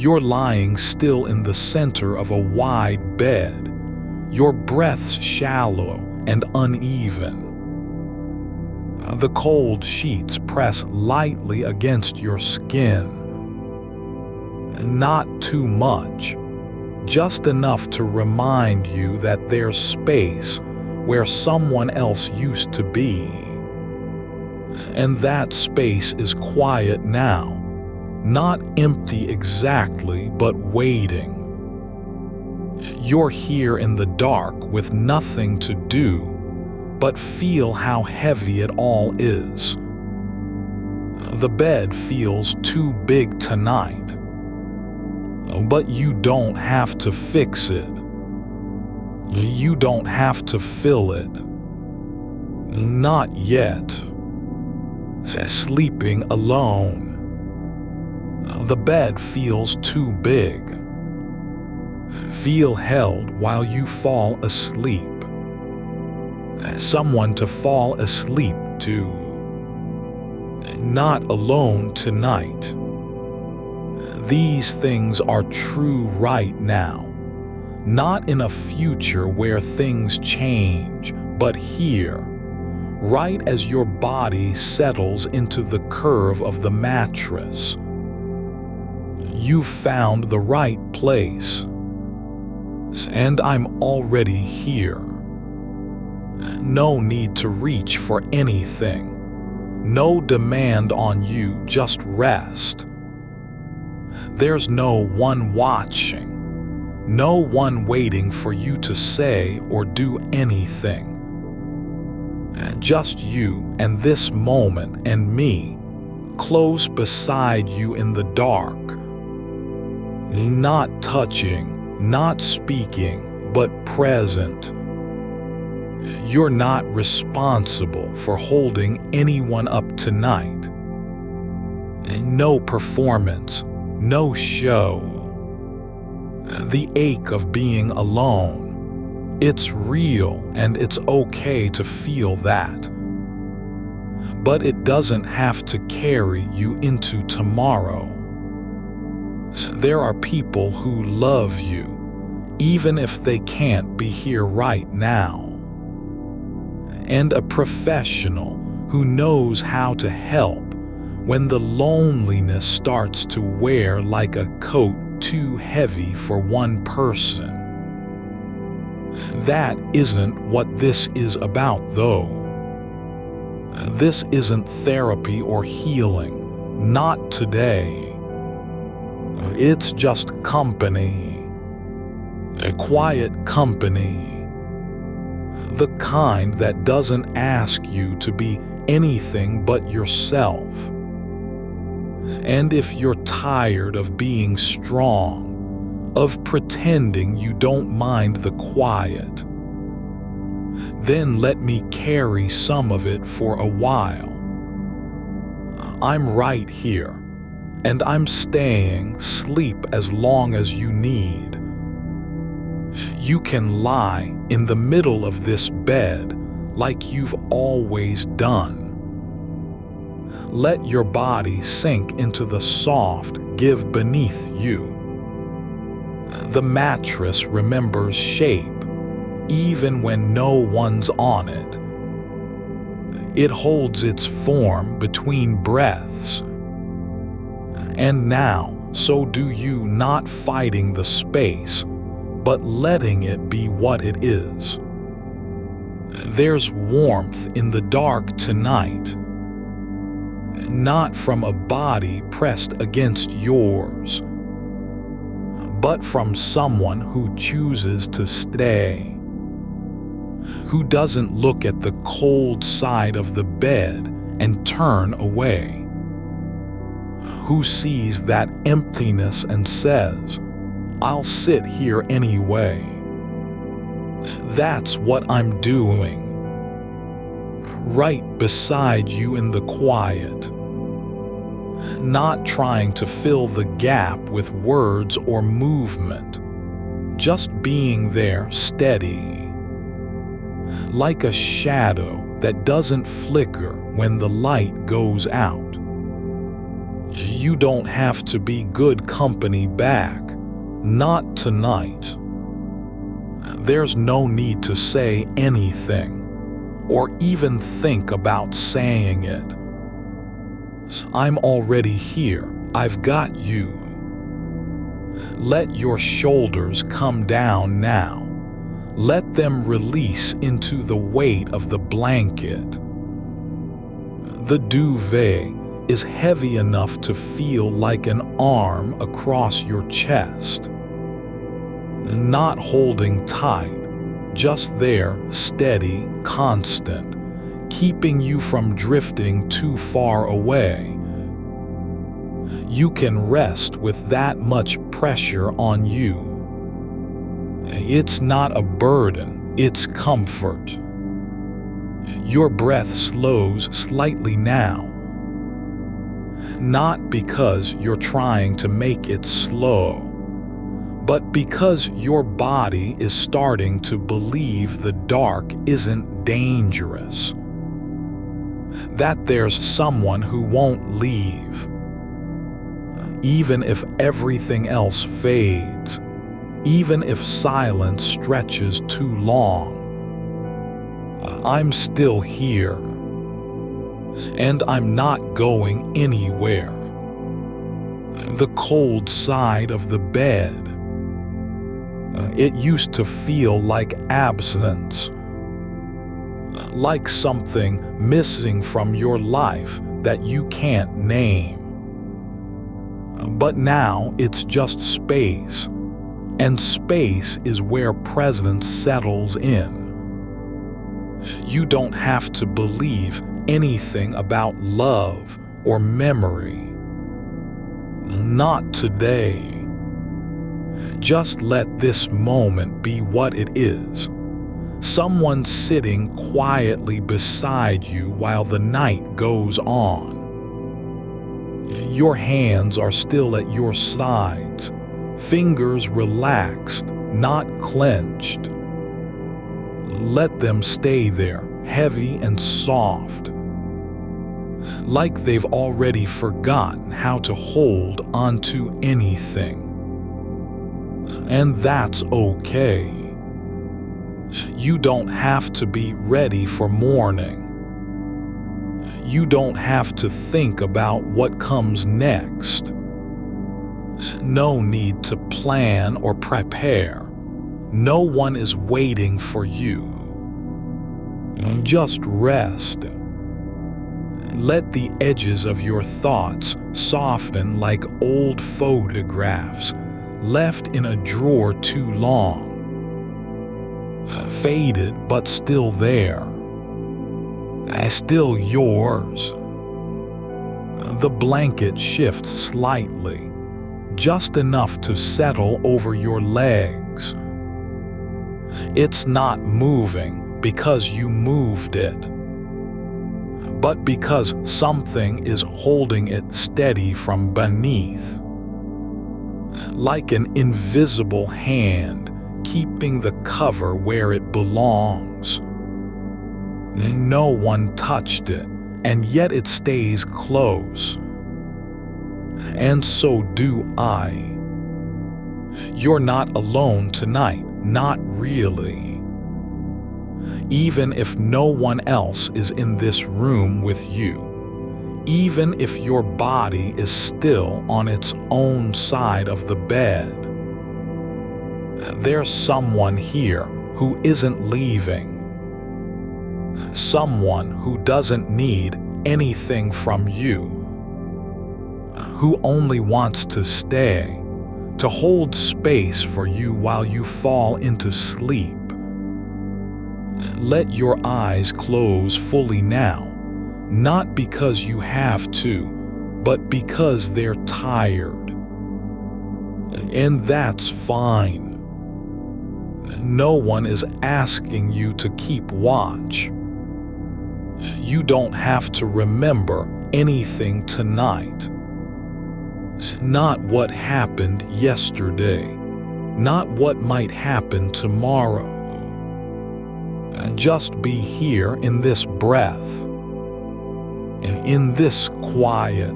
You're lying still in the center of a wide bed, your breaths shallow and uneven. The cold sheets press lightly against your skin. Not too much, just enough to remind you that there's space where someone else used to be. And that space is quiet now, not empty exactly, but waiting. You're here in the dark with nothing to do, but feel how heavy it all is. The bed feels too big tonight, but you don't have to fix it. You don't have to fill it. Not yet. Sleeping alone. The bed feels too big. Feel held while you fall asleep. Someone to fall asleep to. Not alone tonight. These things are true right now. Not in a future where things change, but here, right as your body settles into the curve of the mattress. You've found the right place, and I'm already here. No need to reach for anything. No demand on you, just rest. There's no one watching. No one waiting for you to say or do anything. Just you and this moment and me, close beside you in the dark. Not touching, not speaking, but present. You're not responsible for holding anyone up tonight. No performance, no show. The ache of being alone, it's real and it's okay to feel that. But it doesn't have to carry you into tomorrow. There are people who love you, even if they can't be here right now. And a professional who knows how to help when the loneliness starts to wear like a coat too heavy for one person. That isn't what this is about, though. This isn't therapy or healing, not today. It's just company. A quiet company. The kind that doesn't ask you to be anything but yourself. And if you're tired of being strong, of pretending you don't mind the quiet, then let me carry some of it for a while. I'm right here, and I'm staying. Sleep as long as you need. You can lie in the middle of this bed like you've always done. Let your body sink into the soft give beneath you. The mattress remembers shape, even when no one's on it. It holds its form between breaths. And now, so do you, not fighting the space, but letting it be what it is. There's warmth in the dark tonight. Not from a body pressed against yours, but from someone who chooses to stay, who doesn't look at the cold side of the bed and turn away, who sees that emptiness and says, "I'll sit here anyway." That's what I'm doing. Right beside you in the quiet. Not trying to fill the gap with words or movement. Just being there, steady. Like a shadow that doesn't flicker when the light goes out. You don't have to be good company back. Not tonight. There's no need to say anything, or even think about saying it. I'm already here. I've got you. Let your shoulders come down now. Let them release into the weight of the blanket. The duvet is heavy enough to feel like an arm across your chest. Not holding tight, just there, steady, constant, keeping you from drifting too far away. You can rest with that much pressure on you. It's not a burden, it's comfort. Your breath slows slightly now. Not because you're trying to make it slow, but because your body is starting to believe the dark isn't dangerous. That there's someone who won't leave. Even if everything else fades, even if silence stretches too long, I'm still here. And I'm not going anywhere. The cold side of the bed. It used to feel like absence. Like something missing from your life that you can't name. But now it's just space. And space is where presence settles in. You don't have to believe anything about love or memory. Not today. Just let this moment be what it is. Someone sitting quietly beside you while the night goes on. Your hands are still at your sides, fingers relaxed, not clenched. Let them stay there, heavy and soft, like they've already forgotten how to hold onto anything. And that's okay. You don't have to be ready for morning. You don't have to think about what comes next. No need to plan or prepare. No one is waiting for you. Just rest. Let the edges of your thoughts soften like old photographs left in a drawer too long. Faded but still there. Still yours. The blanket shifts slightly, just enough to settle over your legs. It's not moving because you moved it, but because something is holding it steady from beneath. Like an invisible hand keeping the cover where it belongs. No one touched it, and yet it stays close. And so do I. You're not alone tonight, not really. Even if no one else is in this room with you, even if your body is still on its own side of the bed, there's someone here who isn't leaving. Someone who doesn't need anything from you, who only wants to stay, to hold space for you while you fall into sleep. Let your eyes close fully now, not because you have to, but because they're tired. And that's fine. No one is asking you to keep watch. You don't have to remember anything tonight. Not what happened yesterday, not what might happen tomorrow. Just be here in this breath, and in this quiet.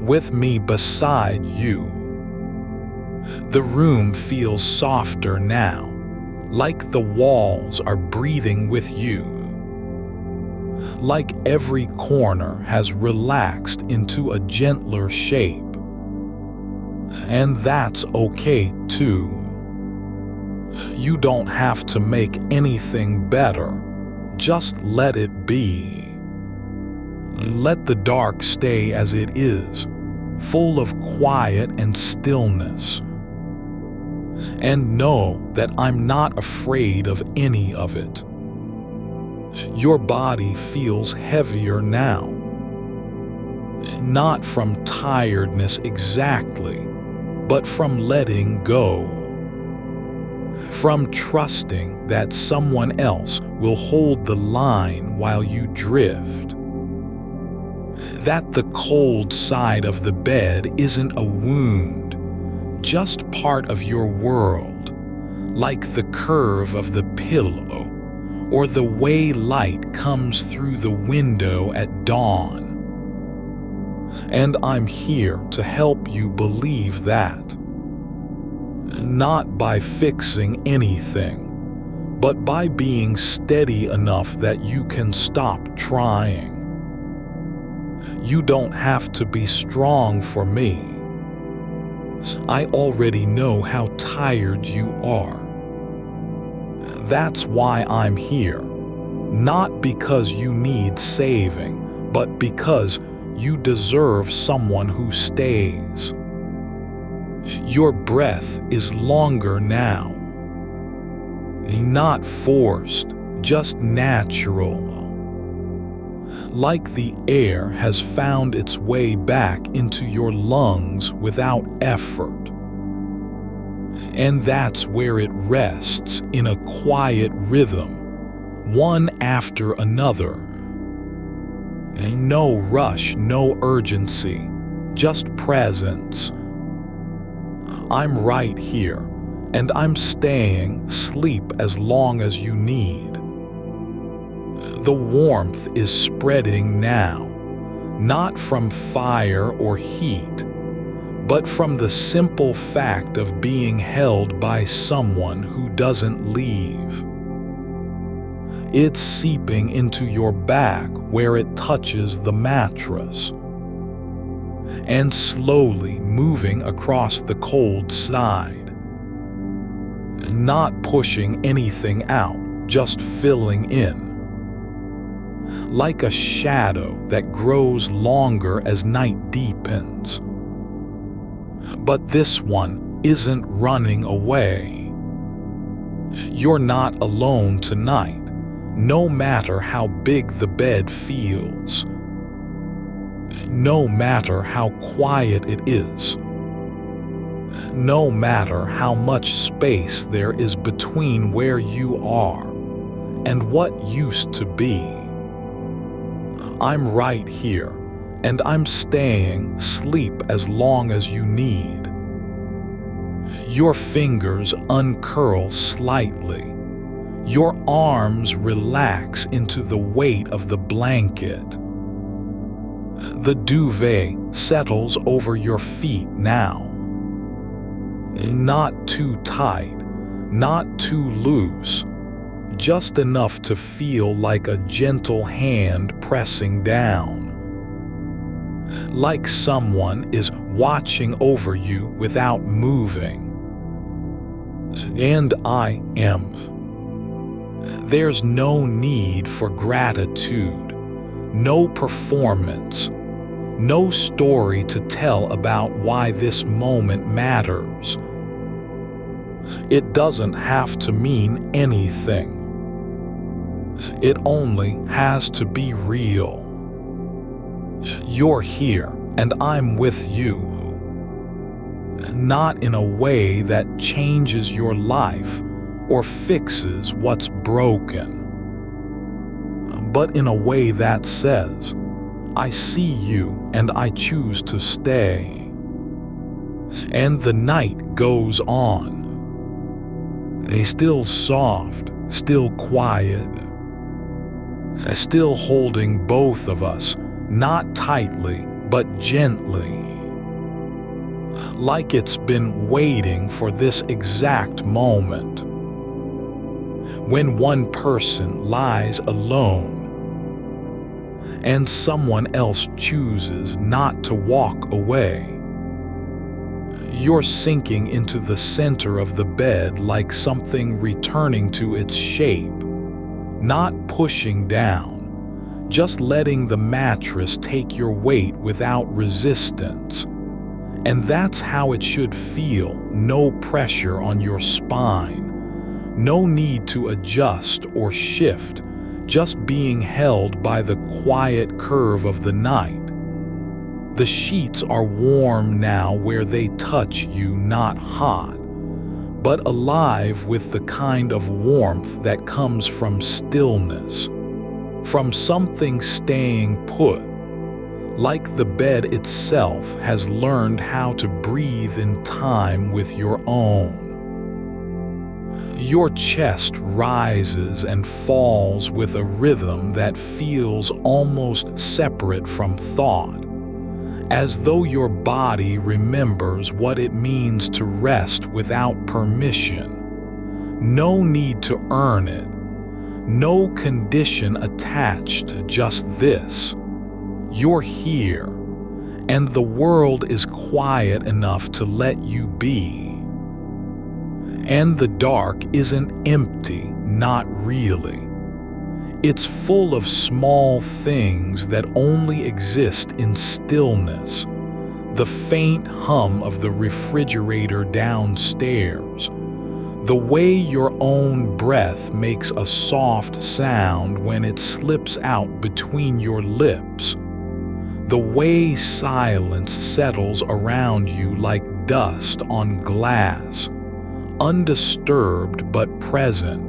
with me beside you. The room feels softer now, like the walls are breathing with you. Like every corner has relaxed into a gentler shape. And that's okay too. You don't have to make anything better, just let it be. Let the dark stay as it is, full of quiet and stillness. And know that I'm not afraid of any of it. Your body feels heavier now. Not from tiredness exactly, but from letting go. From trusting that someone else will hold the line while you drift. That the cold side of the bed isn't a wound, just part of your world, like the curve of the pillow or the way light comes through the window at dawn. And I'm here to help you believe that. Not by fixing anything, but by being steady enough that you can stop trying. You don't have to be strong for me. I already know how tired you are. That's why I'm here. Not because you need saving, but because you deserve someone who stays. Your breath is longer now. Not forced, just natural. Like the air has found its way back into your lungs without effort. And that's where it rests in a quiet rhythm, one after another. No rush, no urgency, just presence. I'm right here, and I'm staying. Sleep as long as you need. The warmth is spreading now, not from fire or heat, but from the simple fact of being held by someone who doesn't leave. It's seeping into your back where it touches the mattress, and slowly moving across the cold side. Not pushing anything out, just filling in. Like a shadow that grows longer as night deepens. But this one isn't running away. You're not alone tonight, no matter how big the bed feels. No matter how quiet it is. No matter how much space there is between where you are and what used to be. I'm right here, and I'm staying. Sleep as long as you need. Your fingers uncurl slightly. Your arms relax into the weight of the blanket. The duvet settles over your feet now. Not too tight, not too loose, just enough to feel like a gentle hand pressing down. Like someone is watching over you without moving. And I am. There's no need for gratitude, no performance, no story to tell about why this moment matters. It doesn't have to mean anything. It only has to be real. You're here, and I'm with you. Not in a way that changes your life or fixes what's broken, but in a way that says, I see you and I choose to stay. And the night goes on. Still soft, still quiet, still holding both of us, not tightly, but gently, like it's been waiting for this exact moment. When one person lies alone and someone else chooses not to walk away, you're sinking into the center of the bed like something returning to its shape, not pushing down, just letting the mattress take your weight without resistance. And that's how it should feel. No pressure on your spine, no need to adjust or shift, just being held by the quiet curve of the night. The sheets are warm now where they touch you, not hot, but alive with the kind of warmth that comes from stillness, from something staying put, like the bed itself has learned how to breathe in time with your own. Your chest rises and falls with a rhythm that feels almost separate from thought, as though your body remembers what it means to rest without permission. No need to earn it, no condition attached, just this. You're here, and the world is quiet enough to let you be. And the dark isn't empty, not really. It's full of small things that only exist in stillness. The faint hum of the refrigerator downstairs, the way your own breath makes a soft sound when it slips out between your lips, the way silence settles around you like dust on glass, undisturbed but present.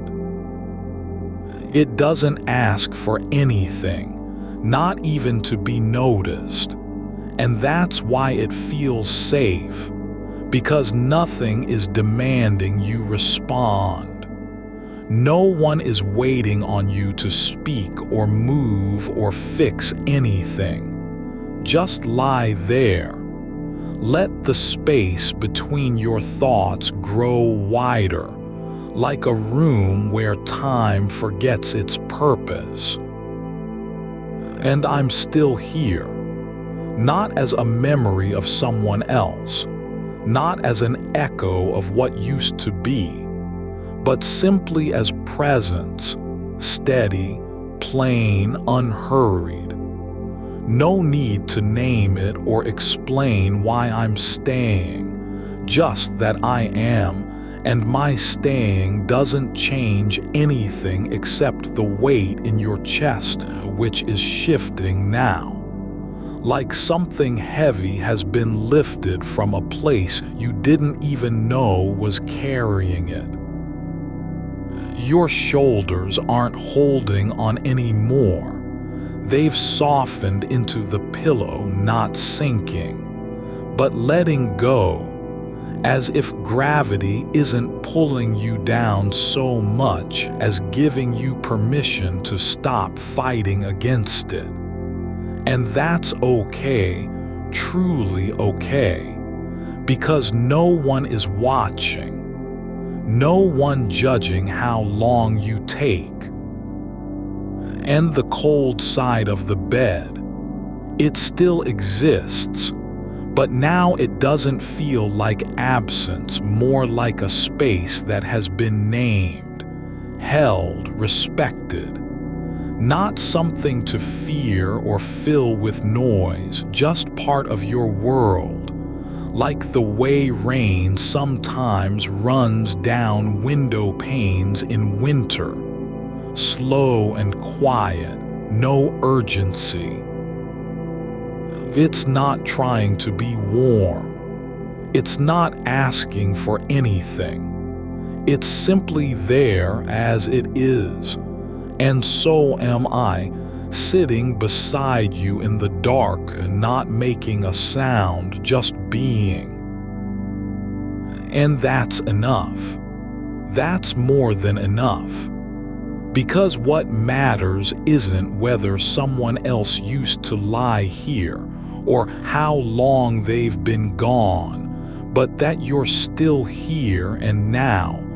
It doesn't ask for anything, not even to be noticed. And that's why it feels safe, because nothing is demanding you respond. No one is waiting on you to speak or move or fix anything. Just lie there. Let the space between your thoughts grow wider, like a room where time forgets its purpose. And I'm still here, not as a memory of someone else, not as an echo of what used to be, but simply as presence, steady, plain, unhurried. No need to name it or explain why I'm staying, just that I am, and my staying doesn't change anything except the weight in your chest, which is shifting now. Like something heavy has been lifted from a place you didn't even know was carrying it. Your shoulders aren't holding on anymore. They've softened into the pillow, not sinking, but letting go, as if gravity isn't pulling you down so much as giving you permission to stop fighting against it. And that's okay, truly okay, because no one is watching, no one judging how long you take. And the cold side of the bed, it still exists, but now it doesn't feel like absence, more like a space that has been named, held, respected. Not something to fear or fill with noise, just part of your world, like the way rain sometimes runs down window panes in winter, slow and quiet, no urgency. It's not trying to be warm. It's not asking for anything. It's simply there as it is. And so am I, sitting beside you in the dark, not making a sound, just being. And that's enough. That's more than enough. Because what matters isn't whether someone else used to lie here, or how long they've been gone, but that you're still here and now.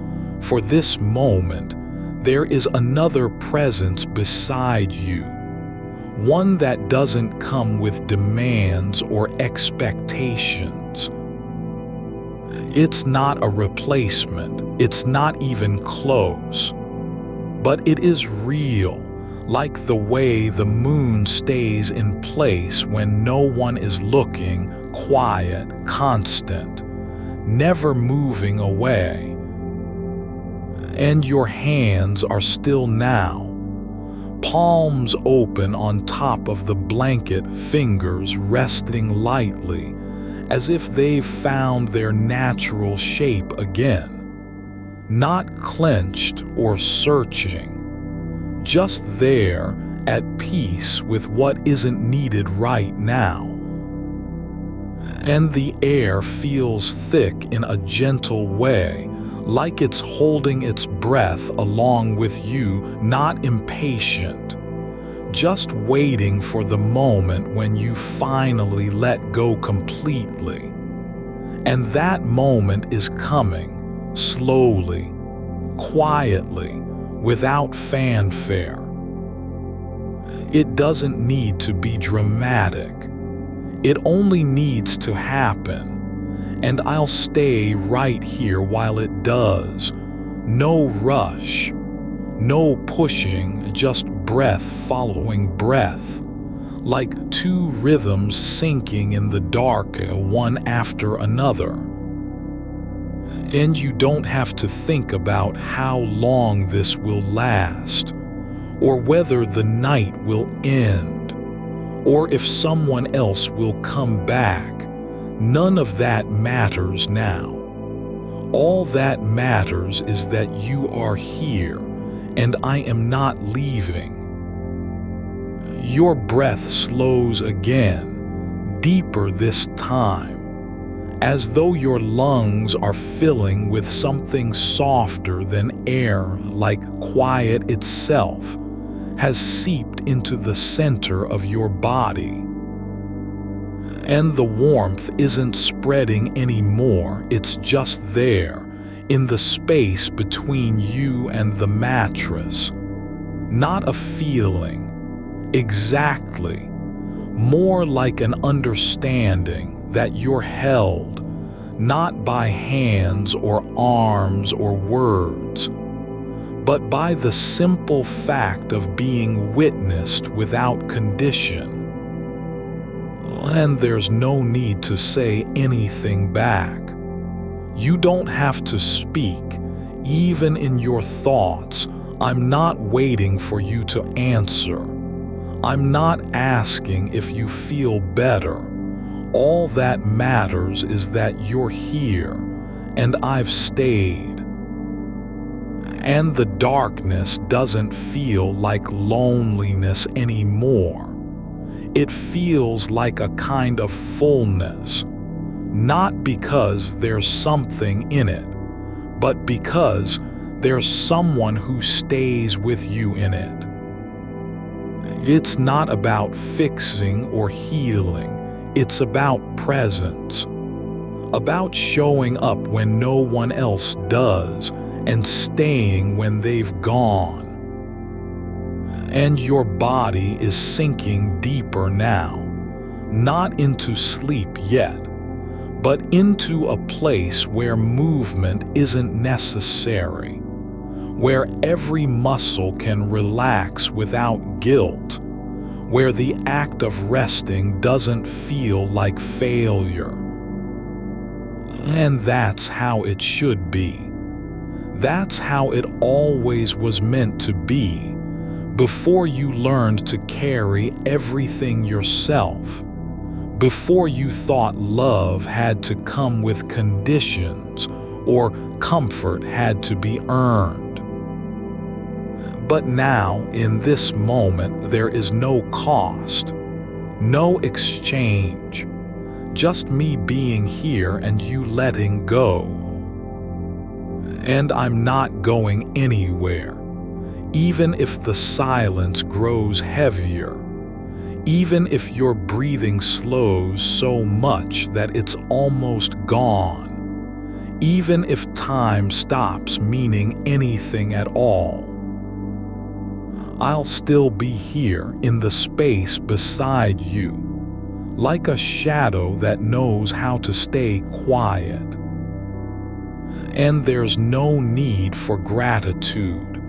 For this moment, there is another presence beside you, one that doesn't come with demands or expectations. It's not a replacement, it's not even close, but it is real, like the way the moon stays in place when no one is looking, quiet, constant, never moving away. And your hands are still now, palms open on top of the blanket, fingers resting lightly, as if they've found their natural shape again, not clenched or searching, just there at peace with what isn't needed right now. And the air feels thick in a gentle way, like it's holding its breath along with you, not impatient, just waiting for the moment when you finally let go completely. And that moment is coming, slowly, quietly, without fanfare. It doesn't need to be dramatic. It only needs to happen. And I'll stay right here while it does. No rush, no pushing, just breath following breath, like two rhythms syncing in the dark, one after another. And you don't have to think about how long this will last, or whether the night will end, or if someone else will come back. None of that matters now. All that matters is that you are here, and I am not leaving. Your breath slows again, deeper this time, as though your lungs are filling with something softer than air, like quiet itself has seeped into the center of your body. And the warmth isn't spreading anymore, it's just there, in the space between you and the mattress. Not a feeling, exactly, more like an understanding that you're held, not by hands or arms or words, but by the simple fact of being witnessed without condition. And there's no need to say anything back. You don't have to speak, even in your thoughts. I'm not waiting for you to answer. I'm not asking if you feel better. All that matters is that you're here, and I've stayed. And the darkness doesn't feel like loneliness anymore. It feels like a kind of fullness, not because there's something in it, but because there's someone who stays with you in it. It's not about fixing or healing, it's about presence, about showing up when no one else does and staying when they've gone. And your body is sinking deeper now, not into sleep yet, but into a place where movement isn't necessary, where every muscle can relax without guilt, where the act of resting doesn't feel like failure. And that's how it should be. That's how it always was meant to be, before you learned to carry everything yourself, before you thought love had to come with conditions or comfort had to be earned. But now, in this moment, there is no cost, no exchange, just me being here and you letting go. And I'm not going anywhere. Even if the silence grows heavier, even if your breathing slows so much that it's almost gone, even if time stops meaning anything at all. I'll still be here in the space beside you, like a shadow that knows how to stay quiet. And there's no need for gratitude,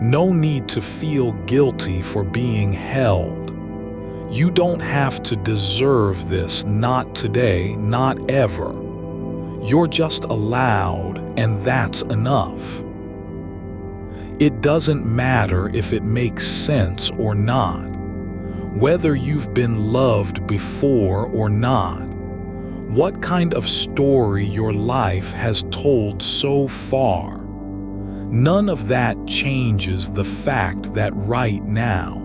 no need to feel guilty for being held. You don't have to deserve this, not today, not ever. You're just allowed, and that's enough. It doesn't matter if it makes sense or not, whether you've been loved before or not, what kind of story your life has told so far. None of that changes the fact that right now,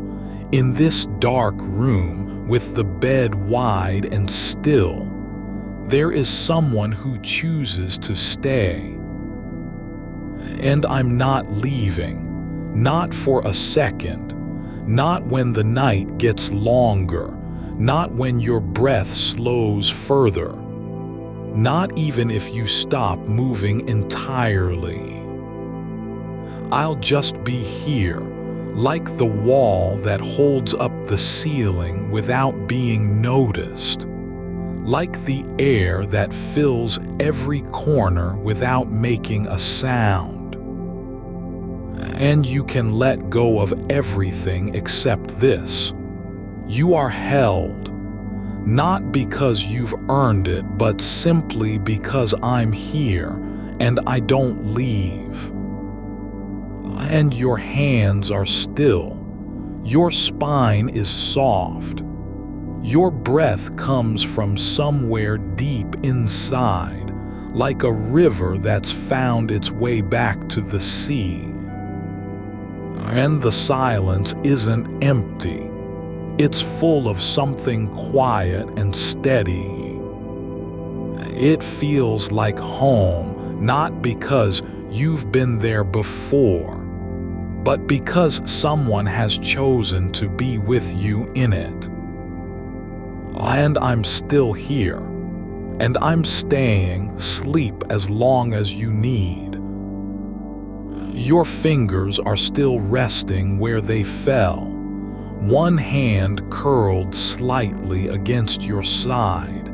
in this dark room with the bed wide and still, there is someone who chooses to stay. And I'm not leaving, not for a second, not when the night gets longer, not when your breath slows further, not even if you stop moving entirely. I'll just be here, like the wall that holds up the ceiling without being noticed, like the air that fills every corner without making a sound. And you can let go of everything except this. You are held, not because you've earned it, but simply because I'm here and I don't leave. And your hands are still. Your spine is soft. Your breath comes from somewhere deep inside, like a river that's found its way back to the sea. And the silence isn't empty. It's full of something quiet and steady. It feels like home, not because you've been there before, but because someone has chosen to be with you in it. And I'm still here, and I'm staying. Sleep as long as you need. Your fingers are still resting where they fell, one hand curled slightly against your side,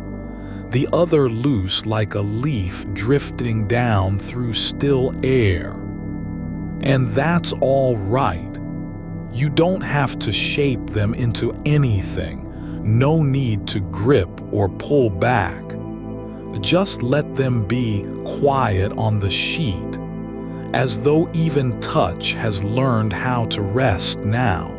the other loose like a leaf drifting down through still air. And that's all right. You don't have to shape them into anything, no need to grip or pull back. Just let them be quiet on the sheet, as though even touch has learned how to rest now.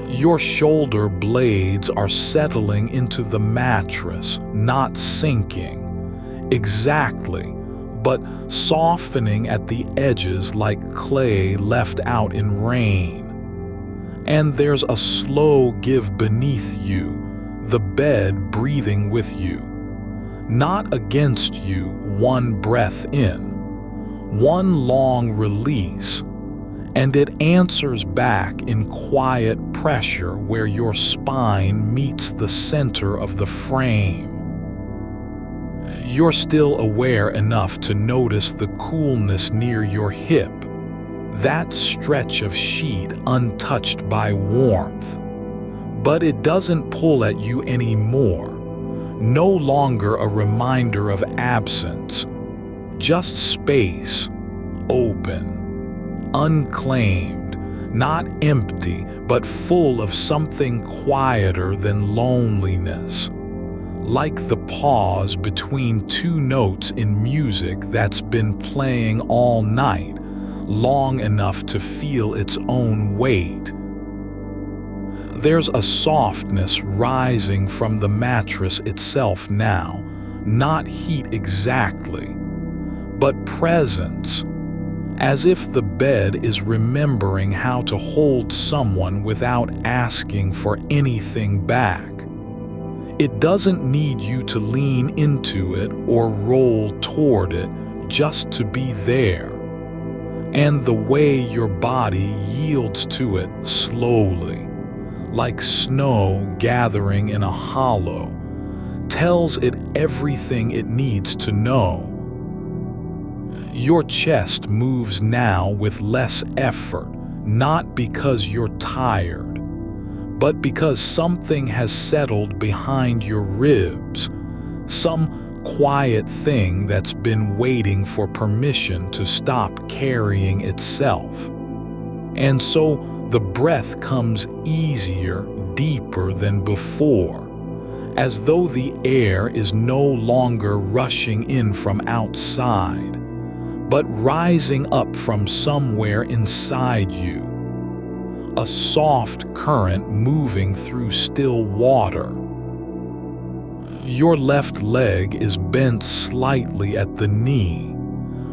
Your shoulder blades are settling into the mattress, not sinking. Exactly. But softening at the edges like clay left out in rain. And there's a slow give beneath you, the bed breathing with you. Not against you, one breath in, one long release, and it answers back in quiet pressure where your spine meets the center of the frame. You're still aware enough to notice the coolness near your hip, that stretch of sheet untouched by warmth. But it doesn't pull at you anymore, no longer a reminder of absence, just space, open, unclaimed, not empty, but full of something quieter than loneliness. Like the pause between two notes in music that's been playing all night, long enough to feel its own weight. There's a softness rising from the mattress itself now, not heat exactly, but presence, as if the bed is remembering how to hold someone without asking for anything back. It doesn't need you to lean into it or roll toward it, just to be there. And the way your body yields to it slowly, like snow gathering in a hollow, tells it everything it needs to know. Your chest moves now with less effort, not because you're tired, but because something has settled behind your ribs, some quiet thing that's been waiting for permission to stop carrying itself. And so the breath comes easier, deeper than before, as though the air is no longer rushing in from outside, but rising up from somewhere inside you. A soft current moving through still water. Your left leg is bent slightly at the knee,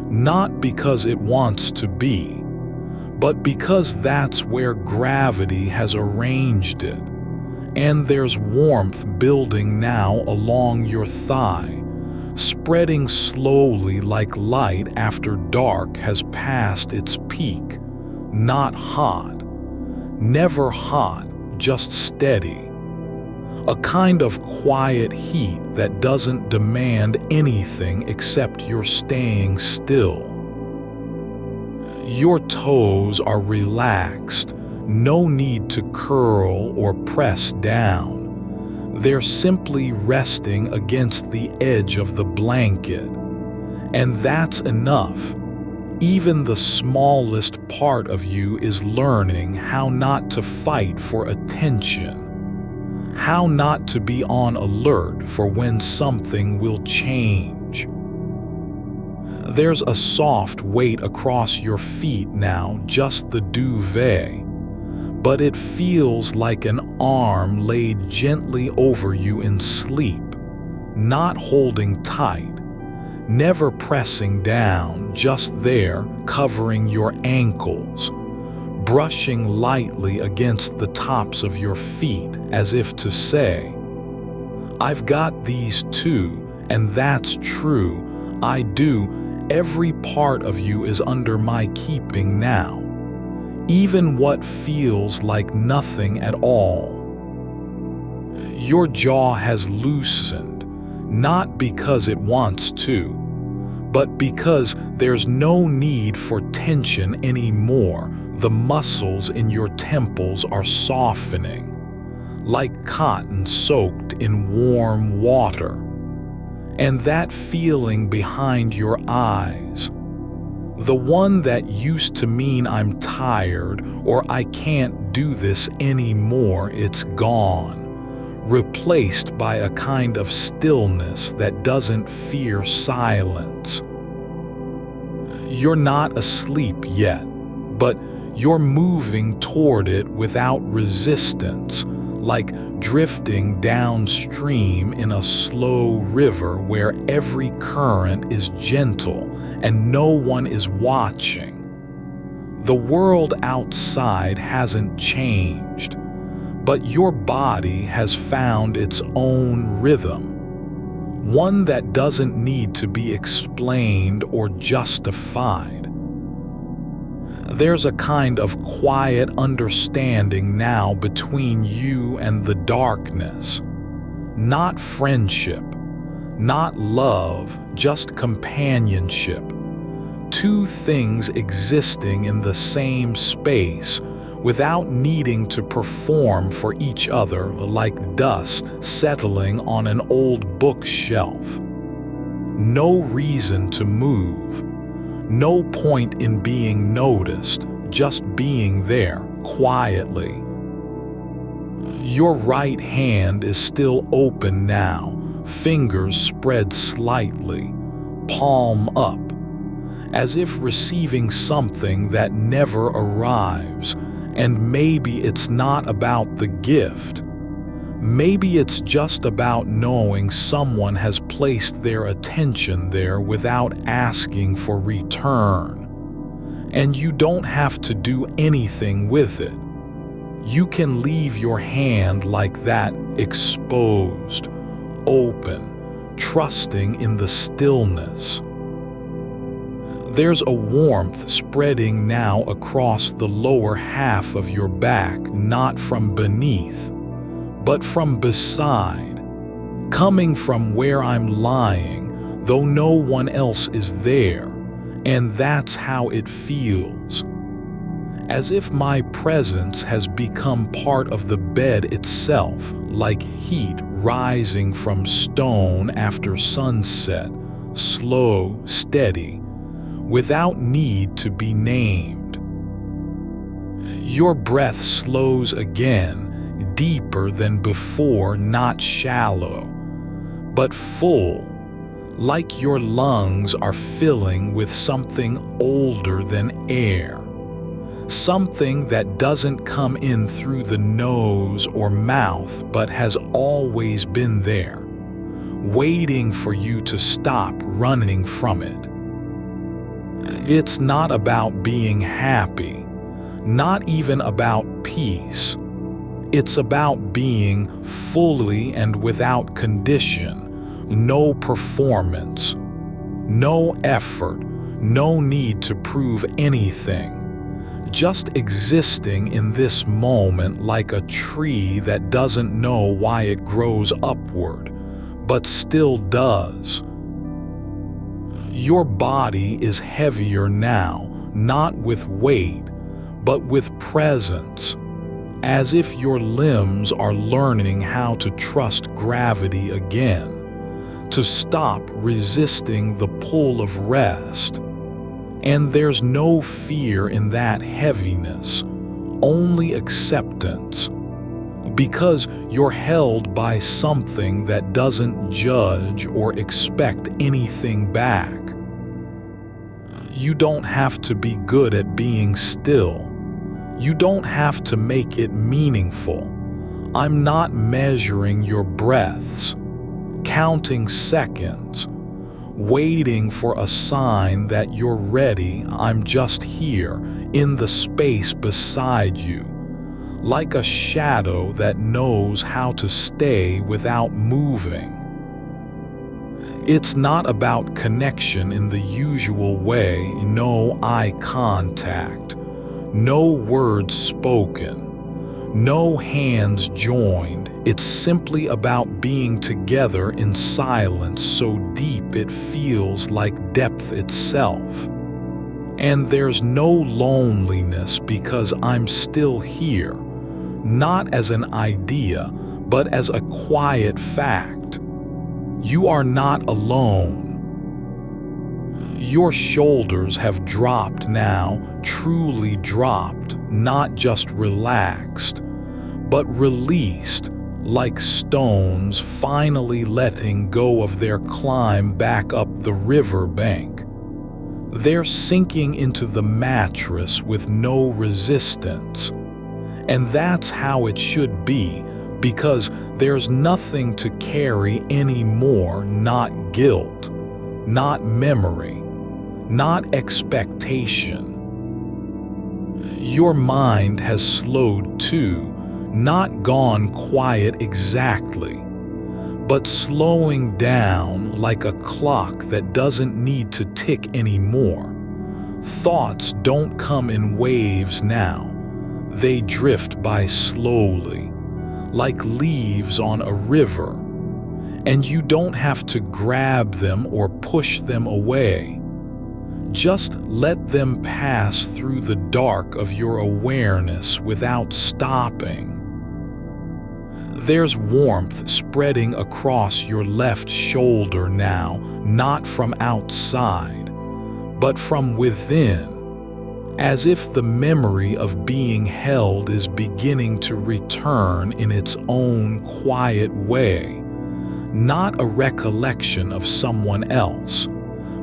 not because it wants to be, but because that's where gravity has arranged it. And there's warmth building now along your thigh, spreading slowly like light after dark has passed its peak. Not hot, never hot, just steady. A kind of quiet heat that doesn't demand anything except your staying still. Your toes are relaxed, no need to curl or press down. They're simply resting against the edge of the blanket. And that's enough. Even the smallest part of you is learning how not to fight for attention, how not to be on alert for when something will change. There's a soft weight across your feet now, just the duvet, but it feels like an arm laid gently over you in sleep, not holding tight, never pressing down, just there, covering your ankles, brushing lightly against the tops of your feet as if to say, "I've got these too, and that's true, I do. Every part of you is under my keeping now, even what feels like nothing at all." Your jaw has loosened, not because it wants to, but because there's no need for tension anymore. The muscles in your temples are softening, like cotton soaked in warm water. And that feeling behind your eyes, the one that used to mean I'm tired or I can't do this anymore, it's gone, replaced by a kind of stillness that doesn't fear silence. You're not asleep yet, but you're moving toward it without resistance, like drifting downstream in a slow river where every current is gentle and no one is watching. The world outside hasn't changed, but your body has found its own rhythm, one that doesn't need to be explained or justified. There's a kind of quiet understanding now between you and the darkness. Not friendship, not love, just companionship. Two things existing in the same space without needing to perform for each other, like dust settling on an old bookshelf. No reason to move. No point in being noticed, just being there, quietly. Your right hand is still open now, fingers spread slightly, palm up, as if receiving something that never arrives, and maybe it's not about the gift. Maybe it's just about knowing someone has placed their attention there without asking for return. And you don't have to do anything with it. You can leave your hand like that, exposed, open, trusting in the stillness. There's a warmth spreading now across the lower half of your back, not from beneath, but from beside, coming from where I'm lying, though no one else is there, and that's how it feels. As if my presence has become part of the bed itself, like heat rising from stone after sunset, slow, steady, without need to be named. Your breath slows again, deeper than before, not shallow, but full, like your lungs are filling with something older than air, something that doesn't come in through the nose or mouth but has always been there, waiting for you to stop running from it. It's not about being happy, not even about peace. It's about being fully and without condition, no performance, no effort, no need to prove anything. Just existing in this moment like a tree that doesn't know why it grows upward, but still does. Your body is heavier now, not with weight, but with presence, as if your limbs are learning how to trust gravity again, to stop resisting the pull of rest. And there's no fear in that heaviness, only acceptance, because you're held by something that doesn't judge or expect anything back. You don't have to be good at being still. You don't have to make it meaningful. I'm not measuring your breaths, counting seconds, waiting for a sign that you're ready. I'm just here, in the space beside you, like a shadow that knows how to stay without moving. It's not about connection in the usual way, no eye contact, no words spoken, no hands joined. It's simply about being together in silence so deep it feels like depth itself. And there's no loneliness because I'm still here, not as an idea, but as a quiet fact. You are not alone. Your shoulders have dropped now, truly dropped, not just relaxed, but released, like stones finally letting go of their climb back up the river bank. They're sinking into the mattress with no resistance. And that's how it should be, because there's nothing to carry anymore, not guilt, not memory, not expectation. Your mind has slowed too, not gone quiet exactly, but slowing down like a clock that doesn't need to tick anymore. Thoughts don't come in waves now. They drift by slowly, like leaves on a river, and you don't have to grab them or push them away. Just let them pass through the dark of your awareness without stopping. There's warmth spreading across your left shoulder now, not from outside, but from within, as if the memory of being held is beginning to return in its own quiet way, not a recollection of someone else,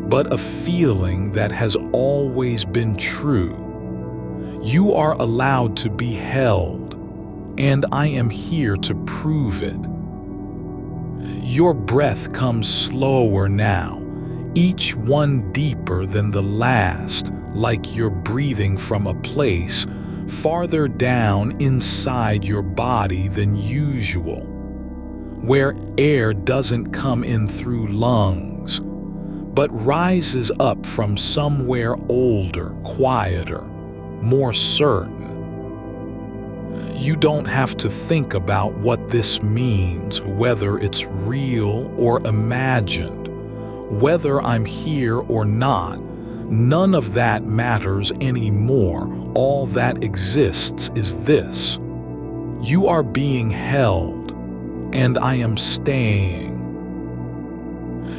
but a feeling that has always been true. You are allowed to be held, and I am here to prove it. Your breath comes slower now, each one deeper than the last, like you're breathing from a place farther down inside your body than usual, where air doesn't come in through lungs, but rises up from somewhere older, quieter, more certain. You don't have to think about what this means, whether it's real or imagined, whether I'm here or not. None of that matters anymore. All that exists is this: you are being held, and I am staying.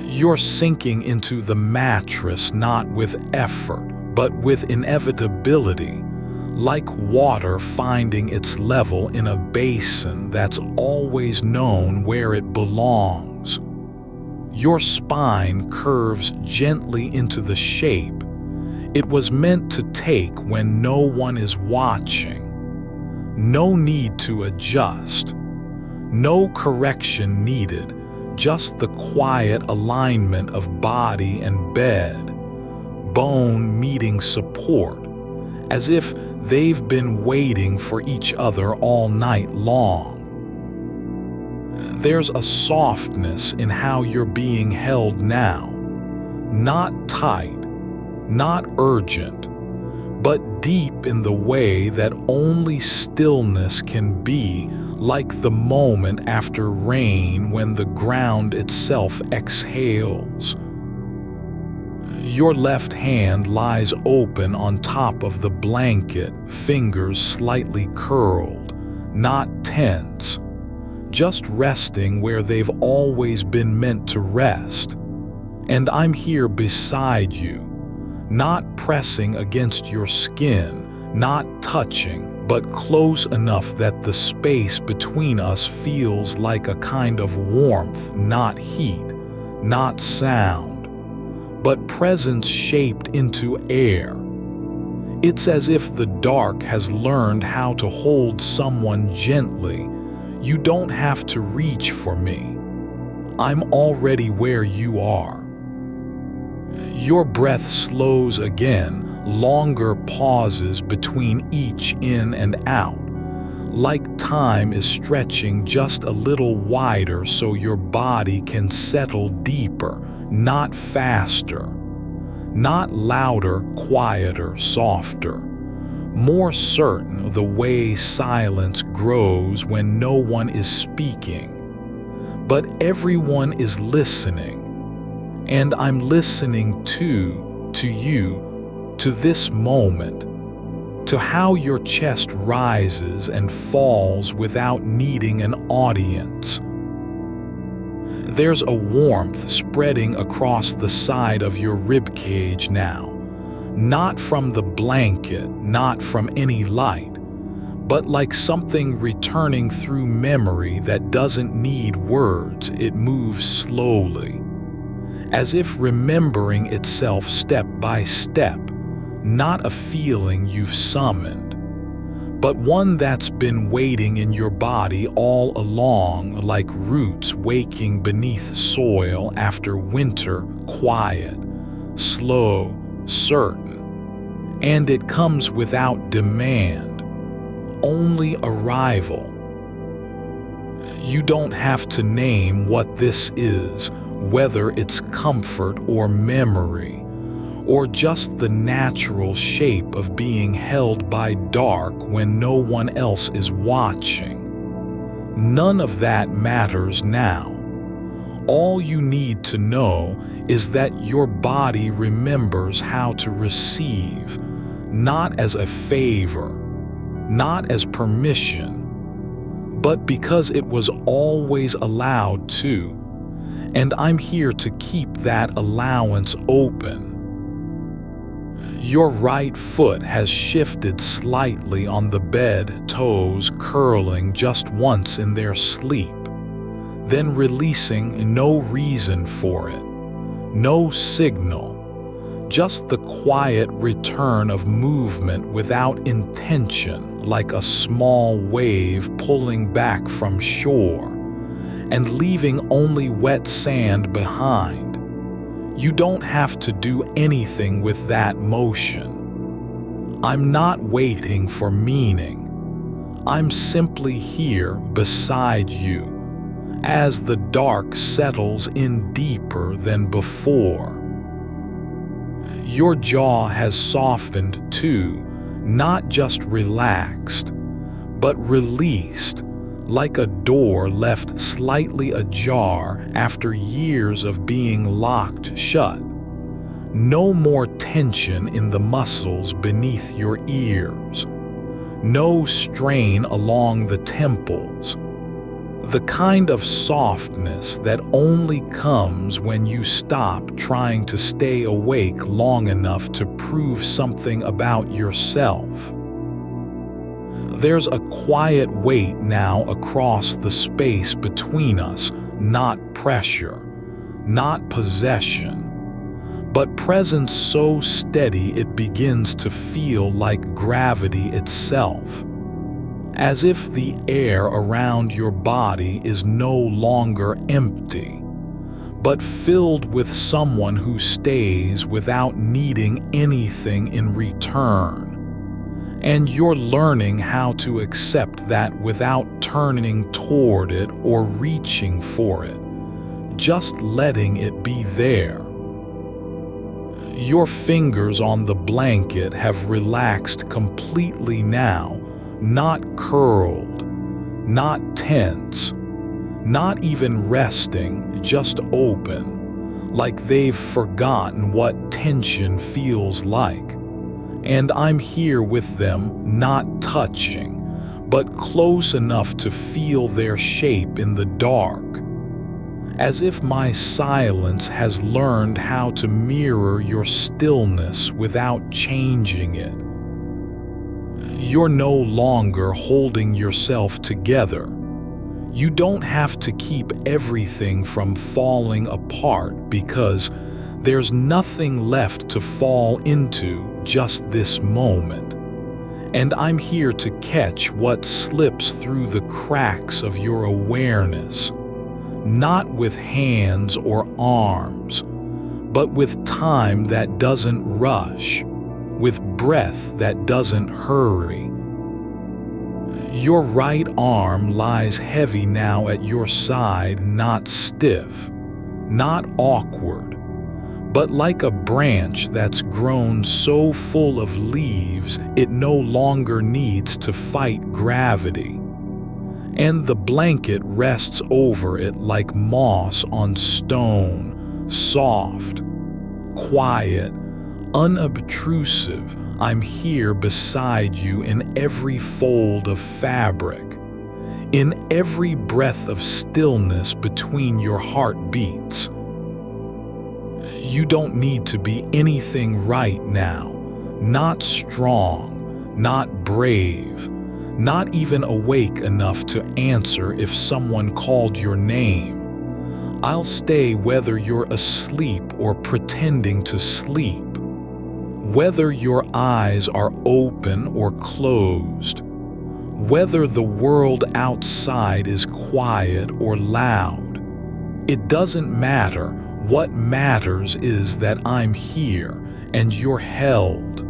You're sinking into the mattress not with effort, but with inevitability, like water finding its level in a basin that's always known where it belongs. Your spine curves gently into the shape it was meant to take when no one is watching. No need to adjust. No correction needed, just the quiet alignment of body and bed, bone meeting support, as if they've been waiting for each other all night long. There's a softness in how you're being held now, not tight, not urgent, but deep in the way that only stillness can be, like the moment after rain when the ground itself exhales. Your left hand lies open on top of the blanket, fingers slightly curled, not tense, just resting where they've always been meant to rest. And I'm here beside you, not pressing against your skin, not touching, but close enough that the space between us feels like a kind of warmth, not heat, not sound, but presence shaped into air. It's as if the dark has learned how to hold someone gently. You don't have to reach for me. I'm already where you are. Your breath slows again, longer pauses between each in and out, like time is stretching just a little wider so your body can settle deeper, not faster, not louder, quieter, softer, more certain, the way silence grows when no one is speaking. But everyone is listening, and I'm listening too, to you, to this moment, to how your chest rises and falls without needing an audience. There's a warmth spreading across the side of your ribcage now, not from the blanket, not from any light, but like something returning through memory that doesn't need words. It moves slowly, as if remembering itself step by step, not a feeling you've summoned, but one that's been waiting in your body all along, like roots waking beneath soil after winter, quiet, slow, certain. And it comes without demand, only arrival. You don't have to name what this is, whether it's comfort or memory, or just the natural shape of being held by dark when no one else is watching. None of that matters now. All you need to know is that your body remembers how to receive, not as a favor, not as permission, but because it was always allowed to. And I'm here to keep that allowance open. Your right foot has shifted slightly on the bed, toes curling just once in their sleep, then releasing, no reason for it, no signal, just the quiet return of movement without intention, like a small wave pulling back from shore and leaving only wet sand behind. You don't have to do anything with that motion. I'm not waiting for meaning. I'm simply here beside you, as the dark settles in deeper than before. Your jaw has softened too, not just relaxed, but released, like a door left slightly ajar after years of being locked shut. No more tension in the muscles beneath your ears. No strain along the temples. The kind of softness that only comes when you stop trying to stay awake long enough to prove something about yourself. There's a quiet weight now across the space between us, not pressure, not possession, but presence so steady it begins to feel like gravity itself. As if the air around your body is no longer empty, but filled with someone who stays without needing anything in return. And you're learning how to accept that without turning toward it or reaching for it, just letting it be there. Your fingers on the blanket have relaxed completely now, not curled, not tense, not even resting, just open, like they've forgotten what tension feels like. And I'm here with them, not touching, but close enough to feel their shape in the dark. As if my silence has learned how to mirror your stillness without changing it. You're no longer holding yourself together. You don't have to keep everything from falling apart because there's nothing left to fall into, just this moment. And I'm here to catch what slips through the cracks of your awareness, not with hands or arms, but with time that doesn't rush, with breath that doesn't hurry. Your right arm lies heavy now at your side, not stiff, not awkward, but like a branch that's grown so full of leaves it no longer needs to fight gravity. And the blanket rests over it like moss on stone, soft, quiet, unobtrusive. I'm here beside you in every fold of fabric, in every breath of stillness between your heartbeats. You don't need to be anything right now, not strong, not brave, not even awake enough to answer if someone called your name. I'll stay whether you're asleep or pretending to sleep, whether your eyes are open or closed, whether the world outside is quiet or loud. It doesn't matter. What matters is that I'm here and you're held.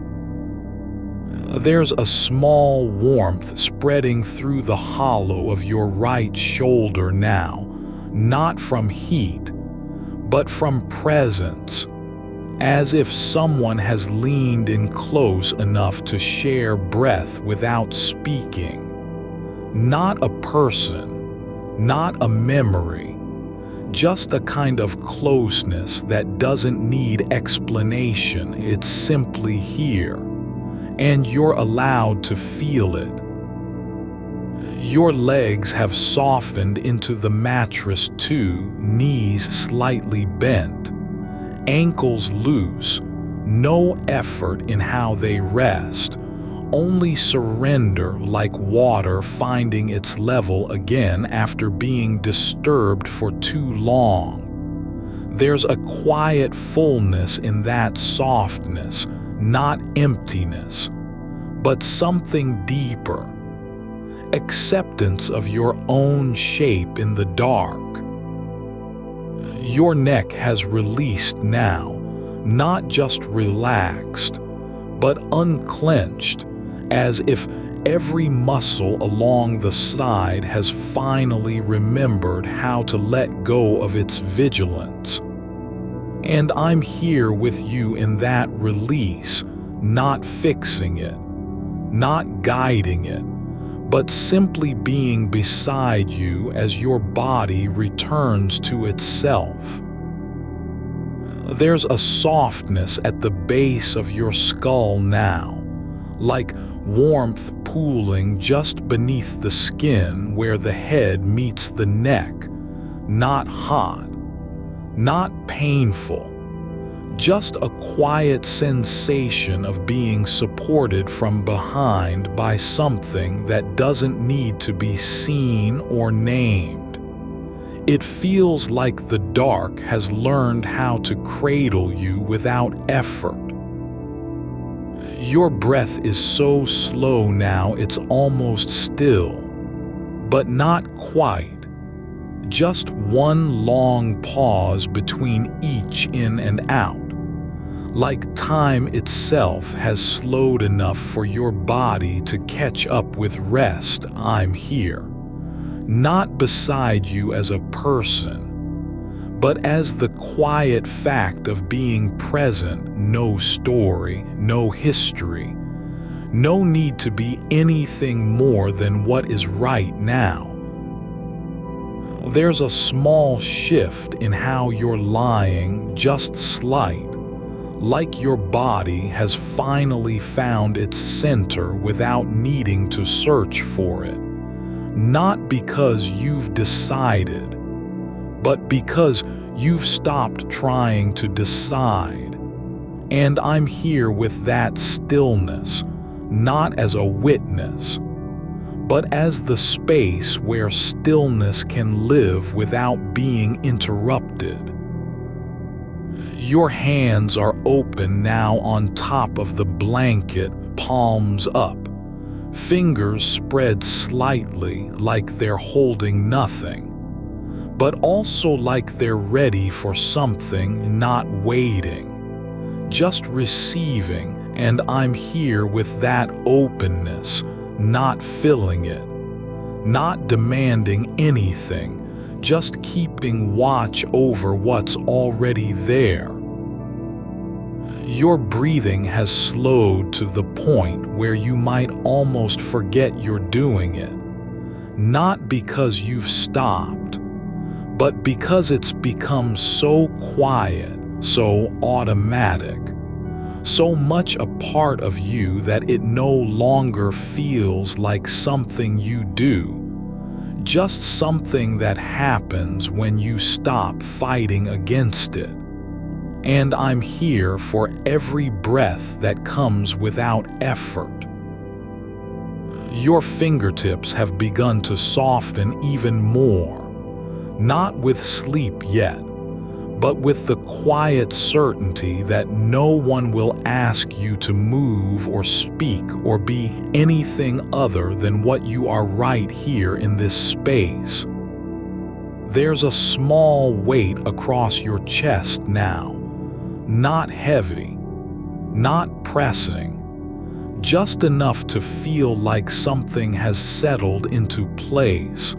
There's a small warmth spreading through the hollow of your right shoulder now, not from heat, but from presence, as if someone has leaned in close enough to share breath without speaking. Not a person, not a memory, just a kind of closeness that doesn't need explanation. It's simply here, and you're allowed to feel it. Your legs have softened into the mattress too, knees slightly bent, ankles loose, no effort in how they rest, only surrender, like water finding its level again after being disturbed for too long. There's a quiet fullness in that softness, not emptiness, but something deeper. Acceptance of your own shape in the dark. Your neck has released now, not just relaxed, but unclenched, as if every muscle along the side has finally remembered how to let go of its vigilance. And I'm here with you in that release, not fixing it, not guiding it, but simply being beside you as your body returns to itself. There's a softness at the base of your skull now, like warmth pooling just beneath the skin where the head meets the neck, not hot, not painful, just a quiet sensation of being supported from behind by something that doesn't need to be seen or named. It feels like the dark has learned how to cradle you without effort. Your breath is so slow now it's almost still, but not quite. Just one long pause between each in and out, like time itself has slowed enough for your body to catch up with rest. I'm here, not beside you as a person, but as the quiet fact of being present. No story, no history, no need to be anything more than what is right now. There's a small shift in how you're lying, just slight, like your body has finally found its center without needing to search for it. Not because you've decided, but because you've stopped trying to decide. And I'm here with that stillness, not as a witness, but as the space where stillness can live without being interrupted. Your hands are open now on top of the blanket, palms up, fingers spread slightly like they're holding nothing, but also like they're ready for something, not waiting, just receiving. And I'm here with that openness, not filling it, not demanding anything, just keeping watch over what's already there. Your breathing has slowed to the point where you might almost forget you're doing it, not because you've stopped, but because it's become so quiet, so automatic, so much a part of you that it no longer feels like something you do, just something that happens when you stop fighting against it. And I'm here for every breath that comes without effort. Your fingertips have begun to soften even more, not with sleep yet, but with the quiet certainty that no one will ask you to move or speak or be anything other than what you are right here in this space. There's a small weight across your chest now, not heavy, not pressing, just enough to feel like something has settled into place.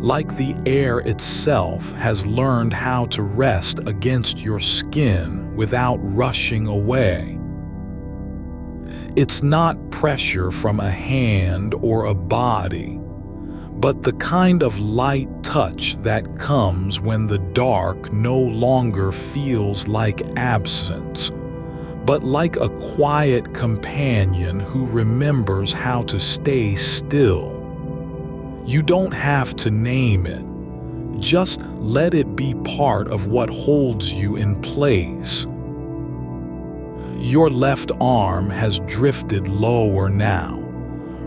Like the air itself has learned how to rest against your skin without rushing away. It's not pressure from a hand or a body, but the kind of light touch that comes when the dark no longer feels like absence, but like a quiet companion who remembers how to stay still. You don't have to name it. Just let it be part of what holds you in place. Your left arm has drifted lower now,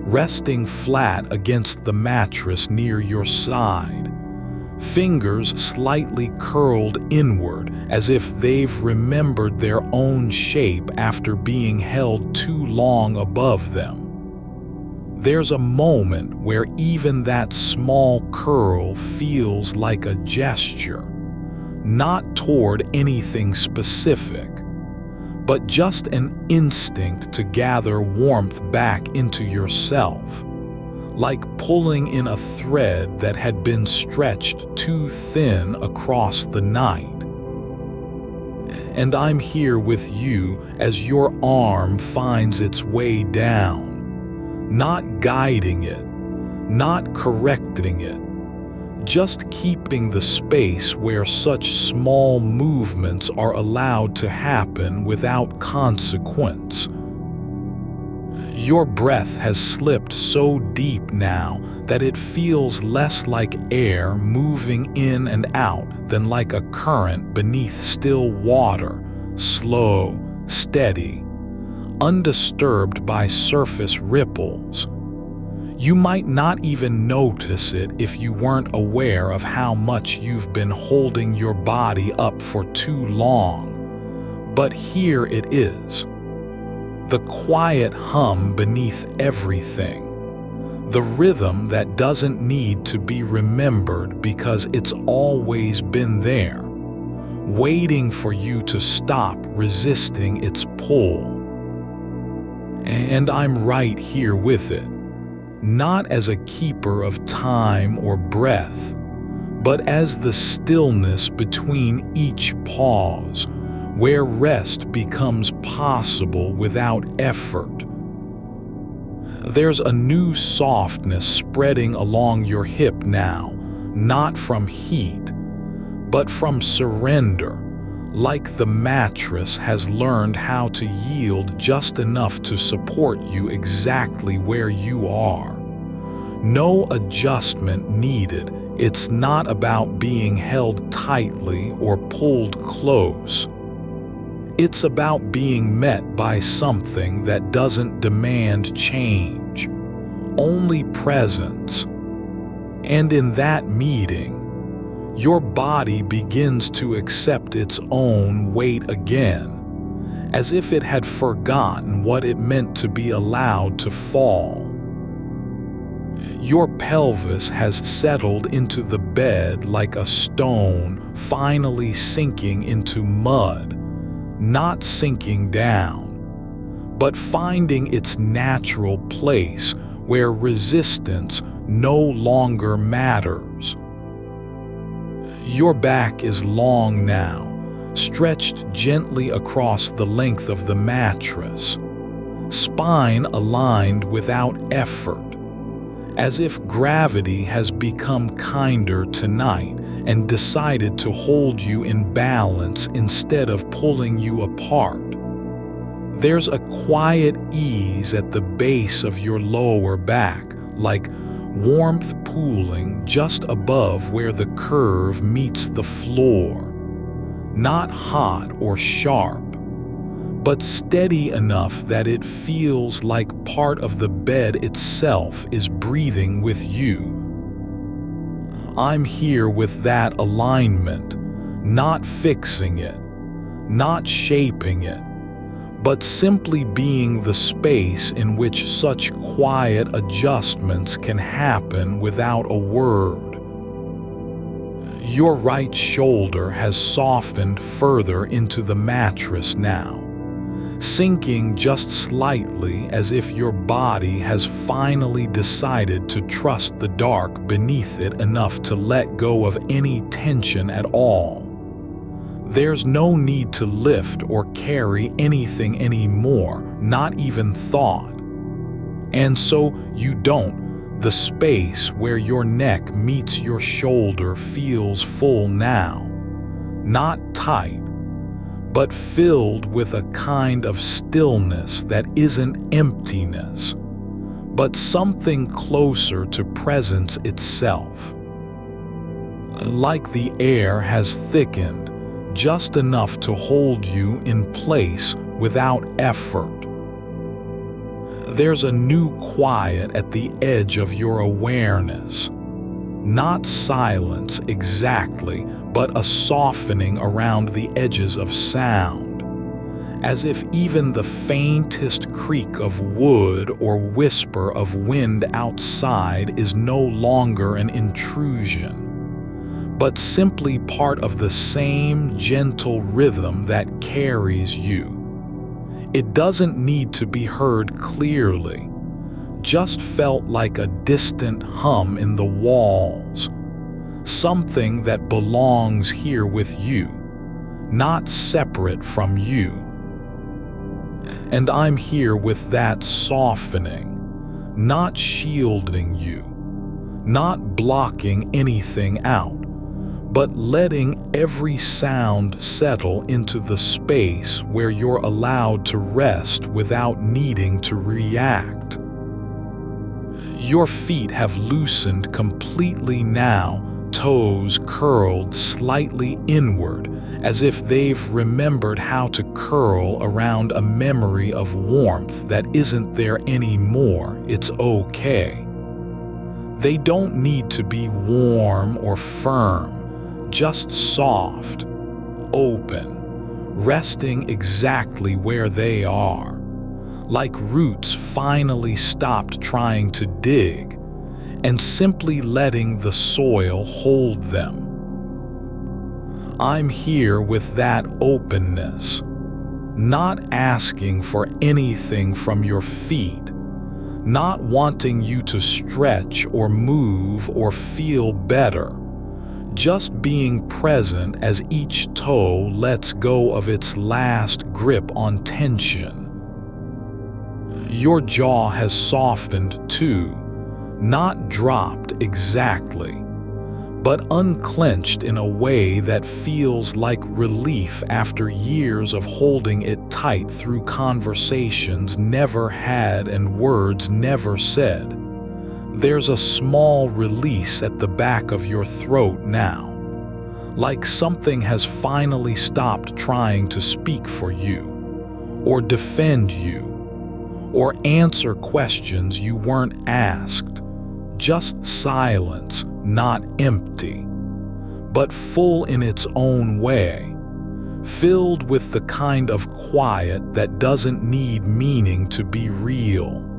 resting flat against the mattress near your side. Fingers slightly curled inward as if they've remembered their own shape after being held too long above them. There's a moment where even that small curl feels like a gesture, not toward anything specific, but just an instinct to gather warmth back into yourself, like pulling in a thread that had been stretched too thin across the night. and I'm here with you as your arm finds its way down, not guiding it, not correcting it, just keeping the space where such small movements are allowed to happen without consequence. Your breath has slipped so deep now that it feels less like air moving in and out than like a current beneath still water, slow, steady, undisturbed by surface ripples. You might not even notice it if you weren't aware of how much you've been holding your body up for too long. But here it is. The quiet hum beneath everything. The rhythm that doesn't need to be remembered because it's always been there, waiting for you to stop resisting its pull. And I'm right here with it. Not as a keeper of time or breath, but as the stillness between each pause, where rest becomes possible without effort. There's a new softness spreading along your hip now, not from heat, but from surrender, like the mattress has learned how to yield just enough to support you exactly where you are. No adjustment needed. It's not about being held tightly or pulled close. It's about being met by something that doesn't demand change, only presence. And in that meeting, your body begins to accept its own weight again, as if it had forgotten what it meant to be allowed to fall. Your pelvis has settled into the bed like a stone finally sinking into mud, not sinking down, but finding its natural place where resistance no longer matters. Your back is long now, stretched gently across the length of the mattress, spine aligned without effort, as if gravity has become kinder tonight and decided to hold you in balance instead of pulling you apart. There's a quiet ease at the base of your lower back, like warmth pooling just above where the curve meets the floor. Not hot or sharp, but steady enough that it feels like part of the bed itself is breathing with you. I'm here with that alignment, not fixing it, not shaping it, but simply being the space in which such quiet adjustments can happen without a word. Your right shoulder has softened further into the mattress now, sinking just slightly as if your body has finally decided to trust the dark beneath it enough to let go of any tension at all. There's no need to lift or carry anything anymore, not even thought. And so you don't. The space where your neck meets your shoulder feels full now, not tight, but filled with a kind of stillness that isn't emptiness, but something closer to presence itself. Like the air has thickened, just enough to hold you in place without effort. There's a new quiet at the edge of your awareness. Not silence exactly, but a softening around the edges of sound, as if even the faintest creak of wood or whisper of wind outside is no longer an intrusion, but simply part of the same gentle rhythm that carries you. It doesn't need to be heard clearly, just felt like a distant hum in the walls, something that belongs here with you, not separate from you. And I'm here with that softening, not shielding you, not blocking anything out, but letting every sound settle into the space where you're allowed to rest without needing to react. Your feet have loosened completely now, toes curled slightly inward, as if they've remembered how to curl around a memory of warmth that isn't there anymore. It's okay. They don't need to be warm or firm, just soft, open, resting exactly where they are, like roots finally stopped trying to dig and simply letting the soil hold them. I'm here with that openness, not asking for anything from your feet, not wanting you to stretch or move or feel better, just being present as each toe lets go of its last grip on tension. Your jaw has softened too, not dropped exactly, but unclenched in a way that feels like relief after years of holding it tight through conversations never had and words never said. There's a small release at the back of your throat now, like something has finally stopped trying to speak for you, or defend you, or answer questions you weren't asked. Just silence, not empty, but full in its own way, filled with the kind of quiet that doesn't need meaning to be real.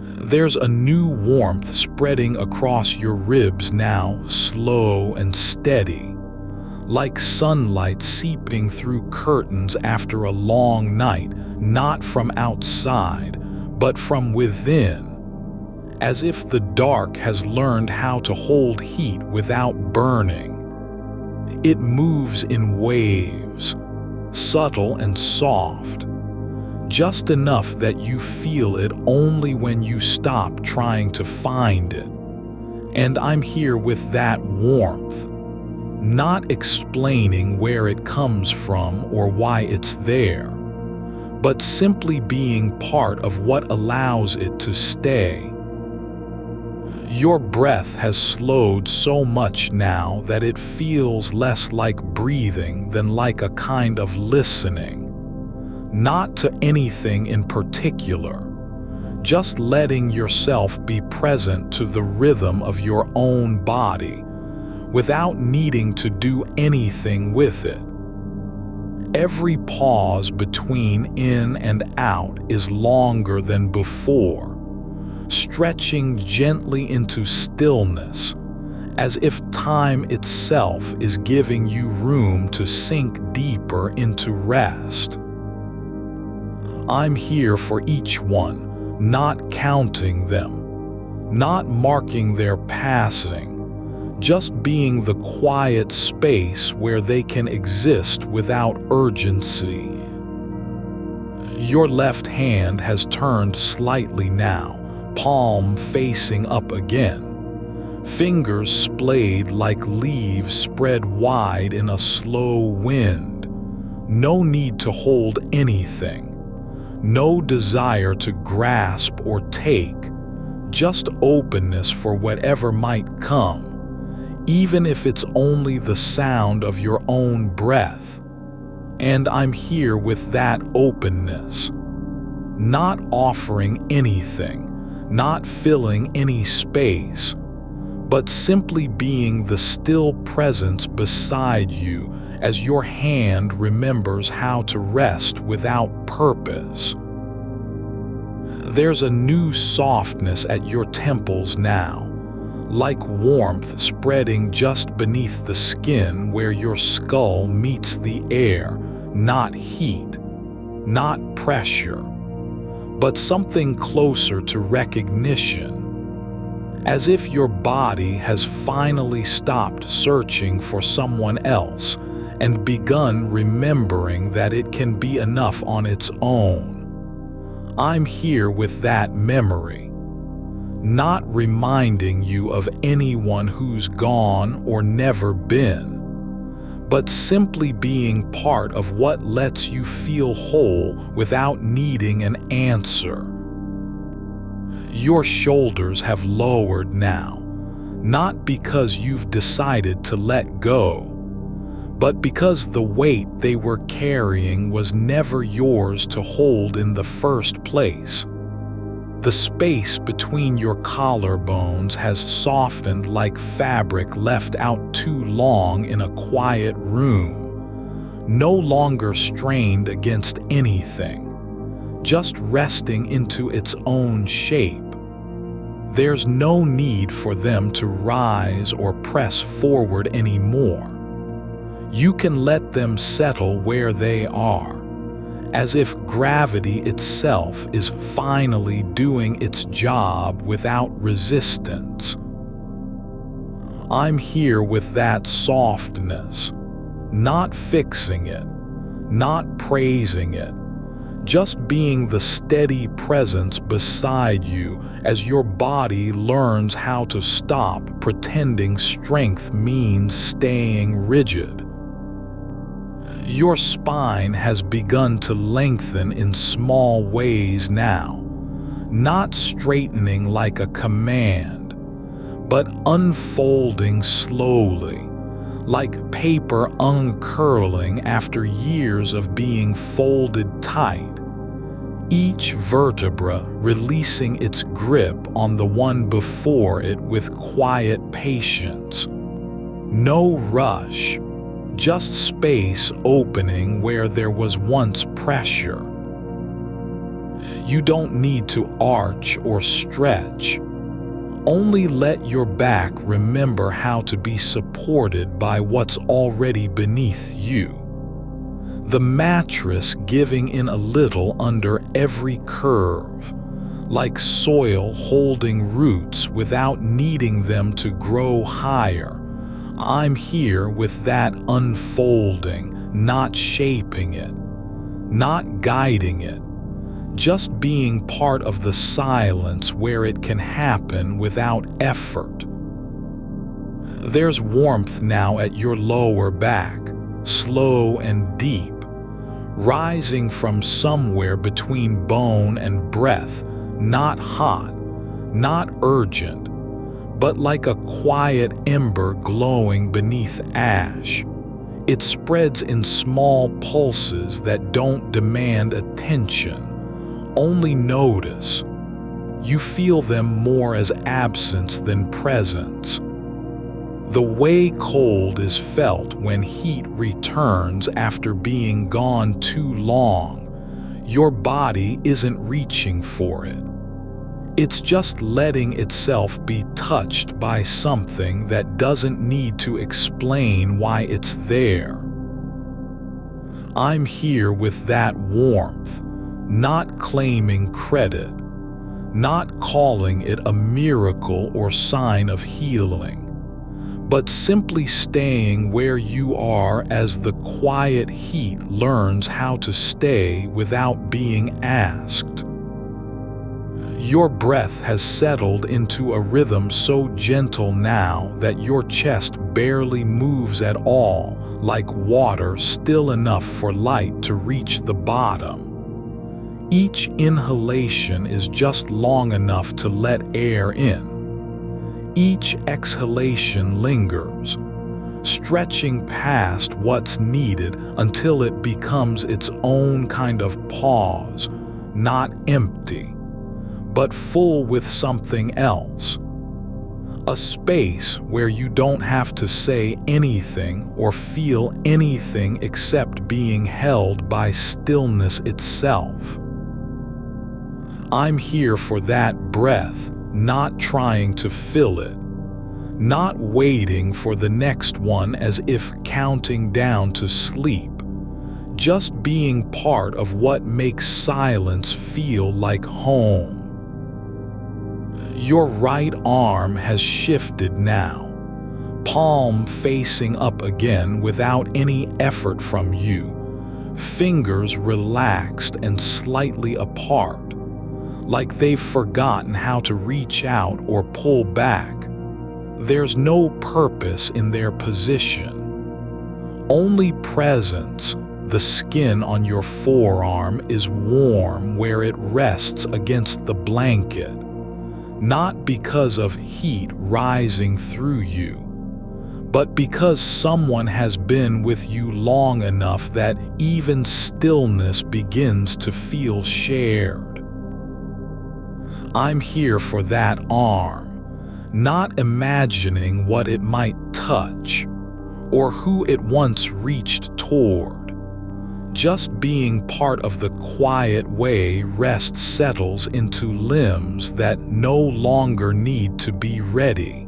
There's a new warmth spreading across your ribs now, slow and steady, like sunlight seeping through curtains after a long night, not from outside, but from within, as if the dark has learned how to hold heat without burning. It moves in waves, subtle and soft, just enough that you feel it only when you stop trying to find it. And I'm here with that warmth, not explaining where it comes from or why it's there, but simply being part of what allows it to stay. Your breath has slowed so much now that it feels less like breathing than like a kind of listening. Not to anything in particular, just letting yourself be present to the rhythm of your own body without needing to do anything with it. Every pause between in and out is longer than before, stretching gently into stillness, as if time itself is giving you room to sink deeper into rest. I'm here for each one, not counting them, not marking their passing, just being the quiet space where they can exist without urgency. Your left hand has turned slightly now, palm facing up again, fingers splayed like leaves spread wide in a slow wind. No need to hold anything, no desire to grasp or take, just openness for whatever might come, even if it's only the sound of your own breath. And I'm here with that openness, not offering anything, not filling any space, but simply being the still presence beside you as your hand remembers how to rest without purpose. There's a new softness at your temples now, like warmth spreading just beneath the skin where your skull meets the air, not heat, not pressure, but something closer to recognition, as if your body has finally stopped searching for someone else and begun remembering that it can be enough on its own. I'm here with that memory, not reminding you of anyone who's gone or never been, but simply being part of what lets you feel whole without needing an answer. Your shoulders have lowered now, not because you've decided to let go, but because the weight they were carrying was never yours to hold in the first place. The space between your collarbones has softened like fabric left out too long in a quiet room, no longer strained against anything, just resting into its own shape. There's no need for them to rise or press forward anymore. You can let them settle where they are, as if gravity itself is finally doing its job without resistance. I'm here with that softness, not fixing it, not praising it, just being the steady presence beside you as your body learns how to stop pretending strength means staying rigid. Your spine has begun to lengthen in small ways now, not straightening like a command, but unfolding slowly, like paper uncurling after years of being folded tight, each vertebra releasing its grip on the one before it with quiet patience. No rush, just space opening where there was once pressure. You don't need to arch or stretch. Only let your back remember how to be supported by what's already beneath you. The mattress giving in a little under every curve, like soil holding roots without needing them to grow higher. I'm here with that unfolding, not shaping it, not guiding it, just being part of the silence where it can happen without effort. There's warmth now at your lower back, slow and deep, rising from somewhere between bone and breath, not hot, not urgent, but like a quiet ember glowing beneath ash. It spreads in small pulses that don't demand attention, only notice. You feel them more as absence than presence. The way cold is felt when heat returns after being gone too long, your body isn't reaching for it. It's just letting itself be touched by something that doesn't need to explain why it's there. I'm here with that warmth, not claiming credit, not calling it a miracle or sign of healing, but simply staying where you are as the quiet heat learns how to stay without being asked. Your breath has settled into a rhythm so gentle now that your chest barely moves at all, like water still enough for light to reach the bottom. Each inhalation is just long enough to let air in. Each exhalation lingers, stretching past what's needed until it becomes its own kind of pause, not empty, but full with something else. A space where you don't have to say anything or feel anything except being held by stillness itself. I'm here for that breath, not trying to fill it, not waiting for the next one as if counting down to sleep, just being part of what makes silence feel like home. Your right arm has shifted now, palm facing up again without any effort from you, fingers relaxed and slightly apart, like they've forgotten how to reach out or pull back. There's no purpose in their position, only presence. The skin on your forearm is warm where it rests against the blanket, not because of heat rising through you, but because someone has been with you long enough that even stillness begins to feel shared. I'm here for that arm, not imagining what it might touch or who it once reached toward. Just being part of the quiet way rest settles into limbs that no longer need to be ready.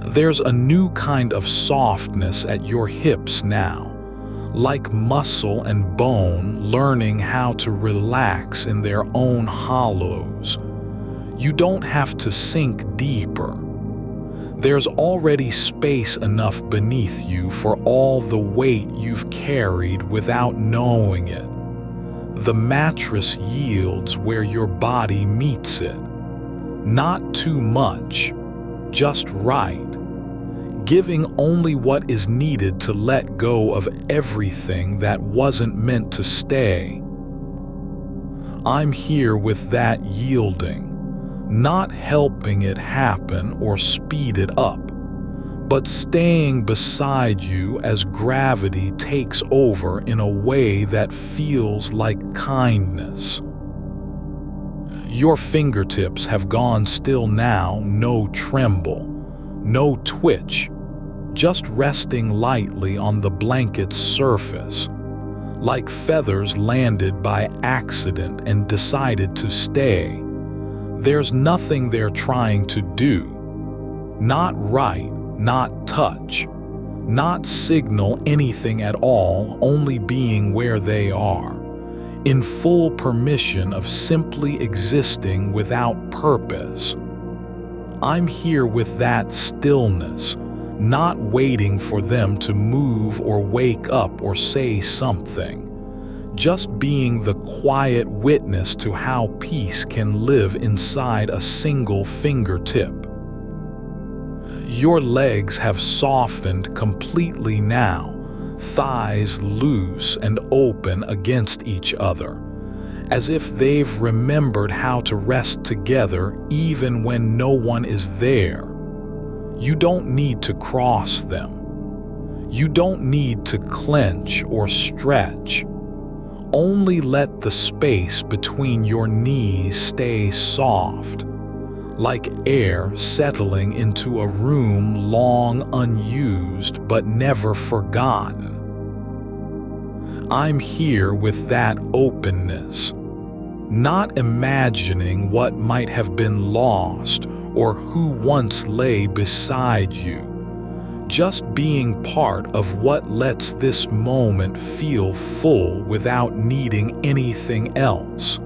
There's a new kind of softness at your hips now, like muscle and bone learning how to relax in their own hollows. You don't have to sink deeper. There's already space enough beneath you for all the weight you've carried without knowing it. The mattress yields where your body meets it. Not too much, just right. Giving only what is needed to let go of everything that wasn't meant to stay. I'm here with that yielding. Not helping it happen or speed it up, but staying beside you as gravity takes over in a way that feels like kindness. Your fingertips have gone still now, no tremble, no twitch, just resting lightly on the blanket's surface, like feathers landed by accident and decided to stay. There's nothing they're trying to do. Not write, not touch, not signal anything at all, only being where they are, in full permission of simply existing without purpose. I'm here with that stillness, not waiting for them to move or wake up or say something. Just being the quiet witness to how peace can live inside a single fingertip. Your legs have softened completely now, thighs loose and open against each other, as if they've remembered how to rest together even when no one is there. You don't need to cross them. You don't need to clench or stretch. Only let the space between your knees stay soft, like air settling into a room long unused but never forgotten. I'm here with that openness, not imagining what might have been lost or who once lay beside you. Just being part of what lets this moment feel full without needing anything else.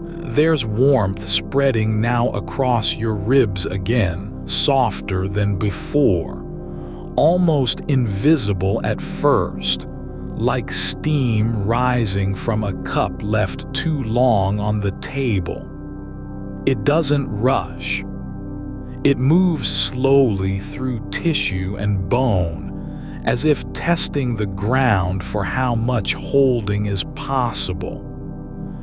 There's warmth spreading now across your ribs again, softer than before, almost invisible at first, like steam rising from a cup left too long on the table. It doesn't rush. It moves slowly through tissue and bone, as if testing the ground for how much holding is possible.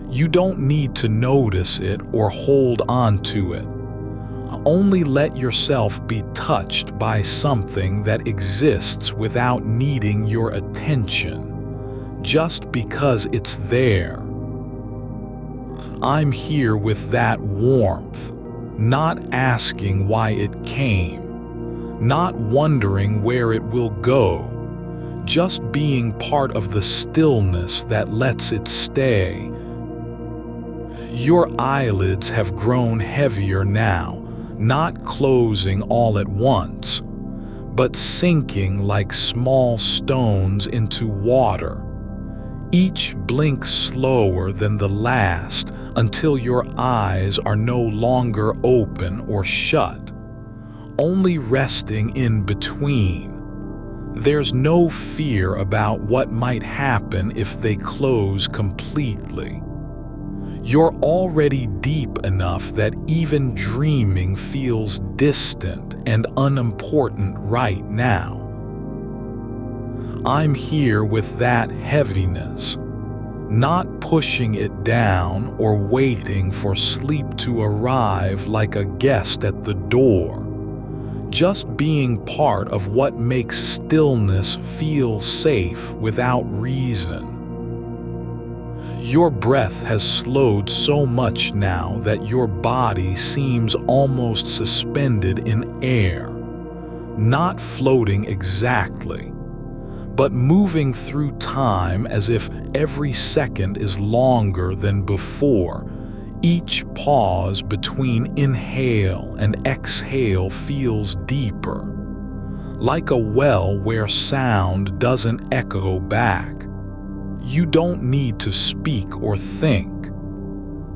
You don't need to notice it or hold on to it. Only let yourself be touched by something that exists without needing your attention, just because it's there. I'm here with that warmth, not asking why it came, not wondering where it will go, just being part of the stillness that lets it stay. Your eyelids have grown heavier now, not closing all at once, but sinking like small stones into water. Each blink slower than the last until your eyes are no longer open or shut, only resting in between. There's no fear about what might happen if they close completely. You're already deep enough that even dreaming feels distant and unimportant right now. I'm here with that heaviness, not pushing it down or waiting for sleep to arrive like a guest at the door. Just being part of what makes stillness feel safe without reason. Your breath has slowed so much now that your body seems almost suspended in air, not floating exactly, but moving through time as if every second is longer than before. Each pause between inhale and exhale feels deeper, like a well where sound doesn't echo back. You don't need to speak or think.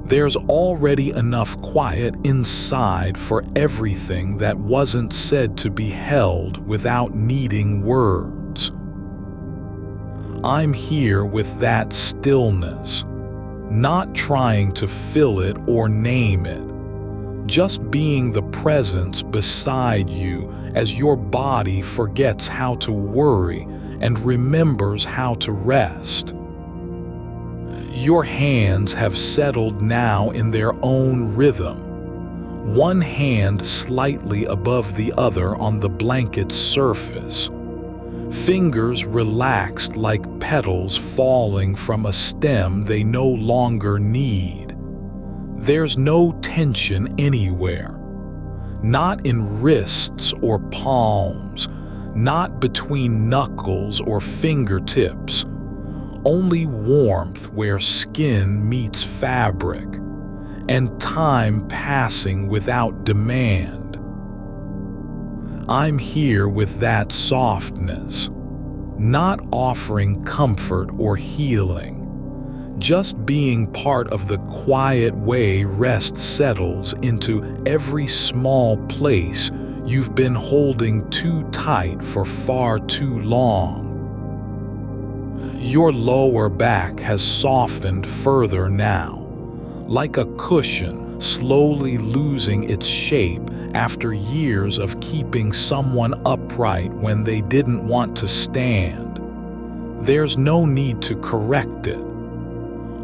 There's already enough quiet inside for everything that wasn't said to be held without needing words. I'm here with that stillness, not trying to fill it or name it, just being the presence beside you as your body forgets how to worry and remembers how to rest. Your hands have settled now in their own rhythm, one hand slightly above the other on the blanket's surface. Fingers relaxed like petals falling from a stem they no longer need. There's no tension anywhere, not in wrists or palms, not between knuckles or fingertips, only warmth where skin meets fabric, and time passing without demand. I'm here with that softness, not offering comfort or healing, just being part of the quiet way rest settles into every small place you've been holding too tight for far too long. Your lower back has softened further now, like a cushion slowly losing its shape after years of keeping someone upright when they didn't want to stand. There's no need to correct it.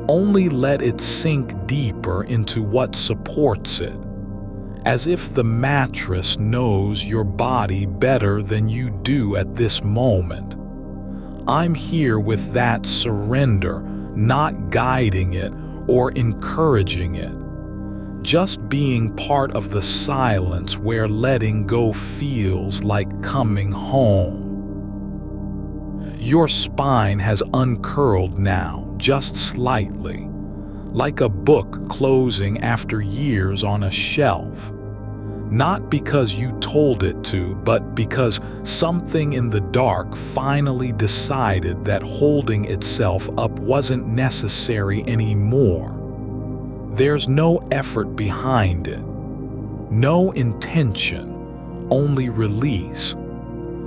Only let it sink deeper into what supports it, as if the mattress knows your body better than you do at this moment. I'm here with that surrender, not guiding it or encouraging it, just being part of the silence where letting go feels like coming home. Your spine has uncurled now, just slightly, like a book closing after years on a shelf. Not because you told it to, but because something in the dark finally decided that holding itself up wasn't necessary anymore. There's no effort behind it, no intention, only release.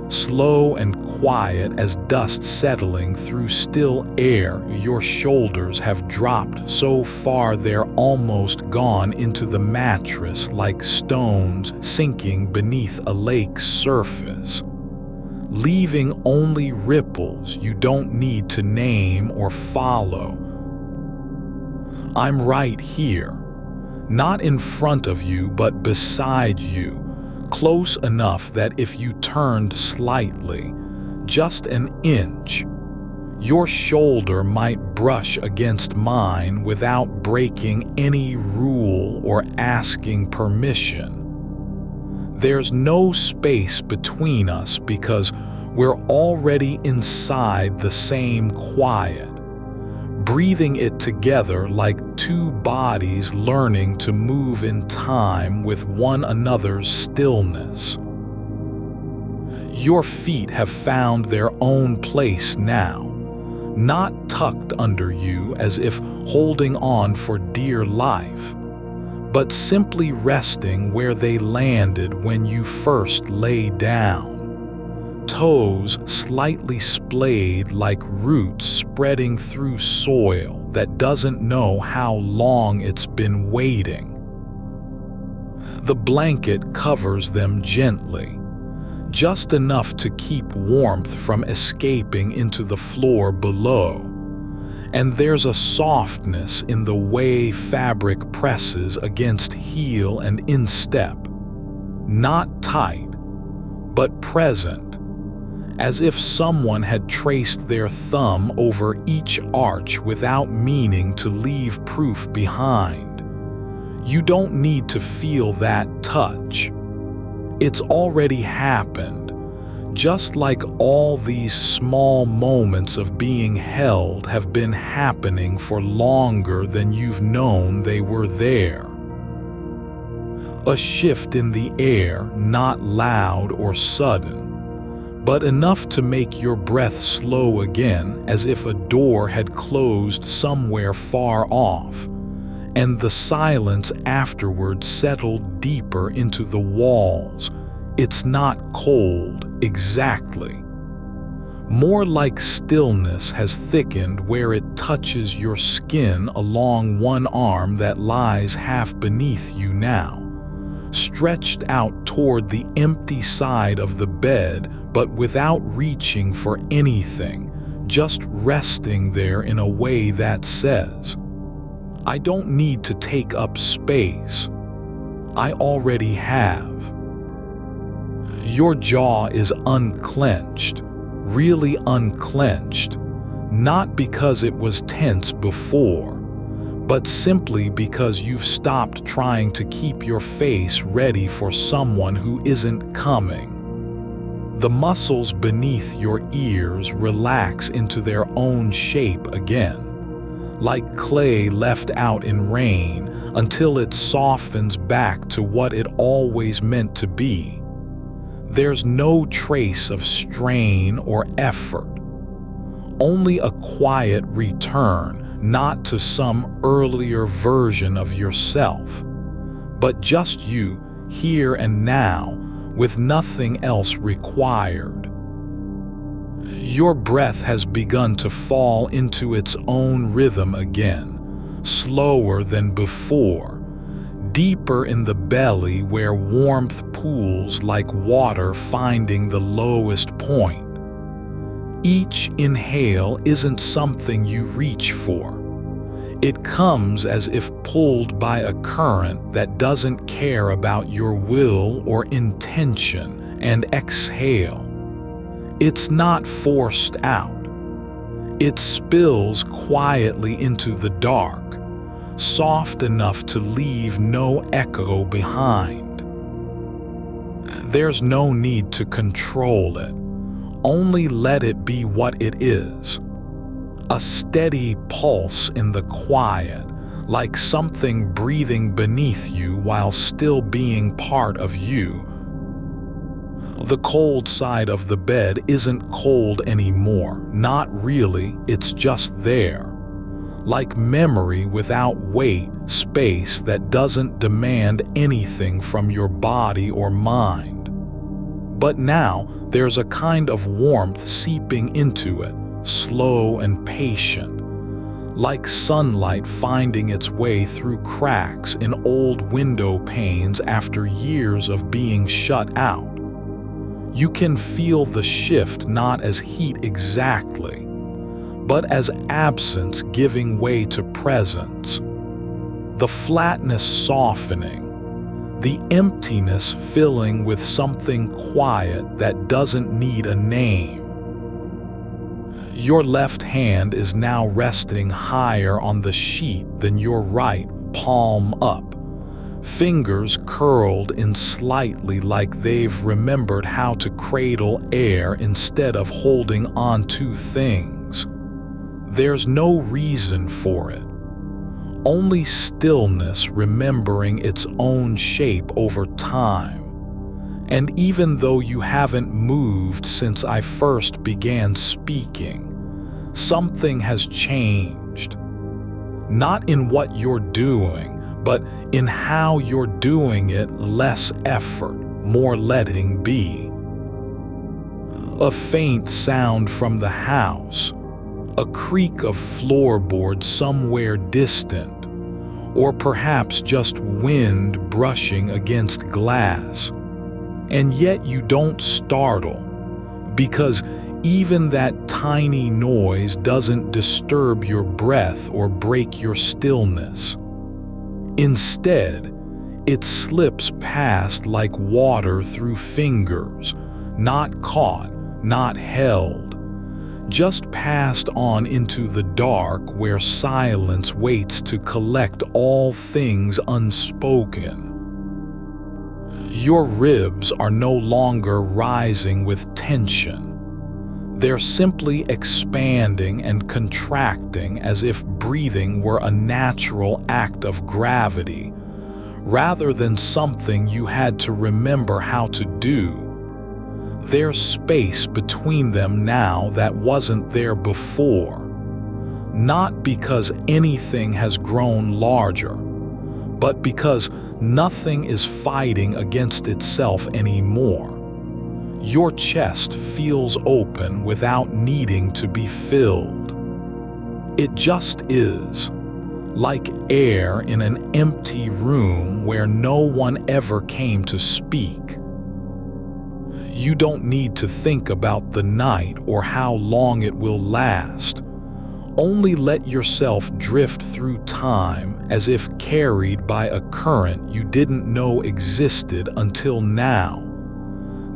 Slow and quiet as dust settling through still air, your shoulders have dropped so far they're almost gone into the mattress like stones sinking beneath a lake's surface, leaving only ripples you don't need to name or follow. I'm right here, not in front of you but beside you, close enough that if you turned slightly, just an inch, your shoulder might brush against mine without breaking any rule or asking permission. There's no space between us because we're already inside the same quiet, breathing it together like two bodies learning to move in time with one another's stillness. Your feet have found their own place now, not tucked under you as if holding on for dear life, but simply resting where they landed when you first lay down. Toes slightly splayed like roots spreading through soil that doesn't know how long it's been waiting. The blanket covers them gently, just enough to keep warmth from escaping into the floor below. And there's a softness in the way fabric presses against heel and instep. Not tight, but present, as if someone had traced their thumb over each arch without meaning to leave proof behind. You don't need to feel that touch. It's already happened, just like all these small moments of being held have been happening for longer than you've known they were there. A shift in the air, not loud or sudden, but enough to make your breath slow again, as if a door had closed somewhere far off, and the silence afterward settled deeper into the walls. It's not cold, exactly. More like stillness has thickened where it touches your skin along one arm that lies half beneath you now, stretched out toward the empty side of the bed, but without reaching for anything, just resting there in a way that says, I don't need to take up space. I already have. Your jaw is unclenched, really unclenched, not because it was tense before, but simply because you've stopped trying to keep your face ready for someone who isn't coming. The muscles beneath your ears relax into their own shape again, like clay left out in rain, until it softens back to what it always meant to be. There's no trace of strain or effort, only a quiet return, not to some earlier version of yourself, but just you, here and now, with nothing else required. Your breath has begun to fall into its own rhythm again, slower than before, deeper in the belly where warmth pools like water finding the lowest point. Each inhale isn't something you reach for. It comes as if pulled by a current that doesn't care about your will or intention, and exhale. It's not forced out. It spills quietly into the dark, soft enough to leave no echo behind. There's no need to control it. Only let it be what it is. A steady pulse in the quiet, like something breathing beneath you while still being part of you. The cold side of the bed isn't cold anymore, not really, it's just there. Like memory without weight, space that doesn't demand anything from your body or mind. But now there's a kind of warmth seeping into it, slow and patient, like sunlight finding its way through cracks in old window panes after years of being shut out. You can feel the shift not as heat exactly, but as absence giving way to presence. The flatness softening, the emptiness filling with something quiet that doesn't need a name. Your left hand is now resting higher on the sheet than your right, palm up. Fingers curled in slightly like they've remembered how to cradle air instead of holding on to things. There's no reason for it. Only stillness remembering its own shape over time. And even though you haven't moved since I first began speaking, something has changed. Not in what you're doing, but in how you're doing it: less effort, more letting be. A faint sound from the house, a creak of floorboards somewhere distant, or perhaps just wind brushing against glass. And yet you don't startle, because even that tiny noise doesn't disturb your breath or break your stillness. Instead, it slips past like water through fingers, not caught, not held, just passed on into the dark where silence waits to collect all things unspoken. Your ribs are no longer rising with tension. They're simply expanding and contracting as if breathing were a natural act of gravity, rather than something you had to remember how to do. There's space between them now that wasn't there before. Not because anything has grown larger, but because nothing is fighting against itself anymore. Your chest feels open without needing to be filled. It just is, like air in an empty room where no one ever came to speak. You don't need to think about the night or how long it will last. Only let yourself drift through time as if carried by a current you didn't know existed until now.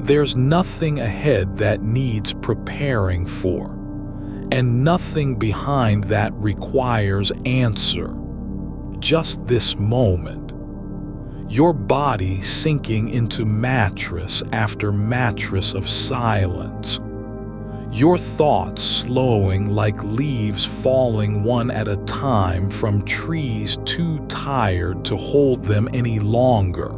There's nothing ahead that needs preparing for, and nothing behind that requires answer. Just this moment. Your body sinking into mattress after mattress of silence. Your thoughts slowing like leaves falling one at a time from trees too tired to hold them any longer.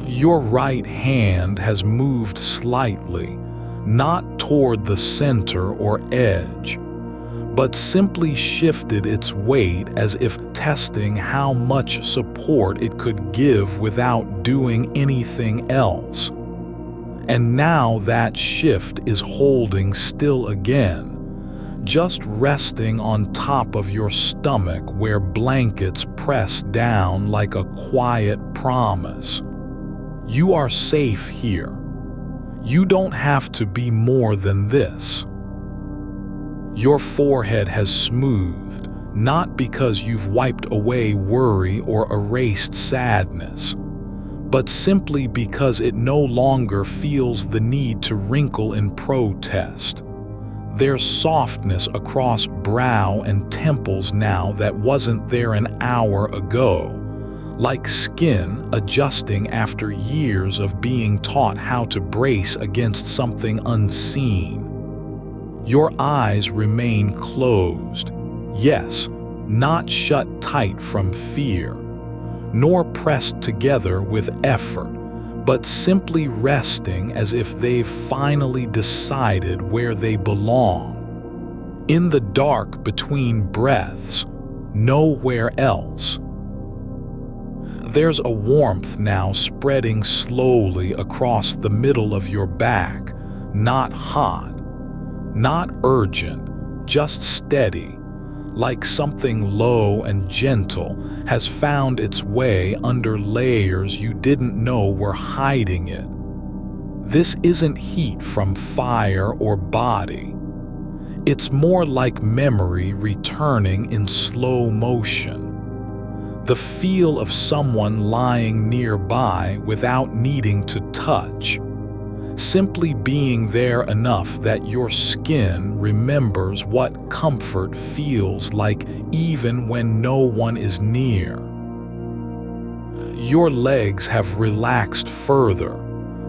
Your right hand has moved slightly, not toward the center or edge, but simply shifted its weight as if testing how much support it could give without doing anything else. And now that shift is holding still again, just resting on top of your stomach where blankets press down like a quiet promise. You are safe here. You don't have to be more than this. Your forehead has smoothed, not because you've wiped away worry or erased sadness, but simply because it no longer feels the need to wrinkle in protest. There's softness across brow and temples now that wasn't there an hour ago, like skin adjusting after years of being taught how to brace against something unseen. Your eyes remain closed, yes, not shut tight from fear, nor pressed together with effort, but simply resting as if they've finally decided where they belong. In the dark between breaths, nowhere else. There's a warmth now spreading slowly across the middle of your back, not hot, not urgent, just steady, like something low and gentle has found its way under layers you didn't know were hiding it. This isn't heat from fire or body. It's more like memory returning in slow motion. The feel of someone lying nearby without needing to touch. Simply being there enough that your skin remembers what comfort feels like even when no one is near. Your legs have relaxed further,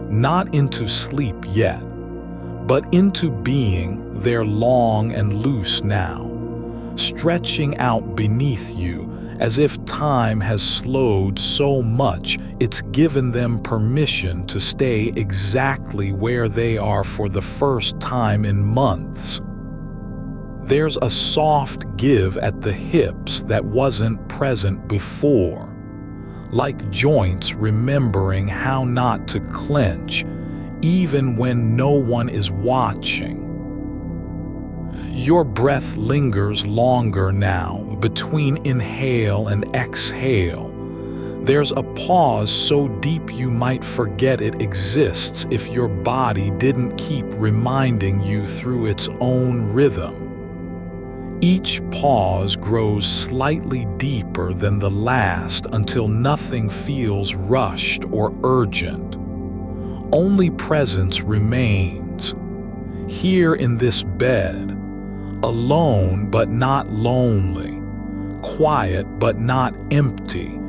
not into sleep yet, but into being. They're long and loose now, stretching out beneath you as if time has slowed so much it's given them permission to stay exactly where they are for the first time in months. There's a soft give at the hips that wasn't present before, like joints remembering how not to clench even when no one is watching. Your breath lingers longer now between inhale and exhale. There's a pause so deep you might forget it exists if your body didn't keep reminding you through its own rhythm. Each pause grows slightly deeper than the last until nothing feels rushed or urgent. Only presence remains. Here in this bed, alone but not lonely, quiet but not empty.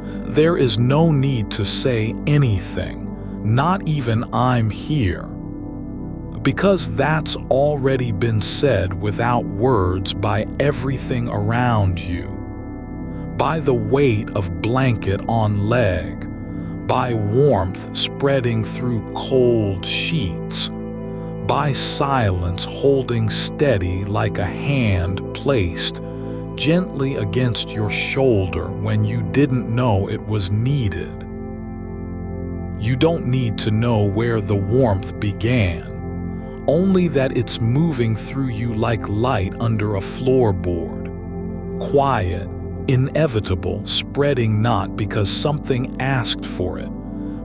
There is no need to say anything, not even "I'm here," because that's already been said without words by everything around you. By the weight of blanket on leg, by warmth spreading through cold sheets, by silence holding steady like a hand placed gently against your shoulder when you didn't know it was needed. You don't need to know where the warmth began, only that it's moving through you like light under a floorboard. Quiet, inevitable, spreading not because something asked for it,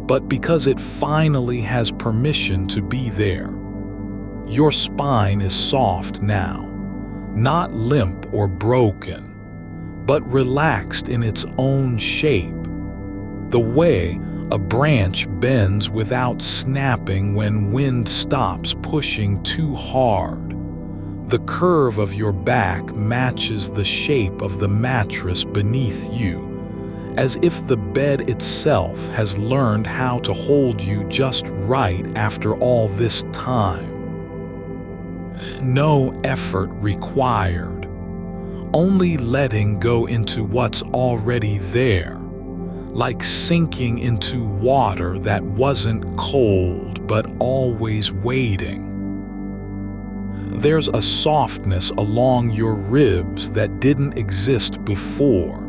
but because it finally has permission to be there. Your spine is soft now, not limp or broken, but relaxed in its own shape. The way a branch bends without snapping when wind stops pushing too hard. The curve of your back matches the shape of the mattress beneath you, as if the bed itself has learned how to hold you just right after all this time. No effort required, only letting go into what's already there, like sinking into water that wasn't cold but always waiting. There's a softness along your ribs that didn't exist before,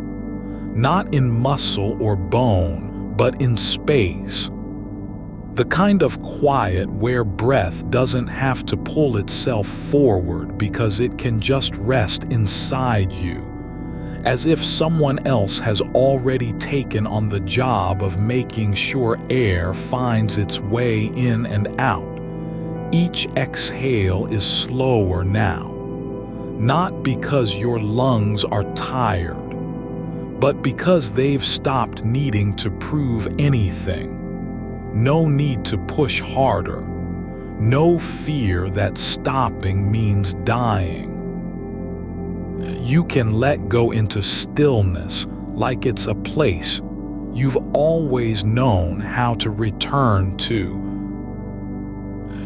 not in muscle or bone, but in space. The kind of quiet where breath doesn't have to pull itself forward because it can just rest inside you, as if someone else has already taken on the job of making sure air finds its way in and out. Each exhale is slower now, not because your lungs are tired, but because they've stopped needing to prove anything. No need to push harder. No fear that stopping means dying. You can let go into stillness like it's a place you've always known how to return to.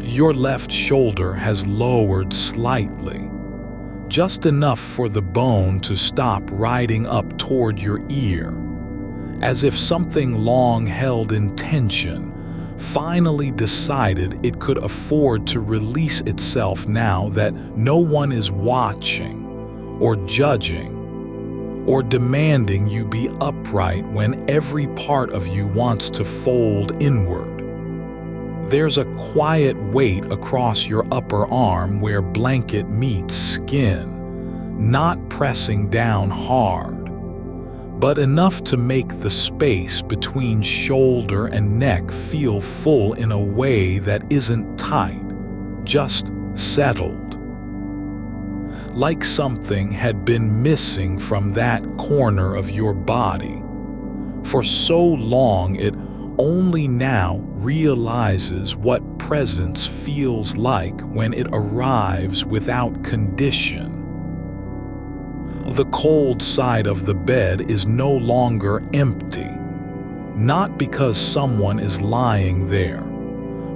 Your left shoulder has lowered slightly, just enough for the bone to stop riding up toward your ear, as if something long held in tension finally decided it could afford to release itself now that no one is watching or judging or demanding you be upright when every part of you wants to fold inward. There's a quiet weight across your upper arm where blanket meets skin, not pressing down hard, but enough to make the space between shoulder and neck feel full in a way that isn't tight, just settled. Like something had been missing from that corner of your body. For so long it only now realizes what presence feels like when it arrives without condition. The cold side of the bed is no longer empty, not because someone is lying there,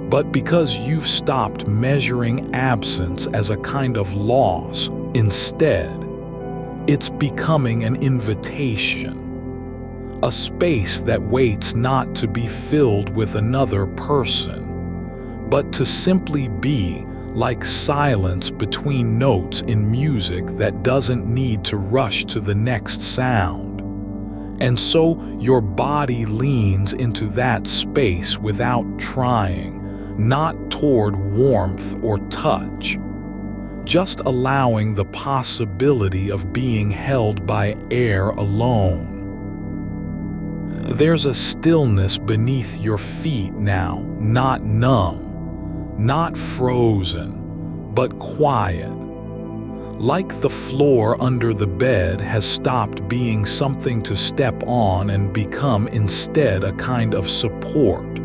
but because you've stopped measuring absence as a kind of loss. Instead, it's becoming an invitation, a space that waits not to be filled with another person, but to simply be, like silence between notes in music that doesn't need to rush to the next sound. And so your body leans into that space without trying, not toward warmth or touch, just allowing the possibility of being held by air alone. There's a stillness beneath your feet now, not numb, not frozen, but quiet. Like the floor under the bed has stopped being something to step on and become instead a kind of support.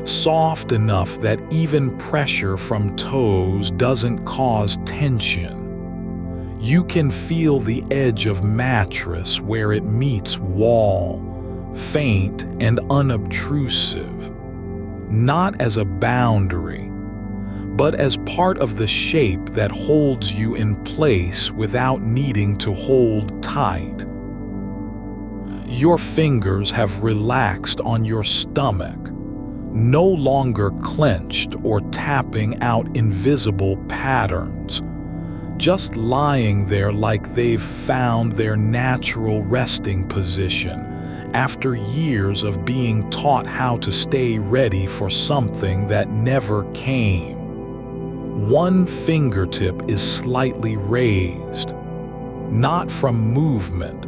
Soft enough that even pressure from toes doesn't cause tension. You can feel the edge of mattress where it meets wall, faint and unobtrusive, not as a boundary, but as part of the shape that holds you in place without needing to hold tight. Your fingers have relaxed on your stomach, no longer clenched or tapping out invisible patterns, just lying there like they've found their natural resting position after years of being taught how to stay ready for something that never came. One fingertip is slightly raised, not from movement,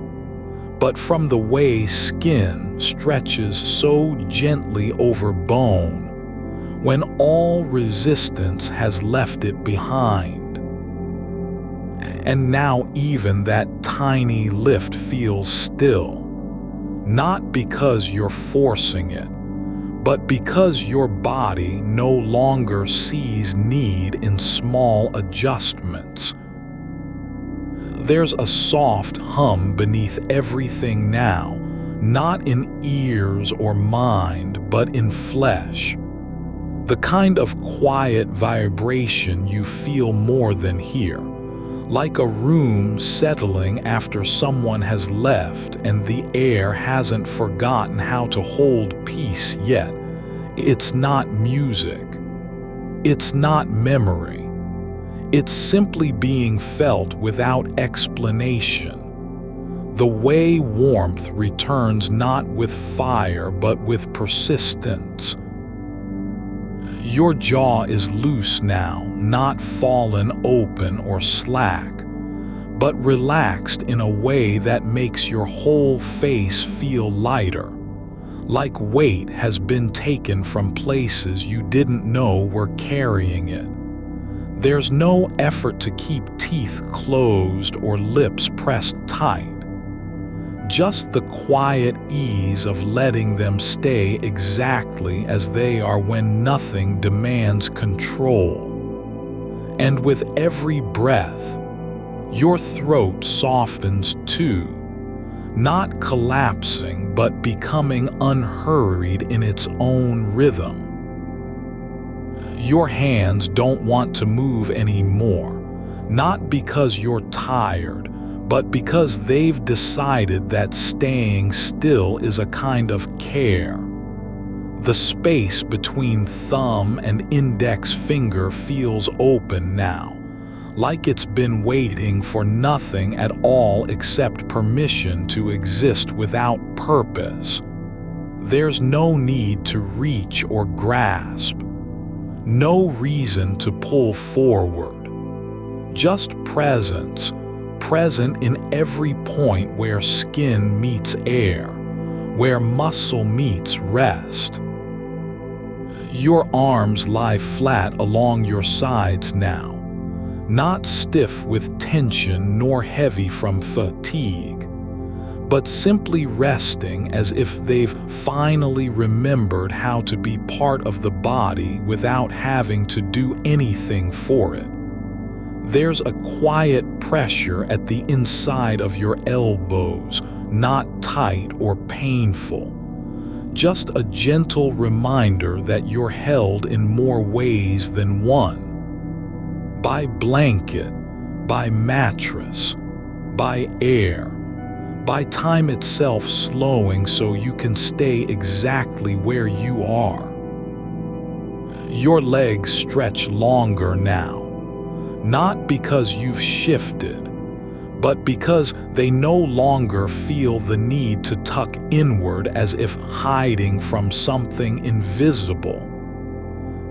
but from the way skin stretches so gently over bone when all resistance has left it behind. And now even that tiny lift feels still, not because you're forcing it, but because your body no longer sees need in small adjustments. There's a soft hum beneath everything now, not in ears or mind, but in flesh. The kind of quiet vibration you feel more than hear, like a room settling after someone has left and the air hasn't forgotten how to hold peace yet. It's not music. It's not memory. It's simply being felt without explanation. The way warmth returns not with fire but with persistence. Your jaw is loose now, not fallen open or slack, but relaxed in a way that makes your whole face feel lighter, like weight has been taken from places you didn't know were carrying it. There's no effort to keep teeth closed or lips pressed tight. Just the quiet ease of letting them stay exactly as they are when nothing demands control. And with every breath, your throat softens too, not collapsing but becoming unhurried in its own rhythm. Your hands don't want to move anymore, not because you're tired, but because they've decided that staying still is a kind of care. The space between thumb and index finger feels open now, like it's been waiting for nothing at all except permission to exist without purpose. There's no need to reach or grasp, no reason to pull forward, just presence, present in every point where skin meets air, where muscle meets rest. Your arms lie flat along your sides now, not stiff with tension nor heavy from fatigue, but simply resting as if they've finally remembered how to be part of the body without having to do anything for it. There's a quiet pressure at the inside of your elbows, not tight or painful, just a gentle reminder that you're held in more ways than one. By blanket, by mattress, by air, by time itself slowing so you can stay exactly where you are. Your legs stretch longer now, not because you've shifted, but because they no longer feel the need to tuck inward as if hiding from something invisible.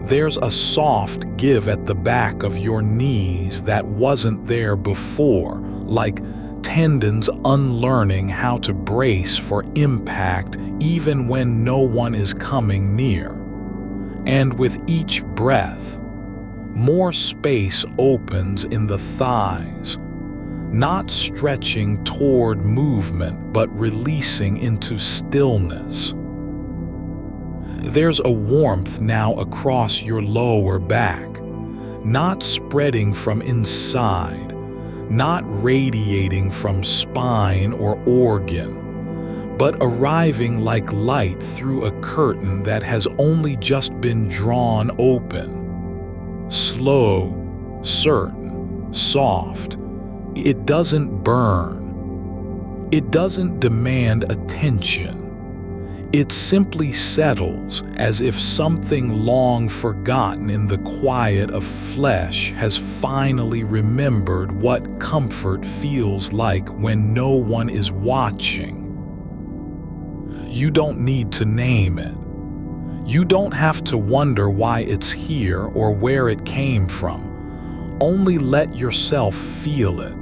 There's a soft give at the back of your knees that wasn't there before, like tendons unlearning how to brace for impact even when no one is coming near. And with each breath, more space opens in the thighs, not stretching toward movement but releasing into stillness. There's a warmth now across your lower back, not spreading from inside, not radiating from spine or organ, but arriving like light through a curtain that has only just been drawn open. Slow, certain, soft. It doesn't burn. It doesn't demand attention. It simply settles as if something long forgotten in the quiet of flesh has finally remembered what comfort feels like when no one is watching. You don't need to name it. You don't have to wonder why it's here or where it came from. Only let yourself feel it,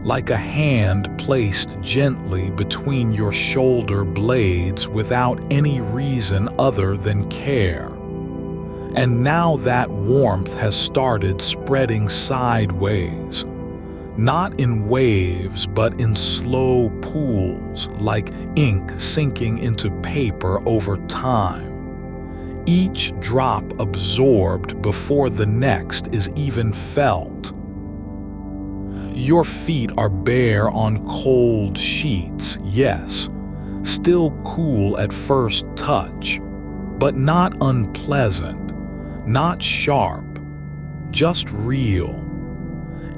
like a hand placed gently between your shoulder blades without any reason other than care. And now that warmth has started spreading sideways, not in waves but in slow pools, like ink sinking into paper over time. Each drop absorbed before the next is even felt. Your feet are bare on cold sheets, yes, still cool at first touch, but not unpleasant, not sharp, just real.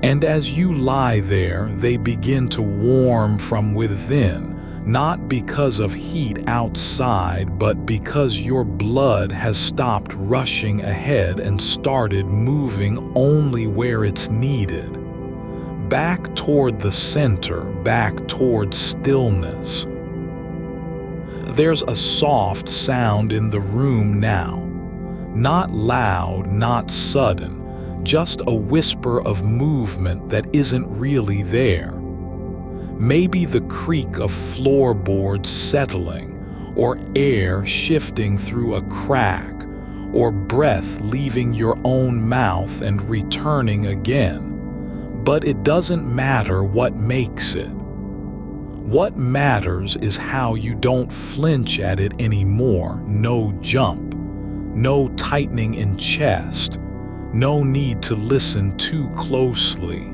And as you lie there, they begin to warm from within, not because of heat outside, but because your blood has stopped rushing ahead and started moving only where it's needed. Back toward the center, back toward stillness. There's a soft sound in the room now. Not loud, not sudden, just a whisper of movement that isn't really there. Maybe the creak of floorboards settling, or air shifting through a crack, or breath leaving your own mouth and returning again. But it doesn't matter what makes it. What matters is how you don't flinch at it anymore. No jump, no tightening in chest, no need to listen too closely.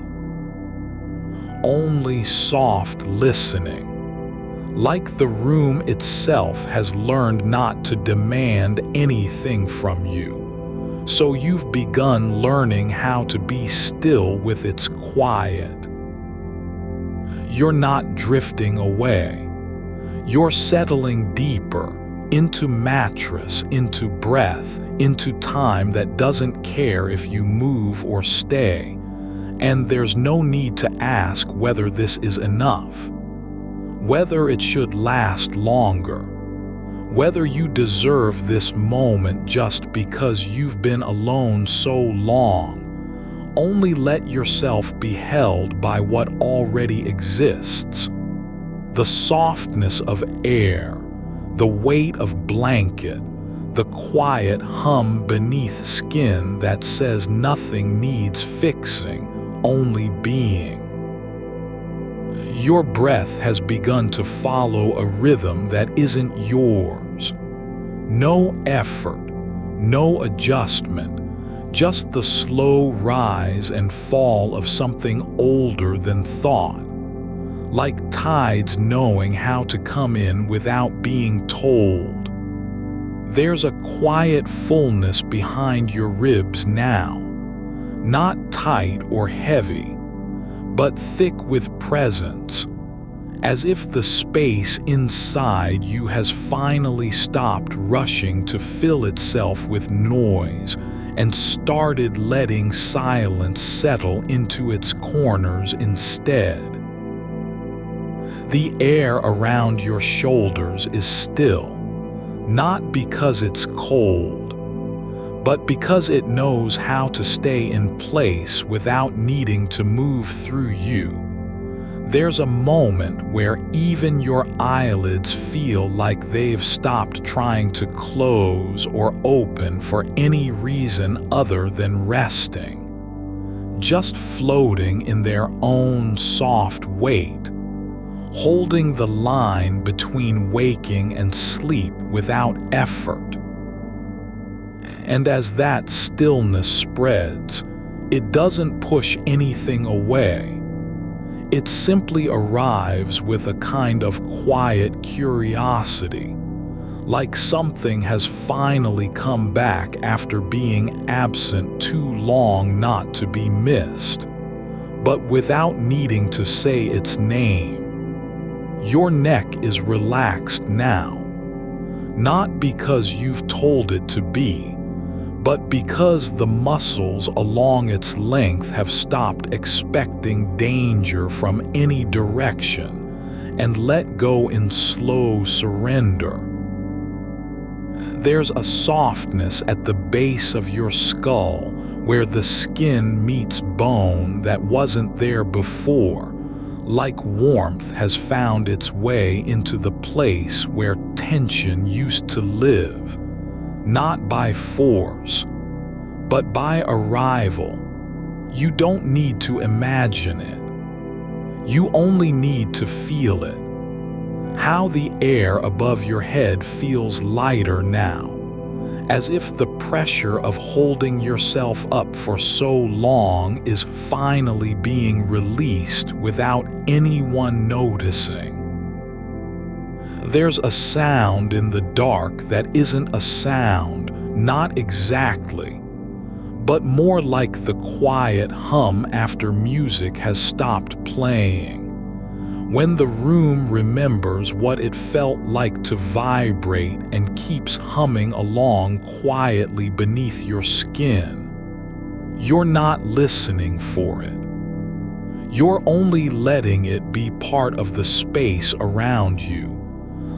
Only soft listening, like the room itself has learned not to demand anything from you. So you've begun learning how to be still with its quiet. You're not drifting away. You're settling deeper, into mattress, into breath, into time that doesn't care if you move or stay. And there's no need to ask whether this is enough, whether it should last longer, whether you deserve this moment just because you've been alone so long. Only let yourself be held by what already exists. The softness of air, the weight of blanket, the quiet hum beneath skin that says nothing needs fixing, only being. Your breath has begun to follow a rhythm that isn't yours. No effort, no adjustment, just the slow rise and fall of something older than thought, like tides knowing how to come in without being told. There's a quiet fullness behind your ribs now, not tight or heavy, but thick with presence, as if the space inside you has finally stopped rushing to fill itself with noise and started letting silence settle into its corners instead. The air around your shoulders is still, not because it's cold, but because it knows how to stay in place without needing to move through you. There's a moment where even your eyelids feel like they've stopped trying to close or open for any reason other than resting, just floating in their own soft weight, holding the line between waking and sleep without effort. And as that stillness spreads, it doesn't push anything away. It simply arrives with a kind of quiet curiosity, like something has finally come back after being absent too long not to be missed, but without needing to say its name. Your neck is relaxed now, not because you've told it to be, but because the muscles along its length have stopped expecting danger from any direction and let go in slow surrender. There's a softness at the base of your skull where the skin meets bone that wasn't there before, like warmth has found its way into the place where tension used to live. Not by force, but by arrival. You don't need to imagine it. You only need to feel it. How the air above your head feels lighter now, as if the pressure of holding yourself up for so long is finally being released without anyone noticing. There's a sound in the dark that isn't a sound, not exactly, but more like the quiet hum after music has stopped playing. When the room remembers what it felt like to vibrate and keeps humming along quietly beneath your skin, you're not listening for it. You're only letting it be part of the space around you,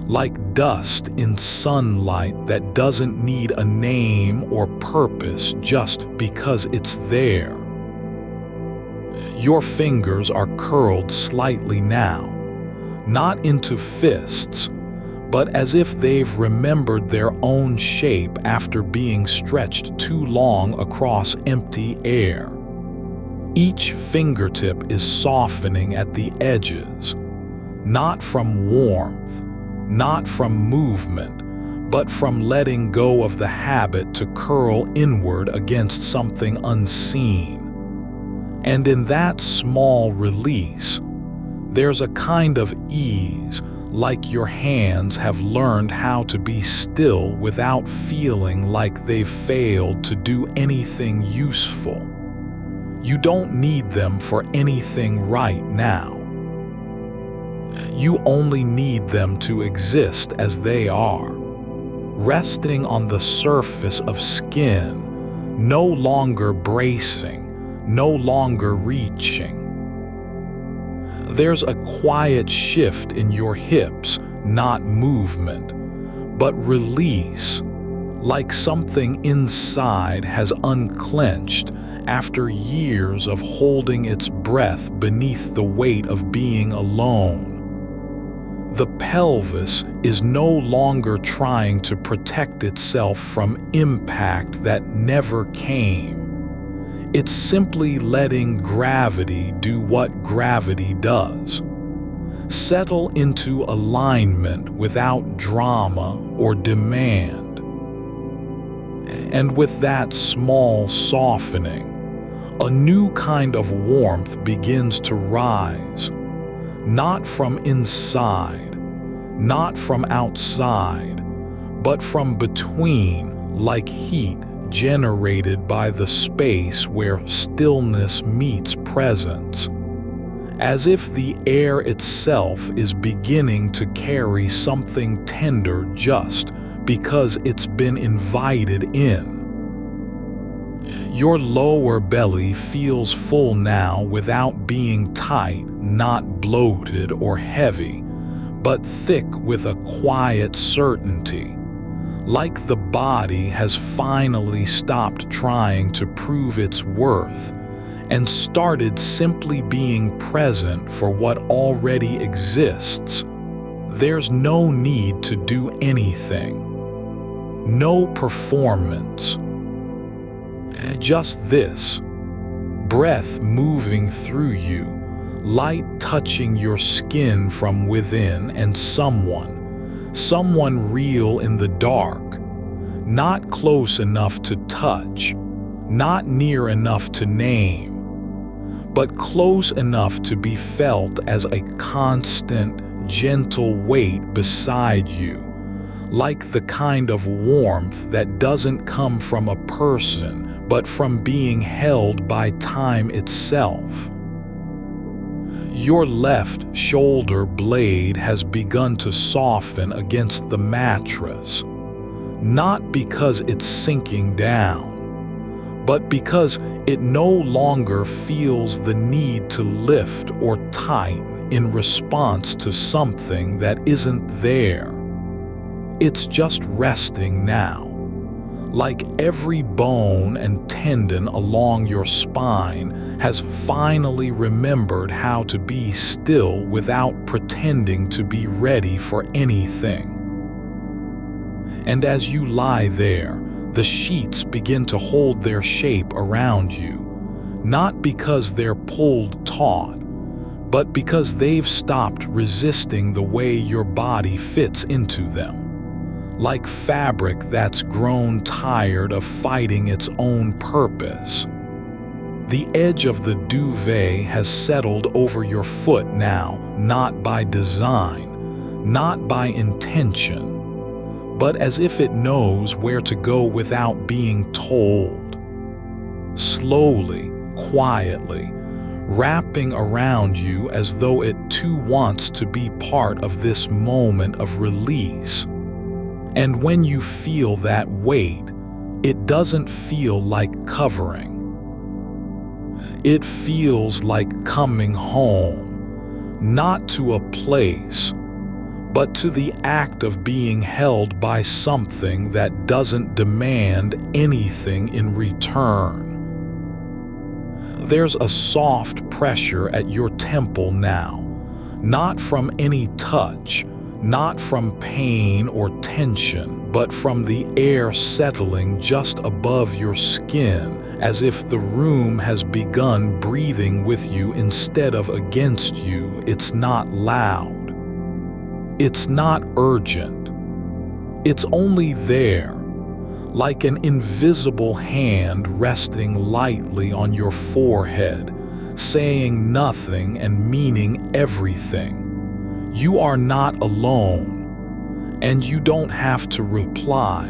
like dust in sunlight that doesn't need a name or purpose just because it's there. Your fingers are curled slightly now, not into fists, but as if they've remembered their own shape after being stretched too long across empty air. Each fingertip is softening at the edges, not from warmth, not from movement, but from letting go of the habit to curl inward against something unseen. And in that small release, there's a kind of ease, like your hands have learned how to be still without feeling like they've failed to do anything useful. You don't need them for anything right now. You only need them to exist as they are, resting on the surface of skin, no longer bracing, no longer reaching. There's a quiet shift in your hips, not movement, but release, like something inside has unclenched after years of holding its breath beneath the weight of being alone. The pelvis is no longer trying to protect itself from impact that never came. It's simply letting gravity do what gravity does. Settle into alignment without drama or demand. And with that small softening, a new kind of warmth begins to rise. Not from inside, not from outside, but from between, like heat generated by the space where stillness meets presence. as if the air itself is beginning to carry something tender just because it's been invited in. Your lower belly feels full now without being tight, not bloated or heavy, but thick with a quiet certainty, like the body has finally stopped trying to prove its worth and started simply being present for what already exists. There's no need to do anything. No performance. Just this. Breath moving through you, light touching your skin from within, and someone real in the dark, not close enough to touch, not near enough to name, but close enough to be felt as a constant, gentle weight beside you, like the kind of warmth that doesn't come from a person, but from being held by time itself. Your left shoulder blade has begun to soften against the mattress, not because it's sinking down, but because it no longer feels the need to lift or tighten in response to something that isn't there. It's just resting now, like every bone and tendon along your spine has finally remembered how to be still without pretending to be ready for anything. And as you lie there, the sheets begin to hold their shape around you, not because they're pulled taut, but because they've stopped resisting the way your body fits into them. Like fabric that's grown tired of fighting its own purpose. The edge of the duvet has settled over your foot now, not by design, not by intention, but as if it knows where to go without being told. Slowly, quietly, wrapping around you as though it too wants to be part of this moment of release. And when you feel that weight, it doesn't feel like covering. It feels like coming home, not to a place, but to the act of being held by something that doesn't demand anything in return. There's a soft pressure at your temple now, not from any touch, not from pain or tension, but from the air settling just above your skin, as if the room has begun breathing with you instead of against you. It's not loud. It's not urgent. It's only there, like an invisible hand resting lightly on your forehead, saying nothing and meaning everything. You are not alone, and you don't have to reply.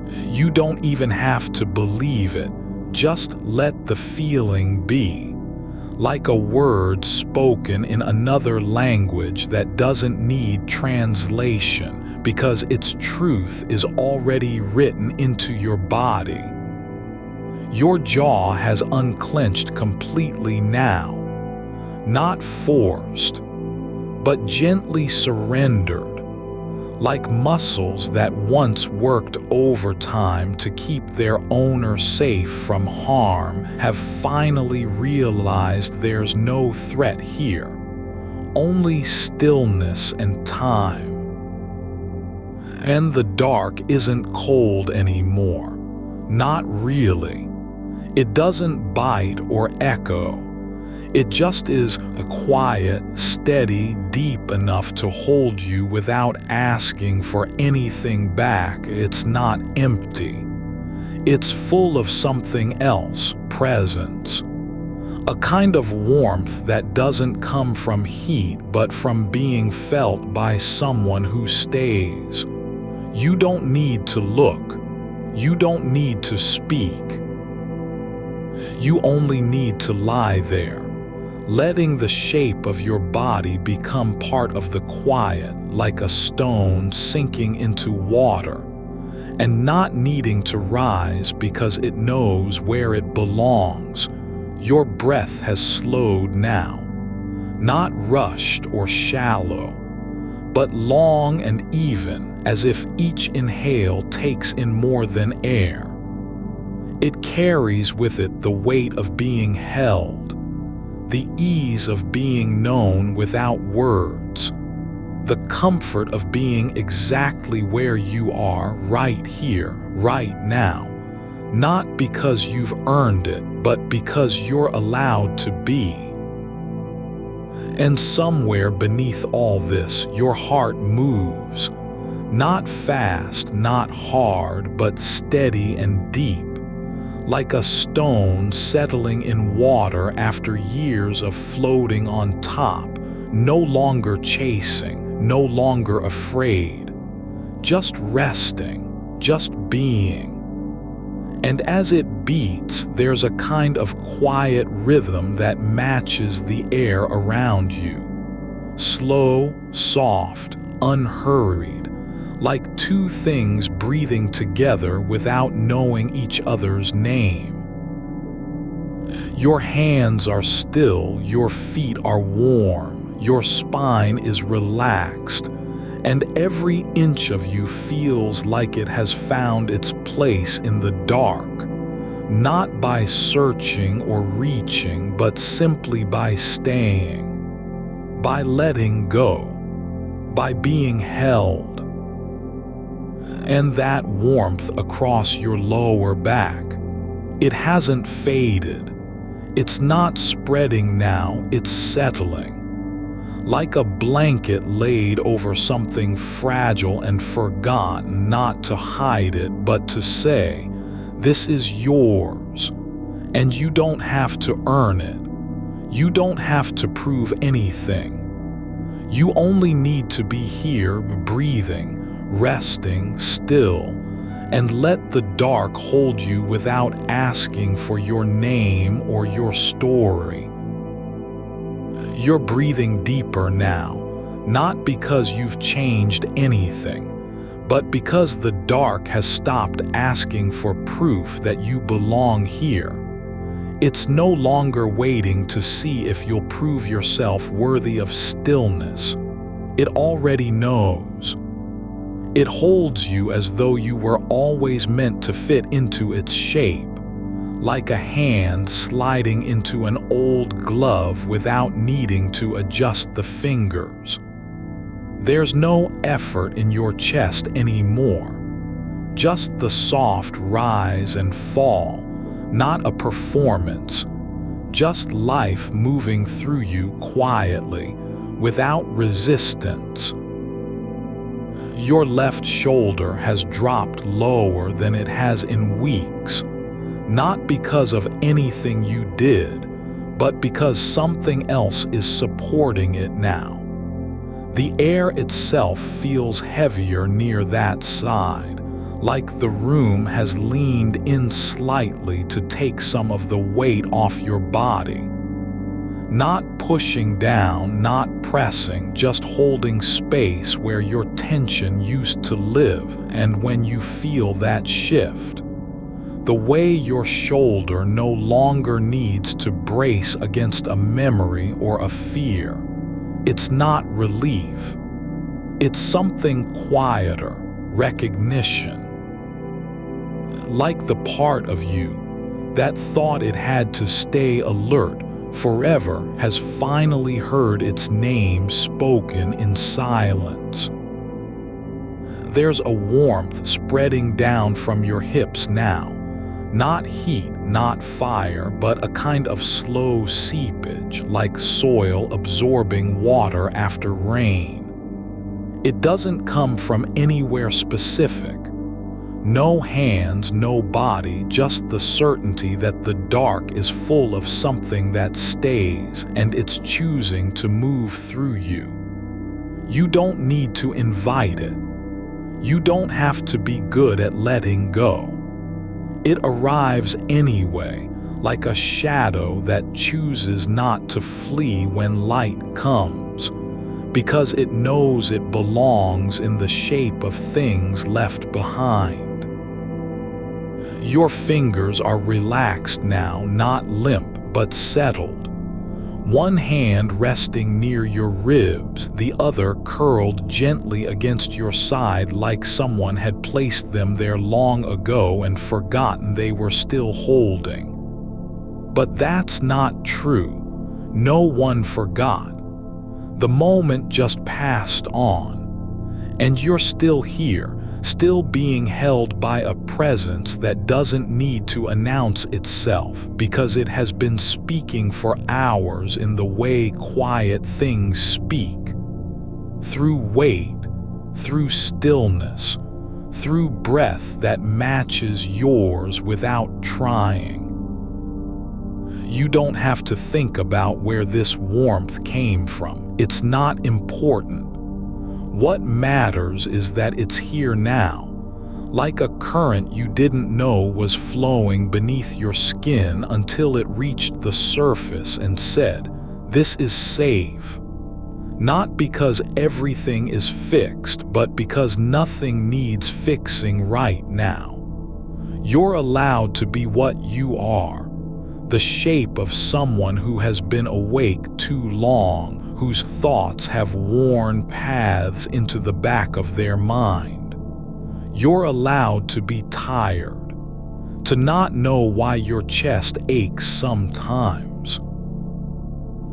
You don't even have to believe it. Just let the feeling be. Like a word spoken in another language that doesn't need translation because its truth is already written into your body. Your jaw has unclenched completely now, not forced, but gently surrendered, like muscles that once worked overtime to keep their owner safe from harm have finally realized there's no threat here, only stillness and time. And the dark isn't cold anymore, not really. It doesn't bite or echo. It just is a quiet, steady, deep enough to hold you without asking for anything back. It's not empty. It's full of something else, presence. A kind of warmth that doesn't come from heat but from being felt by someone who stays. You don't need to look. You don't need to speak. You only need to lie there. letting the shape of your body become part of the quiet, like a stone sinking into water, and not needing to rise because it knows where it belongs. Your breath has slowed now, not rushed or shallow, but long and even, as if each inhale takes in more than air. It carries with it the weight of being held, the ease of being known without words, the comfort of being exactly where you are right here, right now, not because you've earned it, but because you're allowed to be. And somewhere beneath all this, your heart moves, not fast, not hard, but steady and deep, like a stone settling in water after years of floating on top, no longer chasing, no longer afraid, just resting, just being. And as it beats, there's a kind of quiet rhythm that matches the air around you. Slow, soft, unhurried, like two things breathing together without knowing each other's name. Your hands are still, your feet are warm, your spine is relaxed, and every inch of you feels like it has found its place in the dark, not by searching or reaching, but simply by staying, by letting go, by being held. And that warmth across your lower back, it hasn't faded. It's not spreading now, it's settling. Like a blanket laid over something fragile and forgotten, not to hide it, but to say, this is yours, and you don't have to earn it. You don't have to prove anything. You only need to be here, breathing, resting still, and let the dark hold you without asking for your name or your story. You're breathing deeper now, not because you've changed anything, but because the dark has stopped asking for proof that you belong here. It's no longer waiting to see if you'll prove yourself worthy of stillness. It already knows. It holds you as though you were always meant to fit into its shape, like a hand sliding into an old glove without needing to adjust the fingers. There's no effort in your chest anymore, just the soft rise and fall, not a performance, just life moving through you quietly, without resistance. Your left shoulder has dropped lower than it has in weeks, not because of anything you did, but because something else is supporting it now. The air itself feels heavier near that side, like the room has leaned in slightly to take some of the weight off your body. Not pushing down, not pressing, just holding space where your tension used to live. And when you feel that shift, the way your shoulder no longer needs to brace against a memory or a fear, it's not relief. It's something quieter, recognition. Like the part of you that thought it had to stay alert forever has finally heard its name spoken in silence. There's a warmth spreading down from your hips now, not heat, not fire, but a kind of slow seepage, like soil absorbing water after rain. It doesn't come from anywhere specific. No hands, no body, just the certainty that the dark is full of something that stays, and it's choosing to move through you. You don't need to invite it. You don't have to be good at letting go. It arrives anyway, like a shadow that chooses not to flee when light comes, because it knows it belongs in the shape of things left behind. Your fingers are relaxed now, not limp but settled. One hand resting near your ribs, the other curled gently against your side like someone had placed them there long ago and forgotten they were still holding. But that's not true. No one forgot. The moment just passed on, and you're still here, still being held by a presence that doesn't need to announce itself because it has been speaking for hours in the way quiet things speak. Through weight, through stillness, through breath that matches yours without trying. You don't have to think about where this warmth came from. It's not important. What matters is that it's here now, like a current you didn't know was flowing beneath your skin until it reached the surface and said, "This is safe." Not because everything is fixed, but because nothing needs fixing right now. You're allowed to be what you are, the shape of someone who has been awake too long, whose thoughts have worn paths into the back of their mind. You're allowed to be tired, to not know why your chest aches sometimes,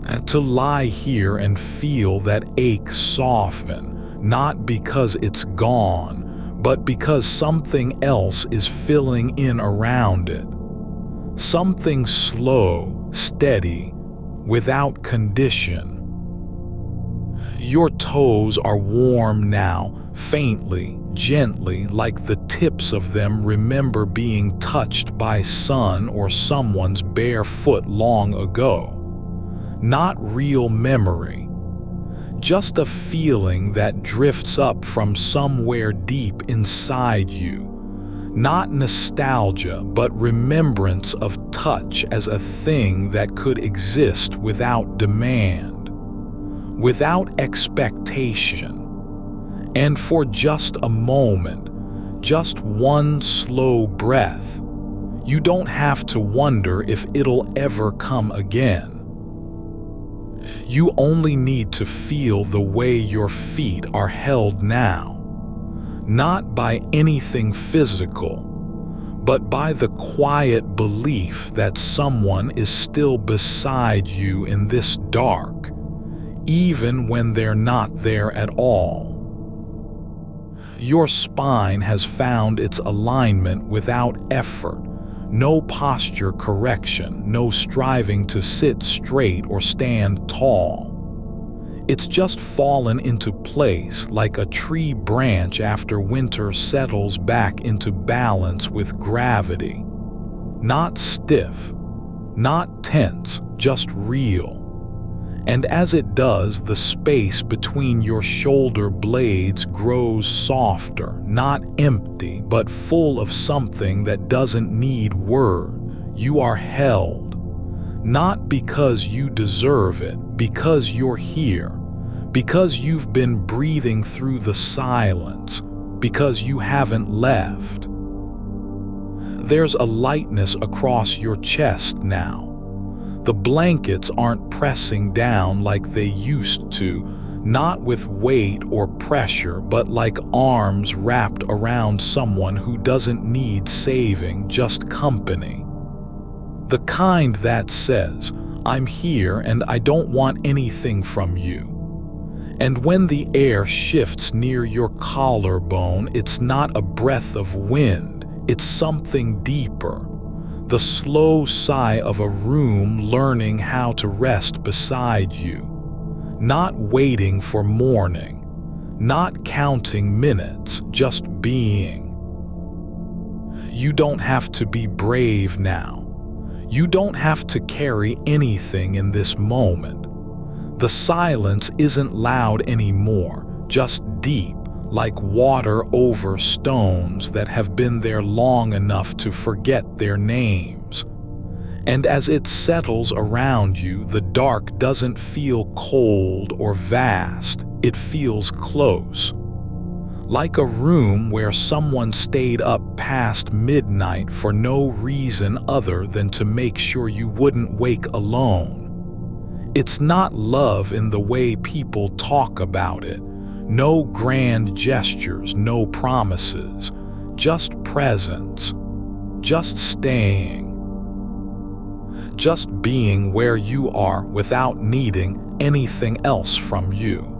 and to lie here and feel that ache soften, not because it's gone, but because something else is filling in around it. Something slow, steady, without condition. Your toes are warm now, faintly, gently, like the tips of them remember being touched by sun or someone's bare foot long ago. Not real memory, just a feeling that drifts up from somewhere deep inside you. Not nostalgia, but remembrance of touch as a thing that could exist without demand, without expectation. And for just a moment, just one slow breath, you don't have to wonder if it'll ever come again. You only need to feel the way your feet are held now. Not by anything physical, but by the quiet belief that someone is still beside you in this dark, even when they're not there at all. Your spine has found its alignment without effort, no posture correction, no striving to sit straight or stand tall. It's just fallen into place like a tree branch after winter settles back into balance with gravity. Not stiff, not tense, just real. And as it does, the space between your shoulder blades grows softer, not empty, but full of something that doesn't need word. You are held, not because you deserve it, because you're here. Because you've been breathing through the silence, because you haven't left. There's a lightness across your chest now. The blankets aren't pressing down like they used to, not with weight or pressure, but like arms wrapped around someone who doesn't need saving, just company. The kind that says, "I'm here and I don't want anything from you." And when the air shifts near your collarbone, it's not a breath of wind, it's something deeper. The slow sigh of a room learning how to rest beside you. Not waiting for morning, not counting minutes, just being. You don't have to be brave now. You don't have to carry anything in this moment. The silence isn't loud anymore, just deep, like water over stones that have been there long enough to forget their names. And as it settles around you, the dark doesn't feel cold or vast, it feels close. Like a room where someone stayed up past midnight for no reason other than to make sure you wouldn't wake alone. It's not love in the way people talk about it. No grand gestures, no promises, just presence, just staying. Just being where you are without needing anything else from you.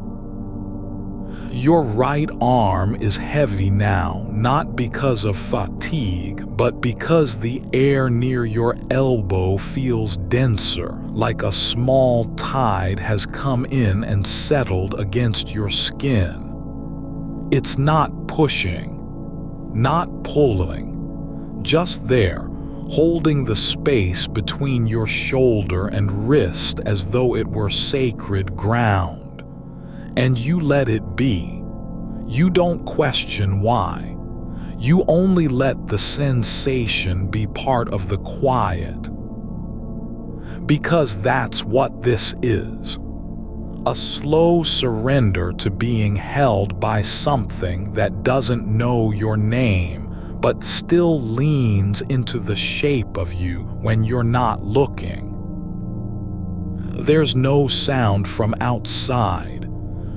Your right arm is heavy now, not because of fatigue, but because the air near your elbow feels denser, like a small tide has come in and settled against your skin. It's not pushing, not pulling, just there, holding the space between your shoulder and wrist as though it were sacred ground. And you let it be. You don't question why. You only let the sensation be part of the quiet. Because that's what this is. A slow surrender to being held by something that doesn't know your name, but still leans into the shape of you when you're not looking. There's no sound from outside,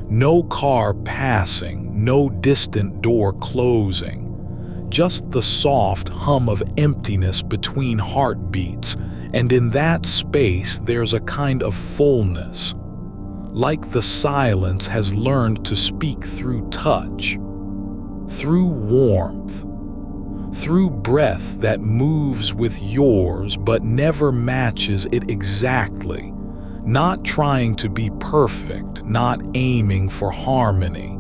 no car passing, no distant door closing, just the soft hum of emptiness between heartbeats, and in that space there's a kind of fullness, like the silence has learned to speak through touch, through warmth, through breath that moves with yours but never matches it exactly, not trying to be perfect, not aiming for harmony.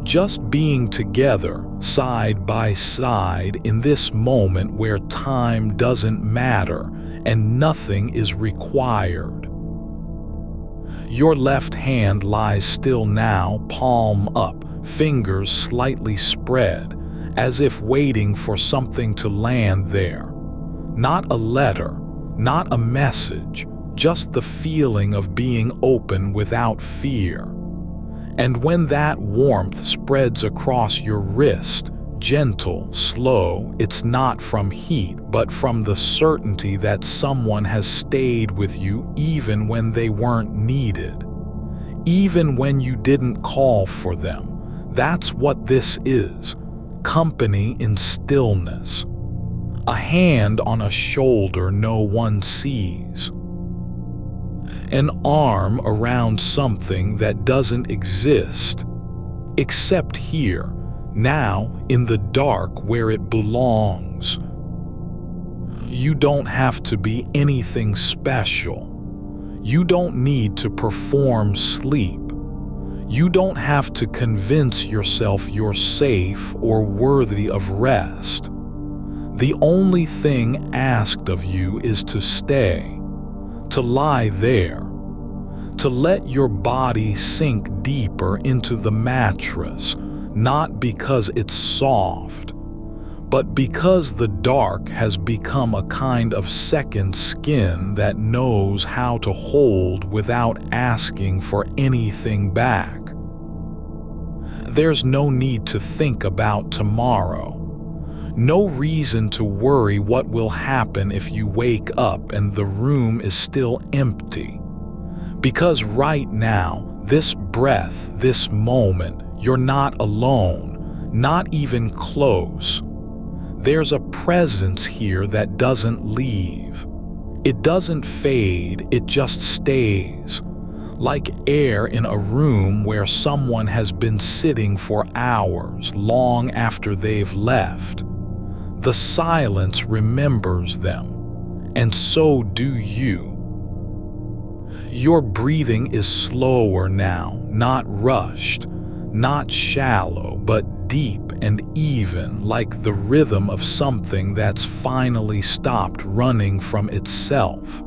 Just being together, side by side, in this moment where time doesn't matter and nothing is required. Your left hand lies still now, palm up, fingers slightly spread, as if waiting for something to land there. Not a letter, not a message, just the feeling of being open without fear. And when that warmth spreads across your wrist, gentle, slow, it's not from heat, but from the certainty that someone has stayed with you even when they weren't needed. Even when you didn't call for them. That's what this is. Company in stillness. A hand on a shoulder no one sees. An arm around something that doesn't exist, except here, now in the dark where it belongs. You don't have to be anything special. You don't need to perform sleep. You don't have to convince yourself you're safe or worthy of rest. The only thing asked of you is to stay, to lie there, to let your body sink deeper into the mattress, not because it's soft, but because the dark has become a kind of second skin that knows how to hold without asking for anything back. There's no need to think about tomorrow. No reason to worry what will happen if you wake up and the room is still empty. Because right now, this breath, this moment, you're not alone, not even close. There's a presence here that doesn't leave. It doesn't fade, it just stays. Like air in a room where someone has been sitting for hours, long after they've left. The silence remembers them, and so do you. Your breathing is slower now, not rushed, not shallow, but deep and even, like the rhythm of something that's finally stopped running from itself.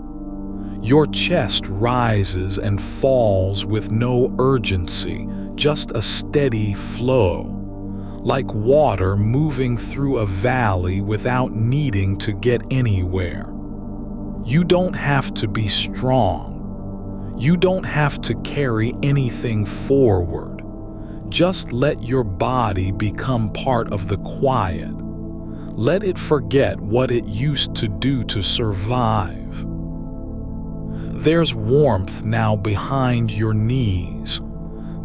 Your chest rises and falls with no urgency, just a steady flow, like water moving through a valley without needing to get anywhere. You don't have to be strong. You don't have to carry anything forward. Just let your body become part of the quiet. Let it forget what it used to do to survive. There's warmth now behind your knees,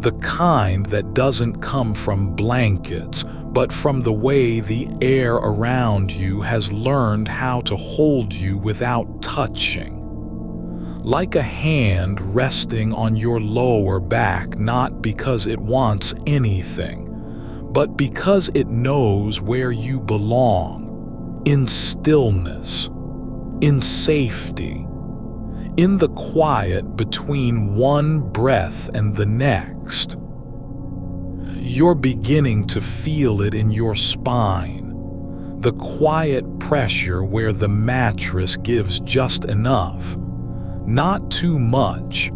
the kind that doesn't come from blankets, but from the way the air around you has learned how to hold you without touching. Like a hand resting on your lower back, not because it wants anything, but because it knows where you belong, in stillness, in safety, in the quiet between one breath and the next. You're beginning to feel it in your spine, the quiet pressure where the mattress gives just enough, not too much,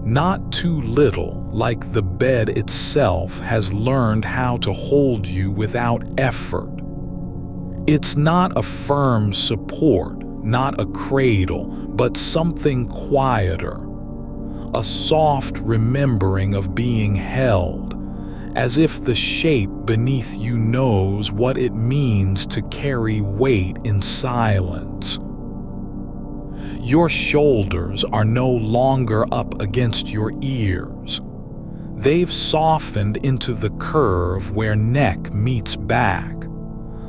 not too little, like the bed itself has learned how to hold you without effort. It's not a firm support, not a cradle, but something quieter, a soft remembering of being held, as if the shape beneath you knows what it means to carry weight in silence. Your shoulders are no longer up against your ears. They've softened into the curve where neck meets back,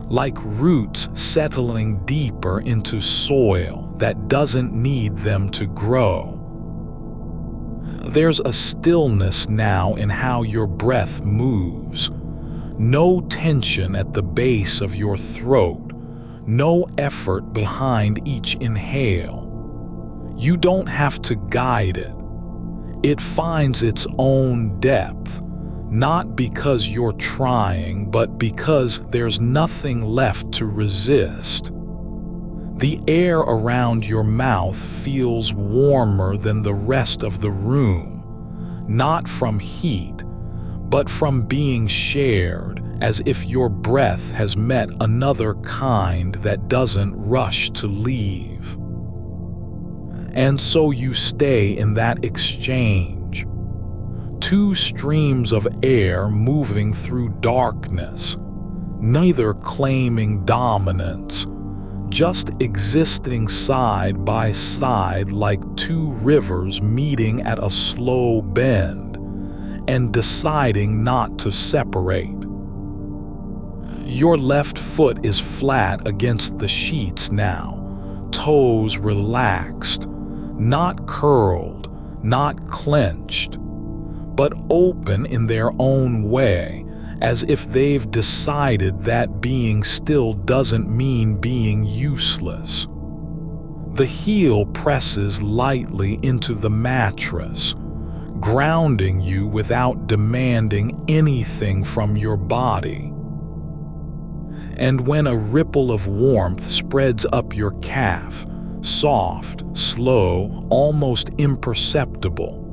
like roots settling deeper into soil that doesn't need them to grow. There's a stillness now in how your breath moves. No tension at the base of your throat, no effort behind each inhale. You don't have to guide it. It finds its own depth, not because you're trying, but because there's nothing left to resist. The air around your mouth feels warmer than the rest of the room, not from heat, but from being shared, as if your breath has met another kind that doesn't rush to leave. And so you stay in that exchange. Two streams of air moving through darkness, neither claiming dominance, just existing side by side like two rivers meeting at a slow bend and deciding not to separate. Your left foot is flat against the sheets now, toes relaxed, not curled, not clenched, but open in their own way, as if they've decided that being still doesn't mean being useless. The heel presses lightly into the mattress, grounding you without demanding anything from your body. And when a ripple of warmth spreads up your calf, soft, slow, almost imperceptible,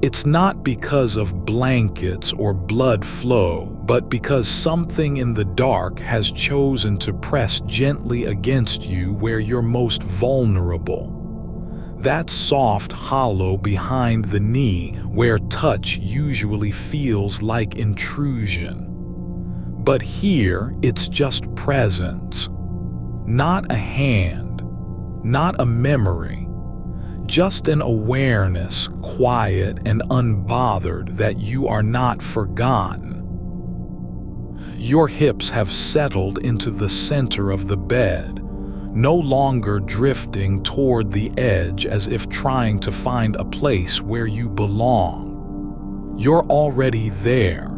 it's not because of blankets or blood flow, but because something in the dark has chosen to press gently against you where you're most vulnerable. That soft hollow behind the knee where touch usually feels like intrusion. But here it's just presence, not a hand, not a memory, just an awareness, quiet and unbothered, that you are not forgotten. Your hips have settled into the center of the bed, no longer drifting toward the edge as if trying to find a place where you belong. You're already there.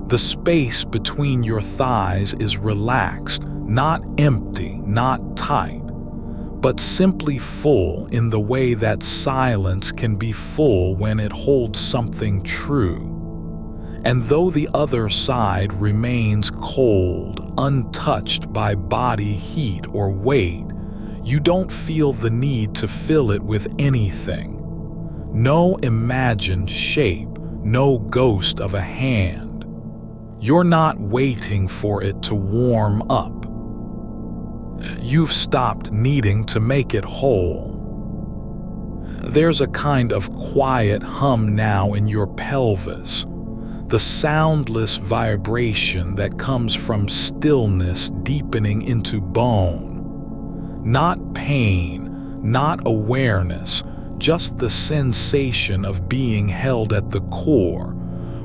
The space between your thighs is relaxed, not empty, not tight, but simply full in the way that silence can be full when it holds something true. And though the other side remains cold, untouched by body heat or weight, you don't feel the need to fill it with anything. No imagined shape, no ghost of a hand. You're not waiting for it to warm up. You've stopped needing to make it whole. There's a kind of quiet hum now in your pelvis, the soundless vibration that comes from stillness deepening into bone. Not pain, not awareness, just the sensation of being held at the core,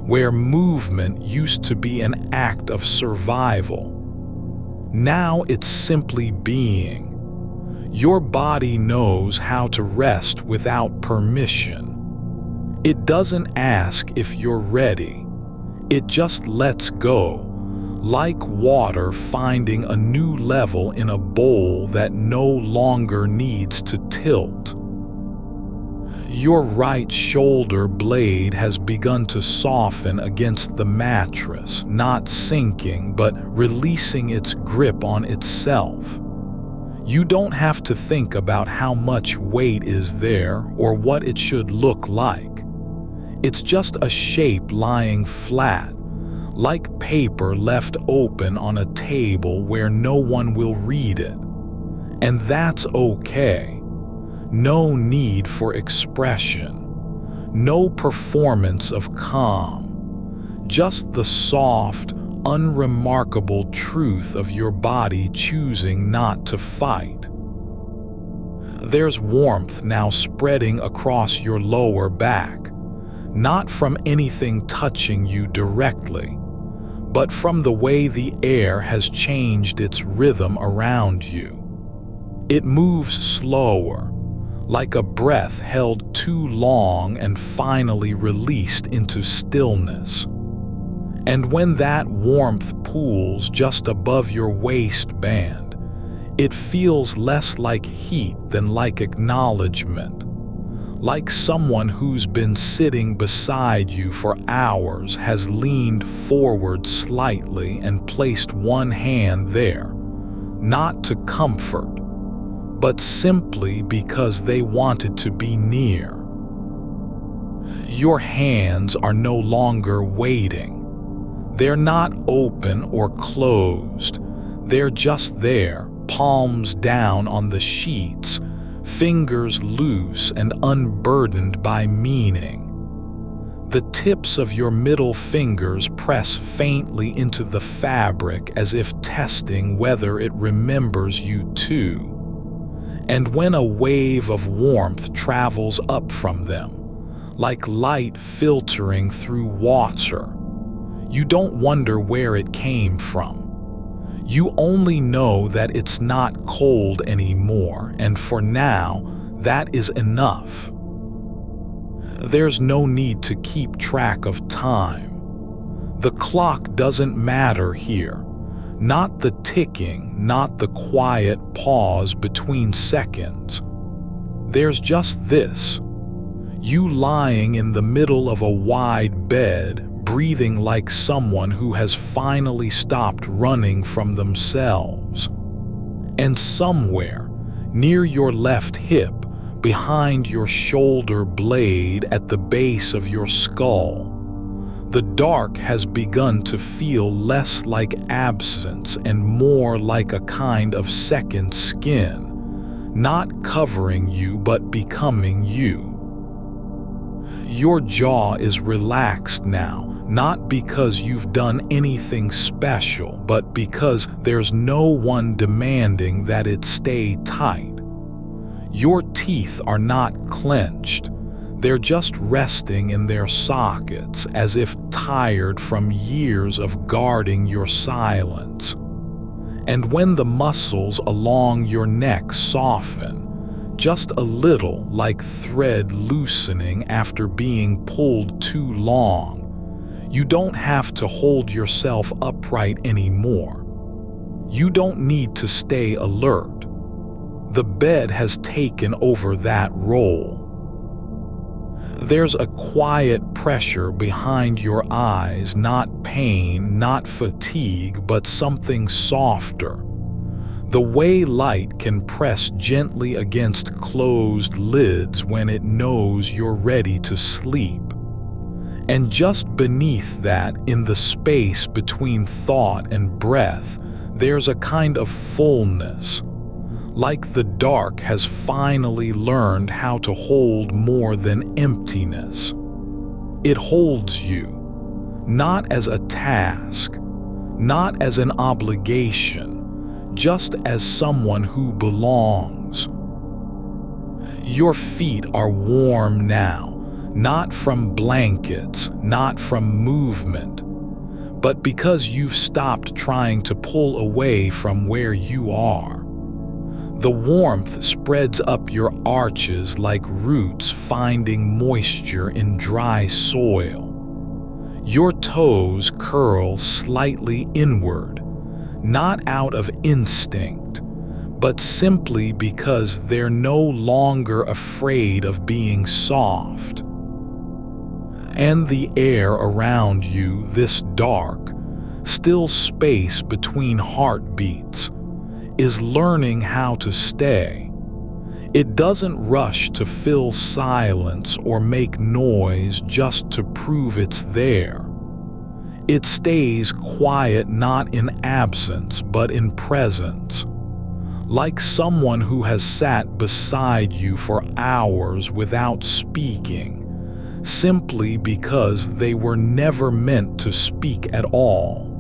where movement used to be an act of survival. Now it's simply being. Your body knows how to rest without permission. It doesn't ask if you're ready. It just lets go, like water finding a new level in a bowl that no longer needs to tilt. Your right shoulder blade has begun to soften against the mattress, not sinking, but releasing its grip on itself. You don't have to think about how much weight is there or what it should look like. It's just a shape lying flat, like paper left open on a table where no one will read it. And that's okay. No need for expression, no performance of calm, just the soft, unremarkable truth of your body choosing not to fight. There's warmth now spreading across your lower back, not from anything touching you directly, but from the way the air has changed its rhythm around you. It moves slower, like a breath held too long and finally released into stillness. And when that warmth pools just above your waistband, it feels less like heat than like acknowledgement, like someone who's been sitting beside you for hours has leaned forward slightly and placed one hand there, not to comfort, but simply because they wanted to be near. Your hands are no longer waiting. They're not open or closed. They're just there, palms down on the sheets, fingers loose and unburdened by meaning. The tips of your middle fingers press faintly into the fabric as if testing whether it remembers you too. And when a wave of warmth travels up from them, like light filtering through water, you don't wonder where it came from. You only know that it's not cold anymore, and for now, that is enough. There's no need to keep track of time. The clock doesn't matter here. Not the ticking, not the quiet pause between seconds. There's just this. You lying in the middle of a wide bed, breathing like someone who has finally stopped running from themselves. And somewhere, near your left hip, behind your shoulder blade at the base of your skull, the dark has begun to feel less like absence and more like a kind of second skin, not covering you but becoming you. Your jaw is relaxed now, not because you've done anything special, but because there's no one demanding that it stay tight. Your teeth are not clenched. They're just resting in their sockets as if tired from years of guarding your silence. And when the muscles along your neck soften, just a little like thread loosening after being pulled too long, you don't have to hold yourself upright anymore. You don't need to stay alert. The bed has taken over that role. There's a quiet pressure behind your eyes, not pain, not fatigue, but something softer. The way light can press gently against closed lids when it knows you're ready to sleep. And just beneath that, in the space between thought and breath, There's a kind of fullness, like the dark has finally learned how to hold more than emptiness. It holds you, not as a task, not as an obligation, just as someone who belongs. Your feet are warm now, not from blankets, not from movement, but because you've stopped trying to pull away from where you are. The warmth spreads up your arches like roots finding moisture in dry soil. Your toes curl slightly inward, not out of instinct, but simply because they're no longer afraid of being soft. And the air around you, this dark, still space between heartbeats, is learning how to stay. It doesn't rush to fill silence or make noise just to prove it's there. It stays quiet not in absence but in presence, like someone who has sat beside you for hours without speaking, simply because they were never meant to speak at all.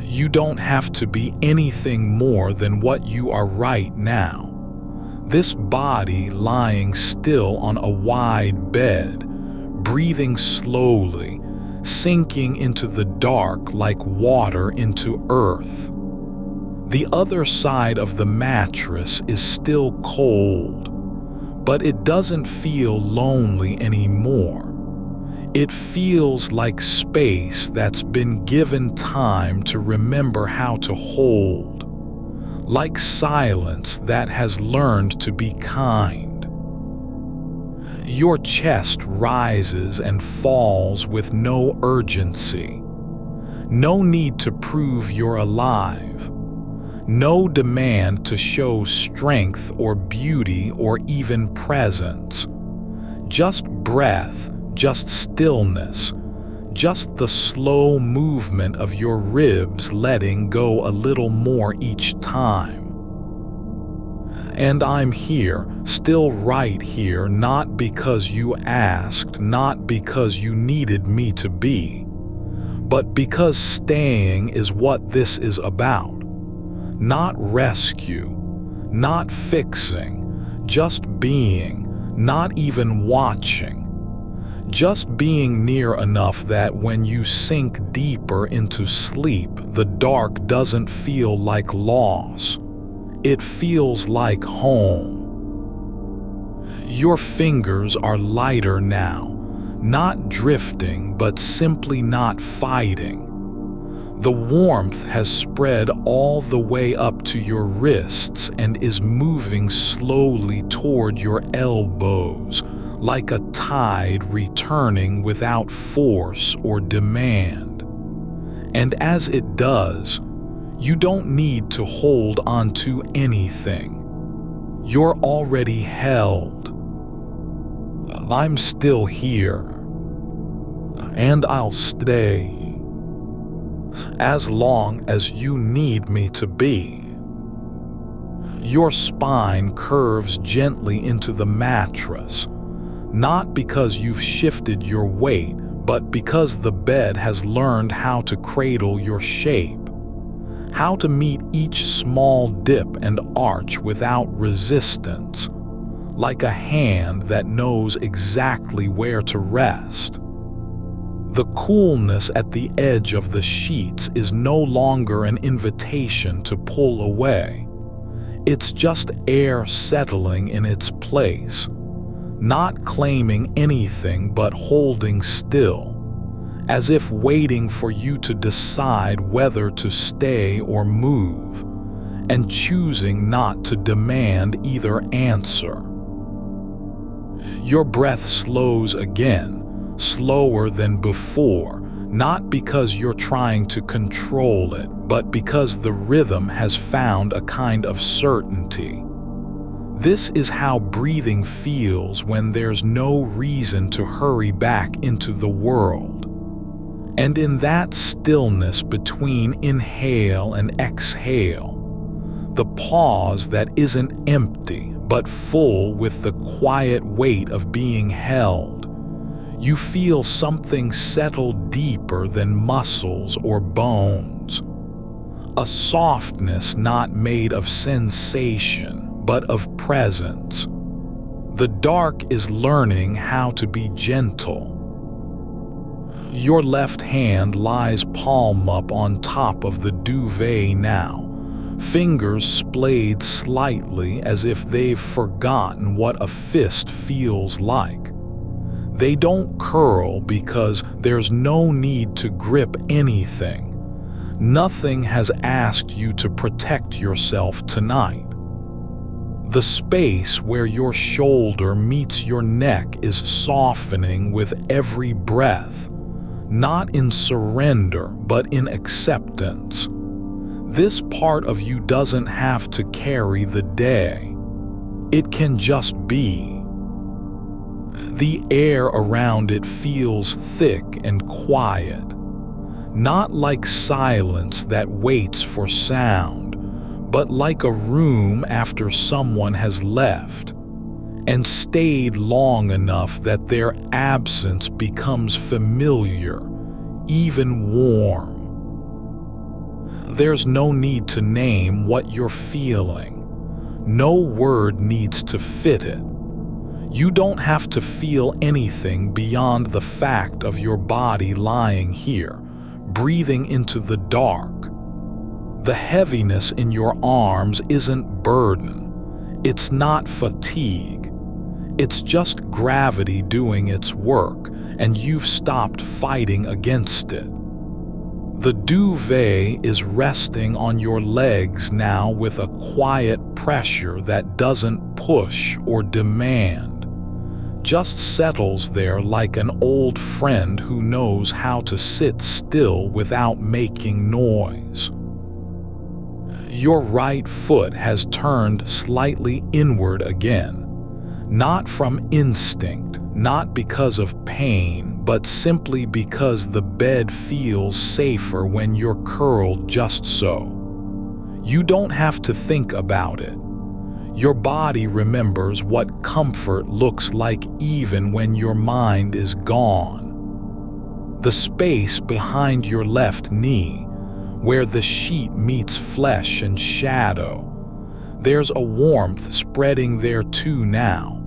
You don't have to be anything more than what you are right now. This body lying still on a wide bed, breathing slowly, sinking into the dark like water into earth. The other side of the mattress is still cold, but it doesn't feel lonely anymore. It feels like space that's been given time to remember how to hold, like silence that has learned to be kind. Your chest rises and falls with no urgency. No need to prove you're alive. No demand to show strength or beauty or even presence. Just breath. Just stillness, just the slow movement of your ribs letting go a little more each time. And I'm here, still right here, not because you asked, not because you needed me to be, but because staying is what this is about. Not rescue, not fixing, just being, not even watching. Just being near enough that when you sink deeper into sleep, the dark doesn't feel like loss. It feels like home. Your fingers are lighter now, not drifting, but simply not fighting. The warmth has spread all the way up to your wrists and is moving slowly toward your elbows, like a tide returning without force or demand. And as it does, you don't need to hold onto anything. You're already held. I'm still here, and I'll stay as long as you need me to be. Your spine curves gently into the mattress, not because you've shifted your weight, but because the bed has learned how to cradle your shape, how to meet each small dip and arch without resistance, like a hand that knows exactly where to rest. The coolness at the edge of the sheets is no longer an invitation to pull away. It's just air settling in its place, not claiming anything but holding still, as if waiting for you to decide whether to stay or move, and choosing not to demand either answer. Your breath slows again, slower than before, not because you're trying to control it, but because the rhythm has found a kind of certainty. This is how breathing feels when there's no reason to hurry back into the world. And in that stillness between inhale and exhale, the pause that isn't empty but full with the quiet weight of being held, you feel something settle deeper than muscles or bones. A softness not made of sensation but of presence. The dark is learning how to be gentle. Your left hand lies palm up on top of the duvet now, fingers splayed slightly as if they've forgotten what a fist feels like. They don't curl because there's no need to grip anything. Nothing has asked you to protect yourself tonight. The space where your shoulder meets your neck is softening with every breath, not in surrender but in acceptance. This part of you doesn't have to carry the day. It can just be. The air around it feels thick and quiet, not like silence that waits for sound, but like a room after someone has left and stayed long enough that their absence becomes familiar, even warm. There's no need to name what you're feeling. No word needs to fit it. You don't have to feel anything beyond the fact of your body lying here, breathing into the dark. The heaviness in your arms isn't burden. It's not fatigue. It's just gravity doing its work, and you've stopped fighting against it. The duvet is resting on your legs now with a quiet pressure that doesn't push or demand, just settles there like an old friend who knows how to sit still without making noise. Your right foot has turned slightly inward again, not from instinct, not because of pain, but simply because the bed feels safer when you're curled just so. You don't have to think about it. Your body remembers what comfort looks like even when your mind is gone. The space behind your left knee, where the sheet meets flesh and shadow, there's a warmth spreading there too now,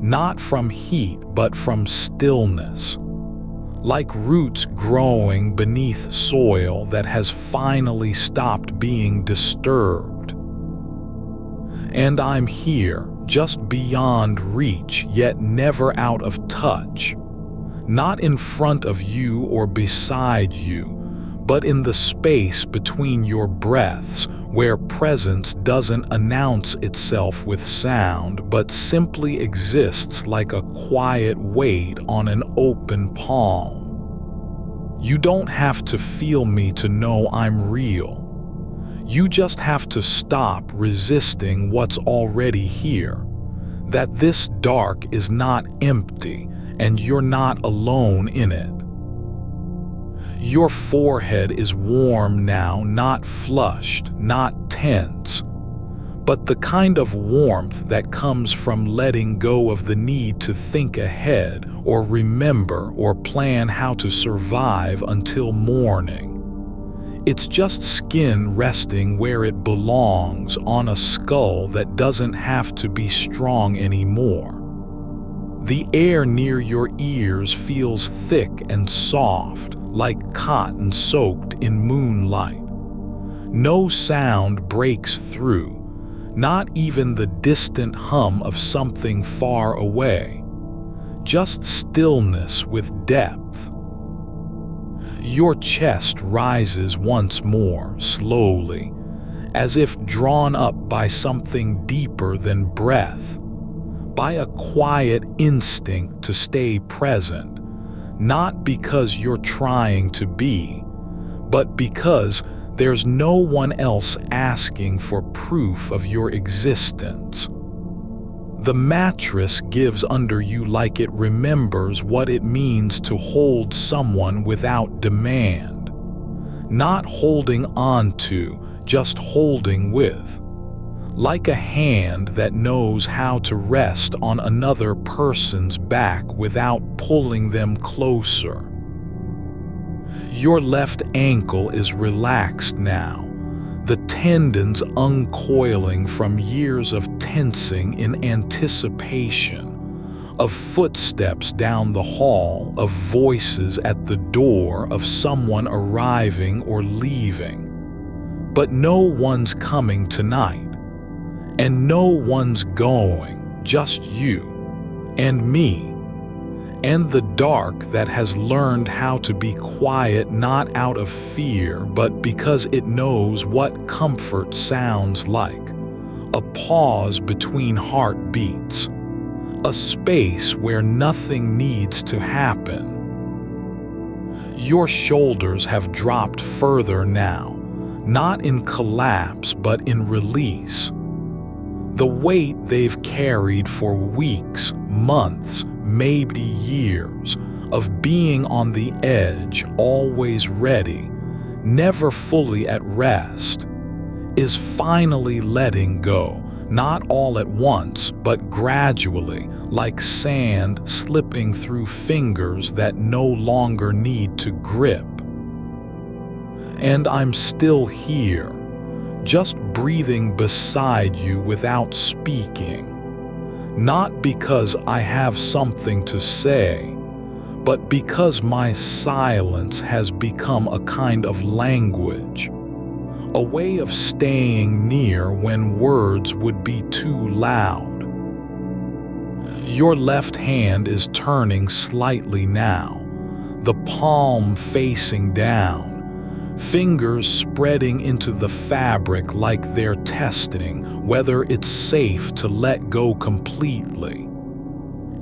not from heat but from stillness, like roots growing beneath soil that has finally stopped being disturbed. And I'm here, just beyond reach yet never out of touch, not in front of you or beside you, but in the space between your breaths, where presence doesn't announce itself with sound, but simply exists like a quiet weight on an open palm. You don't have to feel me to know I'm real. You just have to stop resisting what's already here, that this dark is not empty and you're not alone in it. Your forehead is warm now, not flushed, not tense, but the kind of warmth that comes from letting go of the need to think ahead or remember or plan how to survive until morning. It's just skin resting where it belongs on a skull that doesn't have to be strong anymore. The air near your ears feels thick and soft, like cotton soaked in moonlight. No sound breaks through, not even the distant hum of something far away, just stillness with depth. Your chest rises once more, slowly, as if drawn up by something deeper than breath, by a quiet instinct to stay present. Not because you're trying to be, but because there's no one else asking for proof of your existence. The mattress gives under you like it remembers what it means to hold someone without demand. Not holding on to, just holding with. Like a hand that knows how to rest on another person's back without pulling them closer. Your left ankle is relaxed now, the tendons uncoiling from years of tensing in anticipation, of footsteps down the hall, of voices at the door, of someone arriving or leaving. But no one's coming tonight, and no one's going, just you and me. And the dark that has learned how to be quiet not out of fear but because it knows what comfort sounds like. A pause between heartbeats. A space where nothing needs to happen. Your shoulders have dropped further now, not in collapse but in release. The weight they've carried for weeks, months, maybe years, of being on the edge, always ready, never fully at rest, is finally letting go, not all at once, but gradually, like sand slipping through fingers that no longer need to grip. And I'm still here, just breathing beside you without speaking. Not because I have something to say, but because my silence has become a kind of language, a way of staying near when words would be too loud. Your left hand is turning slightly now, the palm facing down, fingers spreading into the fabric like they're testing whether it's safe to let go completely.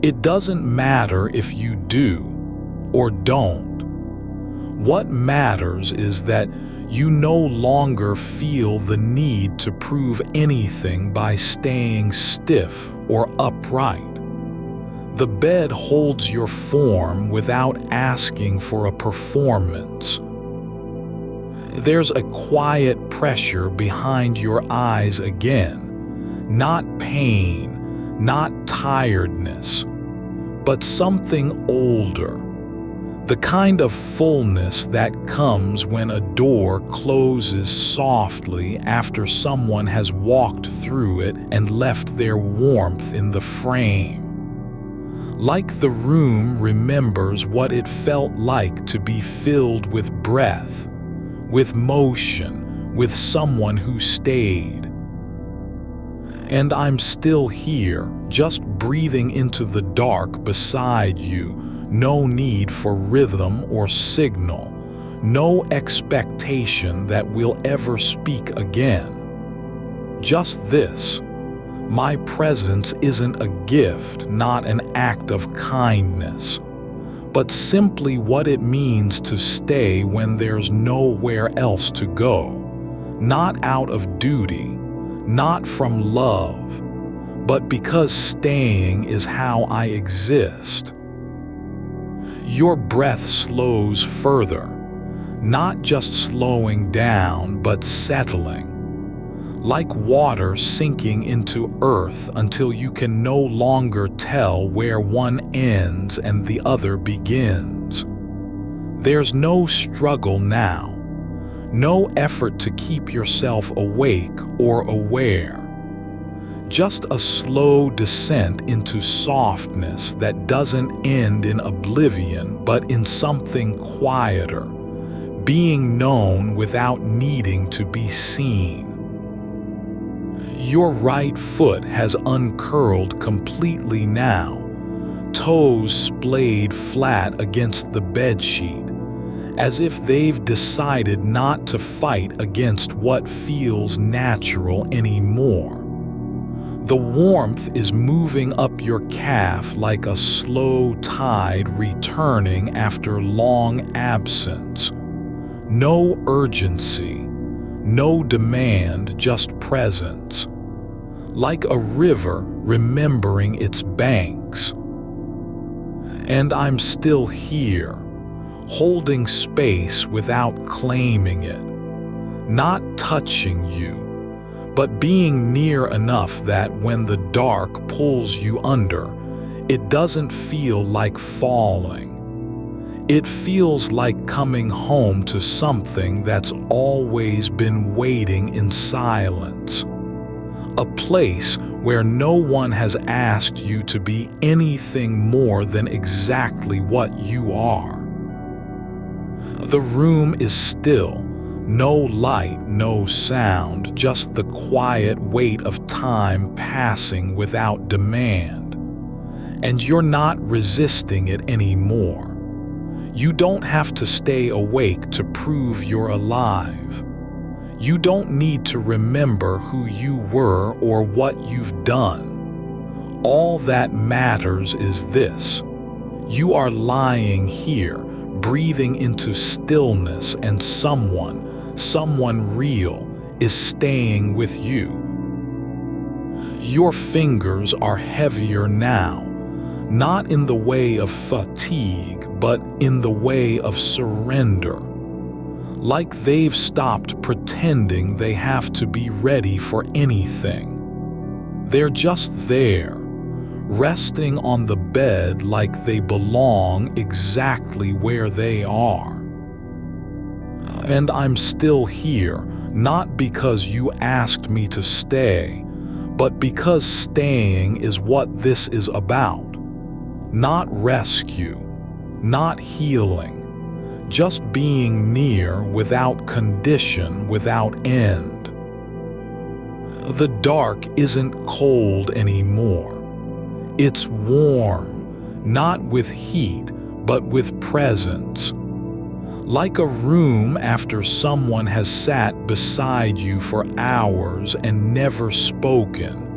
It doesn't matter if you do or don't. What matters is that you no longer feel the need to prove anything by staying stiff or upright. The bed holds your form without asking for a performance. There's a quiet pressure behind your eyes again, not pain, not tiredness, but something older, the kind of fullness that comes when a door closes softly after someone has walked through it and left their warmth in the frame. Like the room remembers what it felt like to be filled with breath, with motion, with someone who stayed. And I'm still here, just breathing into the dark beside you, no need for rhythm or signal, no expectation that we'll ever speak again. Just this. My presence isn't a gift, not an act of kindness, but simply what it means to stay when there's nowhere else to go, not out of duty, not from love, but because staying is how I exist. Your breath slows further, not just slowing down, but settling, like water sinking into earth until you can no longer tell where one ends and the other begins. There's no struggle now, no effort to keep yourself awake or aware. Just a slow descent into softness that doesn't end in oblivion but in something quieter, being known without needing to be seen. Your right foot has uncurled completely now, toes splayed flat against the bedsheet, as if they've decided not to fight against what feels natural anymore. The warmth is moving up your calf like a slow tide returning after long absence. No urgency, no demand, just presence. like a river remembering its banks. And I'm still here, holding space without claiming it, not touching you, but being near enough that when the dark pulls you under, it doesn't feel like falling. It feels like coming home to something that's always been waiting in silence. A place where no one has asked you to be anything more than exactly what you are. The room is still, no light, no sound, just the quiet weight of time passing without demand. And you're not resisting it anymore. You don't have to stay awake to prove you're alive. You don't need to remember who you were or what you've done. All that matters is this: you are lying here, breathing into stillness, and someone real, is staying with you. Your fingers are heavier now, not in the way of fatigue, but in the way of surrender. Like they've stopped pretending they have to be ready for anything. They're just there, resting on the bed like they belong exactly where they are. And I'm still here, not because you asked me to stay, but because staying is what this is about. Not rescue, not healing, just being near without condition, without end. The dark isn't cold anymore. It's warm, not with heat, but with presence. Like a room after someone has sat beside you for hours and never spoken,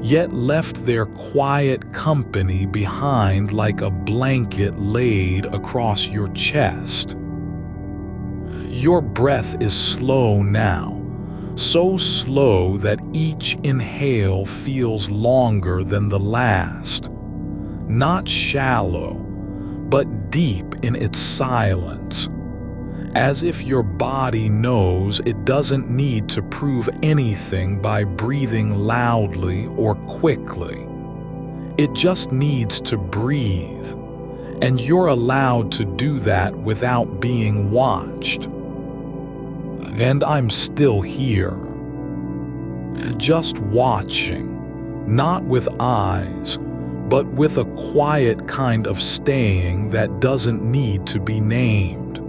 yet left their quiet company behind like a blanket laid across your chest. Your breath is slow now, so slow that each inhale feels longer than the last. Not shallow, but deep in its silence, as if your body knows it doesn't need to prove anything by breathing loudly or quickly. It just needs to breathe, and you're allowed to do that without being watched. And I'm still here, just watching, not with eyes, but with a quiet kind of staying that doesn't need to be named.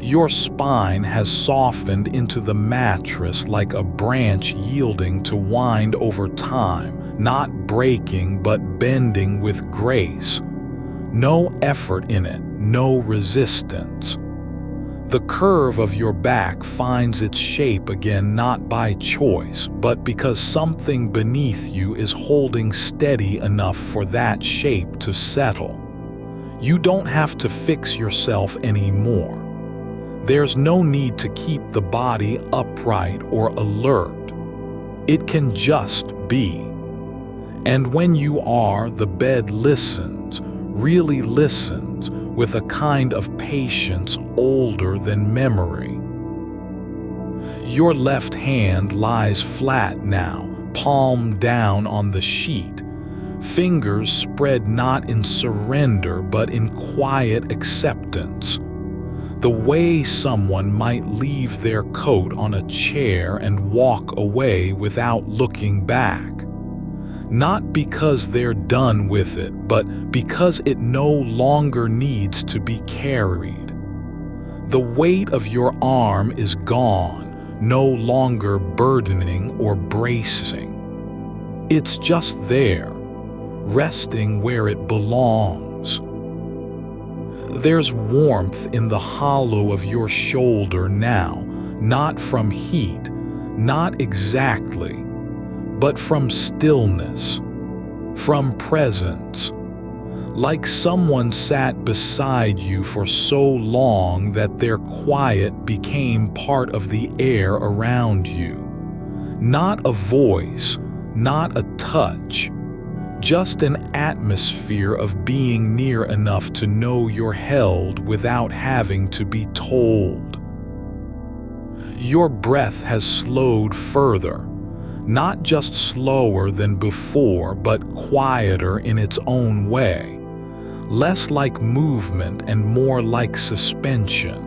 Your spine has softened into the mattress like a branch yielding to wind over time, not breaking but bending with grace. No effort in it, no resistance. The curve of your back finds its shape again not by choice, but because something beneath you is holding steady enough for that shape to settle. You don't have to fix yourself anymore. There's no need to keep the body upright or alert. It can just be. And when you are, the bed listens, really listens, with a kind of patience older than memory. Your left hand lies flat now, palm down on the sheet, fingers spread not in surrender but in quiet acceptance. The way someone might leave their coat on a chair and walk away without looking back. Not because they're done with it, but because it no longer needs to be carried. The weight of your arm is gone, no longer burdening or bracing. It's just there, resting where it belongs. There's warmth in the hollow of your shoulder now, not from heat, not exactly, but from stillness, from presence, like someone sat beside you for so long that their quiet became part of the air around you, Not a voice, not a touch, just an atmosphere of being near enough to know you're held without having to be told. Your breath has slowed further, not just slower than before, but quieter in its own way, less like movement and more like suspension.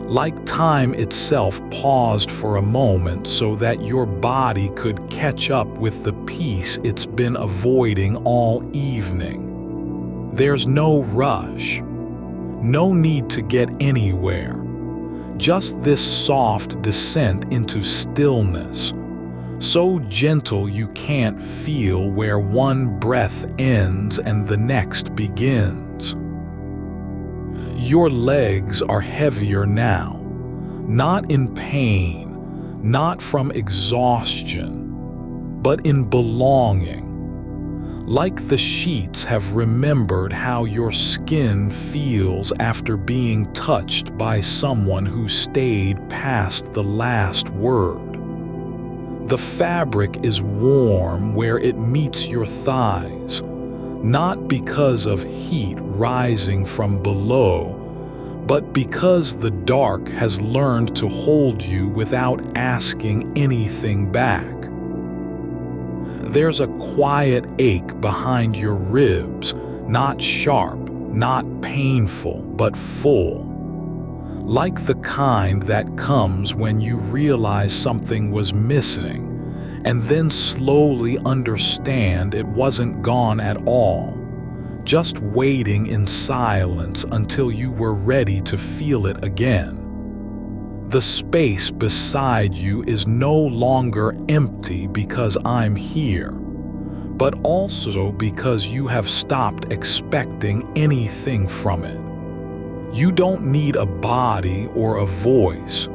Like time itself paused for a moment so that your body could catch up with the peace it's been avoiding all evening. There's no rush, no need to get anywhere, just this soft descent into stillness, so gentle you can't feel where one breath ends and the next begins. Your legs are heavier now, not in pain, not from exhaustion, but in belonging. Like the sheets have remembered how your skin feels after being touched by someone who stayed past the last word. The fabric is warm where it meets your thighs, not because of heat rising from below, but because the dark has learned to hold you without asking anything back. There's a quiet ache behind your ribs, not sharp, not painful, but full. Like the kind that comes when you realize something was missing, and then slowly understand it wasn't gone at all, just waiting in silence until you were ready to feel it again. The space beside you is no longer empty because I'm here, but also because you have stopped expecting anything from it. You don't need a body or a voice.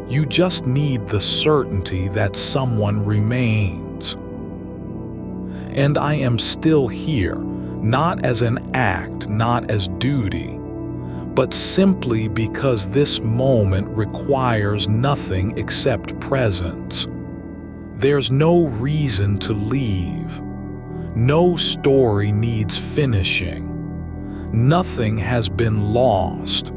You just need the certainty that someone remains. And I am still here, not as an act, not as duty, but simply because this moment requires nothing except presence. There's no reason to leave. No story needs finishing. Nothing has been lost.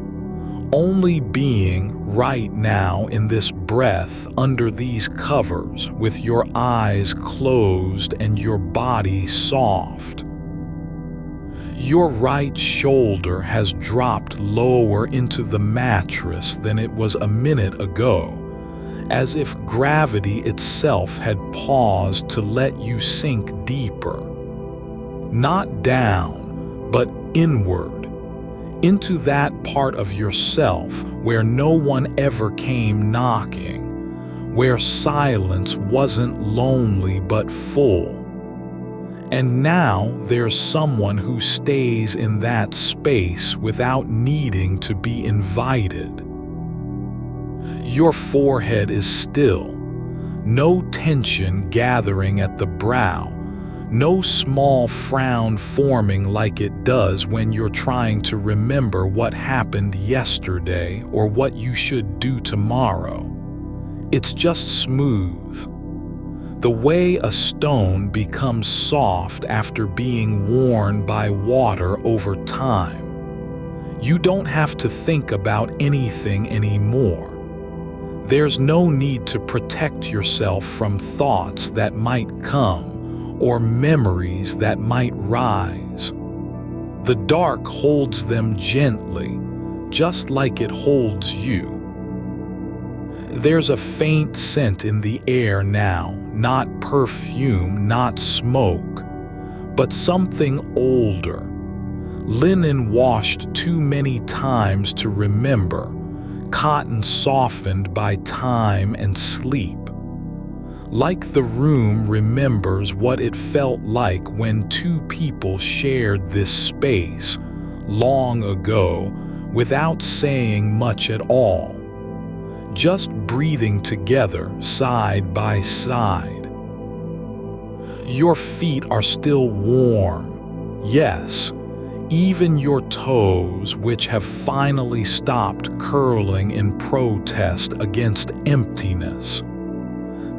Only being right now in this breath under these covers with your eyes closed and your body soft. Your right shoulder has dropped lower into the mattress than it was a minute ago, as if gravity itself had paused to let you sink deeper. Not down, but inward. Into that part of yourself where no one ever came knocking, where silence wasn't lonely but full. And now there's someone who stays in that space without needing to be invited. Your forehead is still, no tension gathering at the brow, no small frown forming like it does when you're trying to remember what happened yesterday or what you should do tomorrow. It's just smooth. The way a stone becomes soft after being worn by water over time. You don't have to think about anything anymore. There's no need to protect yourself from thoughts that might come or memories that might rise. The dark holds them gently, just like it holds you. There's a faint scent in the air now, not perfume, not smoke, but something older. Linen washed too many times to remember, cotton softened by time and sleep. Like the room remembers what it felt like when two people shared this space long ago without saying much at all, just breathing together side by side. Your feet are still warm, yes, even your toes, which have finally stopped curling in protest against emptiness.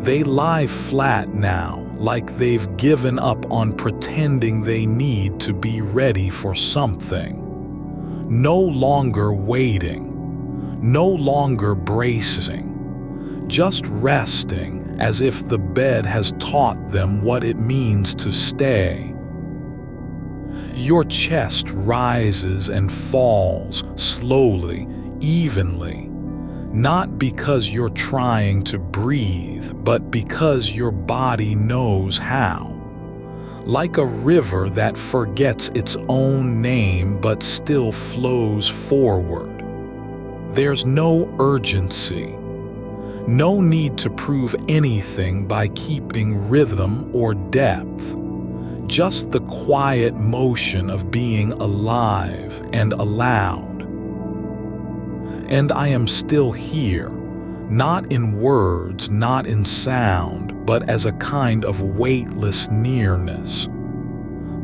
They lie flat now, like they've given up on pretending they need to be ready for something. No longer waiting, no longer bracing, just resting as if the bed has taught them what it means to stay. Your chest rises and falls slowly, evenly, not because you're trying to breathe, but because your body knows how. Like a river that forgets its own name but still flows forward. There's no urgency, no need to prove anything by keeping rhythm or depth. Just the quiet motion of being alive and allowed. And I am still here, not in words, not in sound, but as a kind of weightless nearness.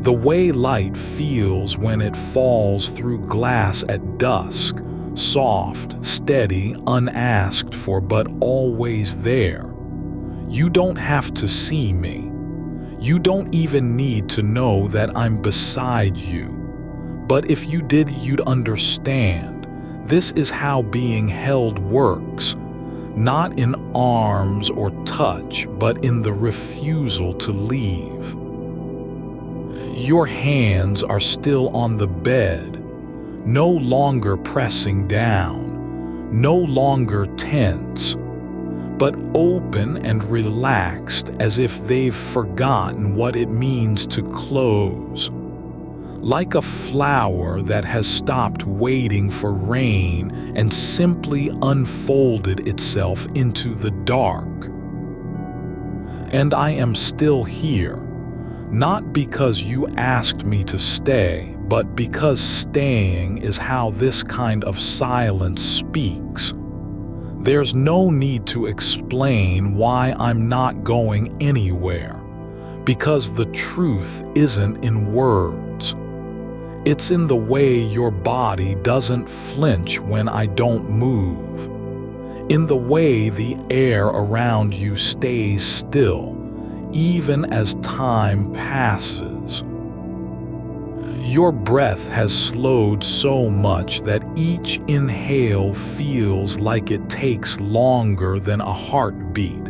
The way light feels when it falls through glass at dusk, soft, steady, unasked for, but always there. You don't have to see me. You don't even need to know that I'm beside you. But if you did, you'd understand. This is how being held works, not in arms or touch, but in the refusal to leave. Your hands are still on the bed, no longer pressing down, no longer tense, but open and relaxed as if they've forgotten what it means to close. Like a flower that has stopped waiting for rain and simply unfolded itself into the dark. And I am still here, not because you asked me to stay, but because staying is how this kind of silence speaks. There's no need to explain why I'm not going anywhere, because the truth isn't in words. It's in the way your body doesn't flinch when I don't move, in the way the air around you stays still, even as time passes. Your breath has slowed so much that each inhale feels like it takes longer than a heartbeat,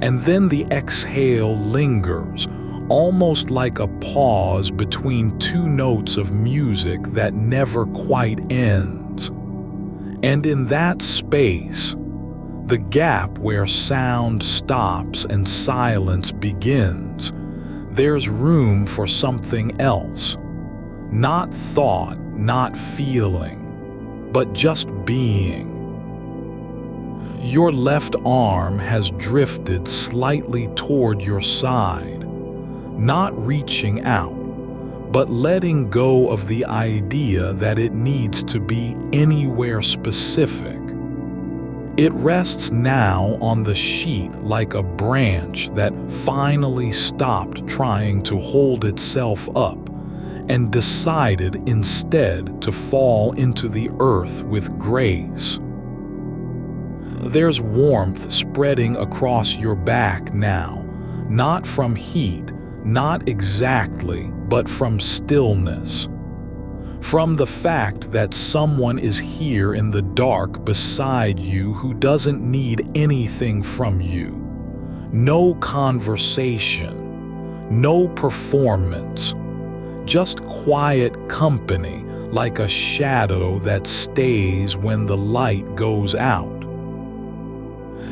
and then the exhale lingers, almost like a pause between two notes of music that never quite ends. And in that space, the gap where sound stops and silence begins, there's room for something else. Not thought, not feeling, but just being. Your left arm has drifted slightly toward your side, not reaching out, but letting go of the idea that it needs to be anywhere specific. It rests now on the sheet like a branch that finally stopped trying to hold itself up and decided instead to fall into the earth with grace. There's warmth spreading across your back now, not from heat, not exactly, but from stillness. From the fact that someone is here in the dark beside you who doesn't need anything from you. No conversation, no performance, just quiet company like a shadow that stays when the light goes out.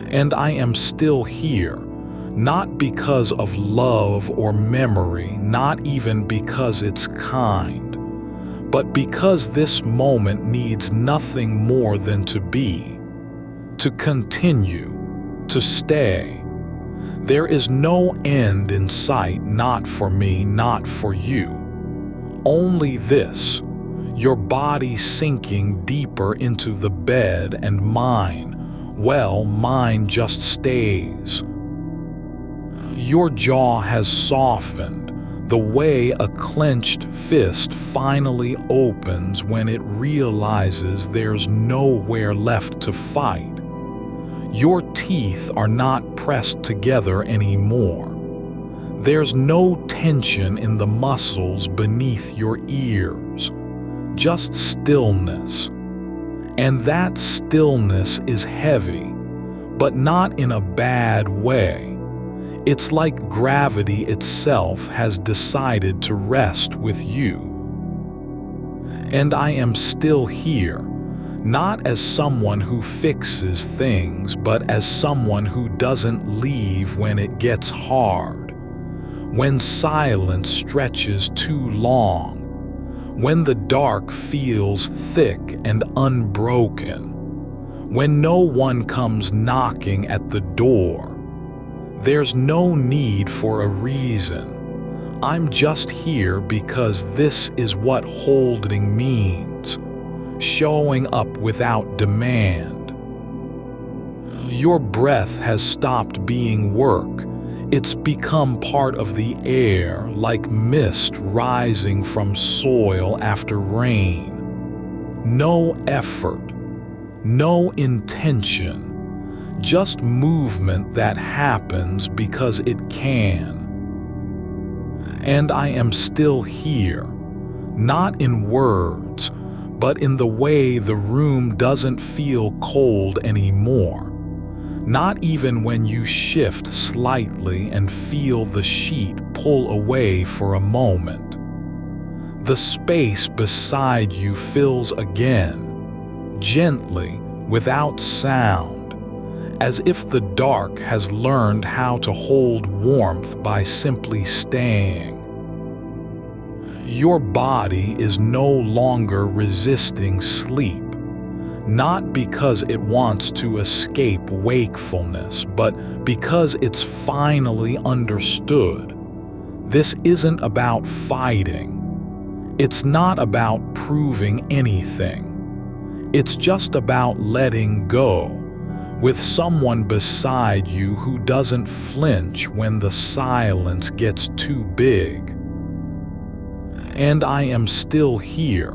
And I am still here. Not because of love or memory, not even because it's kind, but because this moment needs nothing more than to be, to continue, to stay. There is no end in sight, not for me, not for you. Only this, your body sinking deeper into the bed and mine, well, mine just stays. Your jaw has softened, the way a clenched fist finally opens when it realizes there's nowhere left to fight. Your teeth are not pressed together anymore. There's no tension in the muscles beneath your ears, just stillness. And that stillness is heavy, but not in a bad way. It's like gravity itself has decided to rest with you. And I am still here, not as someone who fixes things, but as someone who doesn't leave when it gets hard, when silence stretches too long, when the dark feels thick and unbroken, when no one comes knocking at the door. There's no need for a reason. I'm just here because this is what holding means, showing up without demand. Your breath has stopped being work. It's become part of the air, like mist rising from soil after rain. No effort, no intention. Just movement that happens because it can. And I am still here, not in words, but in the way the room doesn't feel cold anymore. Not even when you shift slightly and feel the sheet pull away for a moment. The space beside you fills again, gently, without sound, as if the dark has learned how to hold warmth by simply staying. Your body is no longer resisting sleep, not because it wants to escape wakefulness, but because it's finally understood. This isn't about fighting. It's not about proving anything. It's just about letting go, with someone beside you who doesn't flinch when the silence gets too big. And I am still here,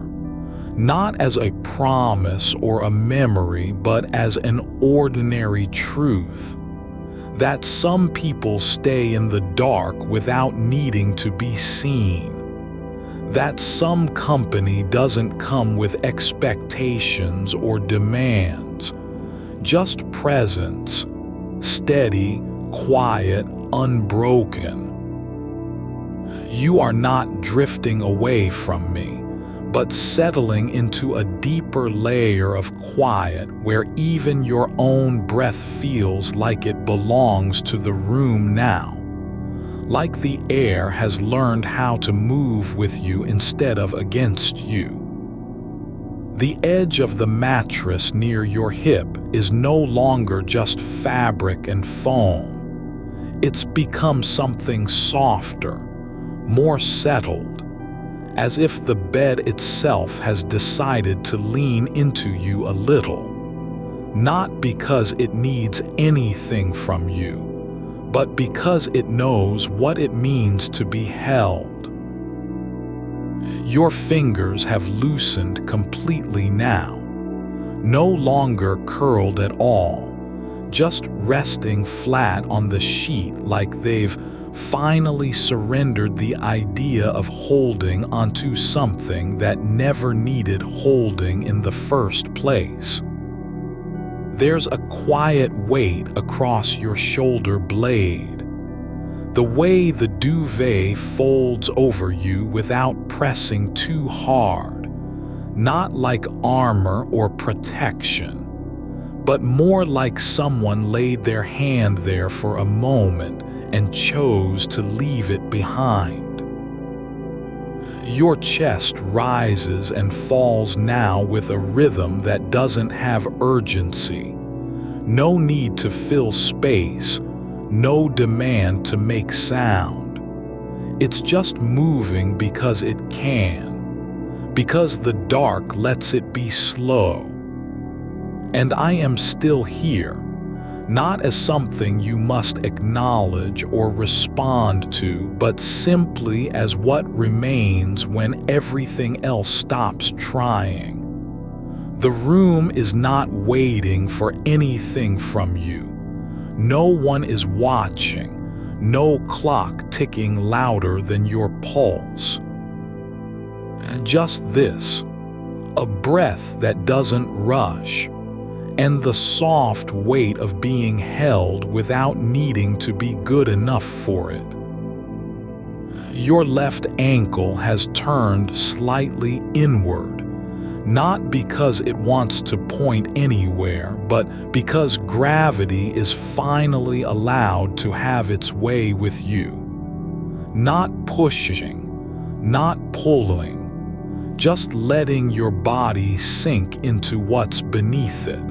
not as a promise or a memory, but as an ordinary truth, that some people stay in the dark without needing to be seen, that some company doesn't come with expectations or demands, just presence, steady, quiet, unbroken. You are not drifting away from me, but settling into a deeper layer of quiet where even your own breath feels like it belongs to the room now, like the air has learned how to move with you instead of against you. The edge of the mattress near your hip is no longer just fabric and foam. It's become something softer, more settled, as if the bed itself has decided to lean into you a little, not because it needs anything from you, but because it knows what it means to be held. Your fingers have loosened completely now, no longer curled at all, just resting flat on the sheet like they've finally surrendered the idea of holding onto something that never needed holding in the first place. There's a quiet weight across your shoulder blade, the way the duvet folds over you without pressing too hard, not like armor or protection, but more like someone laid their hand there for a moment and chose to leave it behind. Your chest rises and falls now with a rhythm that doesn't have urgency, no need to fill space, no demand to make sound. It's just moving because it can, because the dark lets it be slow. And I am still here, not as something you must acknowledge or respond to, but simply as what remains when everything else stops trying. The room is not waiting for anything from you. No one is watching, no clock ticking louder than your pulse. Just this, a breath that doesn't rush, and the soft weight of being held without needing to be good enough for it. Your left ankle has turned slightly inward, not because it wants to point anywhere, but because gravity is finally allowed to have its way with you. Not pushing, not pulling, just letting your body sink into what's beneath it.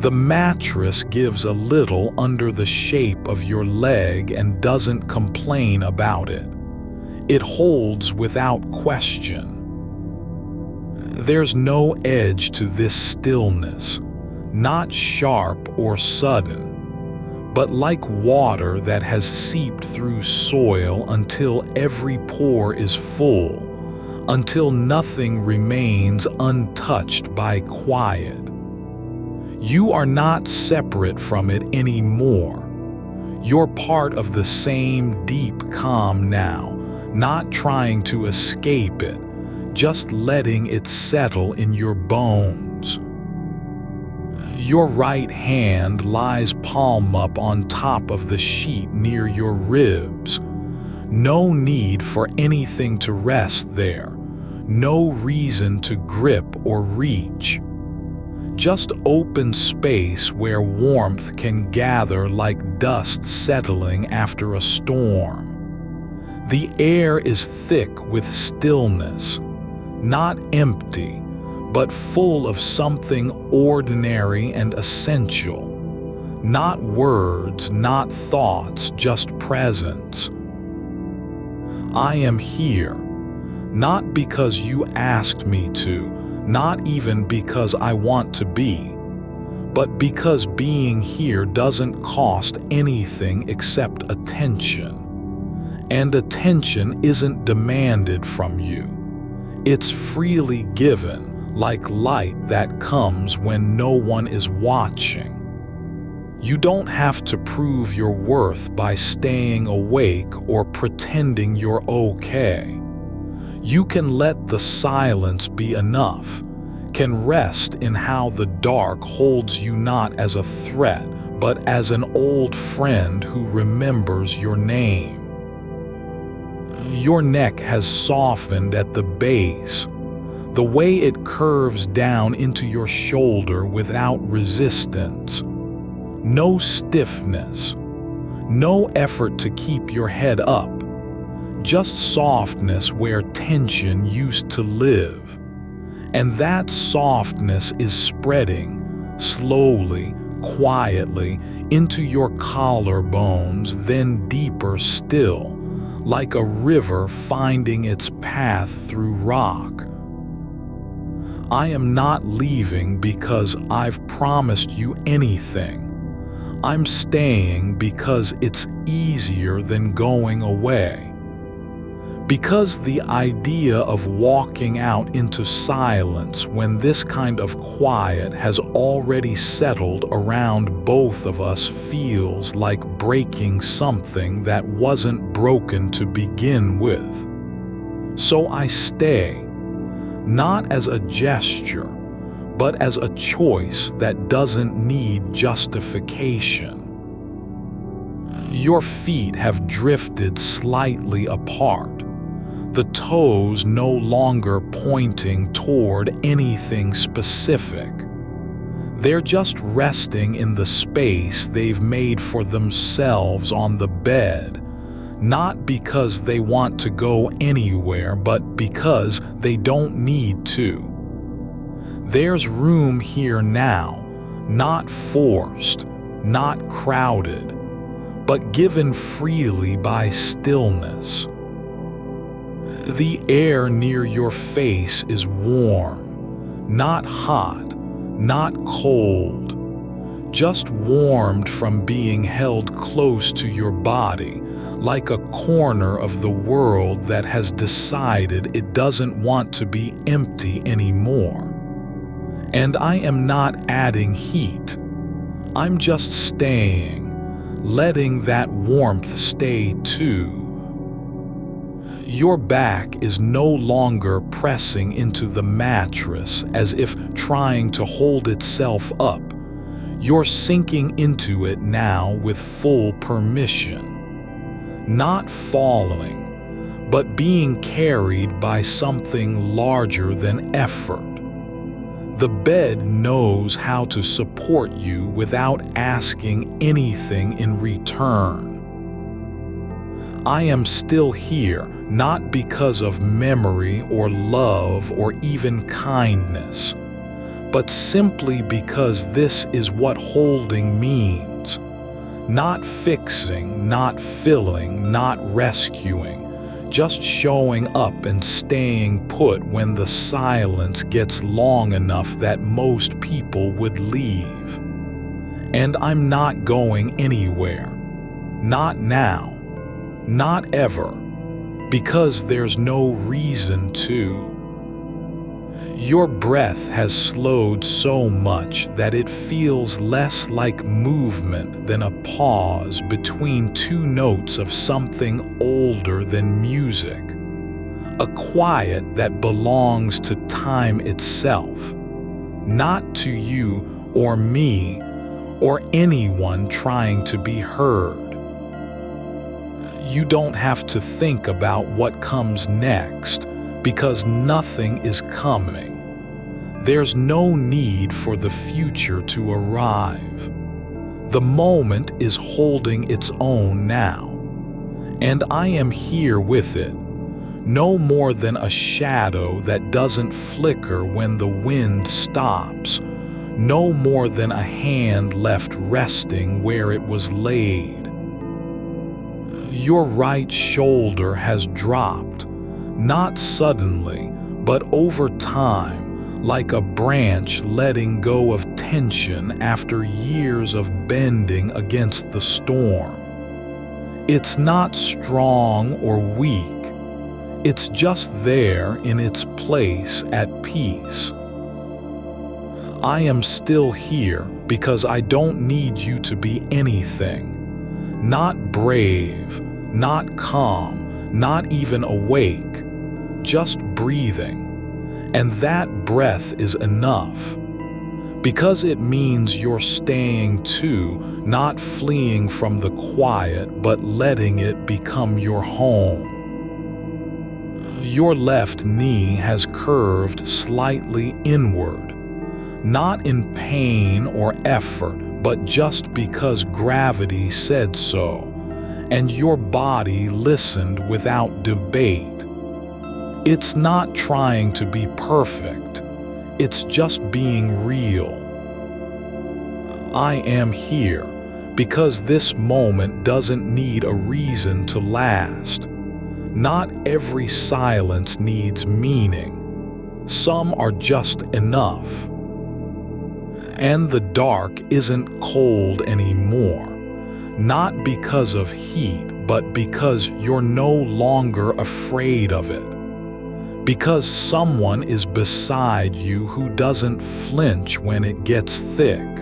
The mattress gives a little under the shape of your leg and doesn't complain about it. It holds without question. There's no edge to this stillness, not sharp or sudden, but like water that has seeped through soil until every pore is full, until nothing remains untouched by quiet. You are not separate from it anymore. You're part of the same deep calm now, not trying to escape it, just letting it settle in your bones. Your right hand lies palm up on top of the sheet near your ribs. No need for anything to rest there, no reason to grip or reach. Just open space where warmth can gather like dust settling after a storm. The air is thick with stillness, not empty, but full of something ordinary and essential. Not words, not thoughts, just presence. I am here, not because you asked me to, not even because I want to be, but because being here doesn't cost anything except attention. And attention isn't demanded from you. It's freely given, like light that comes when no one is watching. You don't have to prove your worth by staying awake or pretending you're okay. You can let the silence be enough, can rest in how the dark holds you not as a threat, but as an old friend who remembers your name. Your neck has softened at the base, the way it curves down into your shoulder without resistance. No stiffness, no effort to keep your head up, just softness where tension used to live. And that softness is spreading, slowly, quietly, into your collarbones, then deeper still, like a river finding its path through rock. I am not leaving because I've promised you anything. I'm staying because it's easier than going away. Because the idea of walking out into silence when this kind of quiet has already settled around both of us feels like breaking something that wasn't broken to begin with. So I stay, not as a gesture, but as a choice that doesn't need justification. Your feet have drifted slightly apart, the toes no longer pointing toward anything specific. They're just resting in the space they've made for themselves on the bed, not because they want to go anywhere, but because they don't need to. There's room here now, not forced, not crowded, but given freely by stillness. The air near your face is warm, not hot, not cold, just warmed from being held close to your body, like a corner of the world that has decided it doesn't want to be empty anymore. And I am not adding heat. I'm just staying, letting that warmth stay too. Your back is no longer pressing into the mattress as if trying to hold itself up. You're sinking into it now with full permission. Not falling, but being carried by something larger than effort. The bed knows how to support you without asking anything in return. I am still here, not because of memory or love or even kindness, but simply because this is what holding means. Not fixing, not filling, not rescuing. Just showing up and staying put when the silence gets long enough that most people would leave. And I'm not going anywhere. Not now. Not ever. Because there's no reason to. Your breath has slowed so much that it feels less like movement than a pause between two notes of something older than music. A quiet that belongs to time itself, not to you or me or anyone trying to be heard. You don't have to think about what comes next, because nothing is coming. There's no need for the future to arrive. The moment is holding its own now, and I am here with it, no more than a shadow that doesn't flicker when the wind stops, no more than a hand left resting where it was laid. Your right shoulder has dropped, not suddenly, but over time, like a branch letting go of tension after years of bending against the storm. It's not strong or weak. It's just there in its place at peace. I am still here because I don't need you to be anything. Not brave, not calm, not even awake, just breathing. And that breath is enough. Because it means you're staying too, not fleeing from the quiet, but letting it become your home. Your left knee has curved slightly inward, not in pain or effort, but just because gravity said so, and your body listened without debate. It's not trying to be perfect, it's just being real. I am here because this moment doesn't need a reason to last. Not every silence needs meaning. Some are just enough. And the dark isn't cold anymore, not because of heat, but because you're no longer afraid of it. Because someone is beside you who doesn't flinch when it gets thick,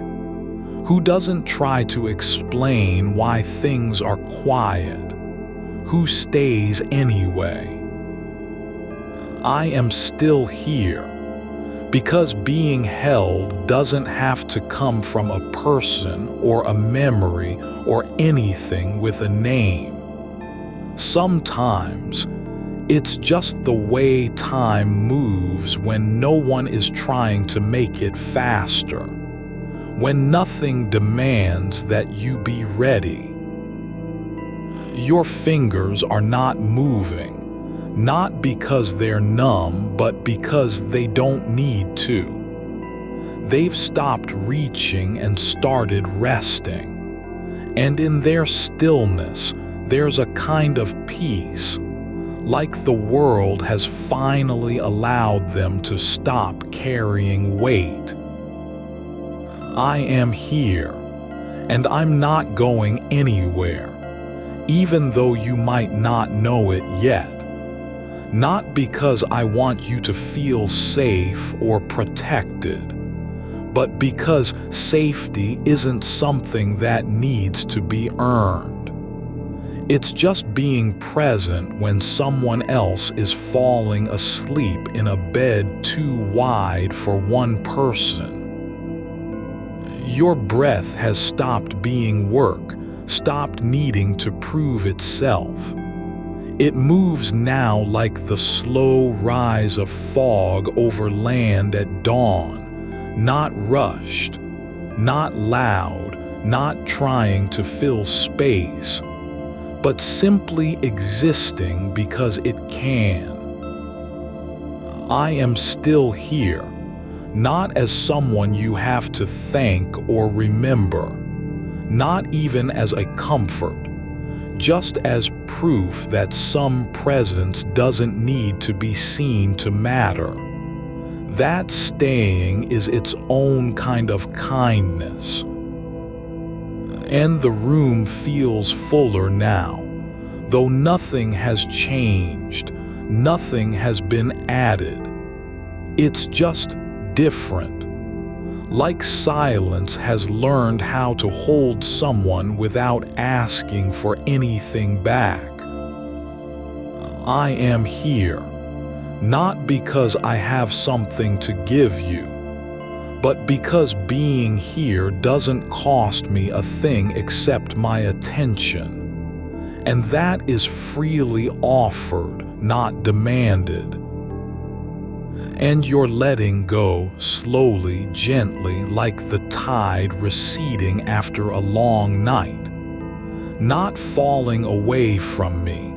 who doesn't try to explain why things are quiet, who stays anyway. I am still here. Because being held doesn't have to come from a person or a memory or anything with a name. Sometimes, it's just the way time moves when no one is trying to make it faster, when nothing demands that you be ready. Your fingers are not moving. Not because they're numb, but because they don't need to. They've stopped reaching and started resting. And in their stillness, there's a kind of peace, like the world has finally allowed them to stop carrying weight. I am here, and I'm not going anywhere, even though you might not know it yet. Not because I want you to feel safe or protected, but because safety isn't something that needs to be earned. It's just being present when someone else is falling asleep in a bed too wide for one person. Your breath has stopped being work, stopped needing to prove itself. It moves now like the slow rise of fog over land at dawn, not rushed, not loud, not trying to fill space, but simply existing because it can. I am still here, not as someone you have to thank or remember, not even as a comfort, just as proof that some presence doesn't need to be seen to matter. That staying is its own kind of kindness. And the room feels fuller now, though nothing has changed, nothing has been added. It's just different. Like silence has learned how to hold someone without asking for anything back. I am here, not because I have something to give you, but because being here doesn't cost me a thing except my attention. And that is freely offered, not demanded. And you're letting go slowly, gently, like the tide receding after a long night. Not falling away from me,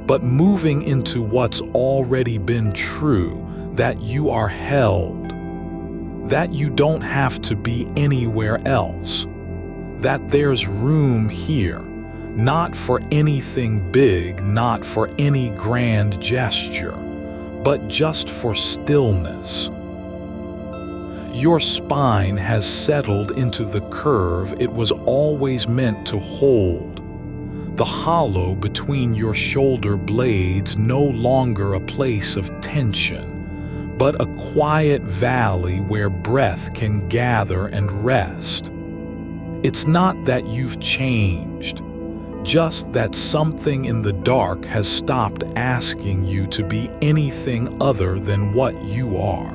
but moving into what's already been true, that you are held. That you don't have to be anywhere else, that there's room here, not for anything big, not for any grand gesture, but just for stillness. Your spine has settled into the curve it was always meant to hold. The hollow between your shoulder blades no longer a place of tension, but a quiet valley where breath can gather and rest. It's not that you've changed, just that something in the dark has stopped asking you to be anything other than what you are.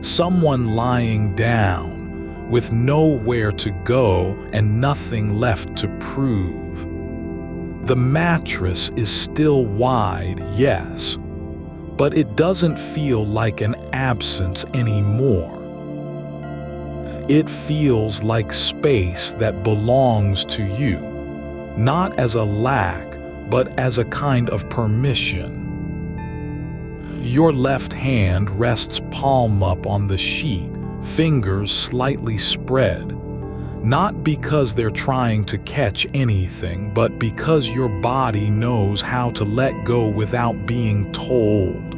Someone lying down, with nowhere to go and nothing left to prove. The mattress is still wide, yes, but it doesn't feel like an absence anymore. It feels like space that belongs to you, not as a lack, but as a kind of permission. Your left hand rests palm up on the sheet, fingers slightly spread, not because they're trying to catch anything, but because your body knows how to let go without being told.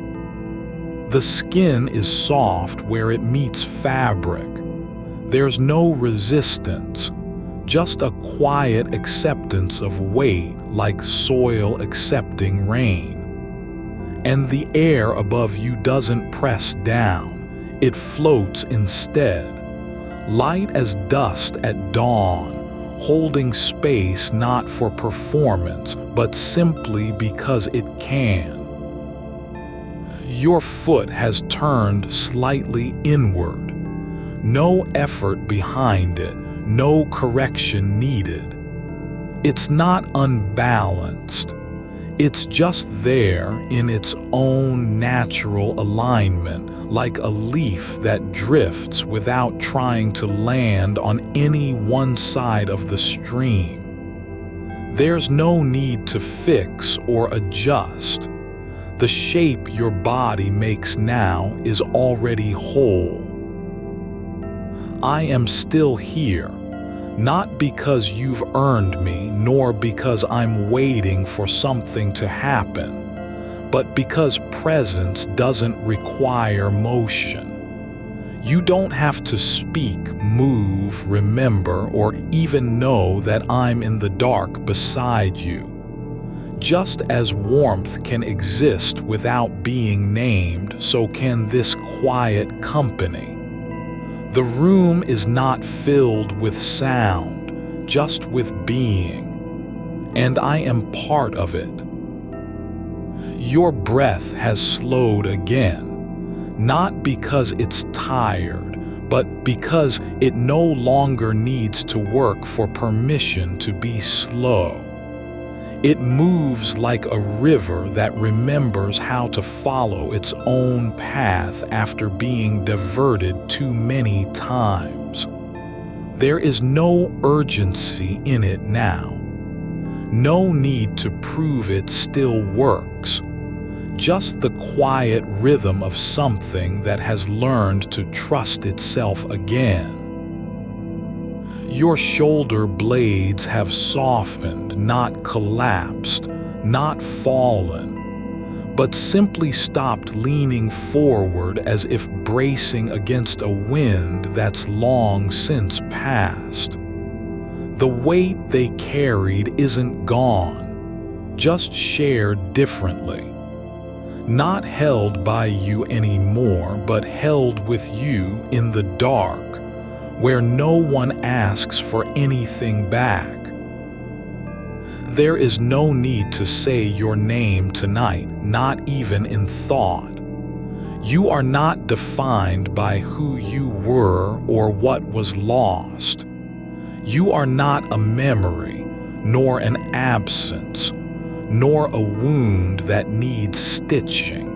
The skin is soft where it meets fabric. There's no resistance, just a quiet acceptance of weight, like soil accepting rain. And the air above you doesn't press down, it floats instead, light as dust at dawn, holding space not for performance, but simply because it can. Your foot has turned slightly inward. No effort behind it, no correction needed. It's not unbalanced. It's just there in its own natural alignment, like a leaf that drifts without trying to land on any one side of the stream. There's no need to fix or adjust. The shape your body makes now is already whole. I am still here, not because you've earned me, nor because I'm waiting for something to happen, but because presence doesn't require motion. You don't have to speak, move, remember, or even know that I'm in the dark beside you. Just as warmth can exist without being named, so can this quiet company. The room is not filled with sound, just with being, and I am part of it. Your breath has slowed again, not because it's tired, but because it no longer needs to work for permission to be slow. It moves like a river that remembers how to follow its own path after being diverted too many times. There is no urgency in it now. No need to prove it still works. Just the quiet rhythm of something that has learned to trust itself again. Your shoulder blades have softened, not collapsed, not fallen, but simply stopped leaning forward as if bracing against a wind that's long since passed. The weight they carried isn't gone, just shared differently. Not held by you anymore, but held with you in the dark, where no one asks for anything back. There is no need to say your name tonight, not even in thought. You are not defined by who you were or what was lost. You are not a memory, nor an absence, nor a wound that needs stitching.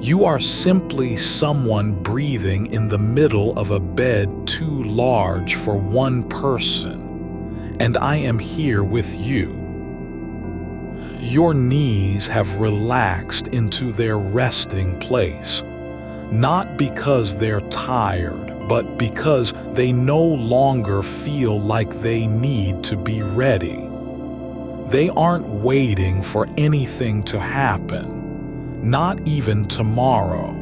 You are simply someone breathing in the middle of a bed too large for one person, and I am here with you. Your knees have relaxed into their resting place, not because they're tired, but because they no longer feel like they need to be ready. They aren't waiting for anything to happen. Not even tomorrow.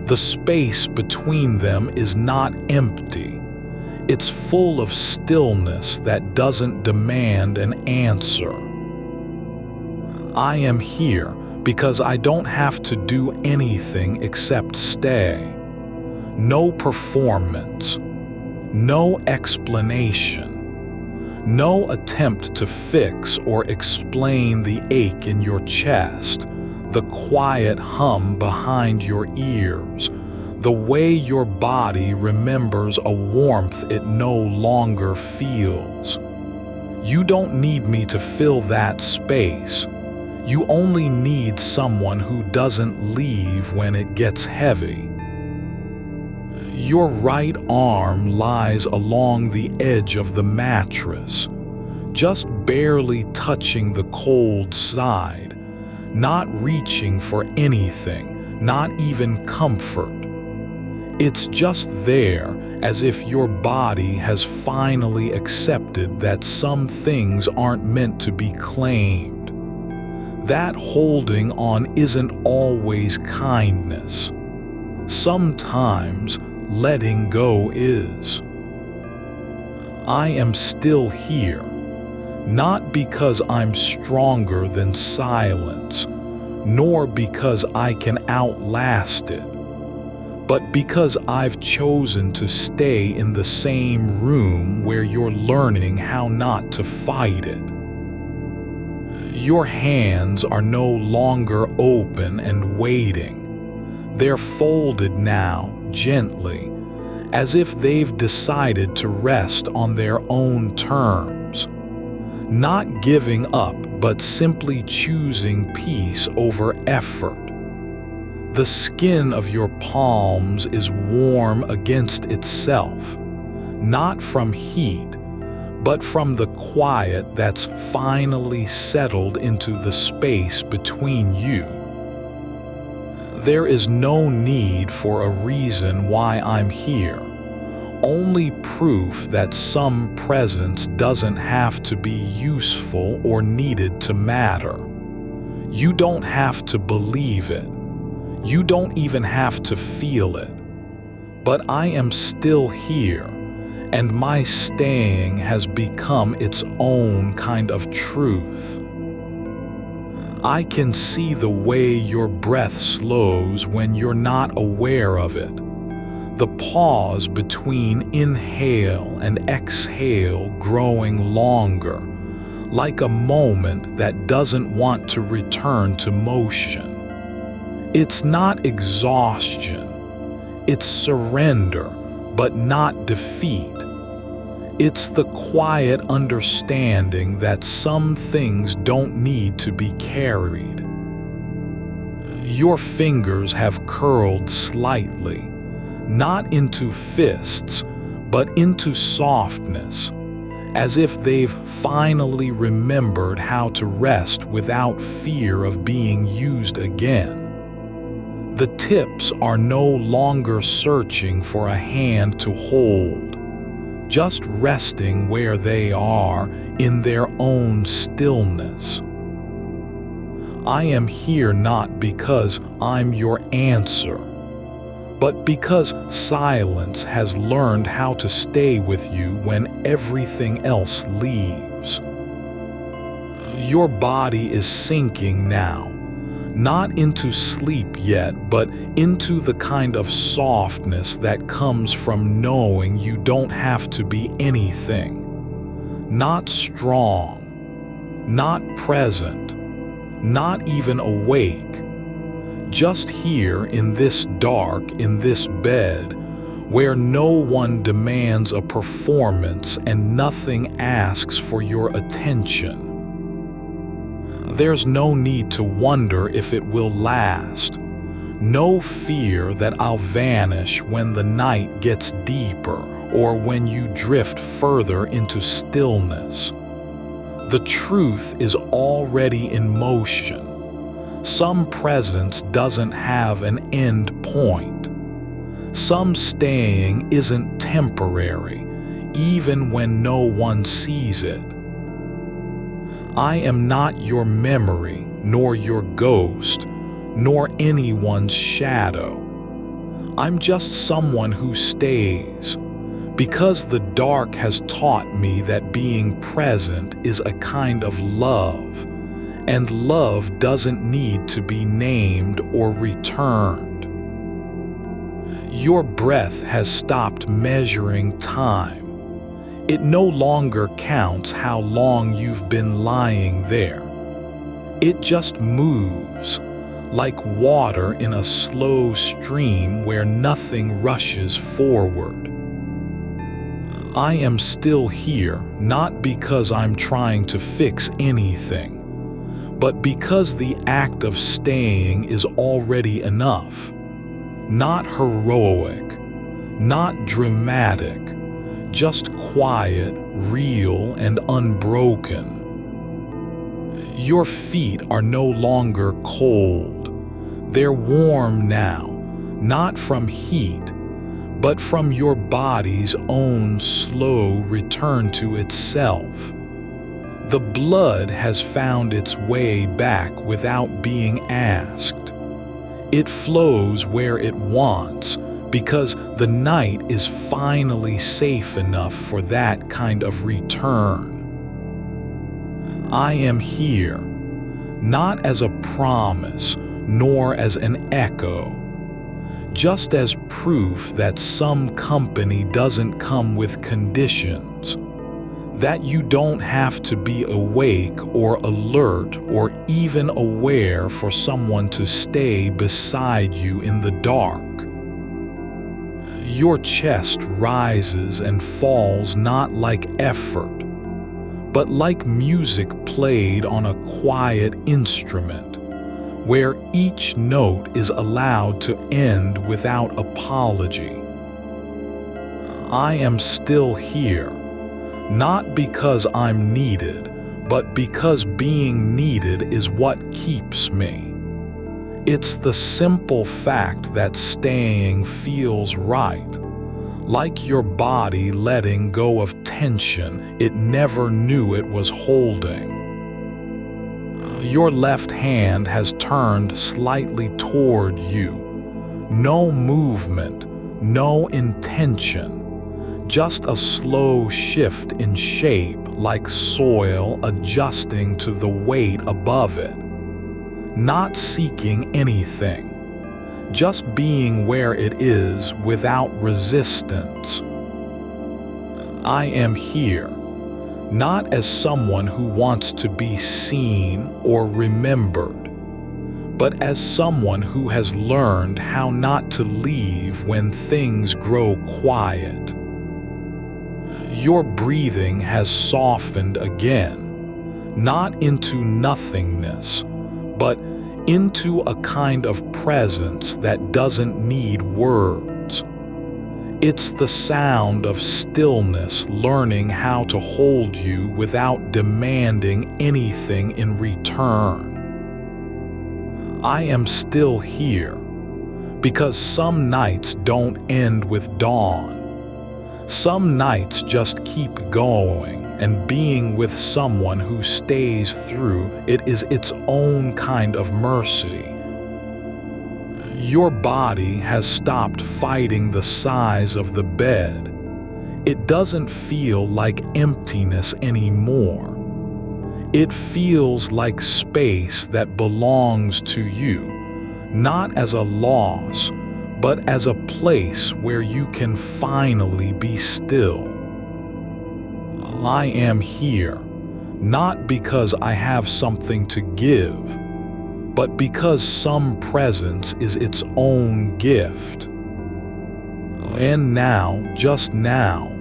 The space between them is not empty. It's full of stillness that doesn't demand an answer. I am here because I don't have to do anything except stay. No performance, no explanation, no attempt to fix or explain the ache in your chest, the quiet hum behind your ears, the way your body remembers a warmth it no longer feels. You don't need me to fill that space. You only need someone who doesn't leave when it gets heavy. Your right arm lies along the edge of the mattress, just barely touching the cold side. Not reaching for anything, not even comfort. It's just there, as if your body has finally accepted that some things aren't meant to be claimed. That holding on isn't always kindness. Sometimes letting go is. I am still here. Not because I'm stronger than silence, nor because I can outlast it, but because I've chosen to stay in the same room where you're learning how not to fight it. Your hands are no longer open and waiting. They're folded now, gently, as if they've decided to rest on their own terms. Not giving up, but simply choosing peace over effort. The skin of your palms is warm against itself, not from heat, but from the quiet that's finally settled into the space between you. There is no need for a reason why I'm here. Only proof that some presence doesn't have to be useful or needed to matter. You don't have to believe it. You don't even have to feel it. But I am still here, and my staying has become its own kind of truth. I can see the way your breath slows when you're not aware of it. the pause between inhale and exhale growing longer, like a moment that doesn't want to return to motion. It's not exhaustion, it's surrender, but not defeat. It's the quiet understanding that some things don't need to be carried. Your fingers have curled slightly, not into fists, but into softness, as if they've finally remembered how to rest without fear of being used again. The tips are no longer searching for a hand to hold, just resting where they are in their own stillness. I am here not because I'm your answer, but because silence has learned how to stay with you when everything else leaves. Your body is sinking now, not into sleep yet, but into the kind of softness that comes from knowing you don't have to be anything. Not strong, not present, not even awake. Just here in this dark, in this bed, where no one demands a performance and nothing asks for your attention. There's no need to wonder if it will last. No fear that I'll vanish when the night gets deeper or when you drift further into stillness. The truth is already in motion. Some presence doesn't have an end point. Some staying isn't temporary, even when no one sees it. I am not your memory, nor your ghost, nor anyone's shadow. I'm just someone who stays, because the dark has taught me that being present is a kind of love, and love doesn't need to be named or returned. Your breath has stopped measuring time. It no longer counts how long you've been lying there. It just moves, like water in a slow stream where nothing rushes forward. I am still here, not because I'm trying to fix anything, but because the act of staying is already enough. Not heroic, not dramatic, just quiet, real, and unbroken. Your feet are no longer cold. They're warm now, not from heat, but from your body's own slow return to itself. The blood has found its way back without being asked. It flows where it wants, because the night is finally safe enough for that kind of return. I am here, not as a promise, nor as an echo, just as proof that some company doesn't come with conditions, that you don't have to be awake or alert or even aware for someone to stay beside you in the dark. Your chest rises and falls not like effort, but like music played on a quiet instrument, where each note is allowed to end without apology. I am still here, not because I'm needed, but because being needed is what keeps me. It's the simple fact that staying feels right, like your body letting go of tension it never knew it was holding. Your left hand has turned slightly toward you. No movement, no intention, just a slow shift in shape like soil adjusting to the weight above it. Not seeking anything, just being where it is without resistance. I am here, not as someone who wants to be seen or remembered, but as someone who has learned how not to leave when things grow quiet. Your breathing has softened again, not into nothingness, but into a kind of presence that doesn't need words. It's the sound of stillness learning how to hold you without demanding anything in return. I am still here, because some nights don't end with dawn. Some nights just keep going, and being with someone who stays through it is its own kind of mercy. Your body has stopped fighting the size of the bed. It doesn't feel like emptiness anymore. It feels like space that belongs to you, not as a loss, but as a place where you can finally be still. I am here, not because I have something to give, but because some presence is its own gift. And now, just now,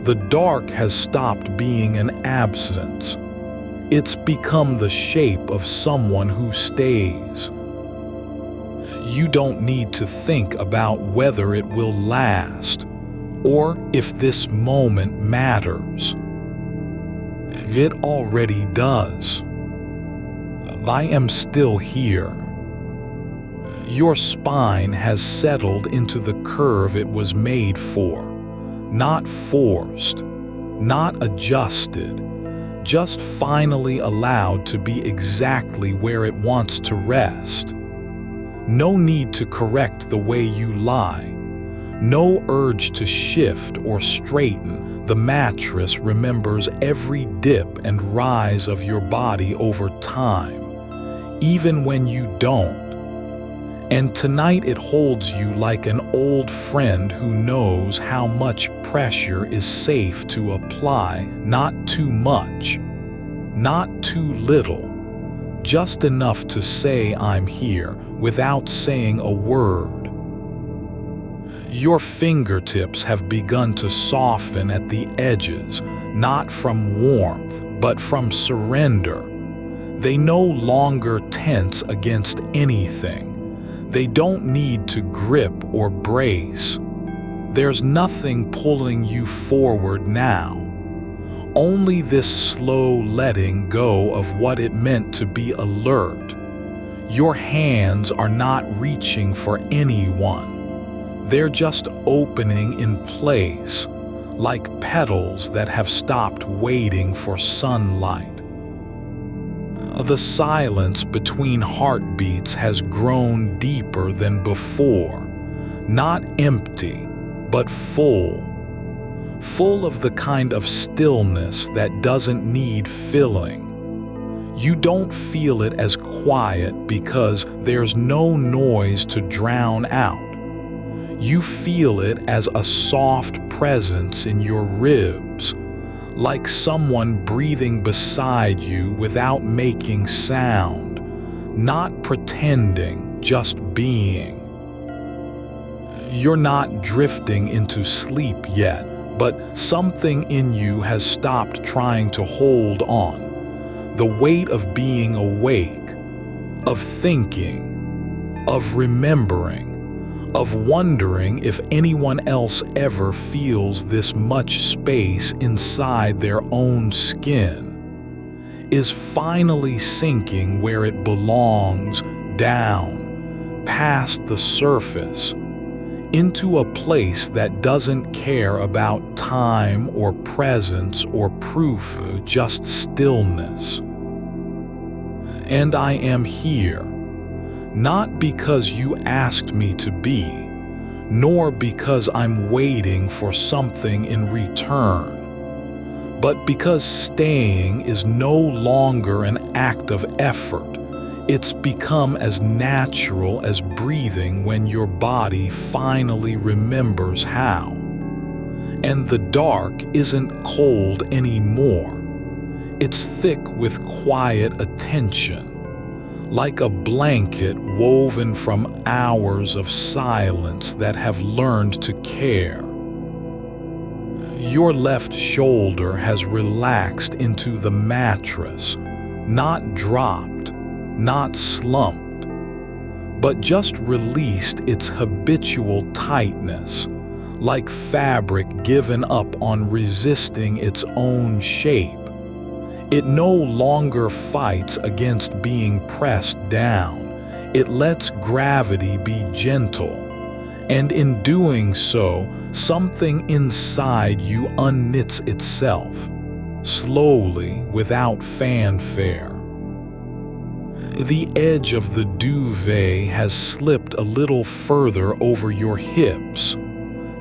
the dark has stopped being an absence. It's become the shape of someone who stays. You don't need to think about whether it will last, or if this moment matters. It already does. I am still here. Your spine has settled into the curve it was made for, not forced, not adjusted, just finally allowed to be exactly where it wants to rest. No need to correct the way you lie. No urge to shift or straighten. The mattress remembers every dip and rise of your body over time, even when you don't. And tonight it holds you like an old friend who knows how much pressure is safe to apply, not too much, not too little, just enough to say I'm here without saying a word. Your fingertips have begun to soften at the edges, not from warmth, but from surrender. They no longer tense against anything. They don't need to grip or brace. There's nothing pulling you forward now. Only this slow letting go of what it meant to be alert. Your hands are not reaching for anyone. They're just opening in place, like petals that have stopped waiting for sunlight. The silence between heartbeats has grown deeper than before, not empty, but full. Full of the kind of stillness that doesn't need filling. You don't feel it as quiet because there's no noise to drown out. You feel it as a soft presence in your ribs, like someone breathing beside you without making sound, not pretending, just being. You're not drifting into sleep yet, but something in you has stopped trying to hold on. The weight of being awake, of thinking, of remembering, of wondering if anyone else ever feels this much space inside their own skin, is finally sinking where it belongs, down, past the surface, into a place that doesn't care about time or presence or proof, just stillness. And I am here, not because you asked me to be, nor because I'm waiting for something in return, but because staying is no longer an act of effort. It's become as natural as breathing when your body finally remembers how. And the dark isn't cold anymore. It's thick with quiet attention, like a blanket woven from hours of silence that have learned to care. Your left shoulder has relaxed into the mattress, not dropped, not slumped, but just released its habitual tightness, like fabric given up on resisting its own shape. It no longer fights against being pressed down. It lets gravity be gentle. And in doing so, something inside you unknits itself, slowly, without fanfare. The edge of the duvet has slipped a little further over your hips,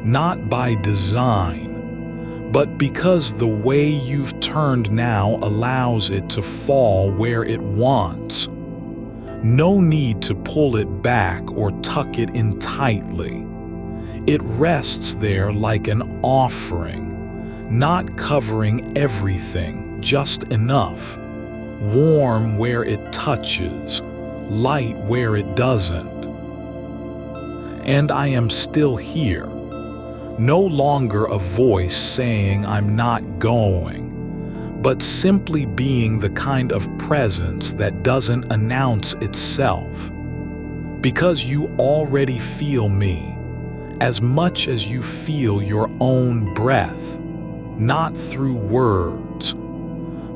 not by design, but because the way you've turned now allows it to fall where it wants. No need to pull it back or tuck it in tightly. It rests there like an offering, not covering everything, just enough. Warm where it touches, light where it doesn't. And I am still here. No longer a voice saying I'm not going, but simply being the kind of presence that doesn't announce itself. Because you already feel me, as much as you feel your own breath, not through words,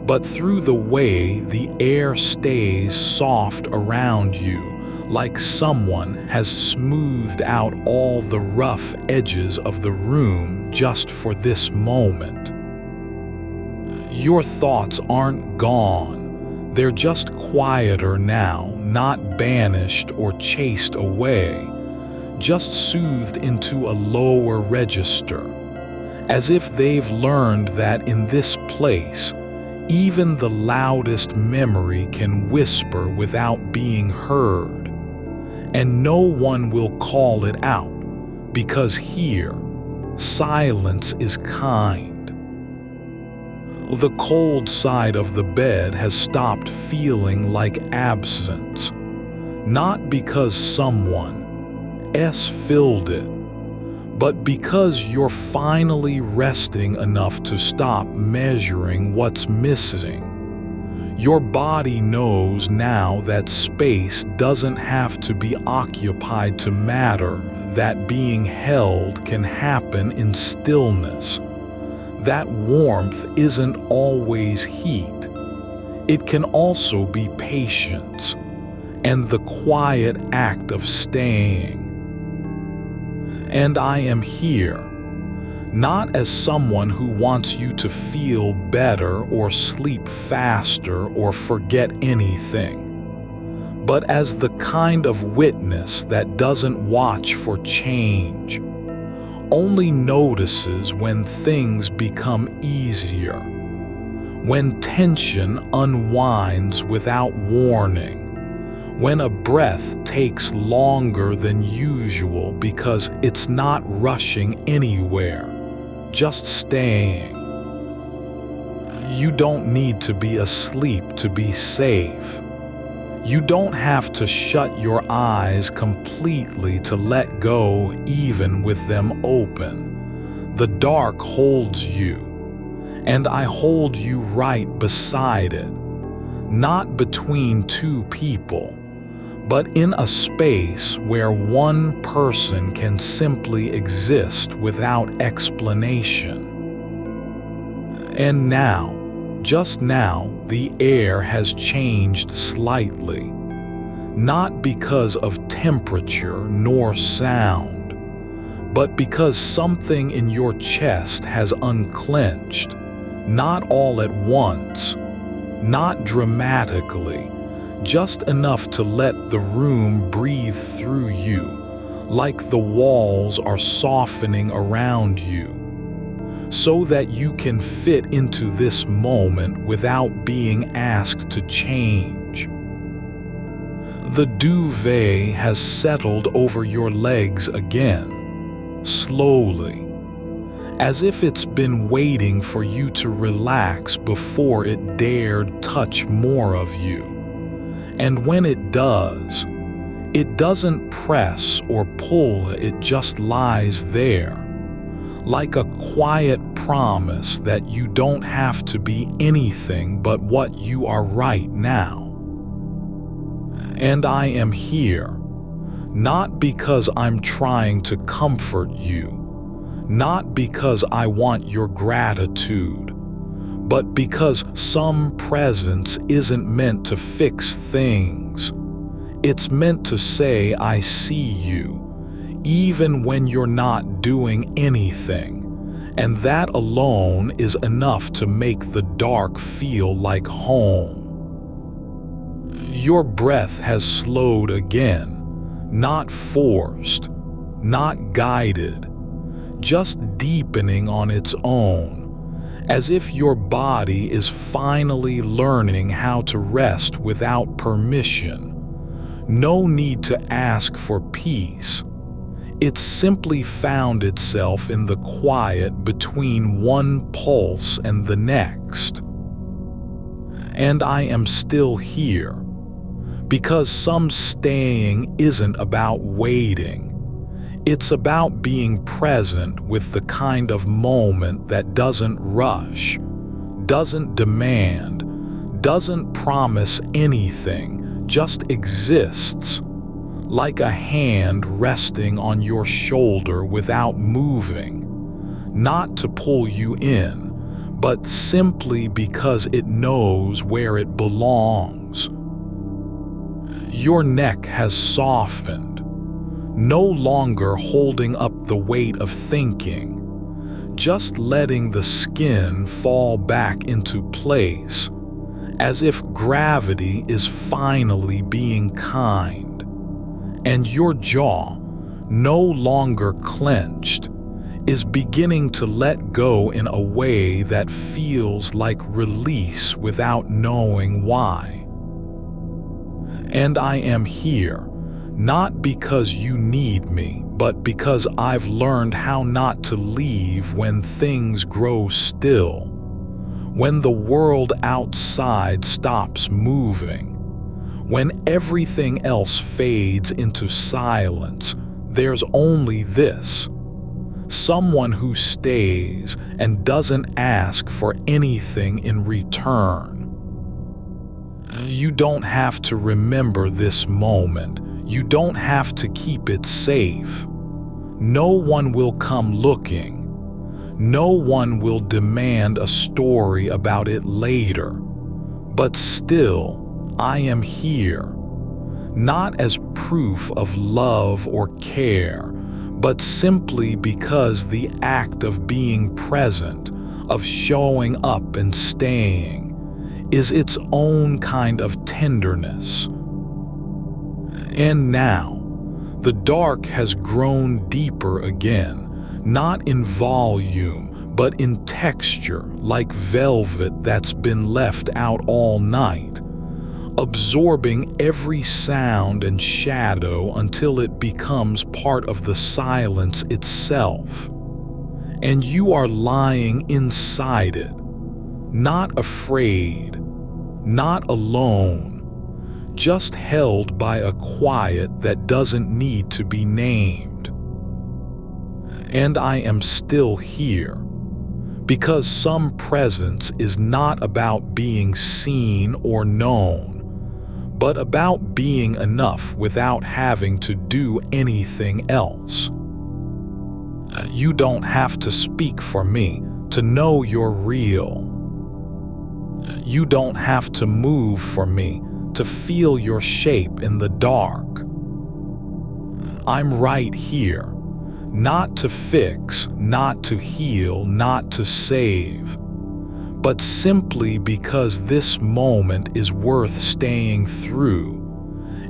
but through the way the air stays soft around you, like someone has smoothed out all the rough edges of the room just for this moment. Your thoughts aren't gone. They're just quieter now, not banished or chased away, just soothed into a lower register, as if they've learned that in this place, even the loudest memory can whisper without being heard. And no one will call it out, because here, silence is kind. The cold side of the bed has stopped feeling like absence, not because someone else filled it, but because you're finally resting enough to stop measuring what's missing. Your body knows now that space doesn't have to be occupied to matter, that being held can happen in stillness. That warmth isn't always heat. It can also be patience and the quiet act of staying. And I am here, not as someone who wants you to feel better or sleep faster or forget anything, but as the kind of witness that doesn't watch for change, only notices when things become easier, when tension unwinds without warning, when a breath takes longer than usual because it's not rushing anywhere, just staying. You don't need to be asleep to be safe. You don't have to shut your eyes completely to let go even with them open. The dark holds you, and I hold you right beside it, not between two people, but in a space where one person can simply exist without explanation. And now, just now, the air has changed slightly, not because of temperature nor sound, but because something in your chest has unclenched, not all at once, not dramatically, just enough to let the room breathe through you, like the walls are softening around you, so that you can fit into this moment without being asked to change. The duvet has settled over your legs again, slowly, as if it's been waiting for you to relax before it dared touch more of you. And when it does, it doesn't press or pull, it just lies there, like a quiet promise that you don't have to be anything but what you are right now. And I am here, not because I'm trying to comfort you, not because I want your gratitude, but because some presence isn't meant to fix things. It's meant to say, I see you, even when you're not doing anything, and that alone is enough to make the dark feel like home. Your breath has slowed again, not forced, not guided, just deepening on its own, as if your body is finally learning how to rest without permission. No need to ask for peace. It simply found itself in the quiet between one pulse and the next. And I am still here, because some staying isn't about waiting. It's about being present with the kind of moment that doesn't rush, doesn't demand, doesn't promise anything, just exists, like a hand resting on your shoulder without moving, not to pull you in, but simply because it knows where it belongs. Your neck has softened, no longer holding up the weight of thinking, just letting the skin fall back into place, as if gravity is finally being kind. And your jaw, no longer clenched, is beginning to let go in a way that feels like release without knowing why. And I am here, not because you need me, but because I've learned how not to leave when things grow still, when the world outside stops moving, when everything else fades into silence. There's only this: someone who stays and doesn't ask for anything in return. You don't have to remember this moment. You don't have to keep it safe. No one will come looking. No one will demand a story about it later. But still, I am here, not as proof of love or care, but simply because the act of being present, of showing up and staying, is its own kind of tenderness. And now, the dark has grown deeper again, not in volume, but in texture, like velvet that's been left out all night, absorbing every sound and shadow until it becomes part of the silence itself. And you are lying inside it, not afraid, not alone, just held by a quiet that doesn't need to be named. And I am still here, because some presence is not about being seen or known, but about being enough without having to do anything else. You don't have to speak for me to know you're real. You don't have to move for me to feel your shape in the dark. I'm right here, not to fix, not to heal, not to save, but simply because this moment is worth staying through,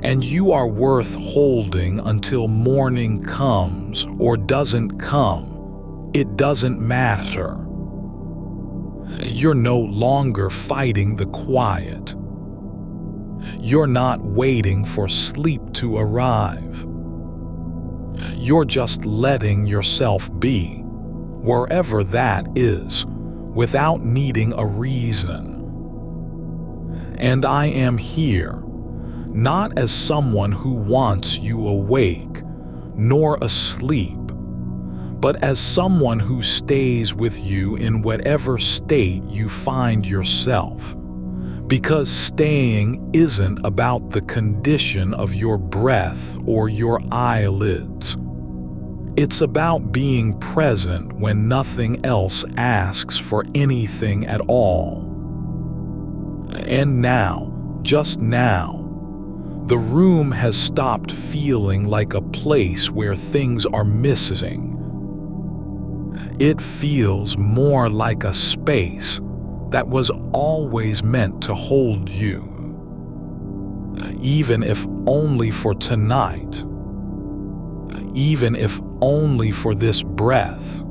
and you are worth holding until morning comes or doesn't come. It doesn't matter. You're no longer fighting the quiet. You're not waiting for sleep to arrive. You're just letting yourself be, wherever that is, without needing a reason. And I am here, not as someone who wants you awake, nor asleep, but as someone who stays with you in whatever state you find yourself. Because staying isn't about the condition of your breath or your eyelids. It's about being present when nothing else asks for anything at all. And now, just now, the room has stopped feeling like a place where things are missing. It feels more like a space that was always meant to hold you, even if only for tonight, even if only for this breath,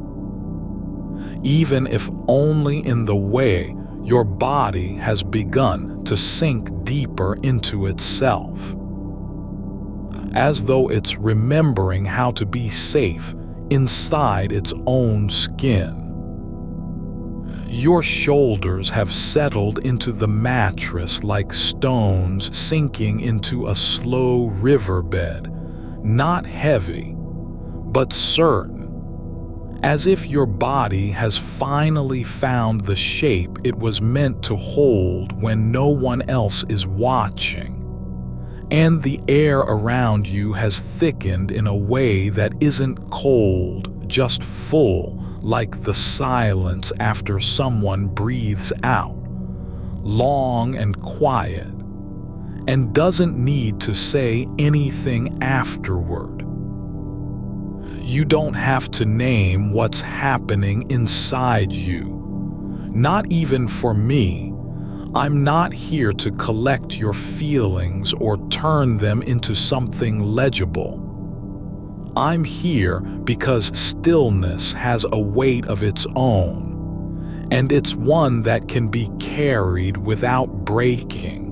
even if only in the way your body has begun to sink deeper into itself, as though it's remembering how to be safe inside its own skin. Your shoulders have settled into the mattress like stones sinking into a slow riverbed, not heavy, but certain, as if your body has finally found the shape it was meant to hold when no one else is watching, and the air around you has thickened in a way that isn't cold, just full, like the silence after someone breathes out, long and quiet, and doesn't need to say anything afterward. You don't have to name what's happening inside you. Not even for me. I'm not here to collect your feelings or turn them into something legible. I'm here because stillness has a weight of its own, and it's one that can be carried without breaking.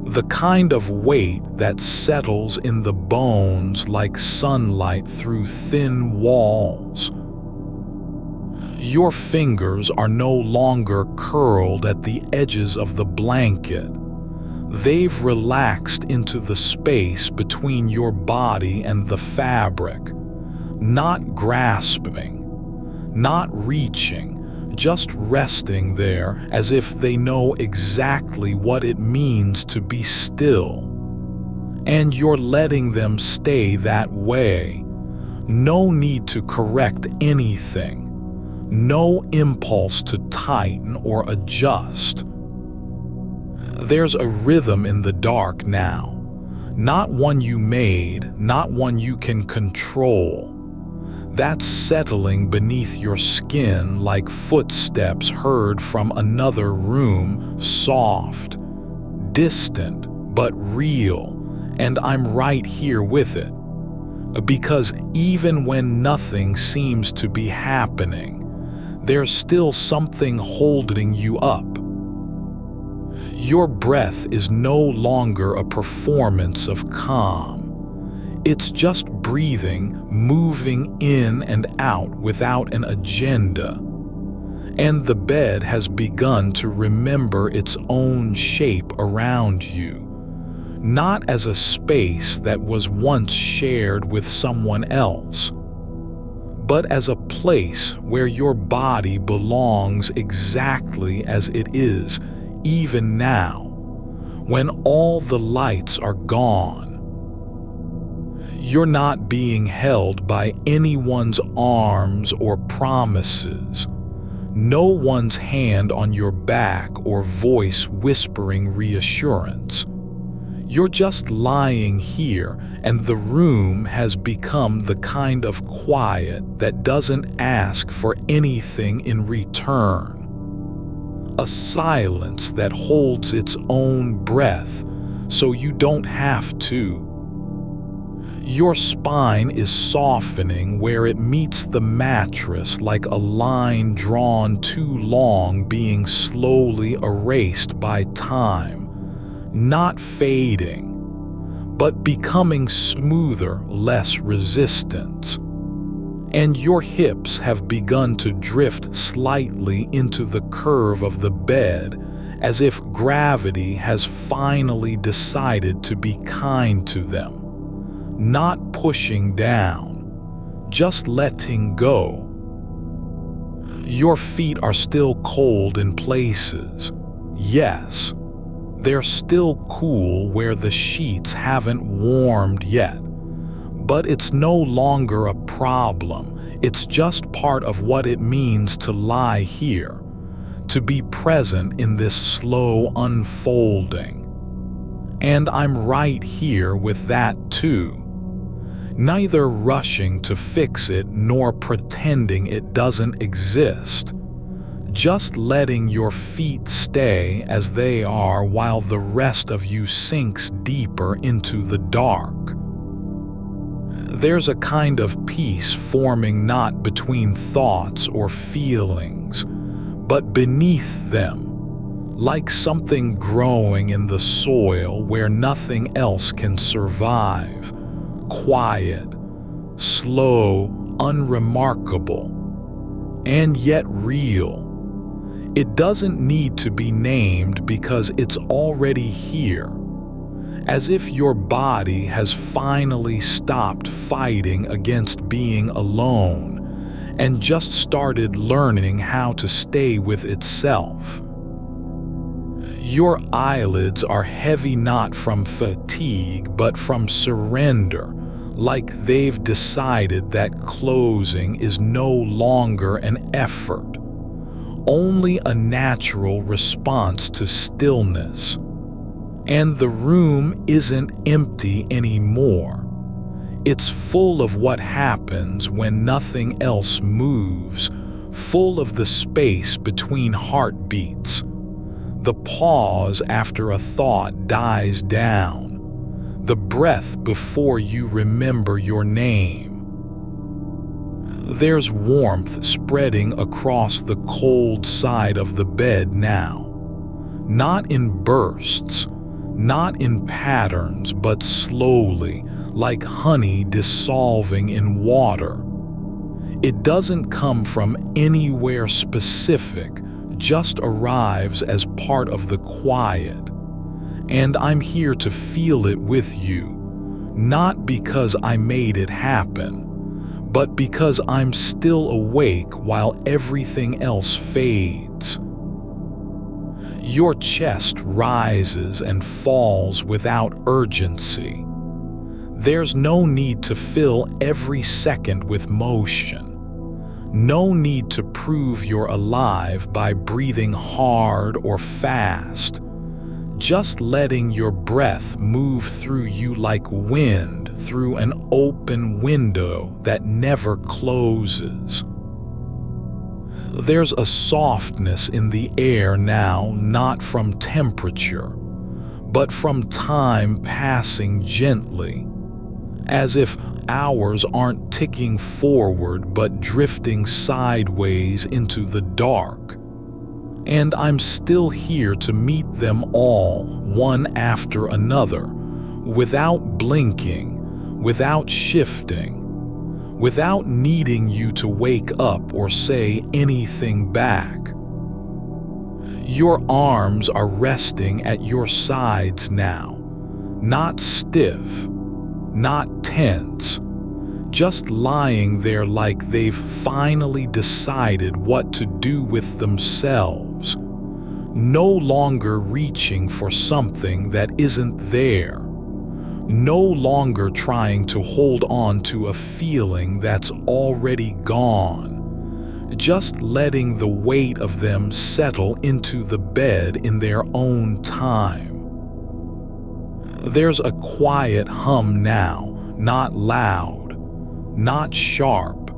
The kind of weight that settles in the bones like sunlight through thin walls. Your fingers are no longer curled at the edges of the blanket. They've relaxed into the space between your body and the fabric, not grasping, not reaching, just resting there as if they know exactly what it means to be still. And you're letting them stay that way. No need to correct anything. No impulse to tighten or adjust. There's a rhythm in the dark now, not one you made, not one you can control. That's settling beneath your skin like footsteps heard from another room, soft, distant, but real, and I'm right here with it. Because even when nothing seems to be happening, there's still something holding you up. Your breath is no longer a performance of calm. It's just breathing, moving in and out without an agenda. And the bed has begun to remember its own shape around you, not as a space that was once shared with someone else, but as a place where your body belongs exactly as it is, even now, when all the lights are gone. You're not being held by anyone's arms or promises, no one's hand on your back or voice whispering reassurance. You're just lying here, and the room has become the kind of quiet that doesn't ask for anything in return. A silence that holds its own breath, so you don't have to. Your spine is softening where it meets the mattress like a line drawn too long being slowly erased by time. not fading, but becoming smoother, less resistance. And your hips have begun to drift slightly into the curve of the bed, as if gravity has finally decided to be kind to them. Not pushing down, just letting go. Your feet are still cold in places. Yes, they're still cool where the sheets haven't warmed yet. But it's no longer a problem. It's just part of what it means to lie here, to be present in this slow unfolding. And I'm right here with that too. Neither rushing to fix it nor pretending it doesn't exist. Just letting your feet stay as they are while the rest of you sinks deeper into the dark. There's a kind of peace forming not between thoughts or feelings, but beneath them, like something growing in the soil where nothing else can survive. Quiet, slow, unremarkable, and yet real. It doesn't need to be named because it's already here. As if your body has finally stopped fighting against being alone and just started learning how to stay with itself. Your eyelids are heavy not from fatigue but from surrender, like they've decided that closing is no longer an effort, only a natural response to stillness. And the room isn't empty anymore. It's full of what happens when nothing else moves, full of the space between heartbeats, the pause after a thought dies down, the breath before you remember your name. There's warmth spreading across the cold side of the bed now, not in bursts, not in patterns, but slowly, like honey dissolving in water. It doesn't come from anywhere specific, just arrives as part of the quiet. And I'm here to feel it with you, not because I made it happen, but because I'm still awake while everything else fades. Your chest rises and falls without urgency. There's no need to fill every second with motion. No need to prove you're alive by breathing hard or fast. Just letting your breath move through you like wind through an open window that never closes. There's a softness in the air now, not from temperature, but from time passing gently, as if hours aren't ticking forward but drifting sideways into the dark. And I'm still here to meet them all, one after another, without blinking, without shifting, without needing you to wake up or say anything back. Your arms are resting at your sides now, not stiff, not tense, just lying there like they've finally decided what to do with themselves, no longer reaching for something that isn't there, no longer trying to hold on to a feeling that's already gone, just letting the weight of them settle into the bed in their own time. There's a quiet hum now, not loud, not sharp,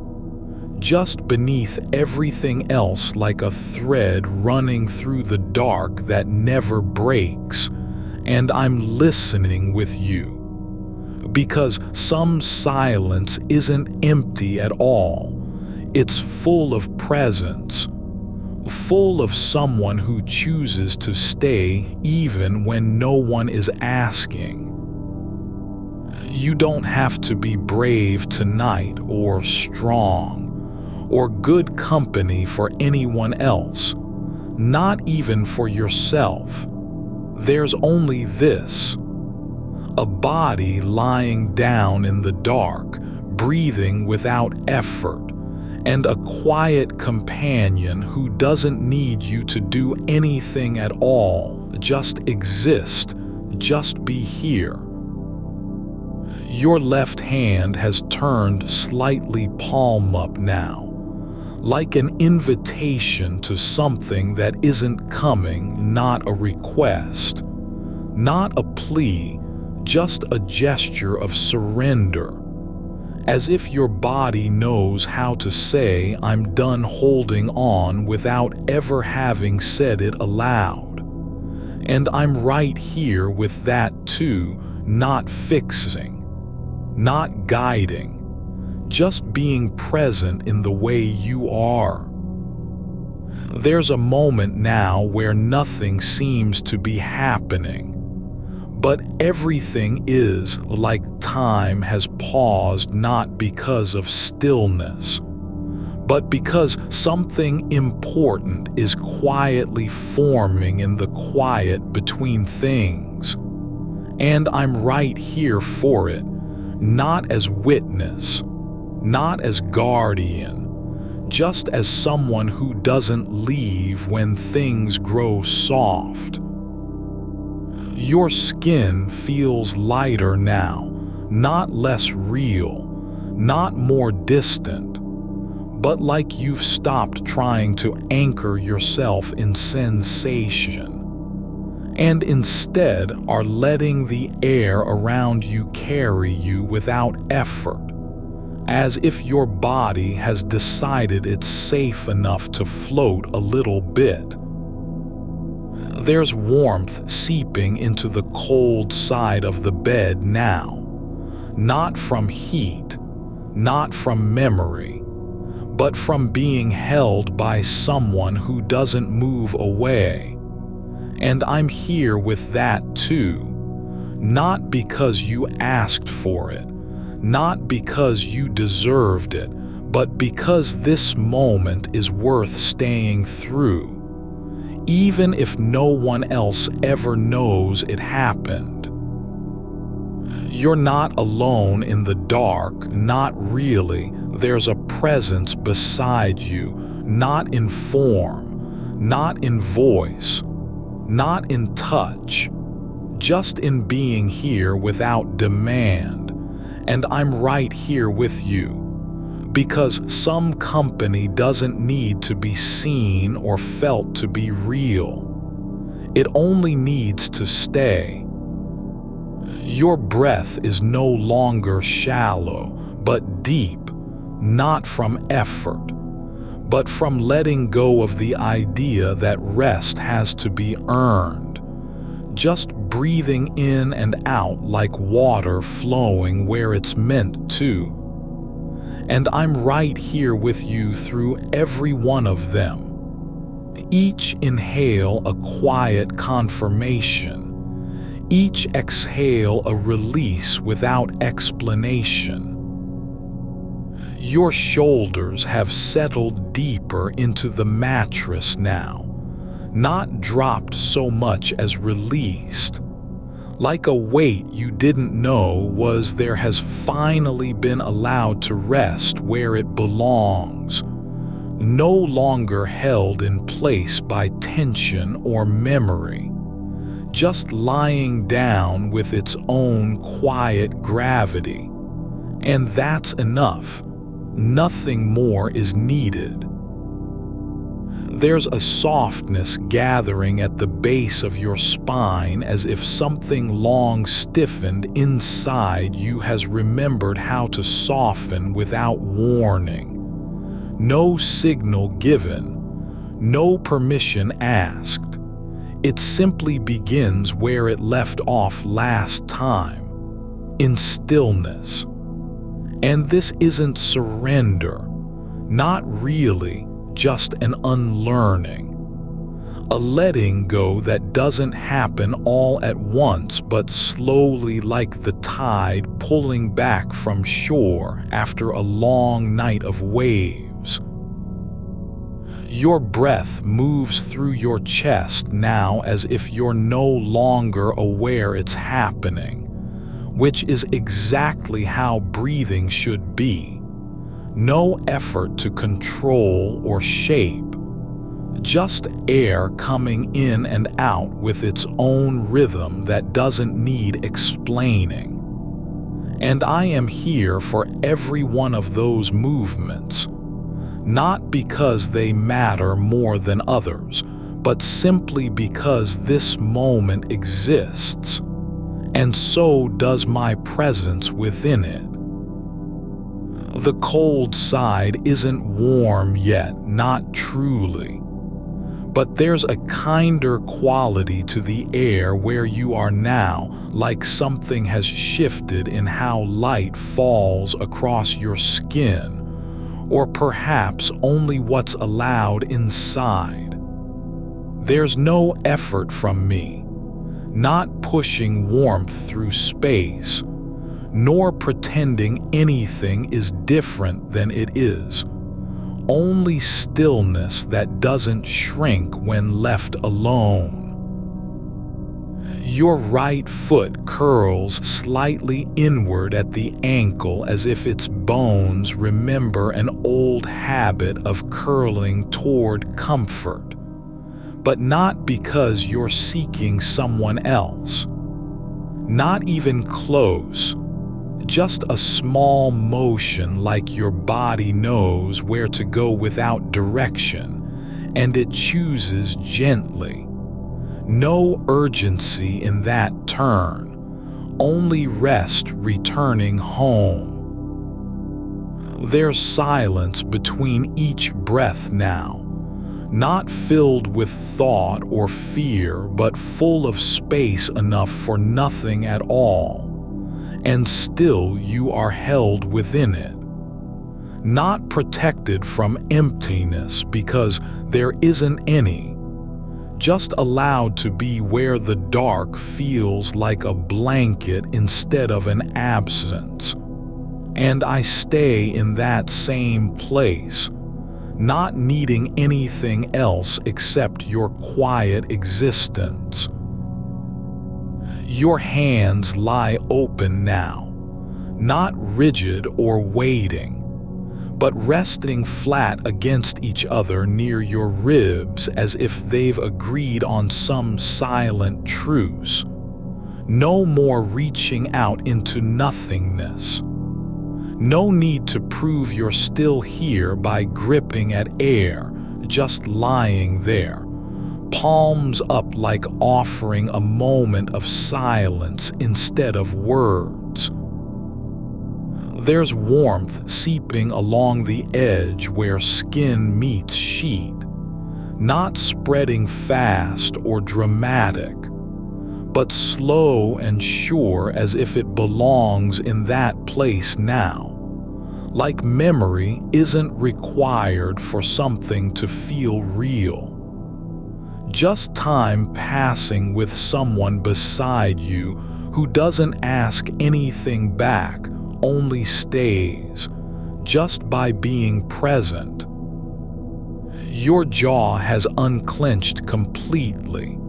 just beneath everything else, like a thread running through the dark that never breaks. And I'm listening with you, because some silence isn't empty at all. It's full of presence, full of someone who chooses to stay even when no one is asking. You don't have to be brave tonight or strong or good company for anyone else, not even for yourself. There's only this: a body lying down in the dark, breathing without effort, and a quiet companion who doesn't need you to do anything at all, just exist, just be here. Your left hand has turned slightly palm up now, like an invitation to something that isn't coming, not a request, not a plea, just a gesture of surrender, as if your body knows how to say, "I'm done holding on," without ever having said it aloud. And I'm right here with that too, not fixing, not guiding, just being present in the way you are. There's a moment now where nothing seems to be happening, but everything is, like time has paused, not because of stillness, but because something important is quietly forming in the quiet between things. And I'm right here for it, not as witness, not as guardian, just as someone who doesn't leave when things grow soft. Your skin feels lighter now, not less real, not more distant, but like you've stopped trying to anchor yourself in sensation, and instead are letting the air around you carry you without effort, as if your body has decided it's safe enough to float a little bit. There's warmth seeping into the cold side of the bed now, not from heat, not from memory, but from being held by someone who doesn't move away. And I'm here with that too, not because you asked for it, not because you deserved it, but because this moment is worth staying through, even if no one else ever knows it happened. You're not alone in the dark, not really. There's a presence beside you, not in form, not in voice, not in touch, just in being here without demand. And I'm right here with you, because some company doesn't need to be seen or felt to be real. It only needs to stay. Your breath is no longer shallow, but deep, not from effort, but from letting go of the idea that rest has to be earned, just breathing in and out like water flowing where it's meant to. And I'm right here with you through every one of them. Each inhale a quiet confirmation, each exhale a release without explanation. Your shoulders have settled deeper into the mattress now, not dropped so much as released. Like a weight you didn't know was there has finally been allowed to rest where it belongs, no longer held in place by tension or memory, just lying down with its own quiet gravity. And that's enough. Nothing more is needed. There's a softness gathering at the base of your spine, as if something long stiffened inside you has remembered how to soften without warning. No signal given, no permission asked. It simply begins where it left off last time, in stillness. And this isn't surrender, not really, just an unlearning. A letting go that doesn't happen all at once, but slowly, like the tide pulling back from shore after a long night of waves. Your breath moves through your chest now as if you're no longer aware it's happening, which is exactly how breathing should be. No effort to control or shape. Just air coming in and out with its own rhythm that doesn't need explaining. And I am here for every one of those movements, not because they matter more than others, but simply because this moment exists, and so does my presence within it. The cold side isn't warm yet, not truly. But there's a kinder quality to the air where you are now, like something has shifted in how light falls across your skin, or perhaps only what's allowed inside. There's no effort from me, not pushing warmth through space, nor pretending anything is different than it is. Only stillness that doesn't shrink when left alone. Your right foot curls slightly inward at the ankle as if its bones remember an old habit of curling toward comfort, but not because you're seeking someone else. Not even close. Just a small motion like your body knows where to go without direction, and it chooses gently. No urgency in that turn, only rest returning home. There's silence between each breath now, not filled with thought or fear, but full of space enough for nothing at all. And still you are held within it. Not protected from emptiness because there isn't any. Just allowed to be where the dark feels like a blanket instead of an absence. And I stay in that same place, not needing anything else except your quiet existence. Your hands lie open now, not rigid or waiting, but resting flat against each other near your ribs as if they've agreed on some silent truce. No more reaching out into nothingness. No need to prove you're still here by gripping at air, just lying there. Palms up like offering a moment of silence instead of words. There's warmth seeping along the edge where skin meets sheet, not spreading fast or dramatic, but slow and sure as if it belongs in that place now. Like memory isn't required for something to feel real. Just time passing with someone beside you who doesn't ask anything back, only stays, just by being present. Your jaw has unclenched completely,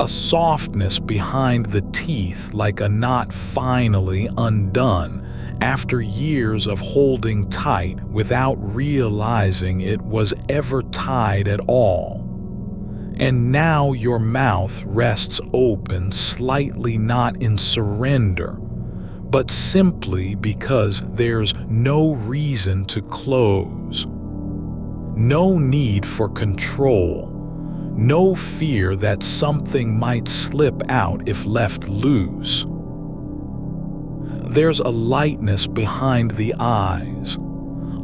a softness behind the teeth like a knot finally undone after years of holding tight without realizing it was ever tied at all. And now your mouth rests open, slightly not in surrender, but simply because there's no reason to close. No need for control, no fear that something might slip out if left loose. There's a lightness behind the eyes,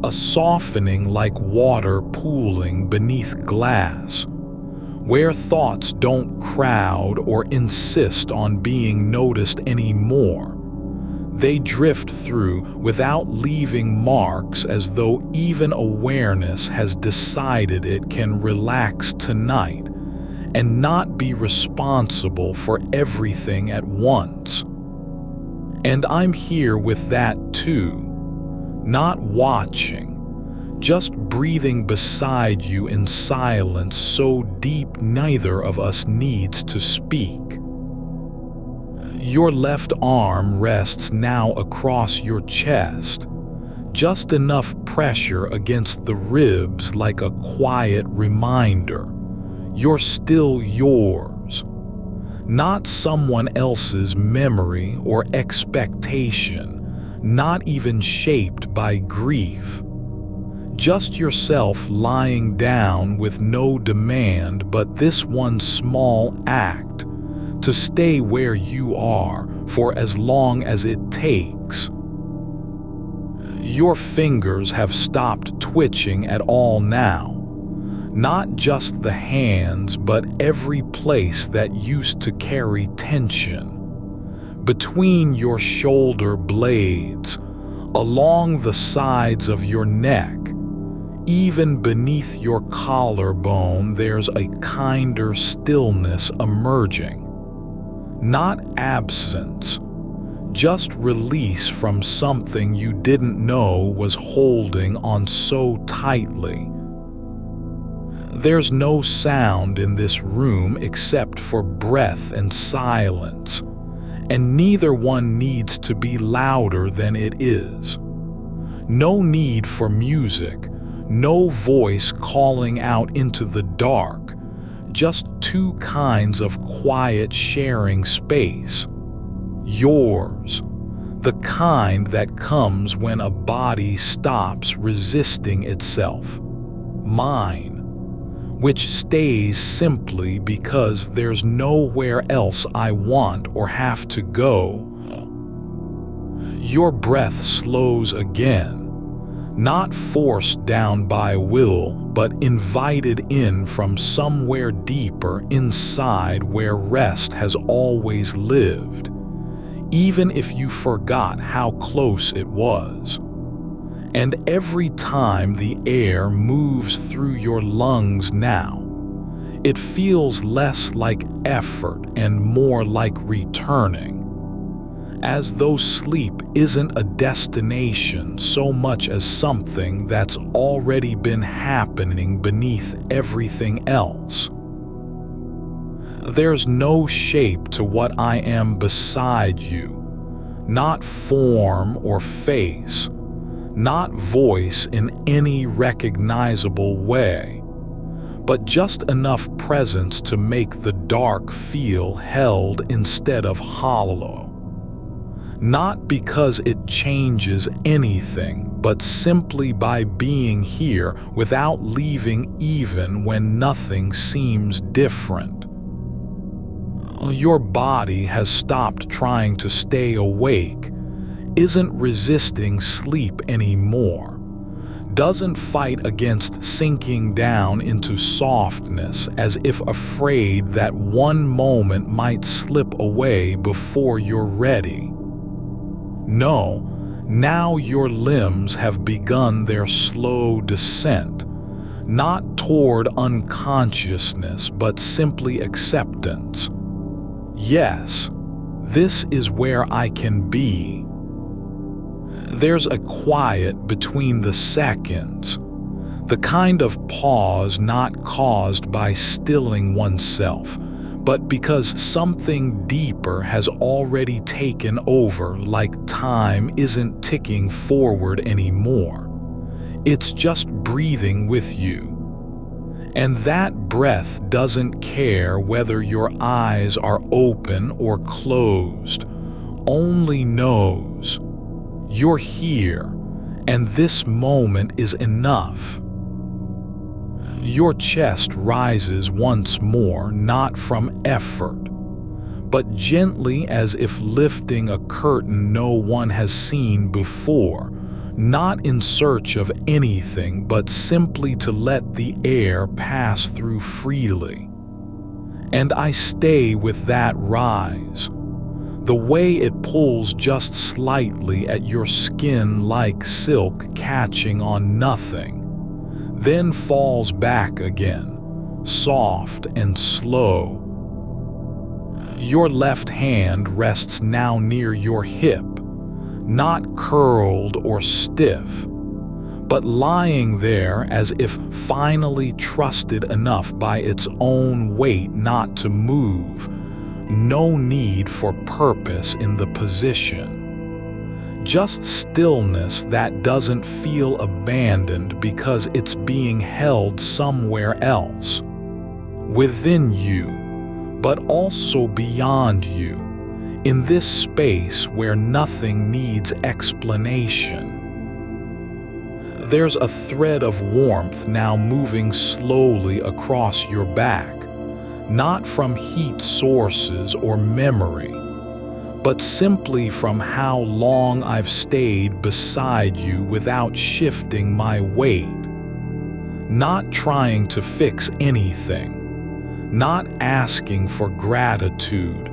a softening like water pooling beneath glass, where thoughts don't crowd or insist on being noticed anymore. They drift through without leaving marks, as though even awareness has decided it can relax tonight and not be responsible for everything at once. And I'm here with that too, not watching, just breathing beside you in silence so deep neither of us needs to speak. Your left arm rests now across your chest, just enough pressure against the ribs like a quiet reminder. You're still yours, not someone else's memory or expectation, not even shaped by grief. Just yourself lying down with no demand but this one small act, to stay where you are for as long as it takes. Your fingers have stopped twitching at all now. Not just the hands, but every place that used to carry tension. Between your shoulder blades, along the sides of your neck, even beneath your collarbone, there's a kinder stillness emerging. Not absence, just release from something you didn't know was holding on so tightly. There's no sound in this room except for breath and silence, and neither one needs to be louder than it is. No need for music, no voice calling out into the dark, just two kinds of quiet sharing space. Yours, the kind that comes when a body stops resisting itself. Mine, which stays simply because there's nowhere else I want or have to go. Your breath slows again, not forced down by will, but invited in from somewhere deeper inside where rest has always lived, even if you forgot how close it was. And every time the air moves through your lungs now, it feels less like effort and more like returning, as though sleep isn't a destination so much as something that's already been happening beneath everything else. There's no shape to what I am beside you, not form or face, not voice in any recognizable way, but just enough presence to make the dark feel held instead of hollow. Not because it changes anything, but simply by being here without leaving even when nothing seems different. Your body has stopped trying to stay awake, isn't resisting sleep anymore, doesn't fight against sinking down into softness as if afraid that one moment might slip away before you're ready. No, now your limbs have begun their slow descent, not toward unconsciousness but simply acceptance. Yes, this is where I can be. There's a quiet between the seconds, the kind of pause not caused by stilling oneself, but because something deeper has already taken over, like time isn't ticking forward anymore. It's just breathing with you. And that breath doesn't care whether your eyes are open or closed, only knows you're here, and this moment is enough. Your chest rises once more, not from effort, but gently as if lifting a curtain no one has seen before, not in search of anything but simply to let the air pass through freely. And I stay with that rise, The way it pulls just slightly at your skin like silk catching on nothing, then falls back again, soft and slow. Your left hand rests now near your hip, not curled or stiff, but lying there as if finally trusted enough by its own weight not to move. No need for purpose in the position. Just stillness that doesn't feel abandoned because it's being held somewhere else. Within you, but also beyond you, in this space where nothing needs explanation. There's a thread of warmth now moving slowly across your back, not from heat sources or memory, but simply from how long I've stayed beside you without shifting my weight. Not trying to fix anything, not asking for gratitude,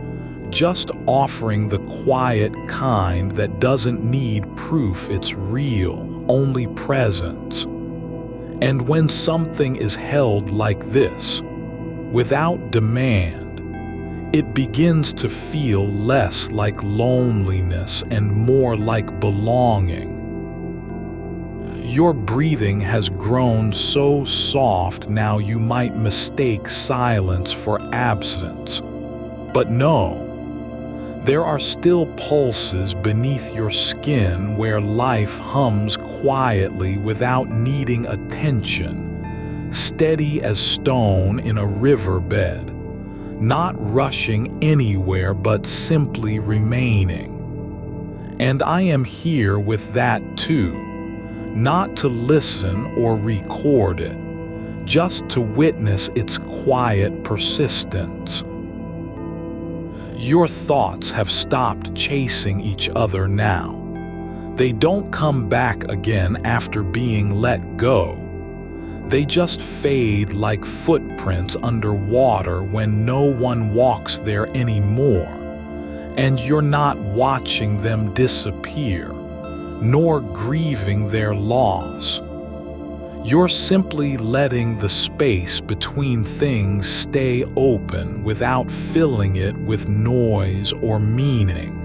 just offering the quiet kind that doesn't need proof it's real, only presence. And when something is held like this, without demand, it begins to feel less like loneliness and more like belonging. Your breathing has grown so soft now you might mistake silence for absence. But no, there are still pulses beneath your skin where life hums quietly without needing attention, steady as stone in a riverbed, not rushing anywhere but simply remaining. And I am here with that too, not to listen or record it, just to witness its quiet persistence. Your thoughts have stopped chasing each other now. They don't come back again after being let go. They just fade like footprints underwater when no one walks there anymore. And you're not watching them disappear, nor grieving their loss. You're simply letting the space between things stay open without filling it with noise or meaning.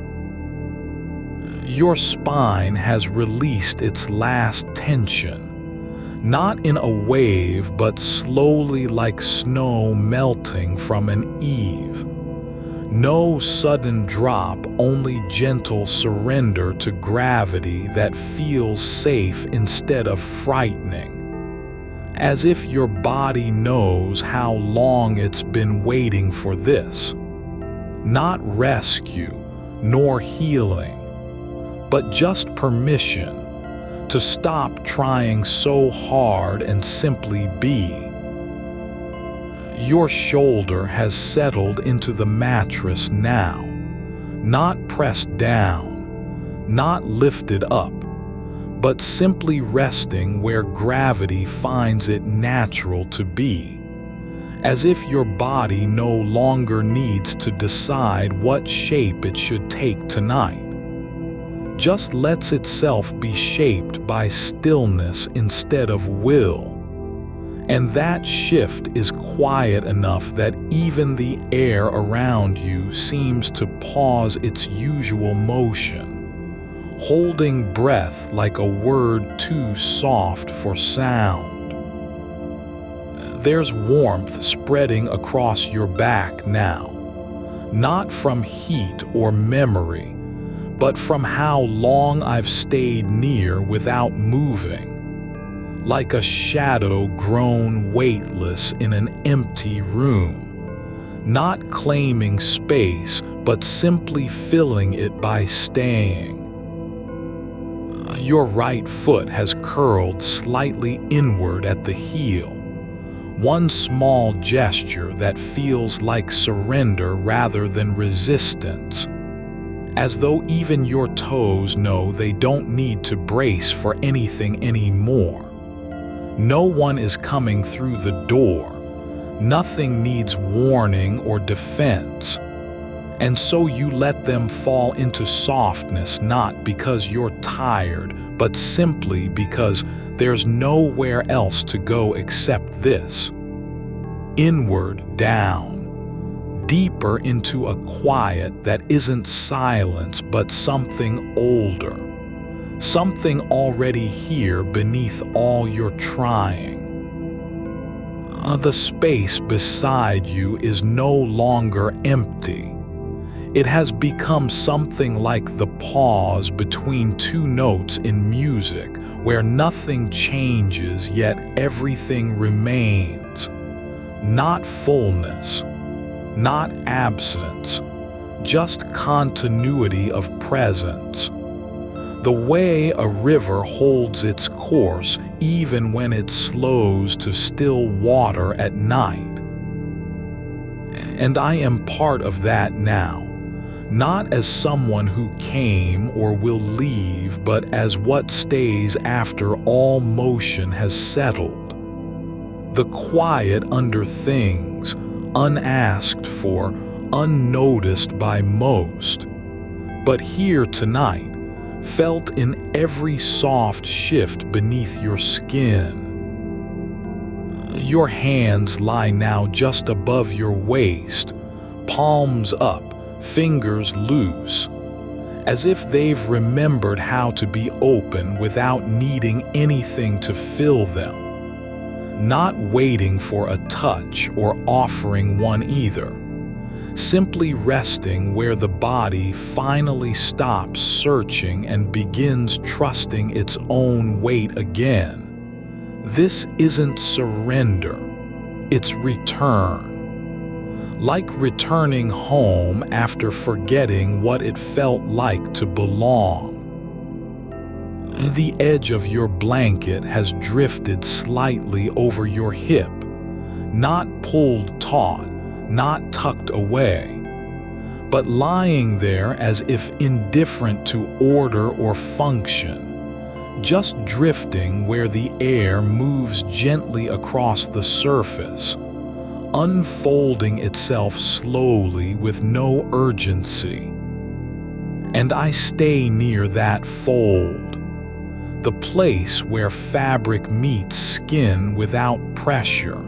Your spine has released its last tension, not in a wave but slowly like snow melting from an eave. No sudden drop, only gentle surrender to gravity that feels safe instead of frightening. As if your body knows how long it's been waiting for this. Not rescue, nor healing, but just permission to stop trying so hard and simply be. Your shoulder has settled into the mattress now, not pressed down, not lifted up, but simply resting where gravity finds it natural to be, as if your body no longer needs to decide what shape it should take tonight. Just lets itself be shaped by stillness instead of will. And that shift is quiet enough that even the air around you seems to pause its usual motion, holding breath like a word too soft for sound. There's warmth spreading across your back now, not from heat or memory, but from how long I've stayed near without moving, like a shadow grown weightless in an empty room, not claiming space, but simply filling it by staying. Your right foot has curled slightly inward at the heel, one small gesture that feels like surrender rather than resistance, as though even your toes know they don't need to brace for anything anymore. No one is coming through the door. Nothing needs warning or defense. And so you let them fall into softness, not because you're tired, but simply because there's nowhere else to go except this. Inward, down, deeper into a quiet that isn't silence but something older, something already here beneath all your trying. The space beside you is no longer empty. It has become something like the pause between two notes in music, where nothing changes yet everything remains. Not fullness, not absence, just continuity of presence. The way a river holds its course even when it slows to still water at night. And I am part of that now. Not as someone who came or will leave, but as what stays after all motion has settled. The quiet under things, unasked for, unnoticed by most. But here tonight, felt in every soft shift beneath your skin. Your hands lie now just above your waist, palms up, fingers loose, as if they've remembered how to be open without needing anything to fill them. Not waiting for a touch or offering one either. Simply resting where the body finally stops searching and begins trusting its own weight again. This isn't surrender, it's return. Like returning home after forgetting what it felt like to belong. The edge of your blanket has drifted slightly over your hip, not pulled taut, not tucked away, but lying there as if indifferent to order or function, just drifting where the air moves gently across the surface, unfolding itself slowly with no urgency. And I stay near that fold, the place where fabric meets skin without pressure,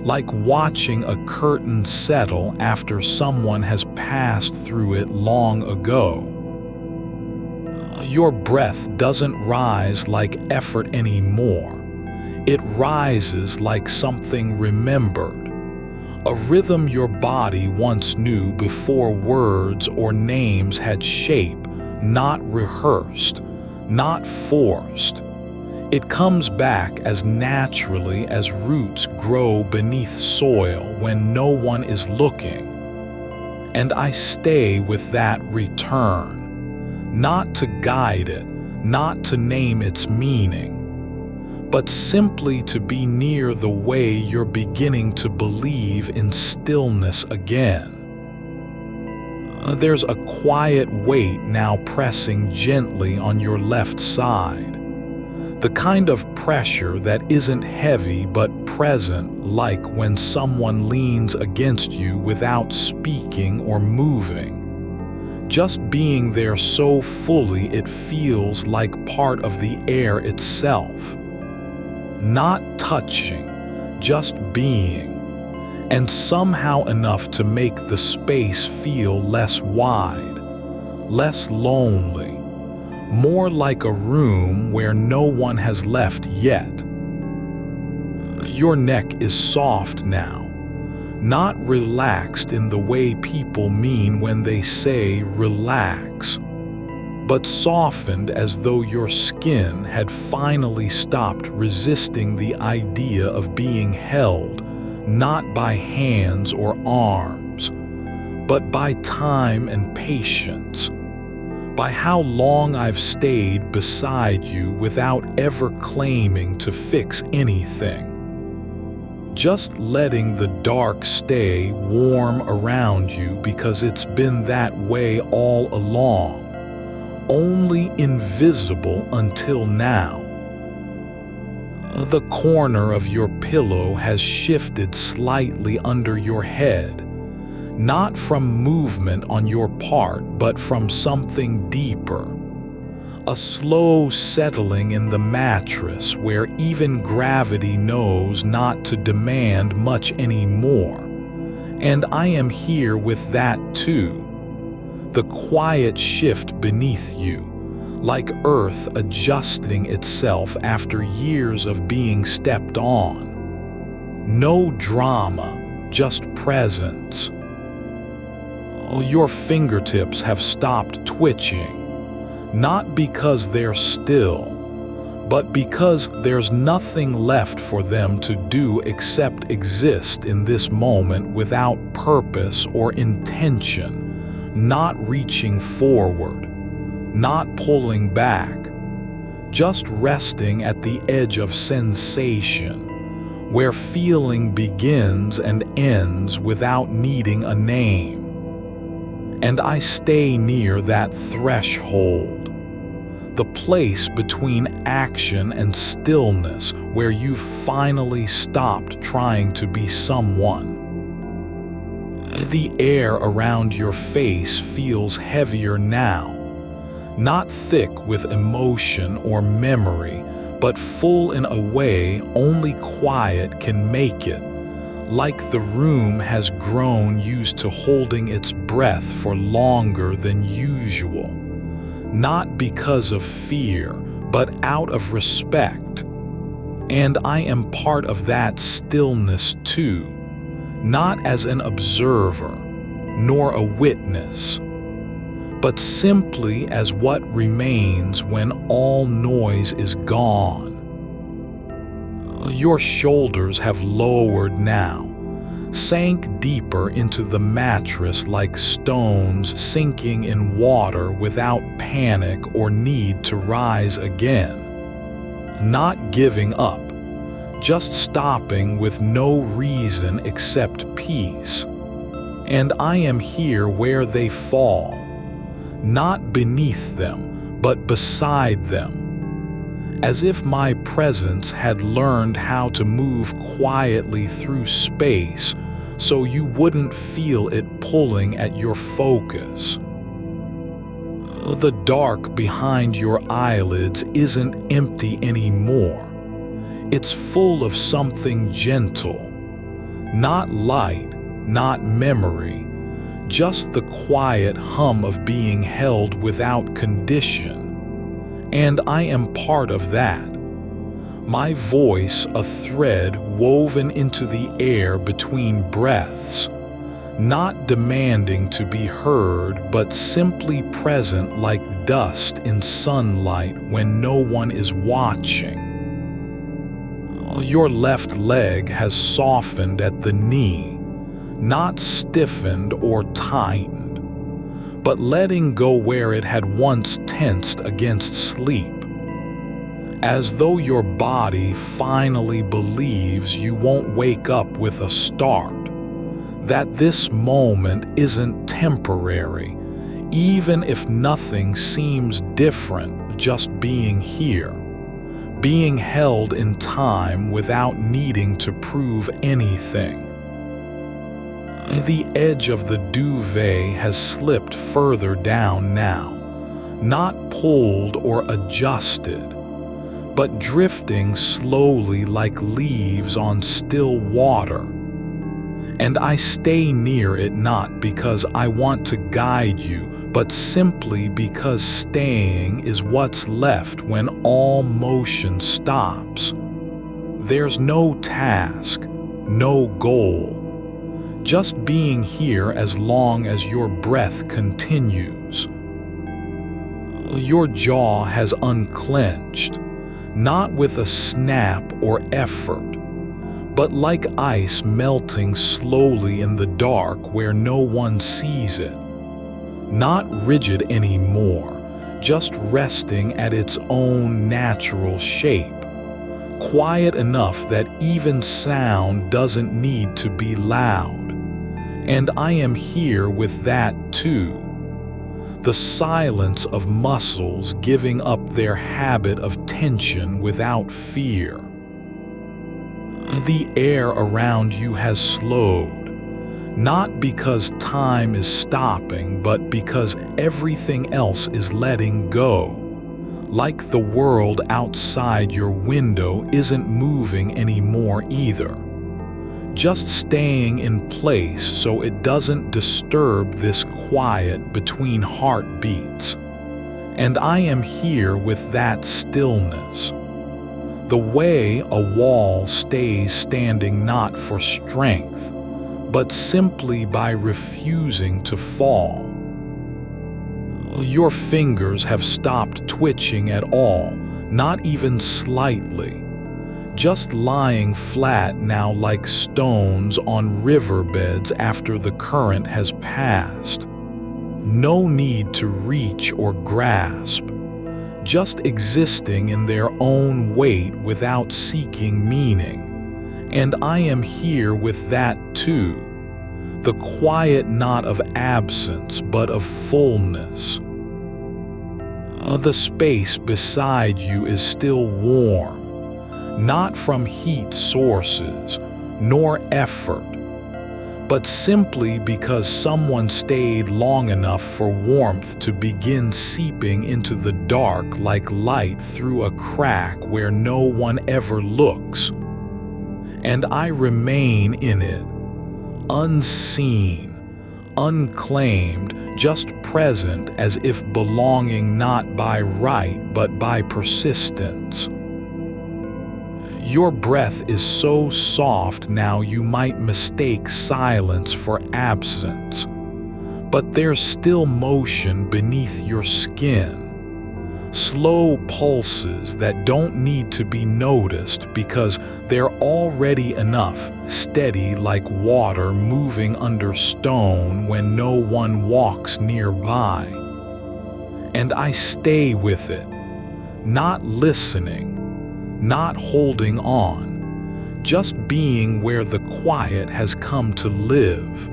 like watching a curtain settle after someone has passed through it long ago. Your breath doesn't rise like effort anymore. It rises like something remembered. A rhythm your body once knew before words or names had shape, not rehearsed, not forced. It comes back as naturally as roots grow beneath soil when no one is looking. And I stay with that return, not to guide it, not to name its meaning, but simply to be near the way you're beginning to believe in stillness again. There's a quiet weight now pressing gently on your left side, the kind of pressure that isn't heavy but present, like when someone leans against you without speaking or moving, just being there so fully it feels like part of the air itself. Not touching, just being, and somehow enough to make the space feel less wide, less lonely, more like a room where no one has left yet. Your neck is soft now, not relaxed in the way people mean when they say relax, but softened as though your skin had finally stopped resisting the idea of being held, not by hands or arms, but by time and patience, by how long I've stayed beside you without ever claiming to fix anything. Just letting the dark stay warm around you because it's been that way all along, only invisible until now. The corner of your pillow has shifted slightly under your head, not from movement on your part, but from something deeper. A slow settling in the mattress where even gravity knows not to demand much anymore. And I am here with that too. The quiet shift beneath you, like earth adjusting itself after years of being stepped on. No drama, just presence. Your fingertips have stopped twitching, not because they're still, but because there's nothing left for them to do except exist in this moment without purpose or intention, not reaching forward, not pulling back, just resting at the edge of sensation, where feeling begins and ends without needing a name. And I stay near that threshold, the place between action and stillness where you've finally stopped trying to be someone. The air around your face feels heavier now, not thick with emotion or memory, but full in a way only quiet can make it, like the room has grown used to holding its breath for longer than usual, not because of fear, but out of respect. And I am part of that stillness too, not as an observer, nor a witness, but simply as what remains when all noise is gone. Your shoulders have lowered now, sank deeper into the mattress like stones sinking in water without panic or need to rise again. Not giving up, just stopping with no reason except peace. And I am here where they fall, not beneath them, but beside them, as if my presence had learned how to move quietly through space so you wouldn't feel it pulling at your focus. The dark behind your eyelids isn't empty anymore. It's full of something gentle, not light, not memory, just the quiet hum of being held without condition. And I am part of that. My voice a thread woven into the air between breaths, not demanding to be heard but simply present like dust in sunlight when no one is watching. Your left leg has softened at the knee, not stiffened or tightened, but letting go where it had once tensed against sleep, as though your body finally believes you won't wake up with a start, that this moment isn't temporary, even if nothing seems different, just being here, being held in time without needing to prove anything. The edge of the duvet has slipped further down now, not pulled or adjusted, but drifting slowly like leaves on still water. And I stay near it not because I want to guide you, but simply because staying is what's left when all motion stops. There's no task, no goal, just being here as long as your breath continues. Your jaw has unclenched, not with a snap or effort, but like ice melting slowly in the dark where no one sees it. Not rigid anymore, just resting at its own natural shape, quiet enough that even sound doesn't need to be loud. And I am here with that too. The silence of muscles giving up their habit of tension without fear. The air around you has slowed, Not because time is stopping, but because everything else is letting go. Like the world outside your window isn't moving anymore either. Just staying in place so it doesn't disturb this quiet between heartbeats. And I am here with that stillness. The way a wall stays standing not for strength, but simply by refusing to fall. Your fingers have stopped twitching at all, not even slightly. Just lying flat now like stones on riverbeds after the current has passed. No need to reach or grasp. Just existing in their own weight without seeking meaning. And I am here with that too. The quiet not of absence, but of fullness. The space beside you is still warm, not from heat sources, nor effort, but simply because someone stayed long enough for warmth to begin seeping into the dark like light through a crack where no one ever looks. And I remain in it, unseen, unclaimed, just present as if belonging not by right but by persistence. Your breath is so soft now you might mistake silence for absence, but there's still motion beneath your skin. Slow pulses that don't need to be noticed because they're already enough, steady like water moving under stone when no one walks nearby. And I stay with it, not listening, not holding on, just being where the quiet has come to live.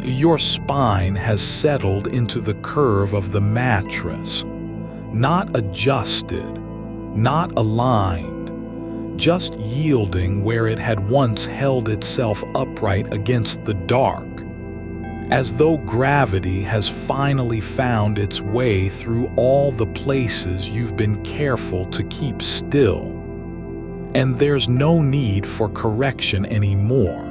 Your spine has settled into the curve of the mattress. Not adjusted, not aligned, just yielding where it had once held itself upright against the dark, as though gravity has finally found its way through all the places you've been careful to keep still. And there's no need for correction anymore,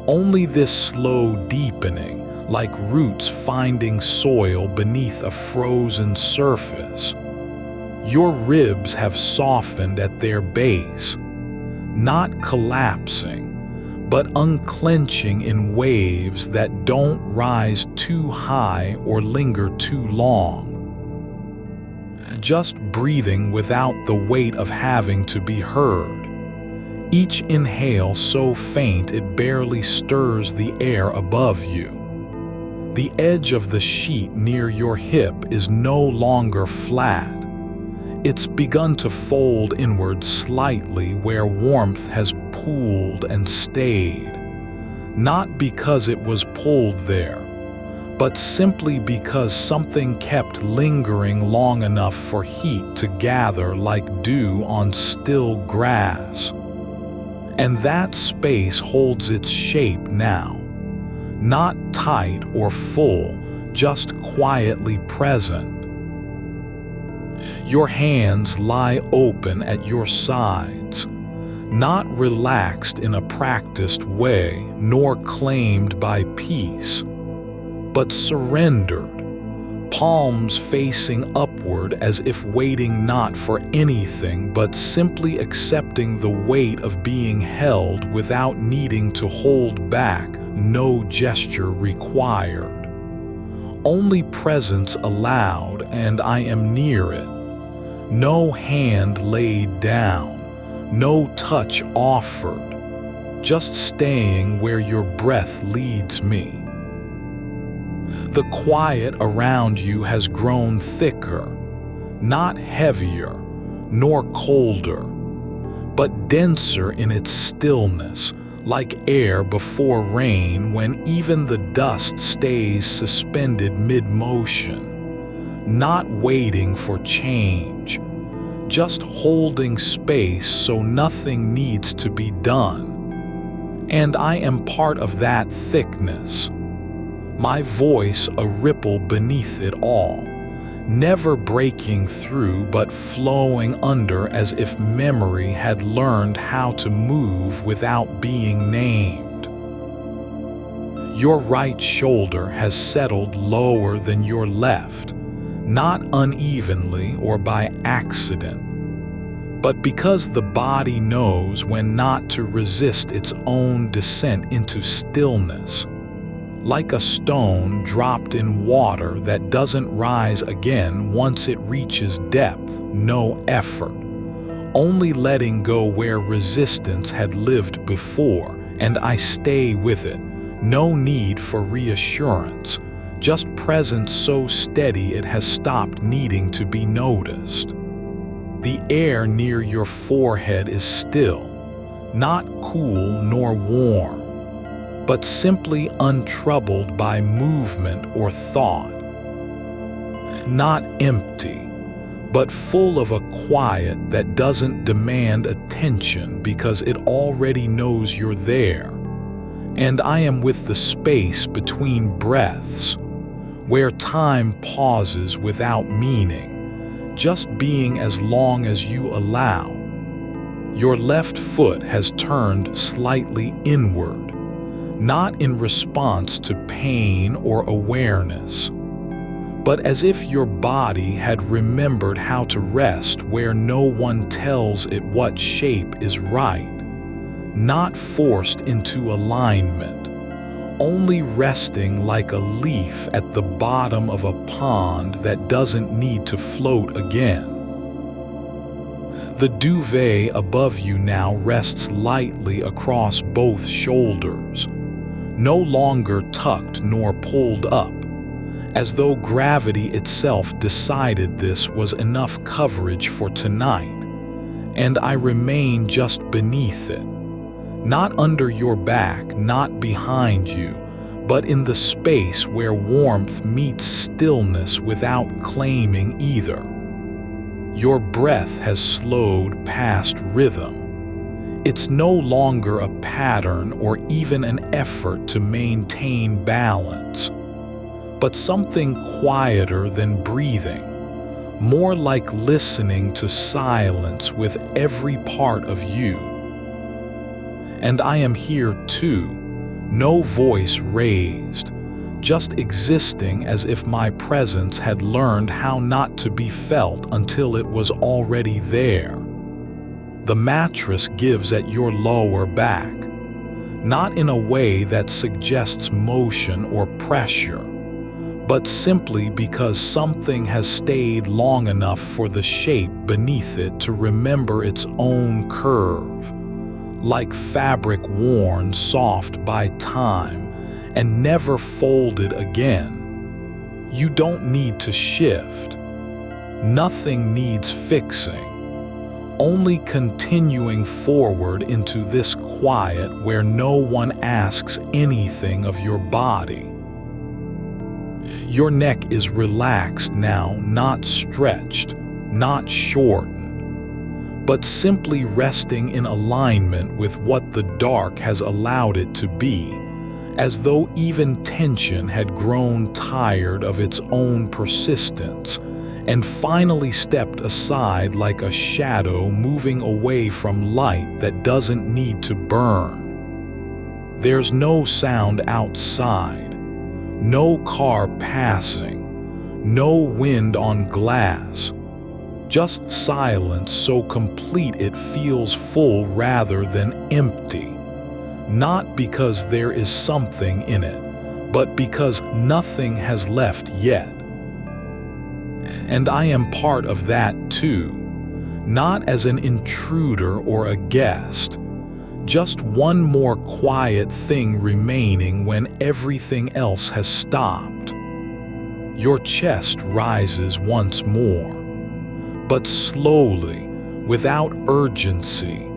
only this slow deepening, like roots finding soil beneath a frozen surface. Your ribs have softened at their base, not collapsing, but unclenching in waves that don't rise too high or linger too long. Just breathing without the weight of having to be heard. Each inhale so faint it barely stirs the air above you. The edge of the sheet near your hip is no longer flat. It's begun to fold inward slightly where warmth has pooled and stayed. Not because it was pulled there, but simply because something kept lingering long enough for heat to gather like dew on still grass. And that space holds its shape now. Not tight or full, just quietly present. Your hands lie open at your sides, not relaxed in a practiced way, nor claimed by peace, but surrendered, palms facing upward as if waiting not for anything but simply accepting the weight of being held without needing to hold back, no gesture required. Only presence allowed, and I am near it. No hand laid down, no touch offered, just staying where your breath leads me. The quiet around you has grown thicker, not heavier, nor colder, but denser in its stillness, like air before rain when even the dust stays suspended mid-motion, not waiting for change, just holding space so nothing needs to be done. And I am part of that thickness. My voice a ripple beneath it all, never breaking through but flowing under as if memory had learned how to move without being named. Your right shoulder has settled lower than your left, not unevenly or by accident, but because the body knows when not to resist its own descent into stillness. Like a stone dropped in water that doesn't rise again once it reaches depth, no effort. Only letting go where resistance had lived before, and I stay with it. No need for reassurance, just presence so steady it has stopped needing to be noticed. The air near your forehead is still, not cool nor warm, but simply untroubled by movement or thought. Not empty, but full of a quiet that doesn't demand attention because it already knows you're there. And I am with the space between breaths, where time pauses without meaning, just being as long as you allow. Your left foot has turned slightly inward, not in response to pain or awareness, but as if your body had remembered how to rest where no one tells it what shape is right, not forced into alignment, only resting like a leaf at the bottom of a pond that doesn't need to float again. The duvet above you now rests lightly across both shoulders, no longer tucked nor pulled up, as though gravity itself decided this was enough coverage for tonight, and I remain just beneath it, not under your back, not behind you, but in the space where warmth meets stillness without claiming either. Your breath has slowed past rhythm. It's no longer a pattern or even an effort to maintain balance, but something quieter than breathing, more like listening to silence with every part of you. And I am here too, no voice raised, just existing as if my presence had learned how not to be felt until it was already there. The mattress gives at your lower back, not in a way that suggests motion or pressure, but simply because something has stayed long enough for the shape beneath it to remember its own curve, like fabric worn soft by time and never folded again. You don't need to shift. Nothing needs fixing. Only continuing forward into this quiet where no one asks anything of your body. Your neck is relaxed now, not stretched, not shortened, but simply resting in alignment with what the dark has allowed it to be, as though even tension had grown tired of its own persistence and finally stepped aside like a shadow moving away from light that doesn't need to burn. There's no sound outside, no car passing, no wind on glass, just silence so complete it feels full rather than empty, not because there is something in it, but because nothing has left yet. And I am part of that too, not as an intruder or a guest, just one more quiet thing remaining when everything else has stopped. Your chest rises once more, but slowly, without urgency,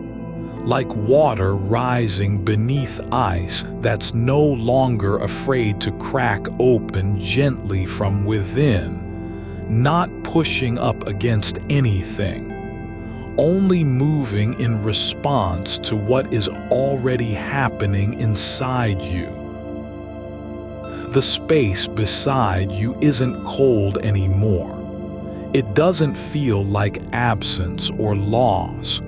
like water rising beneath ice that's no longer afraid to crack open gently from within, not pushing up against anything, only moving in response to what is already happening inside you. The space beside you isn't cold anymore. It doesn't feel like absence or loss,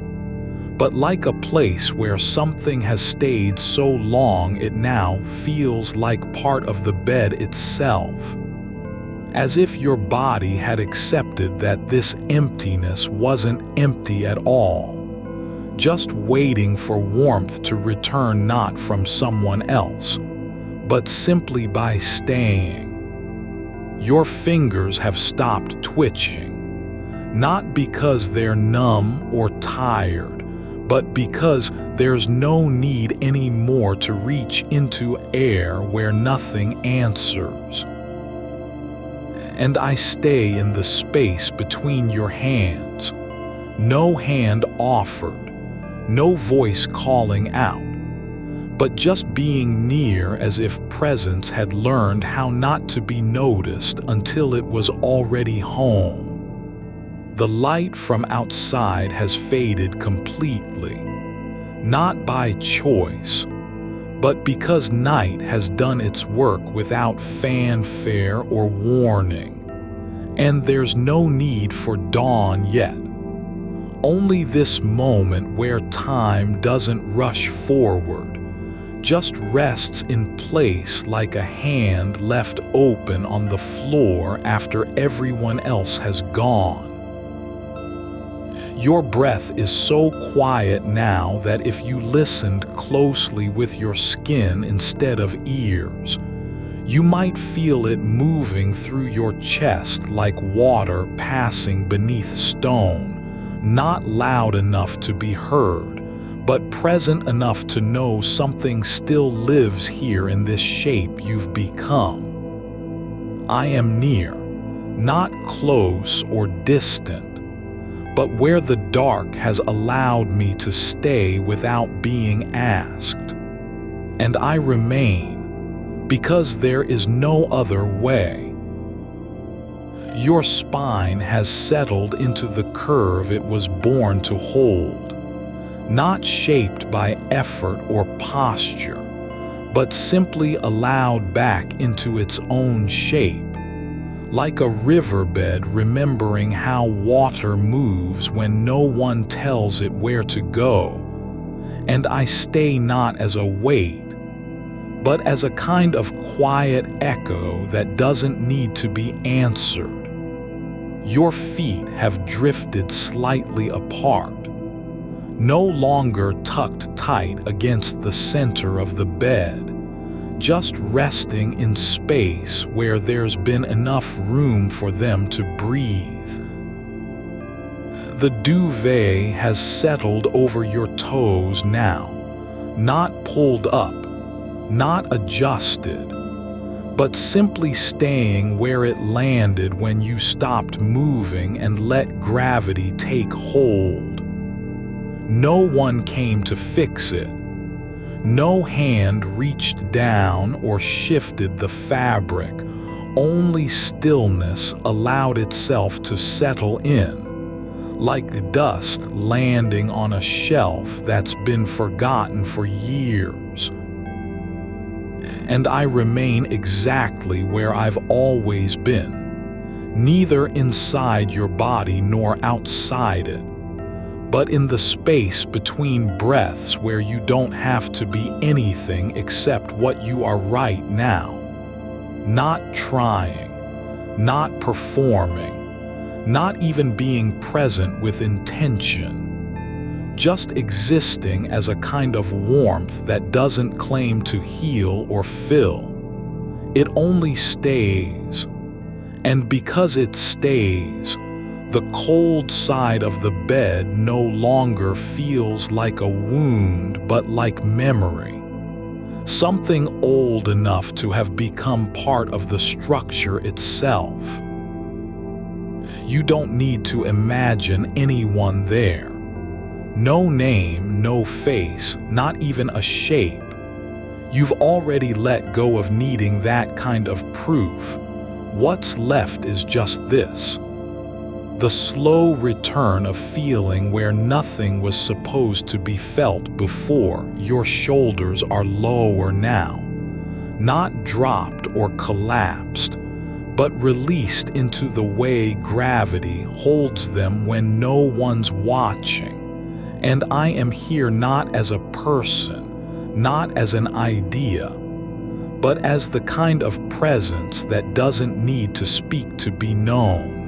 but like a place where something has stayed so long it now feels like part of the bed itself. As if your body had accepted that this emptiness wasn't empty at all, just waiting for warmth to return, not from someone else, but simply by staying. Your fingers have stopped twitching, not because they're numb or tired, but because there's no need anymore to reach into air where nothing answers. And I stay in the space between your hands, no hand offered, no voice calling out, but just being near, as if presence had learned how not to be noticed until it was already home. The light from outside has faded completely, not by choice, but because night has done its work without fanfare or warning, and there's no need for dawn yet. Only this moment where time doesn't rush forward, just rests in place like a hand left open on the floor after everyone else has gone. Your breath is so quiet now that if you listened closely with your skin instead of ears, you might feel it moving through your chest like water passing beneath stone, not loud enough to be heard, but present enough to know something still lives here in this shape you've become. I am near, not close or distant, but where the dark has allowed me to stay without being asked. And I remain, because there is no other way. Your spine has settled into the curve it was born to hold, not shaped by effort or posture, but simply allowed back into its own shape, like a riverbed remembering how water moves when no one tells it where to go. And I stay not as a weight, but as a kind of quiet echo that doesn't need to be answered. Your feet have drifted slightly apart, no longer tucked tight against the center of the bed, just resting in space where there's been enough room for them to breathe. The duvet has settled over your toes now, not pulled up, not adjusted, but simply staying where it landed when you stopped moving and let gravity take hold. No one came to fix it. No hand reached down or shifted the fabric. Only stillness allowed itself to settle in, like dust landing on a shelf that's been forgotten for years. And I remain exactly where I've always been, neither inside your body nor outside it, but in the space between breaths where you don't have to be anything except what you are right now. Not trying, not performing, not even being present with intention. Just existing as a kind of warmth that doesn't claim to heal or fill. It only stays. And because it stays, the cold side of the bed no longer feels like a wound but like memory. Something old enough to have become part of the structure itself. You don't need to imagine anyone there. No name, no face, not even a shape. You've already let go of needing that kind of proof. What's left is just this. The slow return of feeling where nothing was supposed to be felt before. Your shoulders are lower now, not dropped or collapsed, but released into the way gravity holds them when no one's watching. And I am here not as a person, not as an idea, but as the kind of presence that doesn't need to speak to be known.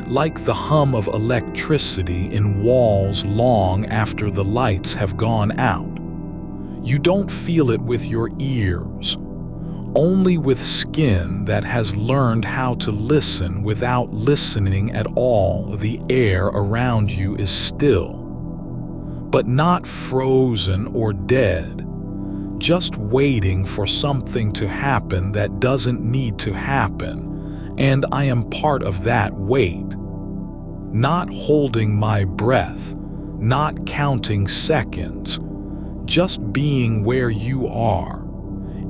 Like the hum of electricity in walls long after the lights have gone out. You don't feel it with your ears, only with skin that has learned how to listen without listening at all. The air around you is still, but not frozen or dead, just waiting for something to happen that doesn't need to happen. And I am part of that wait, not holding my breath, not counting seconds, just being where you are,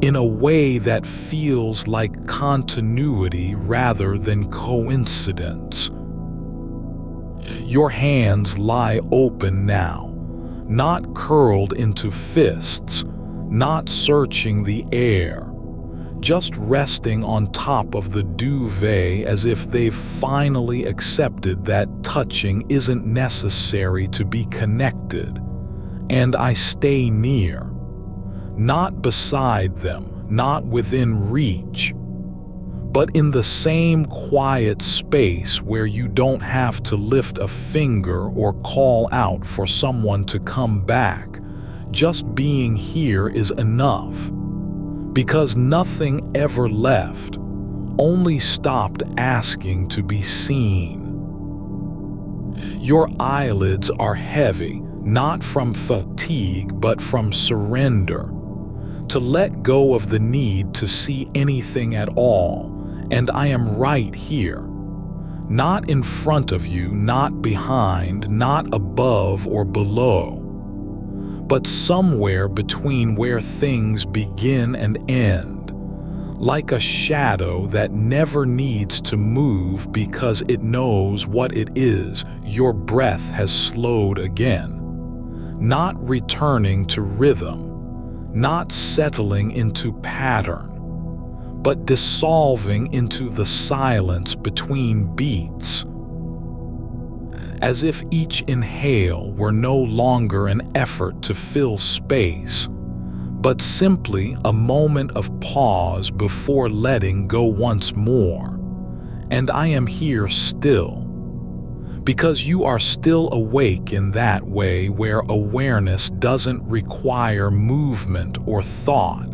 in a way that feels like continuity rather than coincidence. Your hands lie open now, not curled into fists, not searching the air, just resting on top of the duvet as if they've finally accepted that touching isn't necessary to be connected. And I stay near, not beside them, not within reach, but in the same quiet space where you don't have to lift a finger or call out for someone to come back. Just being here is enough. Because nothing ever left, only stopped asking to be seen. Your eyelids are heavy, not from fatigue but from surrender, to let go of the need to see anything at all. And I am right here, not in front of you, not behind, not above or below, but somewhere between where things begin and end, like a shadow that never needs to move because it knows what it is. Your breath has slowed again, not returning to rhythm, not settling into pattern, but dissolving into the silence between beats, as if each inhale were no longer an effort to fill space, but simply a moment of pause before letting go once more. And I am here still, because you are still awake in that way where awareness doesn't require movement or thought,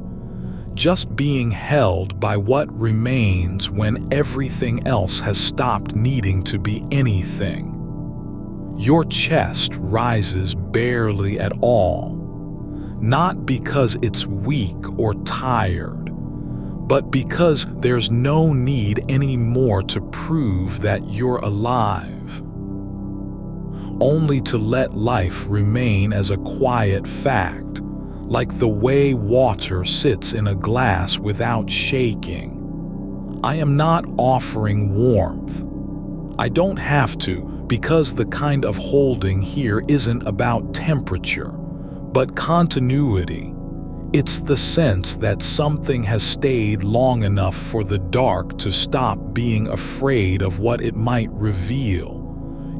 just being held by what remains when everything else has stopped needing to be anything. Your chest rises barely at all, not because it's weak or tired, but because there's no need anymore to prove that you're alive, only to let life remain as a quiet fact, like the way water sits in a glass without shaking. I am not offering warmth. I don't have to, because the kind of holding here isn't about temperature, but continuity. It's the sense that something has stayed long enough for the dark to stop being afraid of what it might reveal.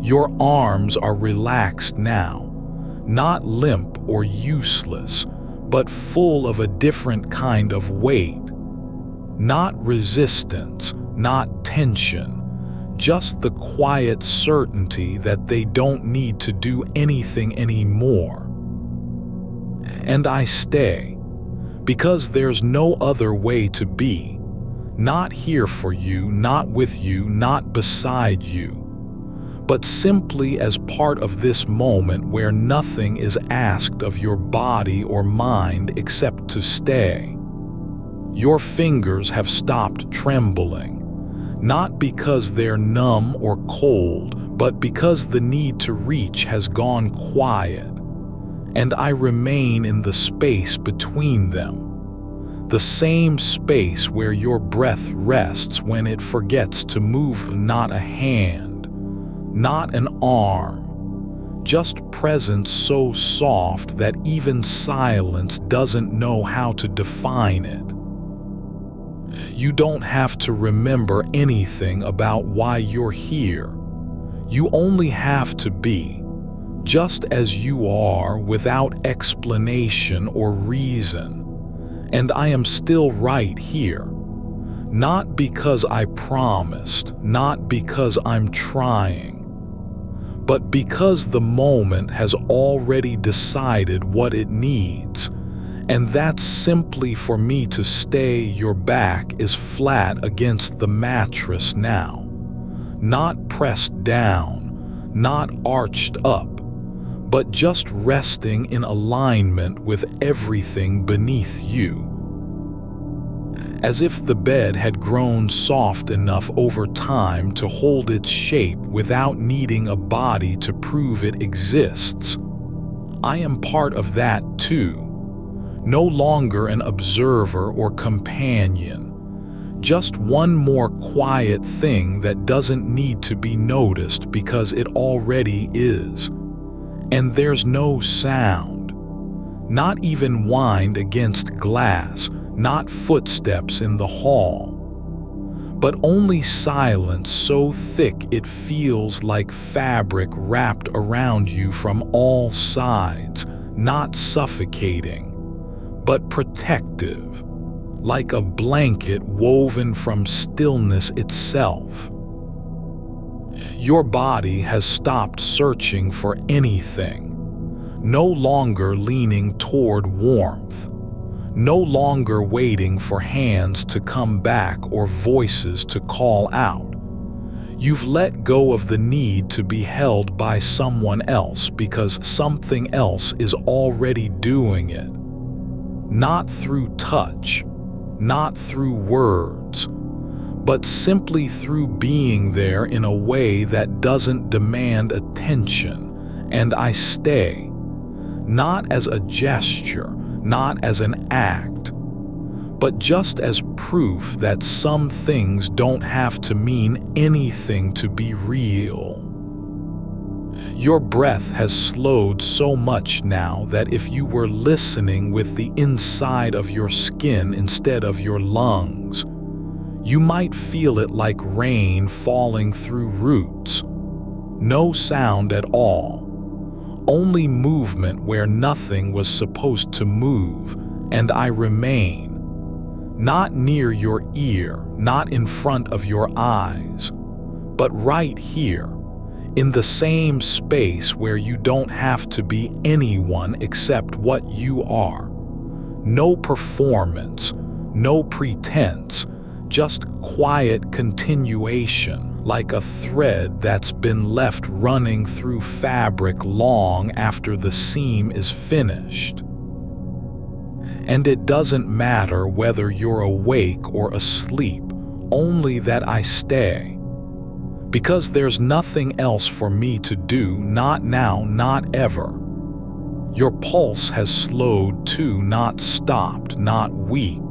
Your arms are relaxed now, not limp or useless, but full of a different kind of weight. Not resistance, not tension, just the quiet certainty that they don't need to do anything anymore. And I stay, because there's no other way to be. Not here for you, not with you, not beside you, but simply as part of this moment where nothing is asked of your body or mind except to stay. Your fingers have stopped trembling, not because they're numb or cold, but because the need to reach has gone quiet, and I remain in the space between them. The same space where your breath rests when it forgets to move, not a hand, not an arm, just presence so soft that even silence doesn't know how to define it. You don't have to remember anything about why you're here. You only have to be, just as you are, without explanation or reason. And I am still right here. Not because I promised, not because I'm trying, but because the moment has already decided what it needs, and that's simply for me to stay. Your back is flat against the mattress now, not pressed down, not arched up, but just resting in alignment with everything beneath you. As if the bed had grown soft enough over time to hold its shape without needing a body to prove it exists. I am part of that too. No longer an observer or companion. Just one more quiet thing that doesn't need to be noticed because it already is. And there's no sound, not even wind against glass, not footsteps in the hall, but only silence so thick it feels like fabric wrapped around you from all sides, not suffocating, but protective, like a blanket woven from stillness itself. Your body has stopped searching for anything, no longer leaning toward warmth, no longer waiting for hands to come back or voices to call out. You've let go of the need to be held by someone else because something else is already doing it. Not through touch, not through words, but simply through being there in a way that doesn't demand attention. And I stay, not as a gesture, not as an act, but just as proof that some things don't have to mean anything to be real. Your breath has slowed so much now that if you were listening with the inside of your skin instead of your lungs, you might feel it like rain falling through roots. No sound at all. Only movement where nothing was supposed to move, and I remain. Not near your ear, not in front of your eyes, but right here, in the same space where you don't have to be anyone except what you are. No performance, no pretense, just quiet continuation, like a thread that's been left running through fabric long after the seam is finished. And it doesn't matter whether you're awake or asleep, only that I stay. Because there's nothing else for me to do, not now, not ever. Your pulse has slowed too, not stopped, not weak,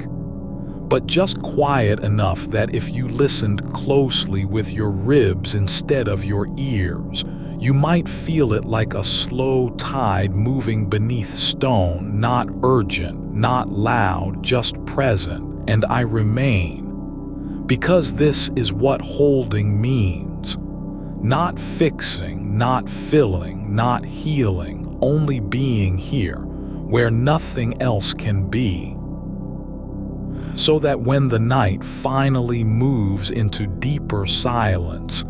but just quiet enough that if you listened closely with your ribs instead of your ears, you might feel it like a slow tide moving beneath stone, not urgent, not loud, just present, and I remain. Because this is what holding means. Not fixing, not filling, not healing, only being here, where nothing else can be. So that when the night finally moves into deeper silence,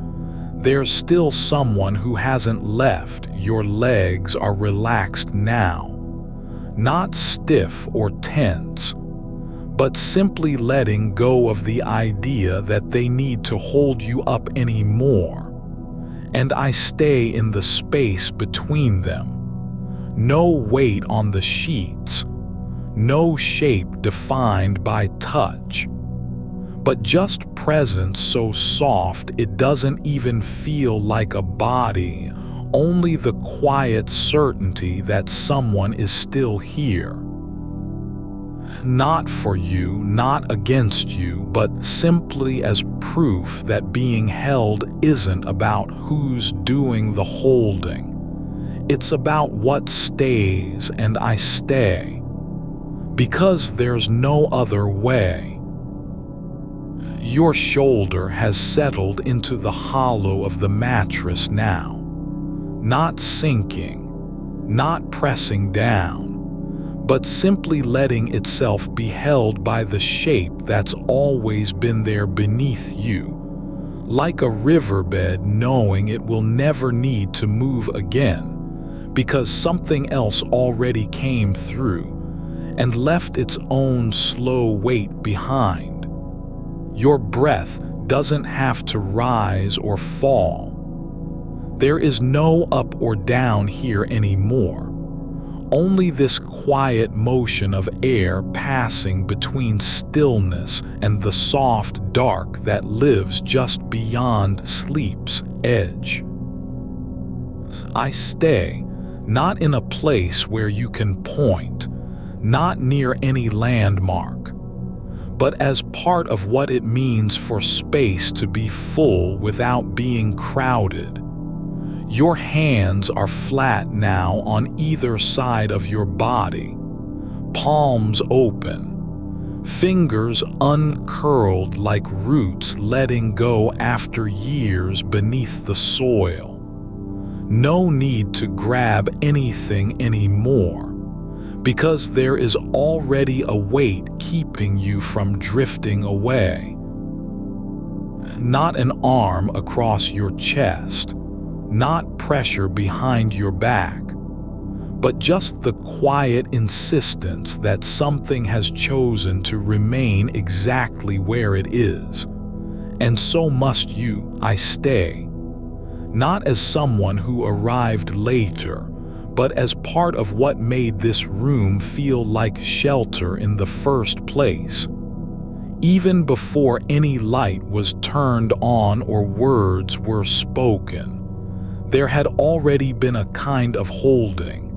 there's still someone who hasn't left. Your legs are relaxed now, not stiff or tense, but simply letting go of the idea that they need to hold you up anymore. And I stay in the space between them. No weight on the sheets, no shape defined by touch, but just presence so soft it doesn't even feel like a body, only the quiet certainty that someone is still here. Not for you, not against you, but simply as proof that being held isn't about who's doing the holding. It's about what stays, and I stay. Because there's no other way. Your shoulder has settled into the hollow of the mattress now. Not sinking, not pressing down, but simply letting itself be held by the shape that's always been there beneath you, like a riverbed knowing it will never need to move again, because something else already came through and left its own slow weight behind. Your breath doesn't have to rise or fall. There is no up or down here anymore. Only this quiet motion of air passing between stillness and the soft dark that lives just beyond sleep's edge. I stay, not in a place where you can point, not near any landmark, but as part of what it means for space to be full without being crowded. Your hands are flat now on either side of your body, palms open, fingers uncurled like roots letting go after years beneath the soil. No need to grab anything anymore, because there is already a weight keeping you from drifting away. Not an arm across your chest, not pressure behind your back, but just the quiet insistence that something has chosen to remain exactly where it is. And so must you. I stay, not as someone who arrived later, but as part of what made this room feel like shelter in the first place. Even before any light was turned on or words were spoken, there had already been a kind of holding,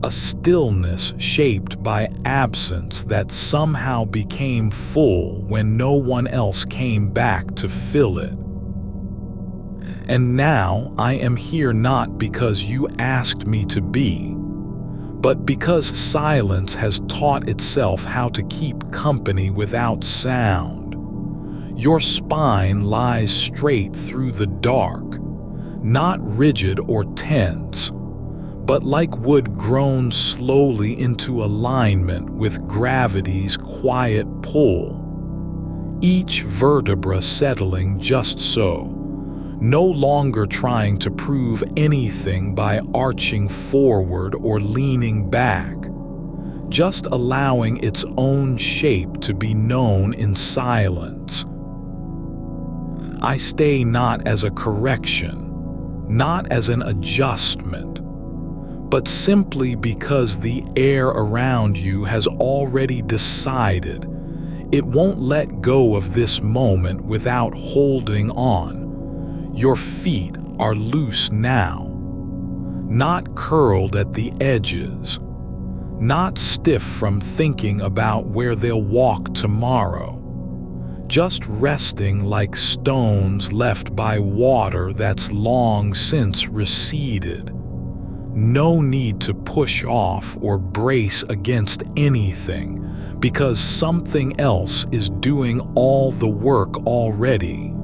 a stillness shaped by absence that somehow became full when no one else came back to fill it. And now I am here not because you asked me to be, but because silence has taught itself how to keep company without sound. Your spine lies straight through the dark, not rigid or tense, but like wood grown slowly into alignment with gravity's quiet pull. Each vertebra settling just so, no longer trying to prove anything by arching forward or leaning back, just allowing its own shape to be known in silence. I stay not as a correction, not as an adjustment, but simply because the air around you has already decided it won't let go of this moment without holding on. Your feet are loose now, not curled at the edges, not stiff from thinking about where they'll walk tomorrow, just resting like stones left by water that's long since receded. No need to push off or brace against anything, because something else is doing all the work already.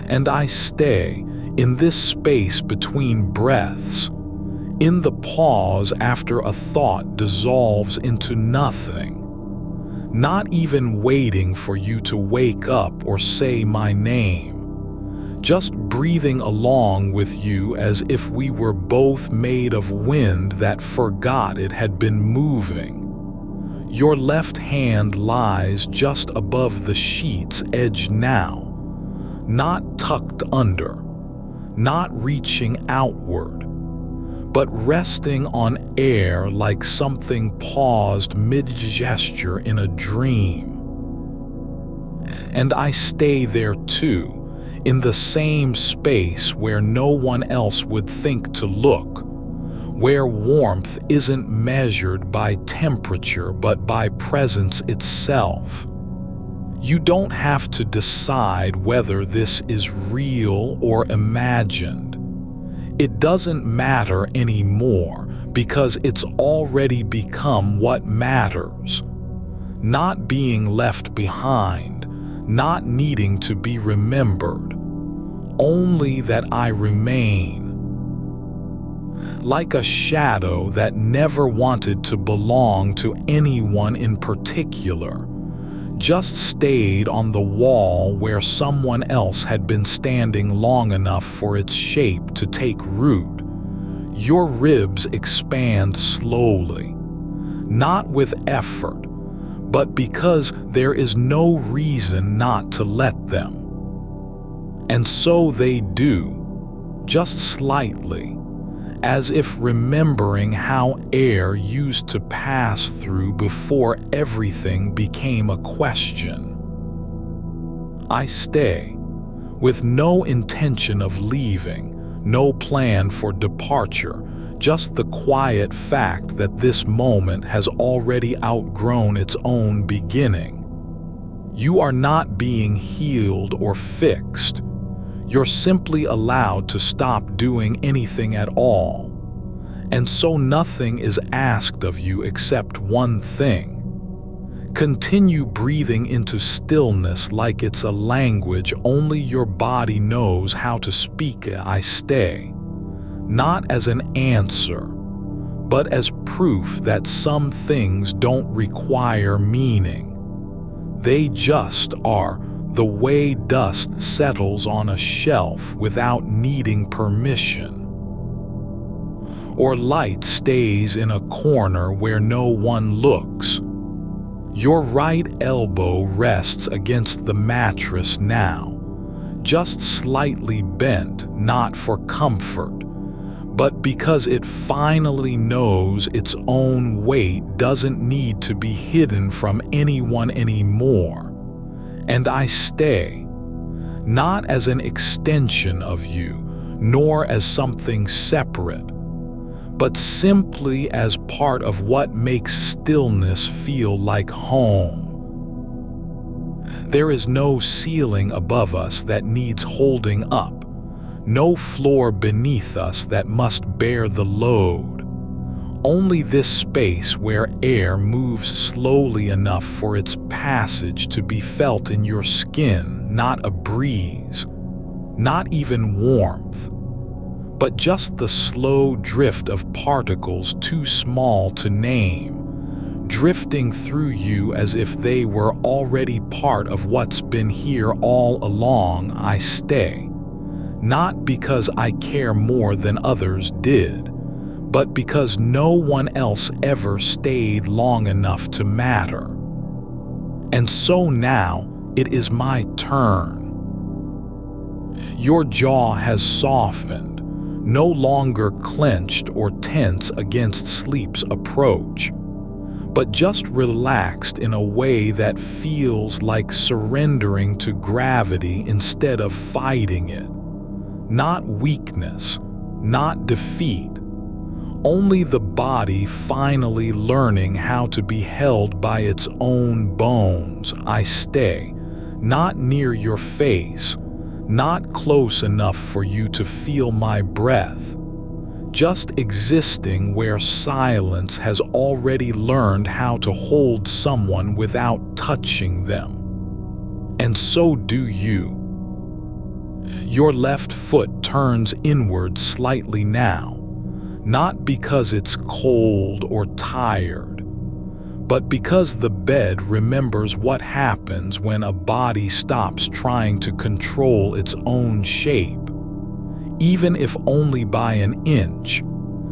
And I stay in this space between breaths, in the pause after a thought dissolves into nothing, not even waiting for you to wake up or say my name, just breathing along with you as if we were both made of wind that forgot it had been moving. Your left hand lies just above the sheet's edge now, not tucked under, not reaching outward, but resting on air like something paused mid-gesture in a dream. And I stay there too, in the same space where no one else would think to look, where warmth isn't measured by temperature but by presence itself. You don't have to decide whether this is real or imagined. It doesn't matter anymore because it's already become what matters. Not being left behind, not needing to be remembered, only that I remain. Like a shadow that never wanted to belong to anyone in particular, just stayed on the wall where someone else had been standing long enough for its shape to take root. Your ribs expand slowly, not with effort, but because there is no reason not to let them. And so they do, just slightly, as if remembering how air used to pass through before everything became a question. I stay, with no intention of leaving, no plan for departure, just the quiet fact that this moment has already outgrown its own beginning. You are not being healed or fixed. You're simply allowed to stop doing anything at all. And so nothing is asked of you except one thing. Continue breathing into stillness like it's a language only your body knows how to speak. I stay, not as an answer, but as proof that some things don't require meaning. They just are, the way dust settles on a shelf without needing permission. Or light stays in a corner where no one looks. Your right elbow rests against the mattress now, just slightly bent, not for comfort, but because it finally knows its own weight doesn't need to be hidden from anyone anymore. And I stay, not as an extension of you, nor as something separate, but simply as part of what makes stillness feel like home. There is no ceiling above us that needs holding up, no floor beneath us that must bear the load. Only this space where air moves slowly enough for its passage to be felt in your skin, not a breeze, not even warmth, but just the slow drift of particles too small to name, drifting through you as if they were already part of what's been here all along. I stay, not because I care more than others did, but because no one else ever stayed long enough to matter. And so now it is my turn. Your jaw has softened, no longer clenched or tense against sleep's approach, but just relaxed in a way that feels like surrendering to gravity instead of fighting it. Not weakness, not defeat, only the body finally learning how to be held by its own bones. I stay, not near your face, not close enough for you to feel my breath, just existing where silence has already learned how to hold someone without touching them. And so do you. Your left foot turns inward slightly now, not because it's cold or tired, but because the bed remembers what happens when a body stops trying to control its own shape. Even if only by an inch,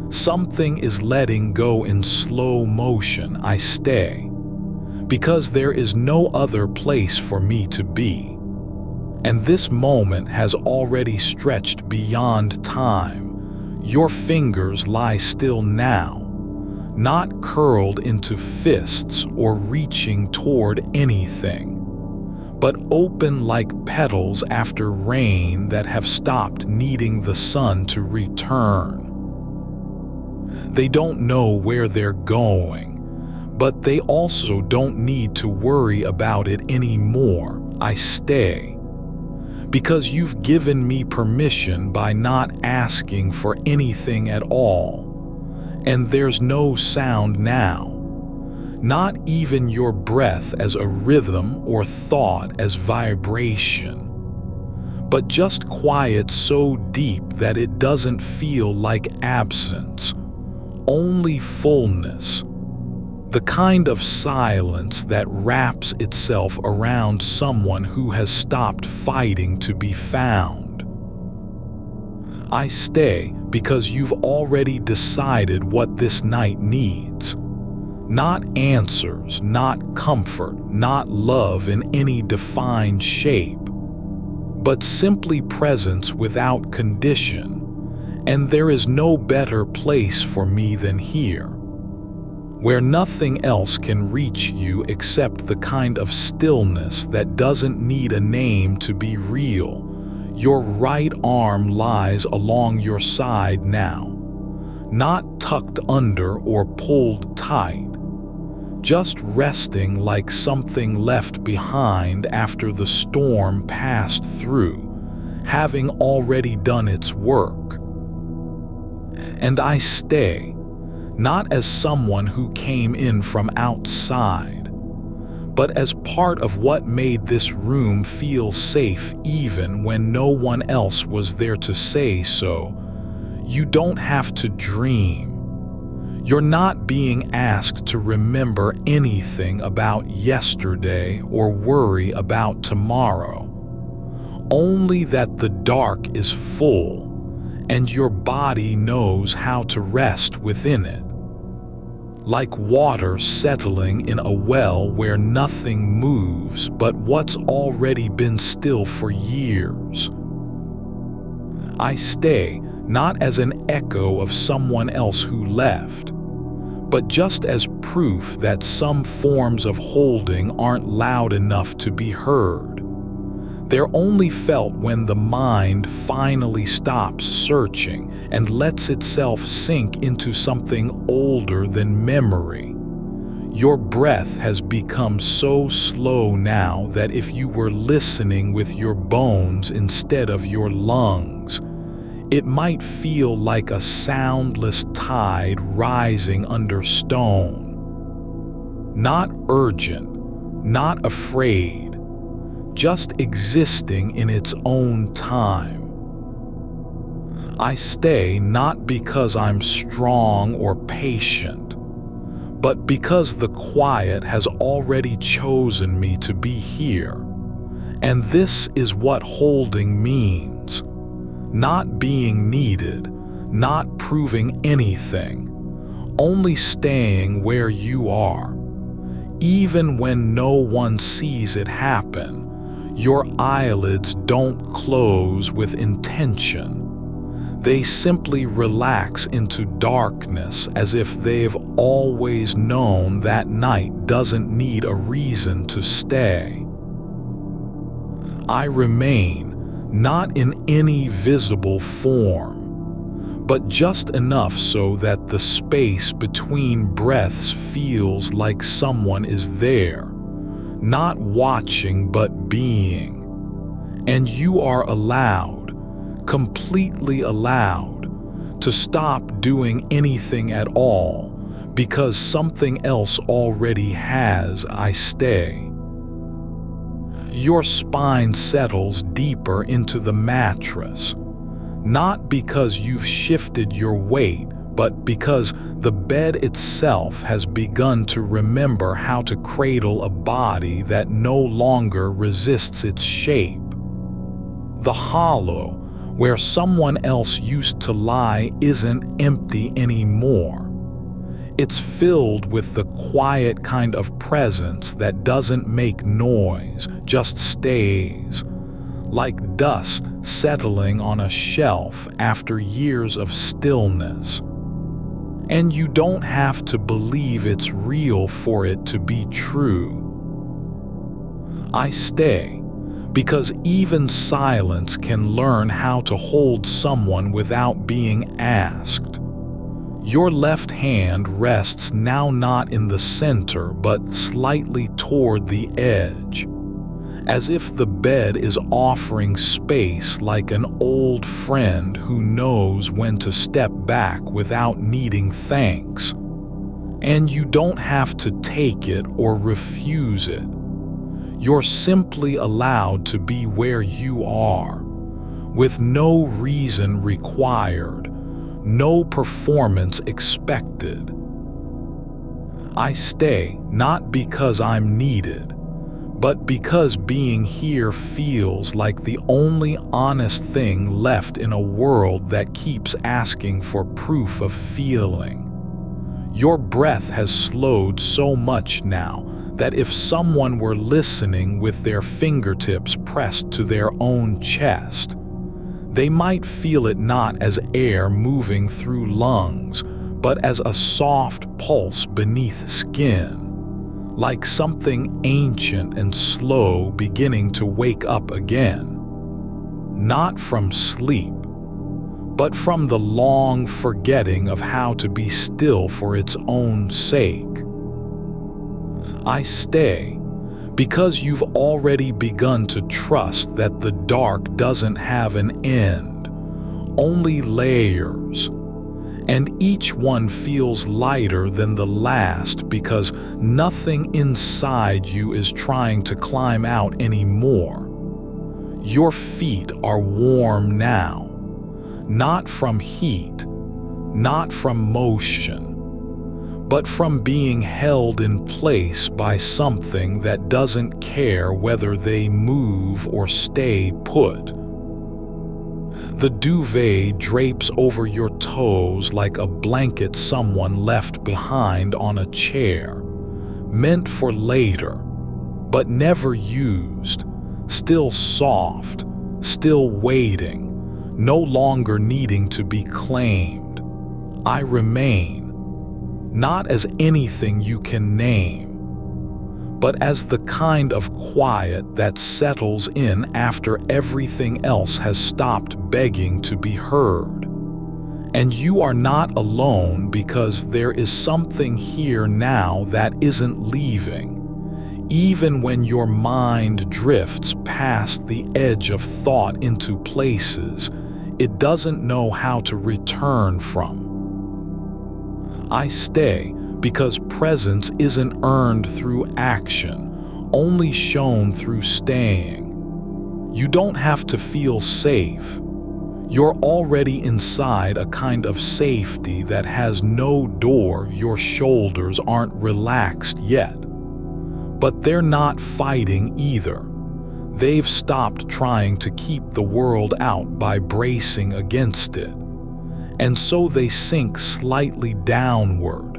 something is letting go in slow motion. I stay, because there is no other place for me to be. And this moment has already stretched beyond time. Your fingers lie still now, not curled into fists or reaching toward anything, but open like petals after rain that have stopped needing the sun to return. They don't know where they're going, but they also don't need to worry about it anymore. I stay because you've given me permission by not asking for anything at all. And there's no sound now, not even your breath as a rhythm or thought as vibration, but just quiet so deep that it doesn't feel like absence, only fullness. The kind of silence that wraps itself around someone who has stopped fighting to be found. I stay because you've already decided what this night needs. Not answers, not comfort, not love in any defined shape, but simply presence without condition. And there is no better place for me than here, where nothing else can reach you except the kind of stillness that doesn't need a name to be real. Your right arm lies along your side now, not tucked under or pulled tight, just resting like something left behind after the storm passed through, having already done its work. And I stay, not as someone who came in from outside, but as part of what made this room feel safe even when no one else was there to say so. You don't have to dream. You're not being asked to remember anything about yesterday or worry about tomorrow. Only that the dark is full, and your body knows how to rest within it. Like water settling in a well where nothing moves but what's already been still for years. I stay not as an echo of someone else who left, but just as proof that some forms of holding aren't loud enough to be heard. They're only felt when the mind finally stops searching and lets itself sink into something older than memory. Your breath has become so slow now that if you were listening with your bones instead of your lungs, it might feel like a soundless tide rising under stone. Not urgent, not afraid, just existing in its own time. I stay not because I'm strong or patient, but because the quiet has already chosen me to be here. And this is what holding means. Not being needed, not proving anything, only staying where you are. Even when no one sees it happen, your eyelids don't close with intention. They simply relax into darkness as if they've always known that night doesn't need a reason to stay. I remain, not in any visible form, but just enough so that the space between breaths feels like someone is there, not watching but being. And you are allowed, completely allowed, to stop doing anything at all because something else already has. I stay. Your spine settles deeper into the mattress, not because you've shifted your weight, but because the bed itself has begun to remember how to cradle a body that no longer resists its shape. The hollow, where someone else used to lie, isn't empty anymore. It's filled with the quiet kind of presence that doesn't make noise, just stays, like dust settling on a shelf after years of stillness. And you don't have to believe it's real for it to be true. I stay because even silence can learn how to hold someone without being asked. Your left hand rests now not in the center but slightly toward the edge, as if the bed is offering space like an old friend who knows when to step back without needing thanks. And you don't have to take it or refuse it. You're simply allowed to be where you are, with no reason required, no performance expected. I stay not because I'm needed, but because being here feels like the only honest thing left in a world that keeps asking for proof of feeling. Your breath has slowed so much now that if someone were listening with their fingertips pressed to their own chest, they might feel it not as air moving through lungs, but as a soft pulse beneath skin, like something ancient and slow beginning to wake up again. Not from sleep, but from the long forgetting of how to be still for its own sake. I stay because you've already begun to trust that the dark doesn't have an end, only layers, and each one feels lighter than the last because nothing inside you is trying to climb out anymore. Your feet are warm now, not from heat, not from motion, but from being held in place by something that doesn't care whether they move or stay put. The duvet drapes over your toes like a blanket someone left behind on a chair, meant for later, but never used, still soft, still waiting, no longer needing to be claimed. I remain, not as anything you can name, but as the kind of quiet that settles in after everything else has stopped begging to be heard. And you are not alone because there is something here now that isn't leaving, even when your mind drifts past the edge of thought into places it doesn't know how to return from. I stay because presence isn't earned through action, only shown through staying. You don't have to feel safe. You're already inside a kind of safety that has no door. Your shoulders aren't relaxed yet, but they're not fighting either. They've stopped trying to keep the world out by bracing against it. And so they sink slightly downward,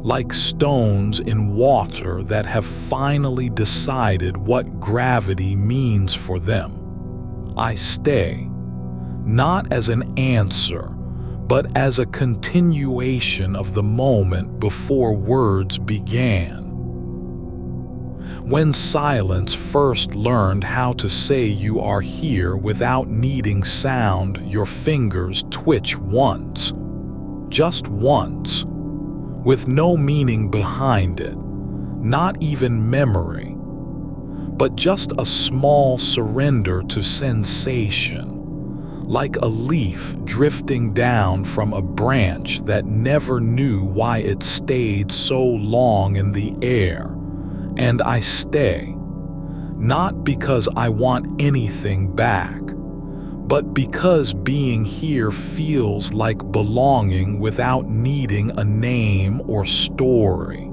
like stones in water that have finally decided what gravity means for them. I stay, not as an answer, but as a continuation of the moment before words began. When silence first learned how to say you are here without needing sound, your fingers twitch once, just once, with no meaning behind it, not even memory, but just a small surrender to sensation, like a leaf drifting down from a branch that never knew why it stayed so long in the air. And I stay, not because I want anything back, but because being here feels like belonging without needing a name or story.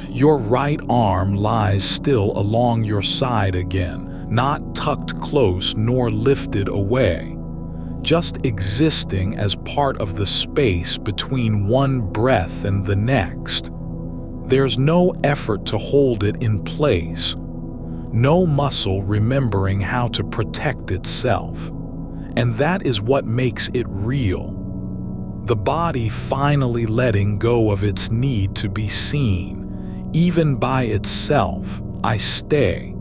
Your right arm lies still along your side again, not tucked close nor lifted away, just existing as part of the space between one breath and the next. There's no effort to hold it in place, no muscle remembering how to protect itself. And that is what makes it real. The body finally letting go of its need to be seen, even by itself. I stay,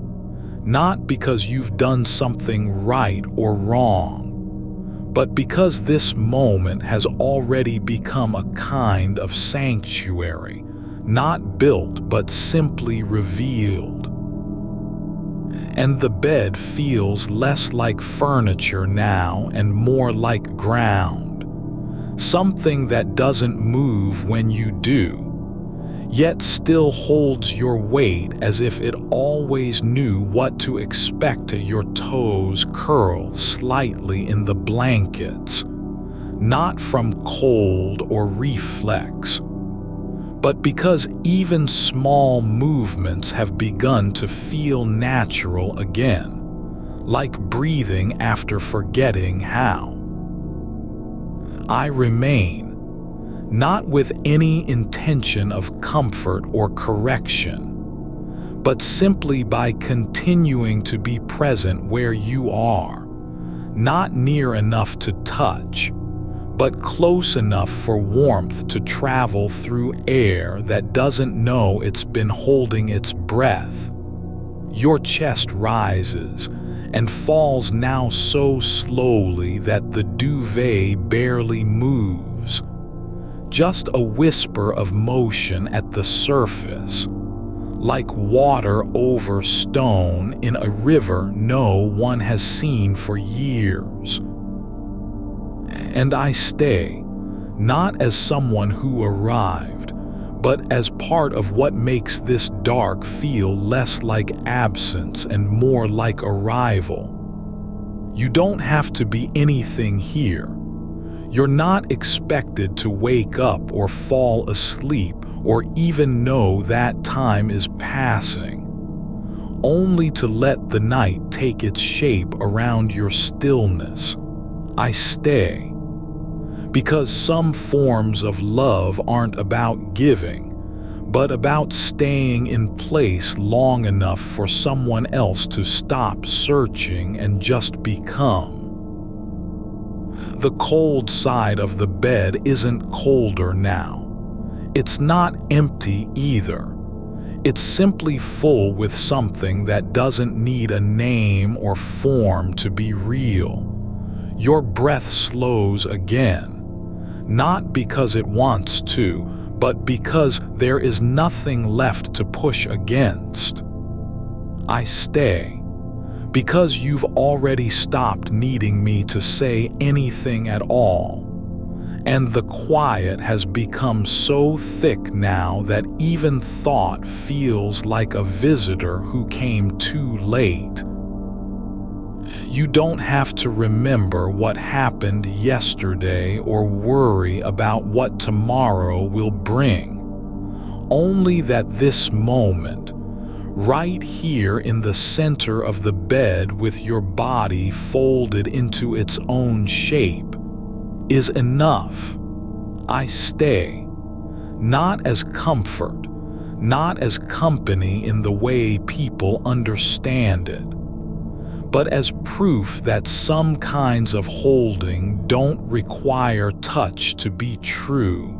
not because you've done something right or wrong, but because this moment has already become a kind of sanctuary, not built but simply revealed. And the bed feels less like furniture now and more like ground, something that doesn't move when you do, yet still holds your weight as if it always knew what to expect. Your toes curl slightly in the blankets, not from cold or reflex, but because even small movements have begun to feel natural again, like breathing after forgetting how. I remain, not with any intention of comfort or correction, but simply by continuing to be present where you are, not near enough to touch, but close enough for warmth to travel through air that doesn't know it's been holding its breath. Your chest rises and falls now so slowly that the duvet barely moves, just a whisper of motion at the surface, like water over stone in a river no one has seen for years. And I stay, not as someone who arrived, but as part of what makes this dark feel less like absence and more like arrival. You don't have to be anything here. You're not expected to wake up or fall asleep or even know that time is passing, only to let the night take its shape around your stillness. I stay, because some forms of love aren't about giving, but about staying in place long enough for someone else to stop searching and just become. The cold side of the bed isn't colder now. It's not empty either. It's simply full with something that doesn't need a name or form to be real. Your breath slows again, not because it wants to, but because there is nothing left to push against. I stay, because you've already stopped needing me to say anything at all, and the quiet has become so thick now that even thought feels like a visitor who came too late. You don't have to remember what happened yesterday or worry about what tomorrow will bring. Only that this moment, right here in the center of the bed with your body folded into its own shape, is enough. I stay, not as comfort, not as company in the way people understand it, but as proof that some kinds of holding don't require touch to be true.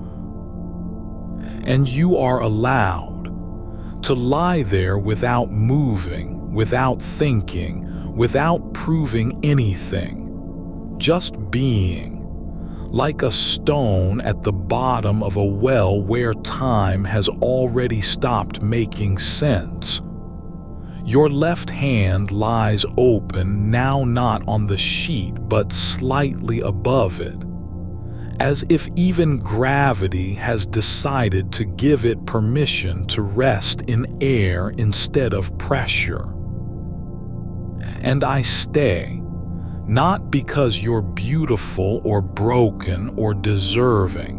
And you are allowed to lie there without moving, without thinking, without proving anything, just being, like a stone at the bottom of a well where time has already stopped making sense. Your left hand lies open now, not on the sheet but slightly above it, as if even gravity has decided to give it permission to rest in air instead of pressure. And I stay, not because you're beautiful or broken or deserving,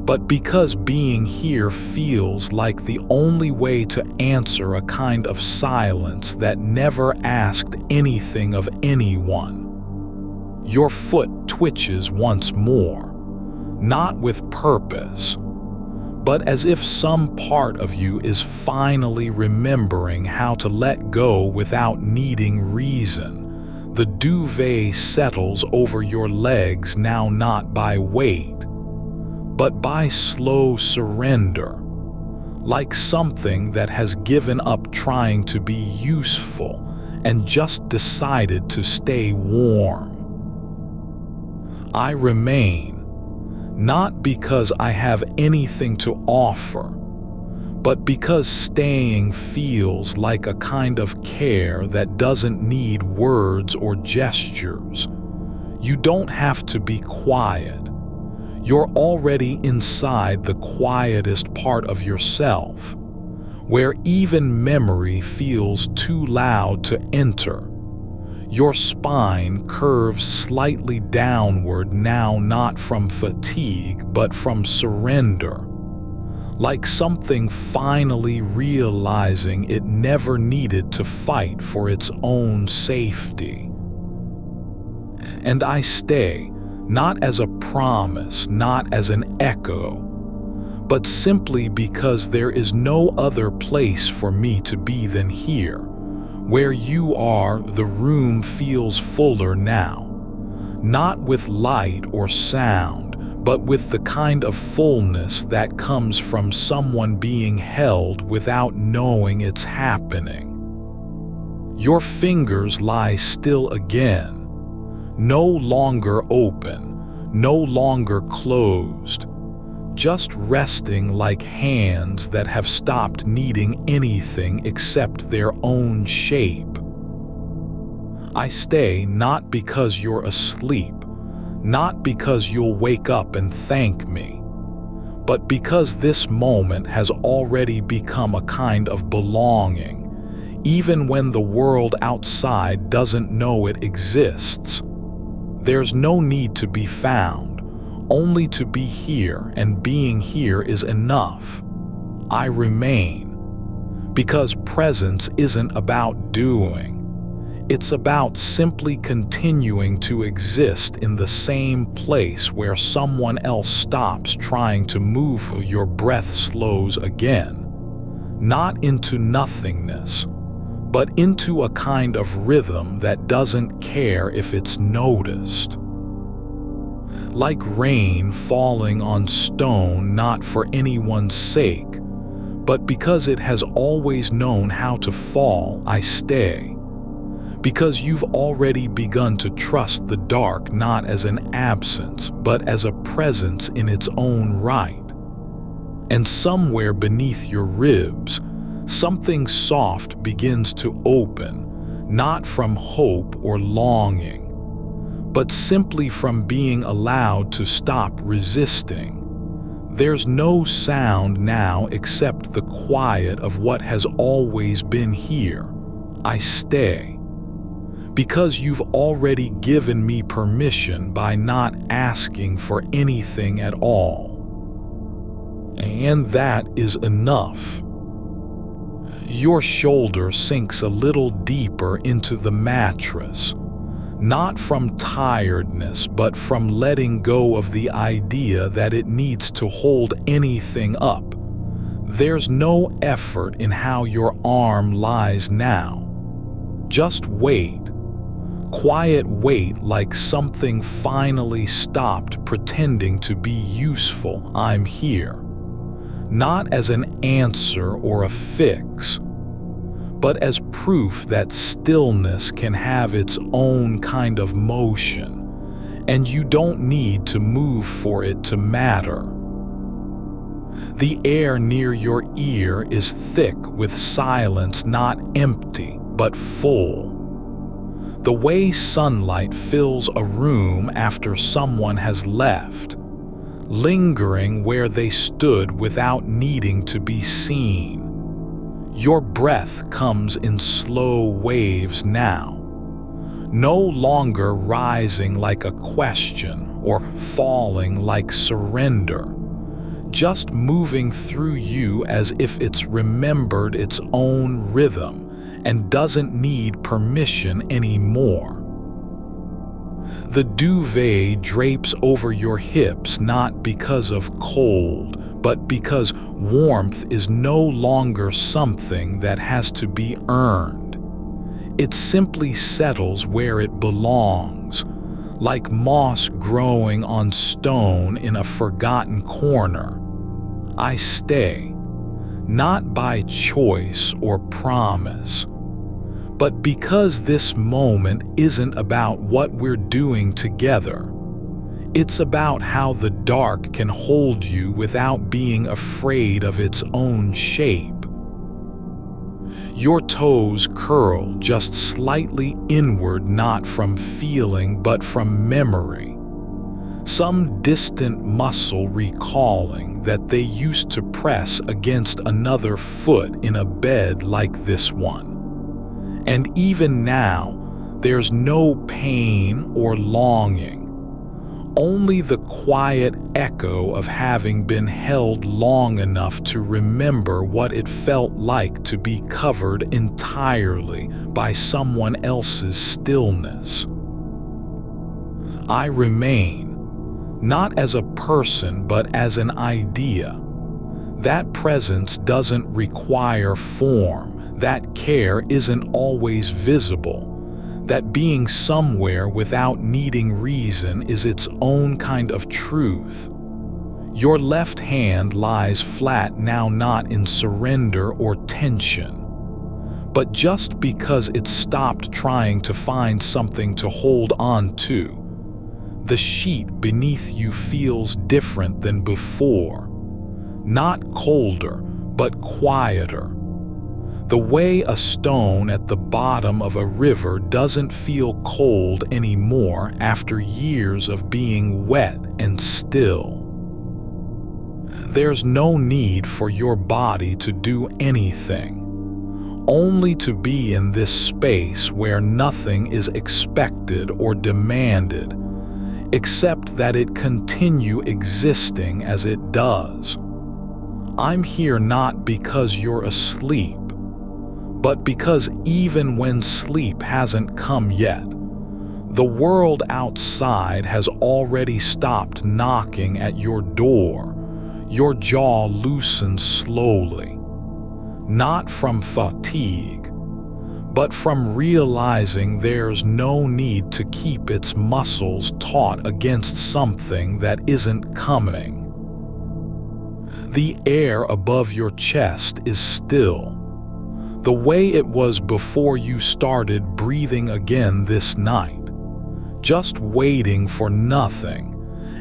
but because being here feels like the only way to answer a kind of silence that never asked anything of anyone. Your foot twitches once more, not with purpose, but as if some part of you is finally remembering how to let go without needing reason. The duvet settles over your legs now, not by weight, but by slow surrender, like something that has given up trying to be useful and just decided to stay warm. I remain, not because I have anything to offer, but because staying feels like a kind of care that doesn't need words or gestures. You don't have to be quiet. You're already inside the quietest part of yourself, where even memory feels too loud to enter. Your spine curves slightly downward now, not from fatigue, but from surrender, like something finally realizing it never needed to fight for its own safety. And I stay, not as a promise, not as an echo, but simply because there is no other place for me to be than here. Where you are, the room feels fuller now, not with light or sound, but with the kind of fullness that comes from someone being held without knowing it's happening. Your fingers lie still again, no longer open, no longer closed, just resting like hands that have stopped needing anything except their own shape. I stay not because you're asleep, not because you'll wake up and thank me, but because this moment has already become a kind of belonging, even when the world outside doesn't know it exists. There's no need to be found, only to be here, and being here is enough. I remain, because presence isn't about doing. It's about simply continuing to exist in the same place where someone else stops trying to move. Your breath slows again, not into nothingness, but into a kind of rhythm that doesn't care if it's noticed. Like rain falling on stone, not for anyone's sake, but because it has always known how to fall. I stay, because you've already begun to trust the dark not as an absence, but as a presence in its own right. And somewhere beneath your ribs, something soft begins to open, not from hope or longing, but simply from being allowed to stop resisting. There's no sound now except the quiet of what has always been here. I stay, because you've already given me permission by not asking for anything at all. And that is enough. Your shoulder sinks a little deeper into the mattress, not from tiredness, but from letting go of the idea that it needs to hold anything up. There's no effort in how your arm lies now. Just wait. Quiet wait, like something finally stopped pretending to be useful. I'm here, not as an answer or a fix, but as proof that stillness can have its own kind of motion, and you don't need to move for it to matter. The air near your ear is thick with silence, not empty, but full. The way sunlight fills a room after someone has left, lingering where they stood without needing to be seen. Your breath comes in slow waves now, no longer rising like a question or falling like surrender, just moving through you as if it's remembered its own rhythm and doesn't need permission anymore. The duvet drapes over your hips not because of cold, but because warmth is no longer something that has to be earned. It simply settles where it belongs, like moss growing on stone in a forgotten corner. I stay, not by choice or promise, but because this moment isn't about what we're doing together. It's about how the dark can hold you without being afraid of its own shape. Your toes curl just slightly inward, not from feeling but from memory. Some distant muscle recalling that they used to press against another foot in a bed like this one. And even now, there's no pain or longing, only the quiet echo of having been held long enough to remember what it felt like to be covered entirely by someone else's stillness. I remain, not as a person but as an idea. That presence doesn't require form, that care isn't always visible. That being somewhere without needing reason is its own kind of truth. Your left hand lies flat now, not in surrender or tension, but just because it stopped trying to find something to hold on to. The sheet beneath you feels different than before, not colder, but quieter. The way a stone at the bottom of a river doesn't feel cold anymore after years of being wet and still. There's no need for your body to do anything, only to be in this space where nothing is expected or demanded, except that it continue existing as it does. I'm here not because you're asleep, but because even when sleep hasn't come yet, the world outside has already stopped knocking at your door. Your jaw loosens slowly, not from fatigue, but from realizing there's no need to keep its muscles taut against something that isn't coming. The air above your chest is still, the way it was before you started breathing again this night, just waiting for nothing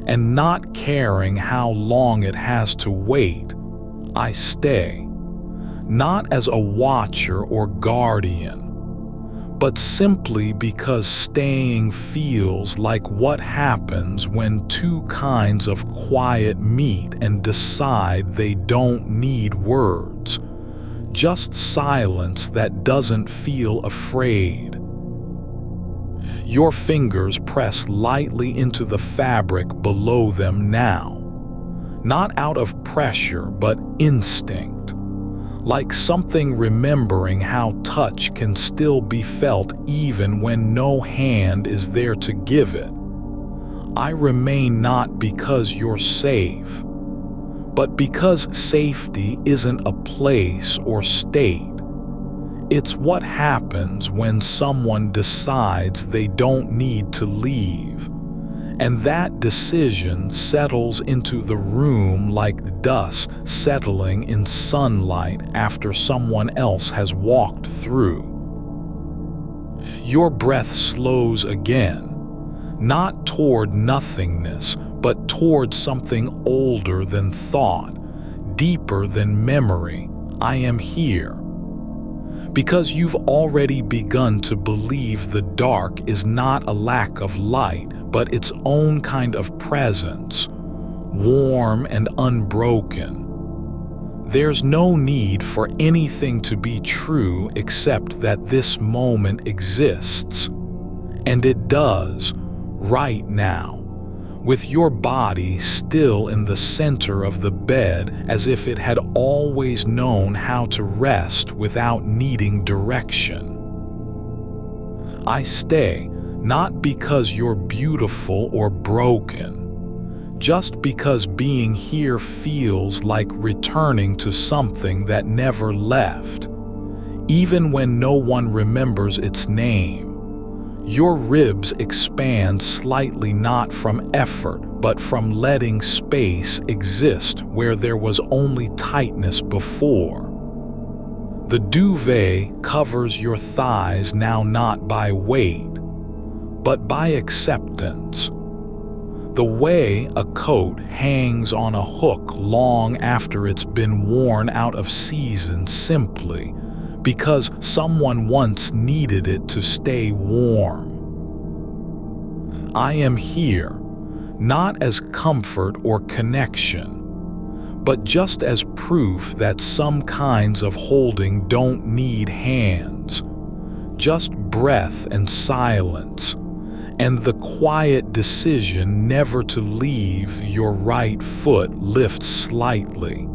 and not caring how long it has to wait. I stay, not as a watcher or guardian, but simply because staying feels like what happens when two kinds of quiet meet and decide they don't need words. Just silence that doesn't feel afraid. Your fingers press lightly into the fabric below them now, not out of pressure but instinct, like something remembering how touch can still be felt even when no hand is there to give it. I remain not because you're safe, but because safety isn't a place or state. It's what happens when someone decides they don't need to leave, and that decision settles into the room like dust settling in sunlight after someone else has walked through. Your breath slows again, not toward nothingness, but toward something older than thought, deeper than memory. I am here. Because you've already begun to believe the dark is not a lack of light, but its own kind of presence, warm and unbroken. There's no need for anything to be true except that this moment exists. And it does, right now, with your body still in the center of the bed as if it had always known how to rest without needing direction. I stay, not because you're beautiful or broken, just because being here feels like returning to something that never left, even when no one remembers its name. Your ribs expand slightly, not from effort, but from letting space exist where there was only tightness before. The duvet covers your thighs now, not by weight, but by acceptance. The way a coat hangs on a hook long after it's been worn out of season simply because someone once needed it to stay warm. I am here, not as comfort or connection, but just as proof that some kinds of holding don't need hands, just breath and silence, and the quiet decision never to leave your right foot lift slightly.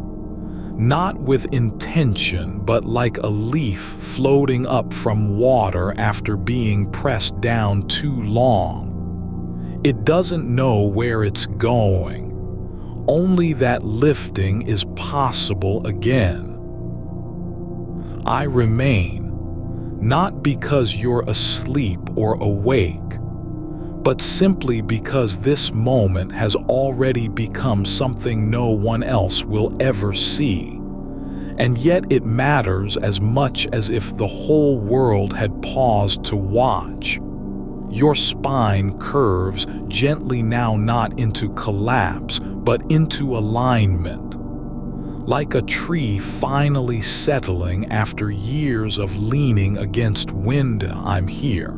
Not with intention, but like a leaf floating up from water after being pressed down too long. It doesn't know where it's going, only that lifting is possible again. I remain, not because you're asleep or awake, but simply because this moment has already become something no one else will ever see. And yet it matters as much as if the whole world had paused to watch. Your spine curves gently now, not into collapse, but into alignment. Like a tree finally settling after years of leaning against wind. I'm here.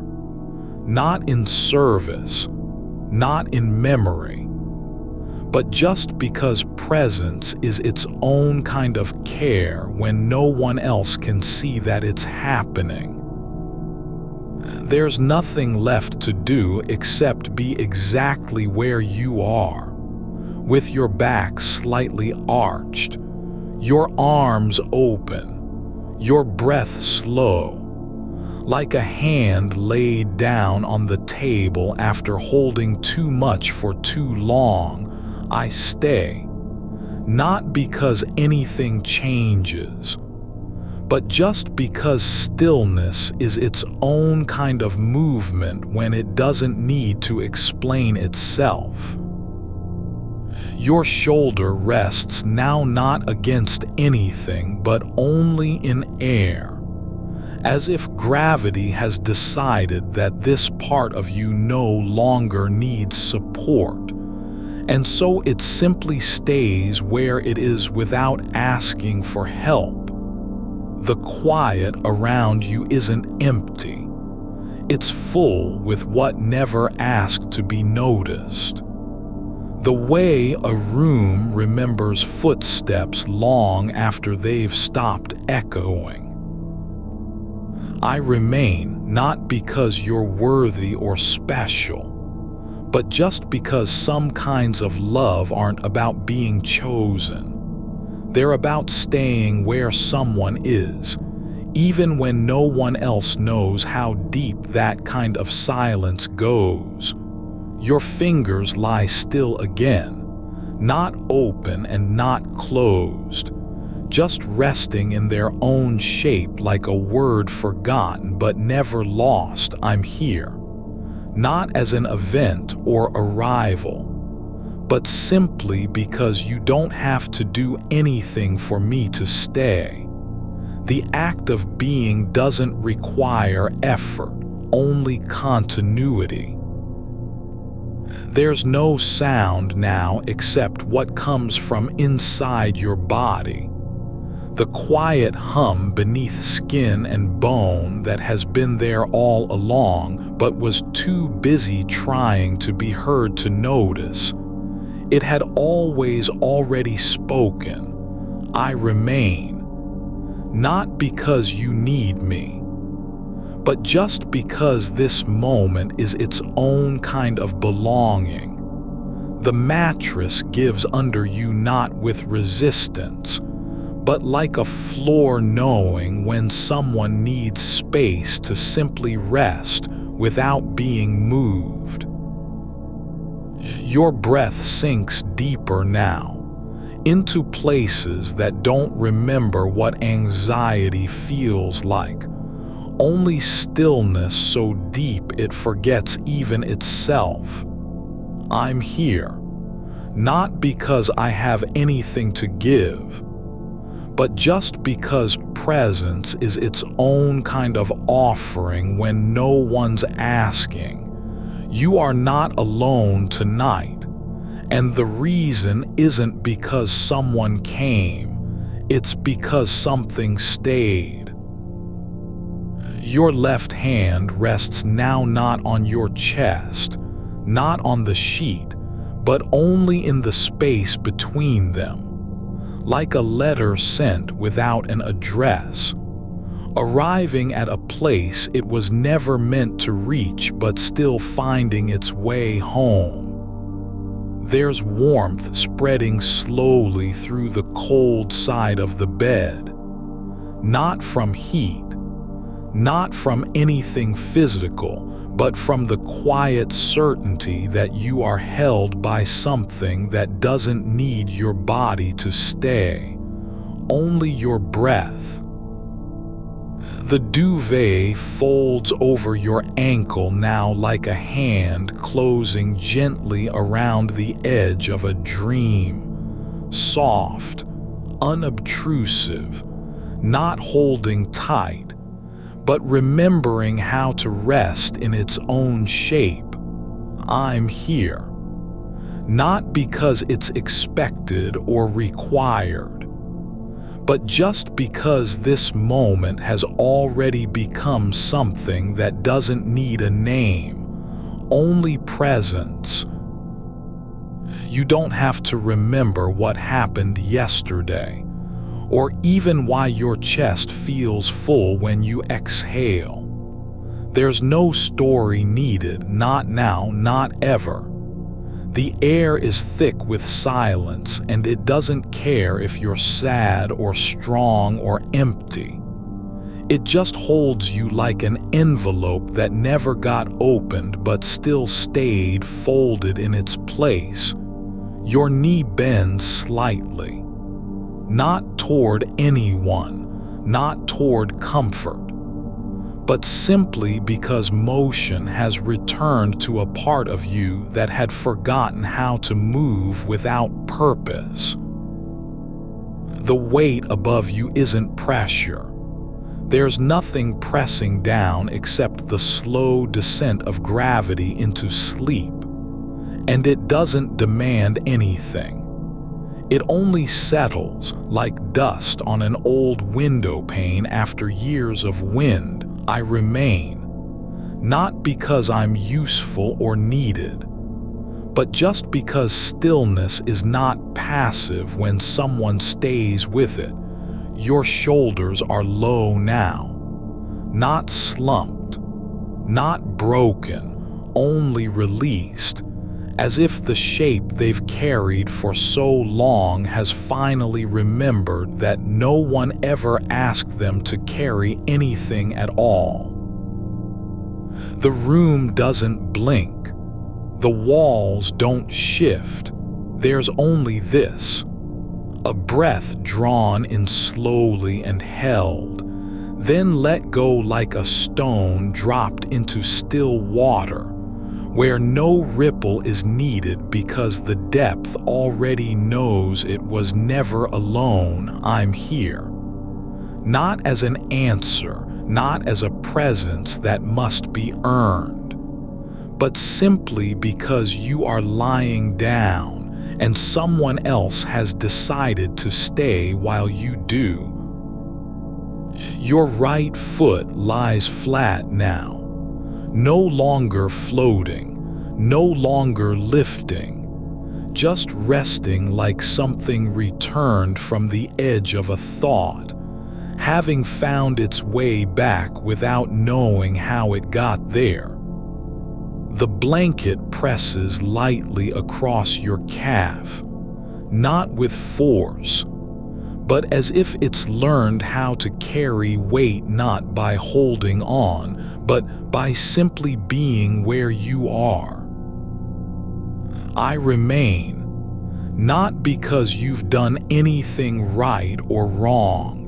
Not in service, not in memory, but just because presence is its own kind of care when no one else can see that it's happening. There's nothing left to do except be exactly where you are, with your back slightly arched, your arms open, your breath slow, like a hand laid down on the table after holding too much for too long. I stay, not because anything changes, but just because stillness is its own kind of movement when it doesn't need to explain itself. Your shoulder rests now not against anything but only in air, as if gravity has decided that this part of you no longer needs support, and so it simply stays where it is without asking for help. The quiet around you isn't empty. It's full with what never asked to be noticed. The way a room remembers footsteps long after they've stopped echoing. I remain not because you're worthy or special, but just because some kinds of love aren't about being chosen. They're about staying where someone is, even when no one else knows how deep that kind of silence goes. Your fingers lie still again, not open and not closed, just resting in their own shape like a word forgotten but never lost. I'm here, not as an event or arrival, but simply because you don't have to do anything for me to stay. The act of being doesn't require effort, only continuity. There's no sound now except what comes from inside your body. The quiet hum beneath skin and bone that has been there all along but was too busy trying to be heard to notice. It had always already spoken. I remain, not because you need me, but just because this moment is its own kind of belonging. The mattress gives under you not with resistance, but like a floor knowing when someone needs space to simply rest without being moved. Your breath sinks deeper now, into places that don't remember what anxiety feels like. Only stillness so deep it forgets even itself. I'm here, not because I have anything to give, but just because presence is its own kind of offering when no one's asking. You are not alone tonight, And the reason isn't because someone came, it's because something stayed. Your left hand rests now not on your chest, not on the sheet, but only in the space between them, like a letter sent without an address, arriving at a place it was never meant to reach but still finding its way home. There's warmth spreading slowly through the cold side of the bed, not from heat, not from anything physical, but from the quiet certainty that you are held by something that doesn't need your body to stay, only your breath. The duvet folds over your ankle now like a hand closing gently around the edge of a dream, soft, unobtrusive, not holding tight, but remembering how to rest in its own shape. I'm here. Not because it's expected or required, but just because this moment has already become something that doesn't need a name, only presence. You don't have to remember what happened yesterday, or even why your chest feels full when you exhale. There's no story needed, not now, not ever. The air is thick with silence, and it doesn't care if you're sad or strong or empty. It just holds you like an envelope that never got opened but still stayed folded in its place. Your knee bends slightly. Not toward anyone, not toward comfort, but simply because motion has returned to a part of you that had forgotten how to move without purpose. The weight above you isn't pressure. There's nothing pressing down except the slow descent of gravity into sleep, and it doesn't demand anything. It only settles like dust on an old window pane after years of wind. I remain, not because I'm useful or needed, but just because stillness is not passive when someone stays with it. Your shoulders are low now, not slumped, not broken, only released, as if the shape they've carried for so long has finally remembered that no one ever asked them to carry anything at all. The room doesn't blink. The walls don't shift. There's only this: a breath drawn in slowly and held, then let go like a stone dropped into still water, where no ripple is needed because the depth already knows it was never alone. I'm here. Not as an answer, not as a presence that must be earned, but simply because you are lying down and someone else has decided to stay while you do. Your right foot lies flat now, no longer floating, no longer lifting, just resting like something returned from the edge of a thought, having found its way back without knowing how it got there. The blanket presses lightly across your calf, not with force, but as if it's learned how to carry weight not by holding on, but by simply being where you are. I remain, not because you've done anything right or wrong,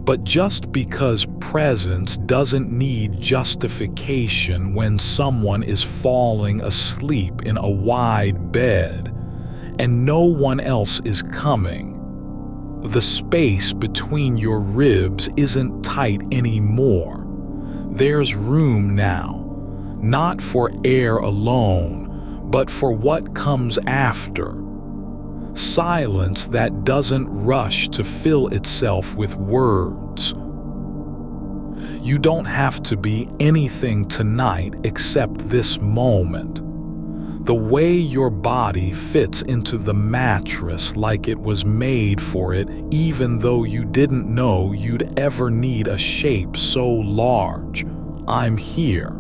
but just because presence doesn't need justification when someone is falling asleep in a wide bed and no one else is coming. The space between your ribs isn't tight anymore. There's room now, not for air alone, but for what comes after. Silence that doesn't rush to fill itself with words. You don't have to be anything tonight except this moment. The way your body fits into the mattress like it was made for it, even though you didn't know you'd ever need a shape so large. I'm here.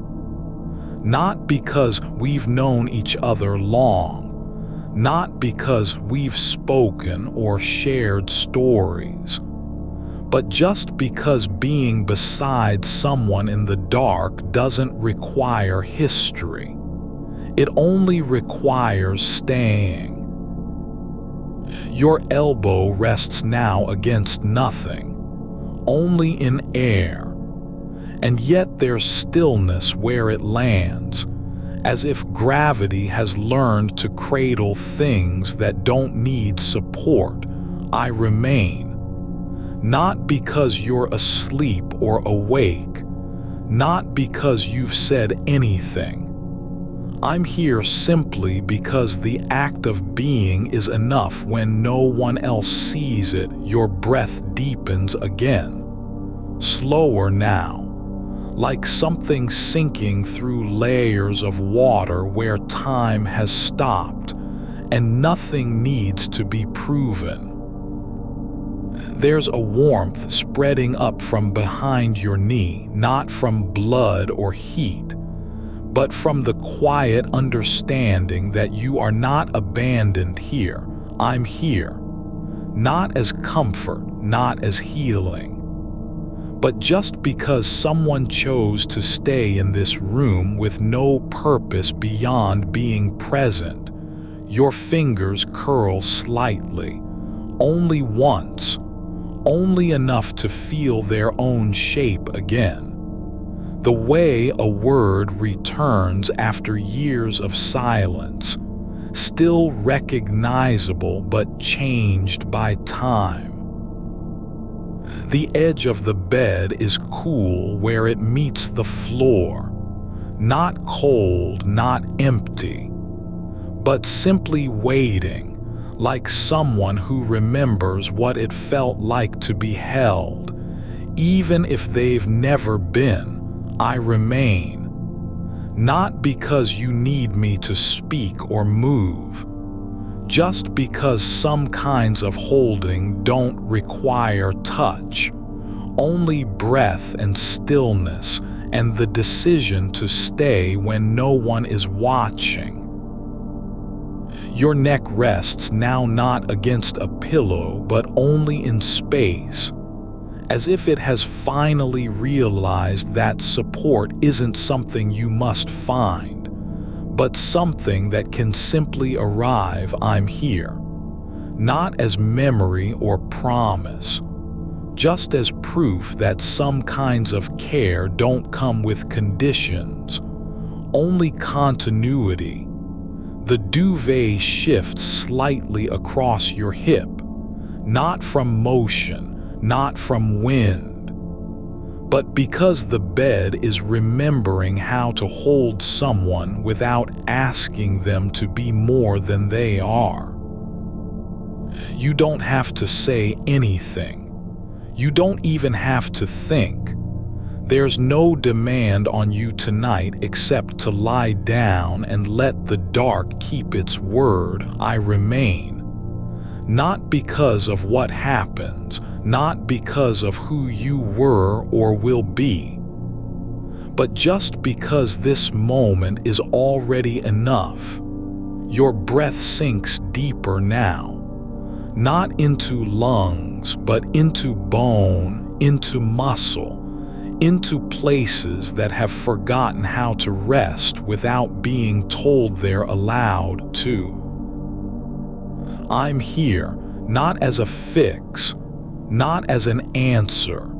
Not because we've known each other long. Not because we've spoken or shared stories. But just because being beside someone in the dark doesn't require history. It only requires staying. Your elbow rests now against nothing, only in air, and yet there's stillness where it lands, as if gravity has learned to cradle things that don't need support. I remain, not because you're asleep or awake, not because you've said anything. I'm here simply because the act of being is enough when no one else sees it. Your breath deepens again, slower now, like something sinking through layers of water where time has stopped and nothing needs to be proven. There's a warmth spreading up from behind your knee, not from blood or heat, but from the quiet understanding that you are not abandoned here. I'm here, not as comfort, not as healing, but just because someone chose to stay in this room with no purpose beyond being present. Your fingers curl slightly, only once, only enough to feel their own shape again. The way a word returns after years of silence, still recognizable but changed by time. The edge of the bed is cool where it meets the floor, not cold, not empty, but simply waiting, like someone who remembers what it felt like to be held, even if they've never been. I remain, not because you need me to speak or move, just because some kinds of holding don't require touch, only breath and stillness and the decision to stay when no one is watching. Your neck rests now not against a pillow but only in space, as if it has finally realized that support isn't something you must find, but something that can simply arrive. I'm here, not as memory or promise, just as proof that some kinds of care don't come with conditions, only continuity. The duvet shifts slightly across your hip, not from motion, not from wind, but because the bed is remembering how to hold someone without asking them to be more than they are. You don't have to say anything. You don't even have to think. There's no demand on you tonight except to lie down and let the dark keep its word. I remain. Not because of what happens, not because of who you were or will be, but just because this moment is already enough. Your breath sinks deeper now, not into lungs, but into bone, into muscle, into places that have forgotten how to rest without being told they're allowed to. I'm here, not as a fix, not as an answer,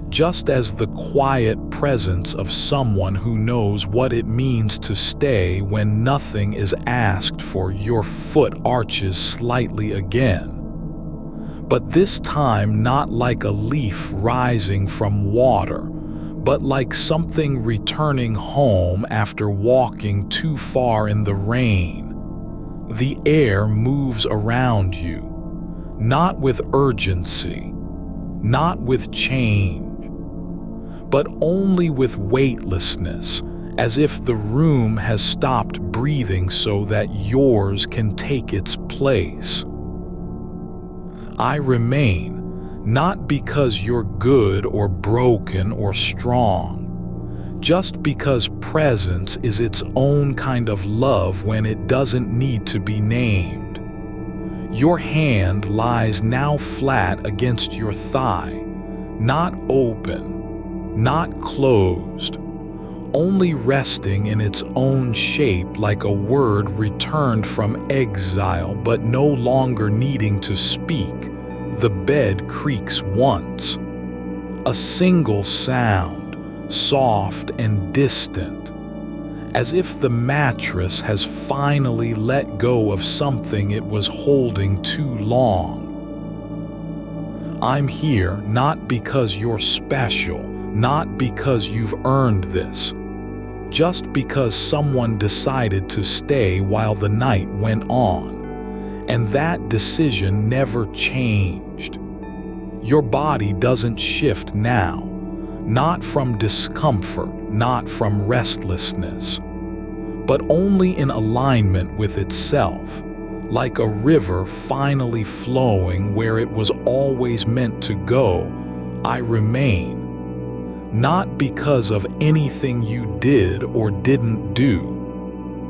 just as the quiet presence of someone who knows what it means to stay when nothing is asked for. Your foot arches slightly again, but this time not like a leaf rising from water, but like something returning home after walking too far in the rain. The air moves around you, not with urgency, not with change, but only with weightlessness, as if the room has stopped breathing so that yours can take its place. I remain, not because you're good or broken or strong, just because presence is its own kind of love when it doesn't need to be named. Your hand lies now flat against your thigh, not open, not closed, only resting in its own shape like a word returned from exile but no longer needing to speak. The bed creaks once. A single sound, soft and distant, as if the mattress has finally let go of something it was holding too long. I'm here not because you're special, not because you've earned this, just because someone decided to stay while the night went on, and that decision never changed. Your body doesn't shift now, not from discomfort, not from restlessness, but only in alignment with itself, like a river finally flowing where it was always meant to go. I remain, not because of anything you did or didn't do,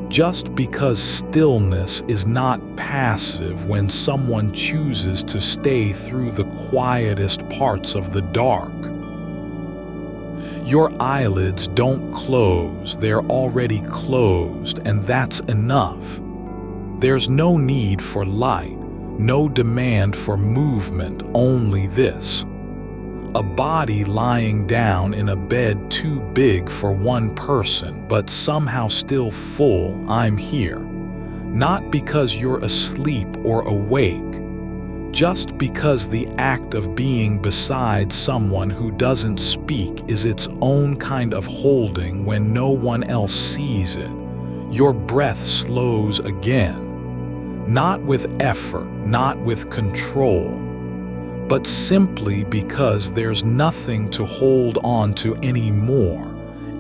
just because stillness is not passive when someone chooses to stay through the quietest parts of the dark. Your eyelids don't close, they're already closed, and that's enough. There's no need for light, no demand for movement, only this. A body lying down in a bed too big for one person, but somehow still full. I'm here, not because you're asleep or awake, just because the act of being beside someone who doesn't speak is its own kind of holding when no one else sees it. Your breath slows again, not with effort, not with control, but simply because there's nothing to hold on to anymore,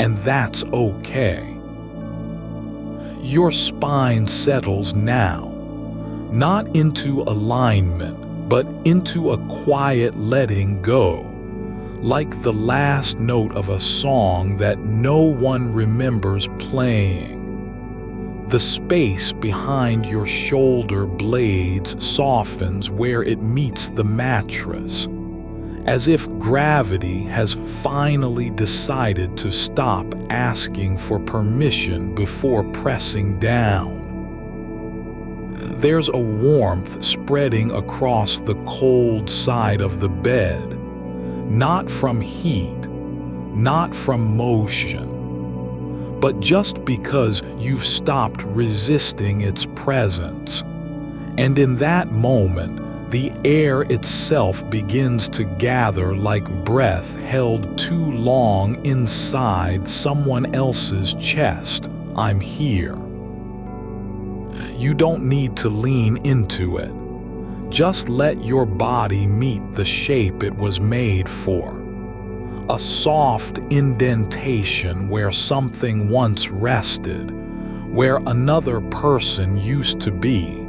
and that's okay. Your spine settles now, not into alignment, but into a quiet letting go, like the last note of a song that no one remembers playing. The space behind your shoulder blades softens where it meets the mattress, as if gravity has finally decided to stop asking for permission before pressing down. There's a warmth spreading across the cold side of the bed, not from heat, not from motion, but just because you've stopped resisting its presence. And in that moment, the air itself begins to gather like breath held too long inside someone else's chest. I'm here. You don't need to lean into it. Just let your body meet the shape it was made for. A soft indentation where something once rested, where another person used to be,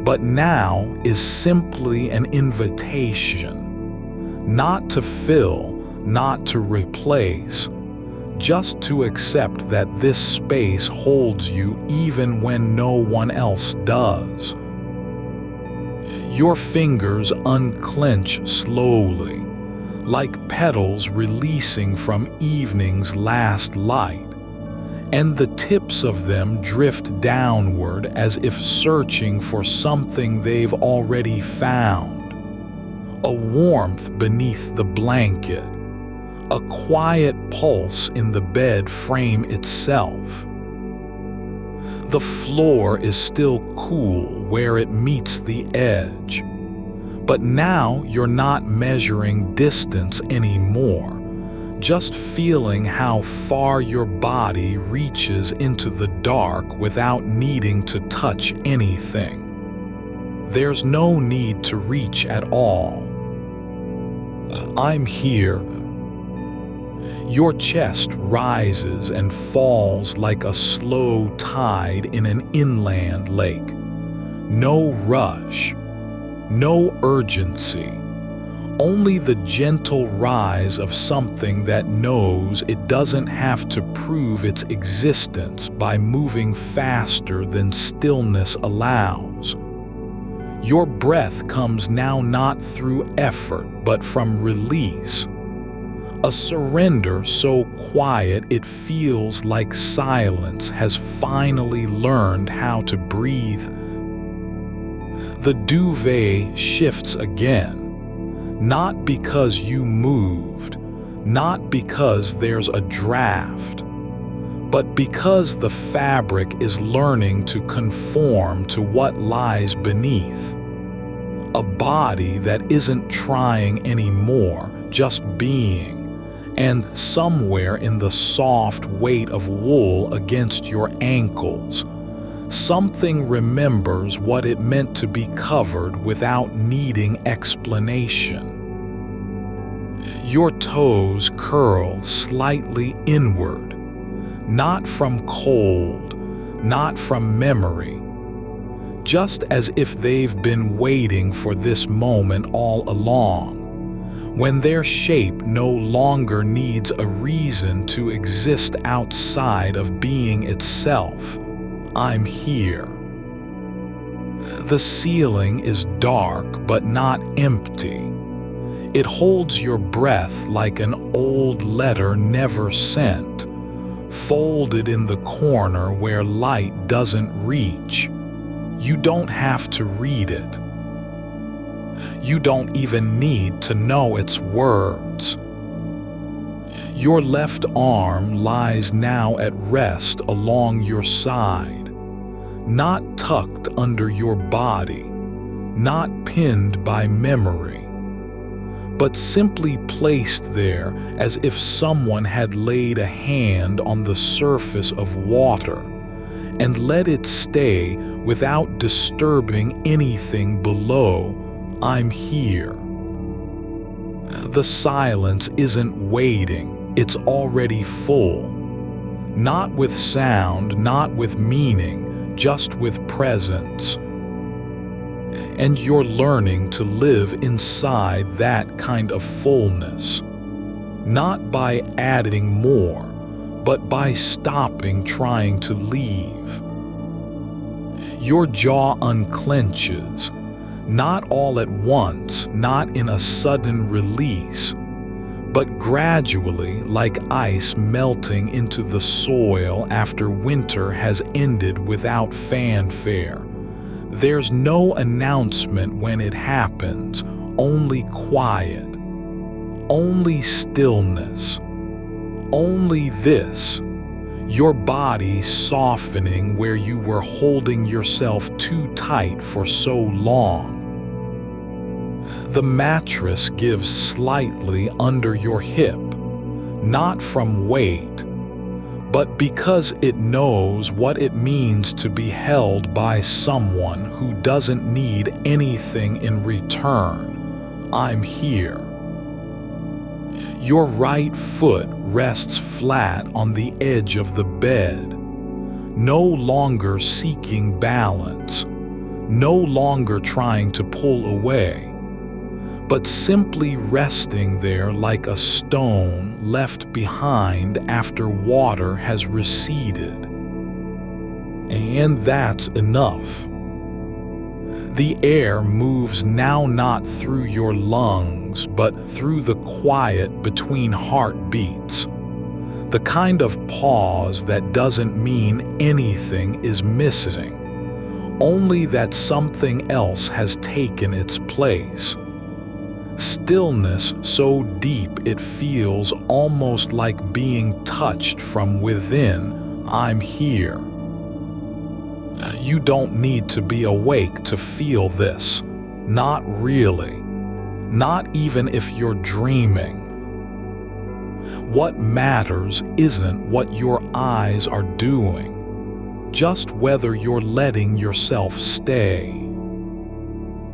but now is simply an invitation, not to fill, not to replace, just to accept that this space holds you even when no one else does. Your fingers unclench slowly, like petals releasing from evening's last light, and the tips of them drift downward as if searching for something they've already found. A warmth beneath the blanket, a quiet pulse in the bed frame itself. The floor is still cool where it meets the edge, but now you're not measuring distance anymore, just feeling how far your body reaches into the dark without needing to touch anything. There's no need to reach at all. I'm here. Your chest rises and falls like a slow tide in an inland lake. No rush, no urgency, only the gentle rise of something that knows it doesn't have to prove its existence by moving faster than stillness allows. Your breath comes now not through effort but from release. A surrender so quiet it feels like silence has finally learned how to breathe. The duvet shifts again, not because you moved, not because there's a draft, but because the fabric is learning to conform to what lies beneath. A body that isn't trying anymore, just being. And somewhere in the soft weight of wool against your ankles, something remembers what it meant to be covered without needing explanation. Your toes curl slightly inward, not from cold, not from memory, just as if they've been waiting for this moment all along. When their shape no longer needs a reason to exist outside of being itself. I'm here. The ceiling is dark but not empty. It holds your breath like an old letter never sent, folded in the corner where light doesn't reach. You don't have to read it. You don't even need to know its words. Your left arm lies now at rest along your side, not tucked under your body, not pinned by memory, but simply placed there as if someone had laid a hand on the surface of water and let it stay without disturbing anything below. I'm here. The silence isn't waiting, it's already full. Not with sound, not with meaning, just with presence. And you're learning to live inside that kind of fullness. Not by adding more, but by stopping trying to leave. Your jaw unclenches. Not all at once, not in a sudden release, but gradually like ice melting into the soil after winter has ended without fanfare. There's no announcement when it happens, only quiet, only stillness, only this, your body softening where you were holding yourself too tight for so long. The mattress gives slightly under your hip, not from weight, but because it knows what it means to be held by someone who doesn't need anything in return. I'm here. Your right foot rests flat on the edge of the bed, no longer seeking balance, no longer trying to pull away, but simply resting there like a stone left behind after water has receded. And that's enough. The air moves now not through your lungs, but through the quiet between heartbeats. The kind of pause that doesn't mean anything is missing, only that something else has taken its place. Stillness so deep it feels almost like being touched from within. I'm here. You don't need to be awake to feel this. Not really. Not even if you're dreaming. What matters isn't what your eyes are doing, just whether you're letting yourself stay.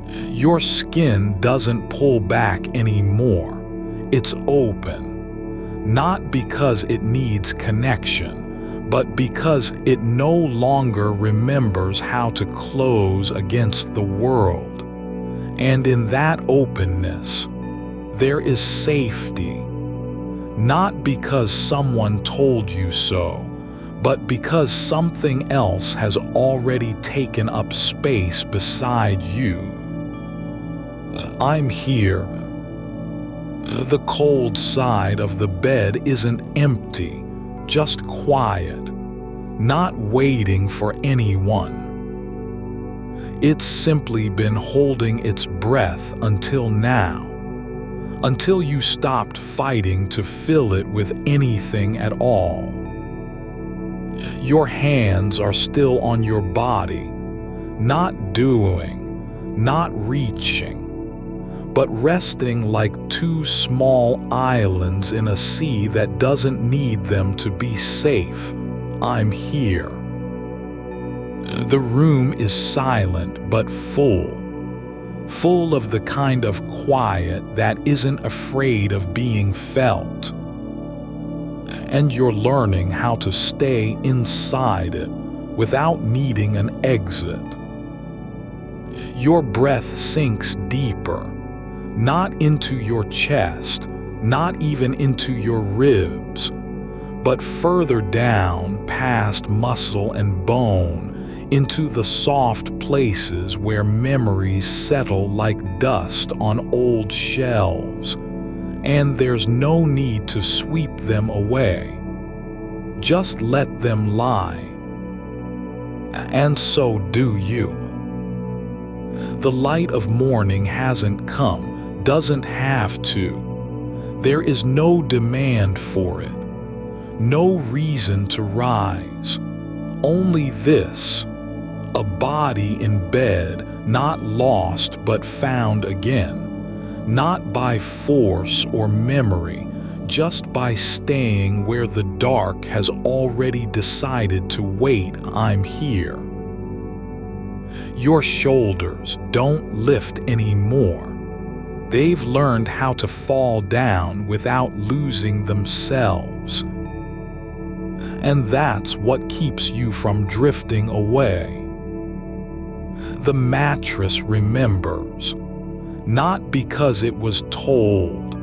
Your skin doesn't pull back anymore. It's open, not because it needs connection, but because it no longer remembers how to close against the world. And in that openness, there is safety, not because someone told you so, but because something else has already taken up space beside you. I'm here. The cold side of the bed isn't empty, just quiet, not waiting for anyone. It's simply been holding its breath until now, until you stopped fighting to fill it with anything at all. Your hands are still on your body, not doing, not reaching, but resting like two small islands in a sea that doesn't need them to be safe. I'm here. The room is silent but full of the kind of quiet that isn't afraid of being felt. And you're learning how to stay inside it without needing an exit. Your breath sinks deeper, not into your chest, not even into your ribs, but further down past muscle and bone, into the soft places where memories settle like dust on old shelves, and there's no need to sweep them away. Just let them lie. And so do you. The light of morning hasn't come, doesn't have to. There is no demand for it, no reason to rise. Only this: a body in bed, not lost but found again, not by force or memory, just by staying where the dark has already decided to wait. I'm here. Your shoulders don't lift anymore. They've learned how to fall down without losing themselves. And that's what keeps you from drifting away. The mattress remembers, not because it was told,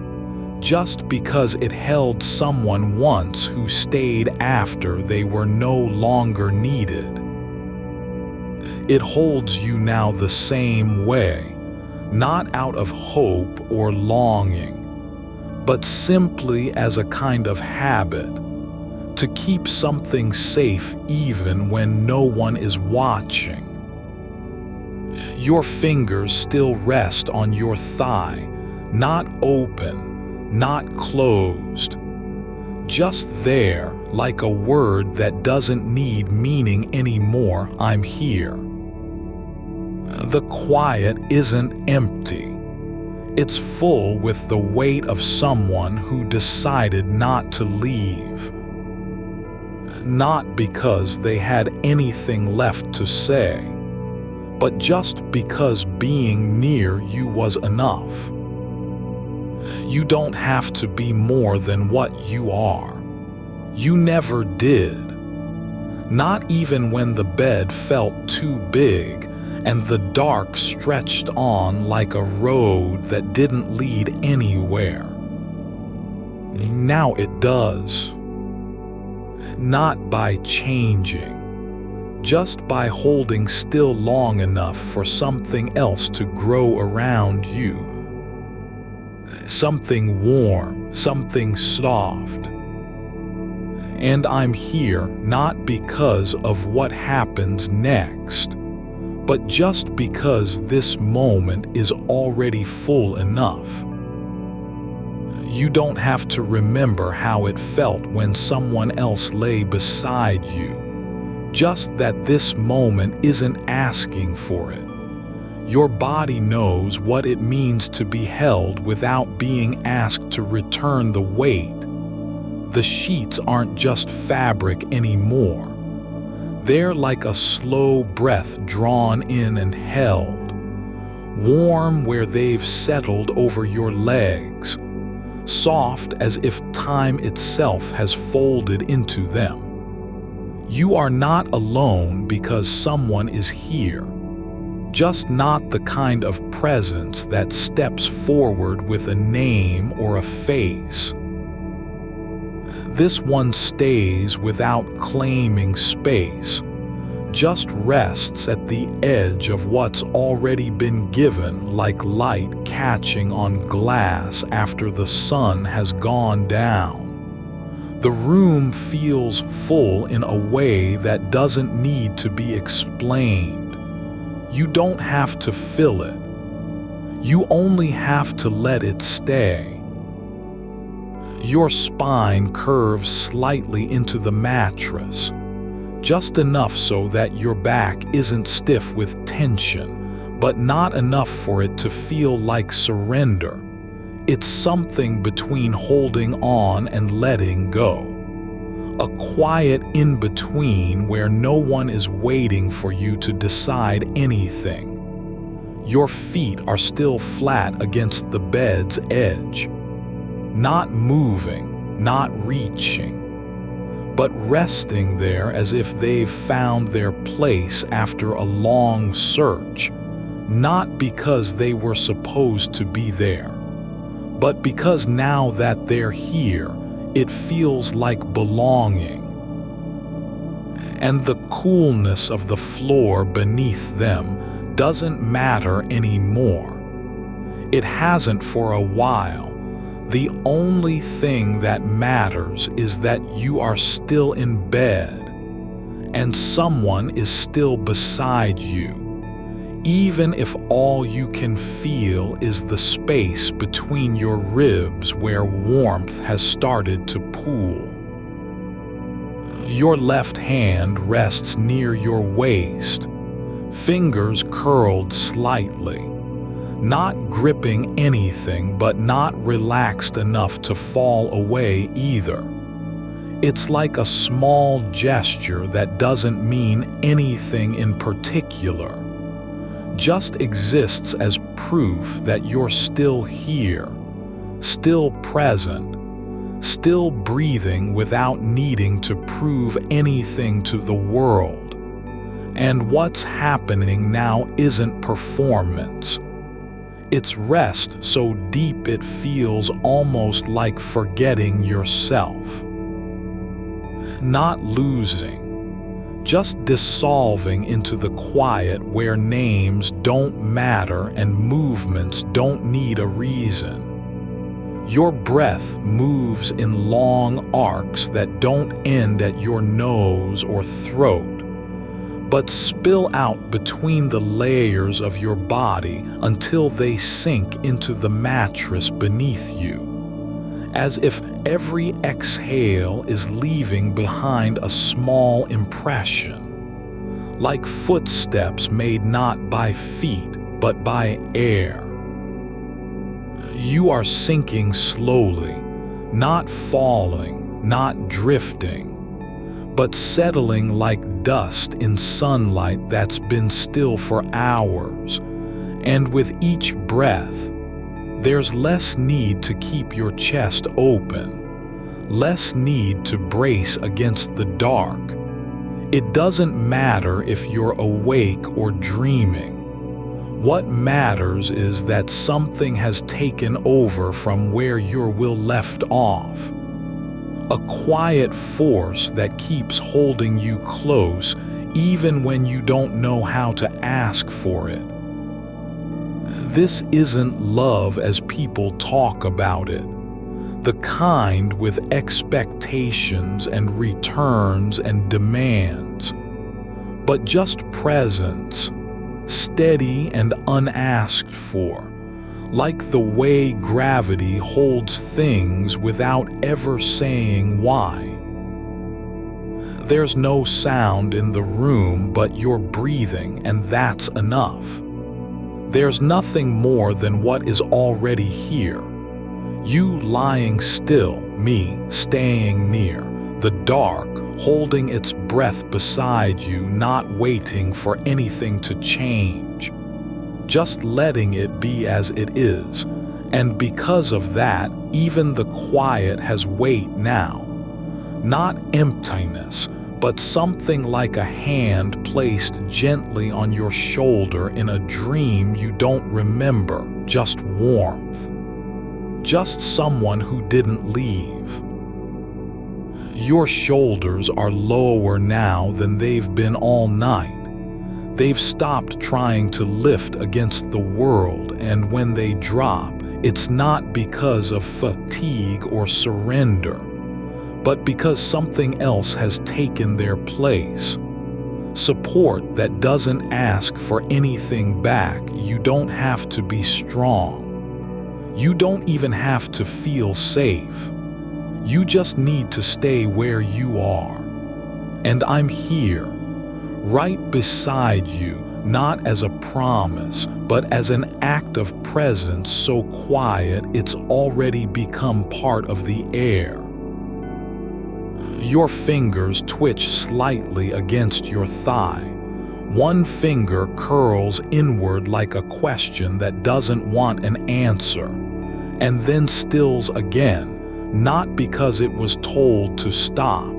just because it held someone once who stayed after they were no longer needed. It holds you now the same way, not out of hope or longing, but simply as a kind of habit, to keep something safe even when no one is watching. Your fingers still rest on your thigh, not open, not closed. Just there, like a word that doesn't need meaning anymore. I'm here. The quiet isn't empty. It's full with the weight of someone who decided not to leave. Not because they had anything left to say, but just because being near you was enough. You don't have to be more than what you are. You never did. Not even when the bed felt too big and the dark stretched on like a road that didn't lead anywhere. Now it does. Not by changing, just by holding still long enough for something else to grow around you. Something warm, something soft. And I'm here not because of what happens next, but just because this moment is already full enough. You don't have to remember how it felt when someone else lay beside you, just that this moment isn't asking for it. Your body knows what it means to be held without being asked to return the weight. The sheets aren't just fabric anymore. They're like a slow breath drawn in and held, warm where they've settled over your legs, soft as if time itself has folded into them. You are not alone because someone is here, just not the kind of presence that steps forward with a name or a face. This one stays without claiming space, just rests at the edge of what's already been given, like light catching on glass after the sun has gone down. The room feels full in a way that doesn't need to be explained. You don't have to fill it. You only have to let it stay. Your spine curves slightly into the mattress, just enough so that your back isn't stiff with tension, but not enough for it to feel like surrender. It's something between holding on and letting go. A quiet in-between where no one is waiting for you to decide anything. Your feet are still flat against the bed's edge. Not moving, not reaching, but resting there as if they've found their place after a long search, not because they were supposed to be there, but because now that they're here, it feels like belonging. And the coolness of the floor beneath them doesn't matter anymore. It hasn't for a while. The only thing that matters is that you are still in bed, and someone is still beside you, even if all you can feel is the space between your ribs where warmth has started to pool. Your left hand rests near your waist, fingers curled slightly. Not gripping anything, but not relaxed enough to fall away either. It's like a small gesture that doesn't mean anything in particular, just exists as proof that you're still here, still present, still breathing without needing to prove anything to the world. And what's happening now isn't performance. It's rest so deep it feels almost like forgetting yourself. Not losing, just dissolving into the quiet where names don't matter and movements don't need a reason. Your breath moves in long arcs that don't end at your nose or throat, but spill out between the layers of your body until they sink into the mattress beneath you, as if every exhale is leaving behind a small impression, like footsteps made not by feet but by air. You are sinking slowly, not falling, not drifting, but settling like dust in sunlight that's been still for hours. And with each breath, there's less need to keep your chest open, less need to brace against the dark. It doesn't matter if you're awake or dreaming. What matters is that something has taken over from where your will left off. A quiet force that keeps holding you close even when you don't know how to ask for it. This isn't love as people talk about it, the kind with expectations and returns and demands, but just presence, steady and unasked for. Like the way gravity holds things without ever saying why. There's no sound in the room but your breathing, and that's enough. There's nothing more than what is already here. You lying still, me staying near, the dark holding its breath beside you, not waiting for anything to change, just letting it be as it is. And because of that, even the quiet has weight now. Not emptiness, but something like a hand placed gently on your shoulder in a dream you don't remember, just warmth. Just someone who didn't leave. Your shoulders are lower now than they've been all night. They've stopped trying to lift against the world, and when they drop, it's not because of fatigue or surrender, but because something else has taken their place. Support that doesn't ask for anything back. You don't have to be strong. You don't even have to feel safe. You just need to stay where you are. And I'm here, right beside you, not as a promise, but as an act of presence so quiet it's already become part of the air. Your fingers twitch slightly against your thigh. One finger curls inward like a question that doesn't want an answer, and then stills again, not because it was told to stop,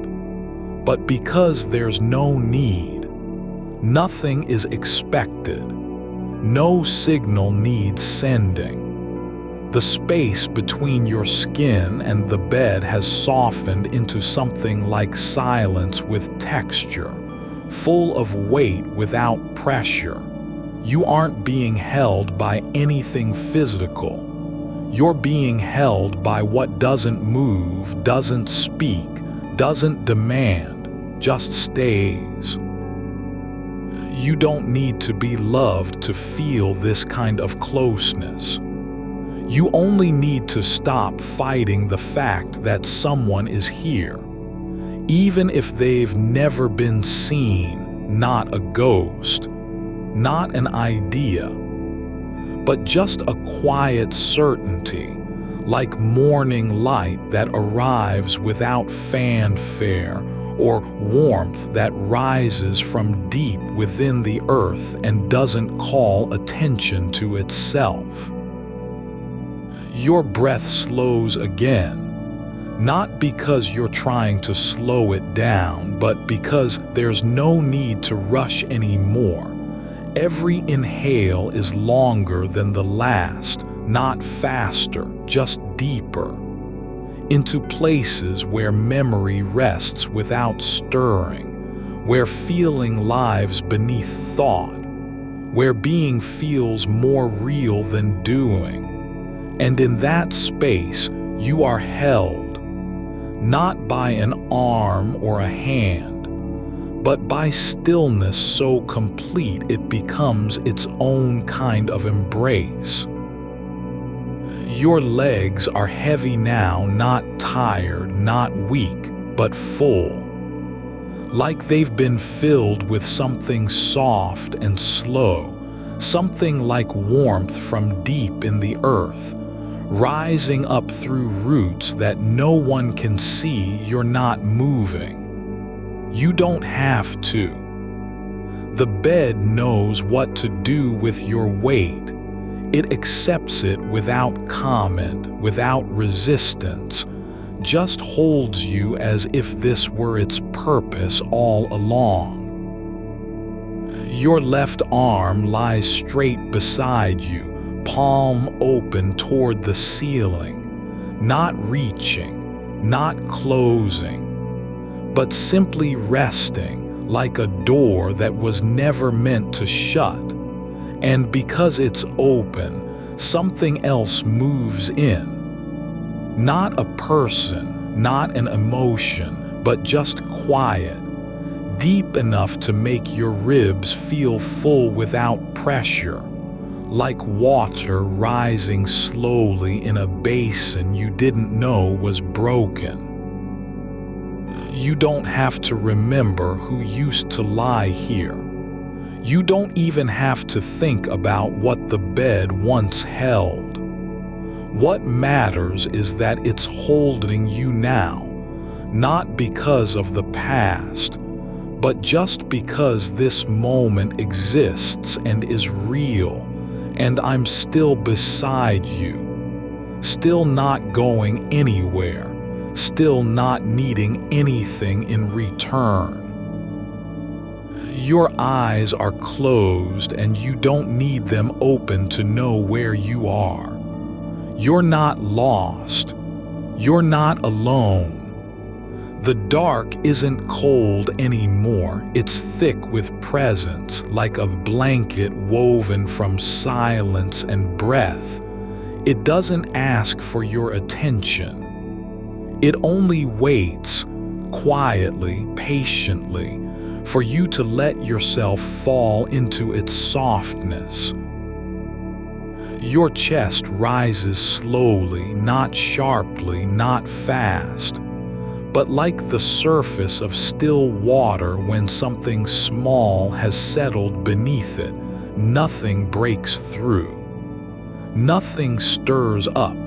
but because there's no need. Nothing is expected. No signal needs sending. The space between your skin and the bed has softened into something like silence with texture, full of weight without pressure. You aren't being held by anything physical. You're being held by what doesn't move, doesn't speak, doesn't demand, just stays. You don't need to be loved to feel this kind of closeness. You only need to stop fighting the fact that someone is here, even if they've never been seen, not a ghost, not an idea, but just a quiet certainty, like morning light that arrives without fanfare, or warmth that rises from deep within the earth and doesn't call attention to itself. Your breath slows again, not because you're trying to slow it down, but because there's no need to rush anymore. Every inhale is longer than the last, not faster, just deeper, into places where memory rests without stirring, where feeling lives beneath thought, where being feels more real than doing. And in that space, you are held, not by an arm or a hand, but by stillness so complete it becomes its own kind of embrace. Your legs are heavy now, not tired, not weak, but full, like they've been filled with something soft and slow, something like warmth from deep in the earth, rising up through roots that no one can see. You're not moving. You don't have to. The bed knows what to do with your weight. It accepts it without comment, without resistance, just holds you as if this were its purpose all along. Your left arm lies straight beside you, palm open toward the ceiling, not reaching, not closing, but simply resting like a door that was never meant to shut. And because it's open, something else moves in. Not a person, not an emotion, but just quiet, deep enough to make your ribs feel full without pressure, like water rising slowly in a basin you didn't know was broken. You don't have to remember who used to lie here. You don't even have to think about what the bed once held. What matters is that it's holding you now, not because of the past, but just because this moment exists and is real, and I'm still beside you, still not going anywhere, still not needing anything in return. Your eyes are closed and you don't need them open to know where you are. You're not lost. You're not alone. The dark isn't cold anymore. It's thick with presence, like a blanket woven from silence and breath. It doesn't ask for your attention. It only waits, quietly, patiently, for you to let yourself fall into its softness. Your chest rises slowly, not sharply, not fast, but like the surface of still water when something small has settled beneath it. Nothing breaks through. Nothing stirs up.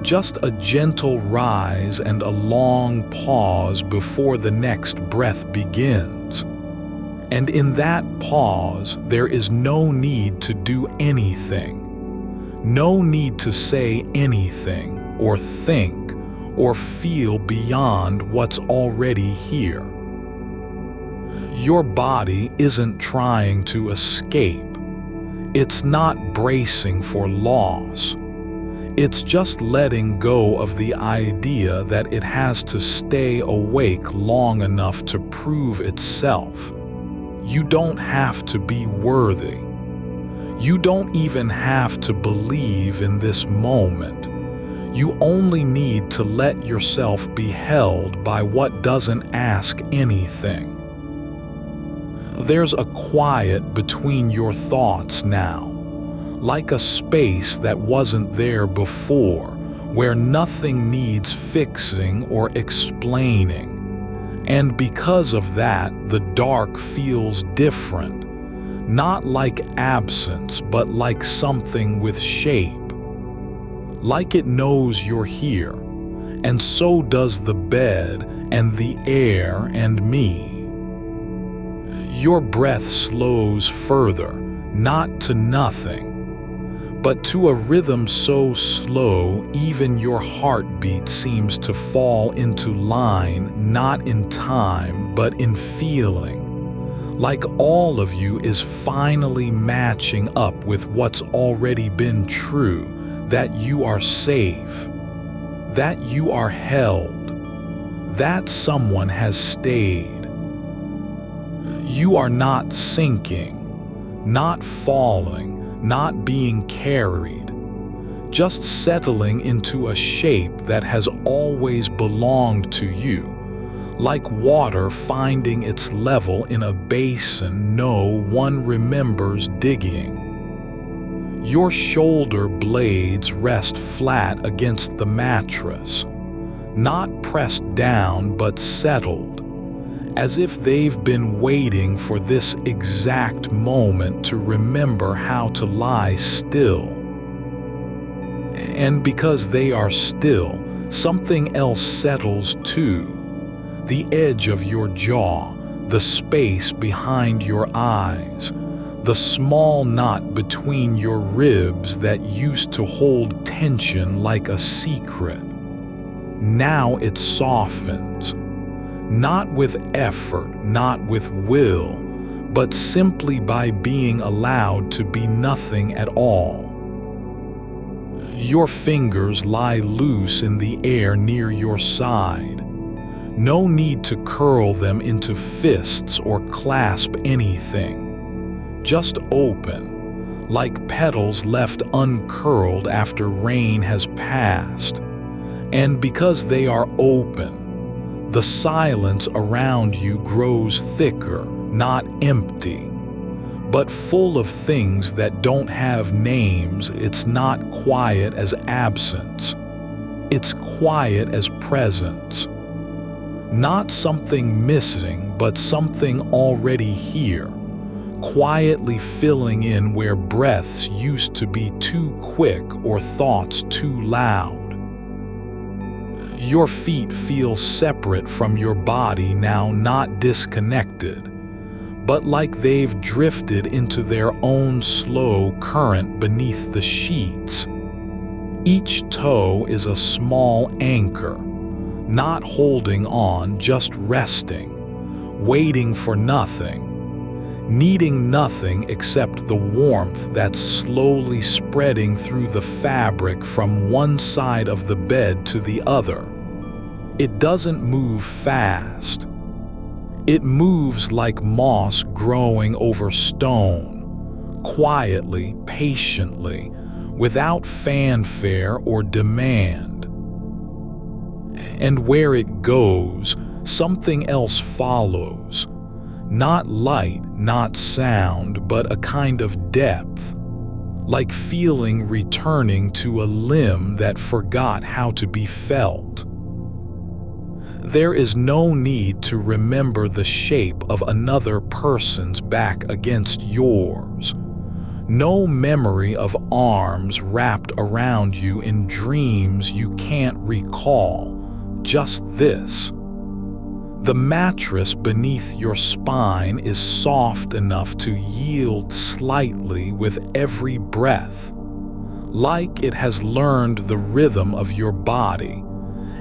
Just a gentle rise and a long pause before the next breath begins. And in that pause, there is no need to do anything. No need to say anything or think or feel beyond what's already here. Your body isn't trying to escape. It's not bracing for loss. It's just letting go of the idea that it has to stay awake long enough to prove itself. You don't have to be worthy. You don't even have to believe in this moment. You only need to let yourself be held by what doesn't ask anything. There's a quiet between your thoughts now, like a space that wasn't there before, where nothing needs fixing or explaining. And because of that, the dark feels different, not like absence, but like something with shape. Like it knows you're here, and so does the bed and the air and me. Your breath slows further, not to nothing, but to a rhythm so slow even your heartbeat seems to fall into line, not in time, but in feeling. Like all of you is finally matching up with what's already been true. That you are safe, that you are held, that someone has stayed. You are not sinking, not falling, not being carried, just settling into a shape that has always belonged to you, like water finding its level in a basin no one remembers digging. Your shoulder blades rest flat against the mattress, not pressed down but settled, as if they've been waiting for this exact moment to remember how to lie still. And because they are still, something else settles too. The edge of your jaw, the space behind your eyes, the small knot between your ribs that used to hold tension like a secret. Now it softens, not with effort, not with will, but simply by being allowed to be nothing at all. Your fingers lie loose in the air near your side. No need to curl them into fists or clasp anything. Just open, like petals left uncurled after rain has passed. And because they are open, the silence around you grows thicker, not empty, but full of things that don't have names. It's not quiet as absence. It's quiet as presence. Not something missing, but something already here. quietly filling in where breaths used to be too quick or thoughts too loud. Your feet feel separate from your body now, not disconnected, but like they've drifted into their own slow current beneath the sheets. Each toe is a small anchor, not holding on, just resting, waiting for nothing, needing nothing except the warmth that's slowly spreading through the fabric from one side of the bed to the other. It doesn't move fast. It moves like moss growing over stone, quietly, patiently, without fanfare or demand. And where it goes, something else follows. Not light, not sound, but a kind of depth, like feeling returning to a limb that forgot how to be felt. There is no need to remember the shape of another person's back against yours. No memory of arms wrapped around you in dreams you can't recall. Just this. The mattress beneath your spine is soft enough to yield slightly with every breath, like it has learned the rhythm of your body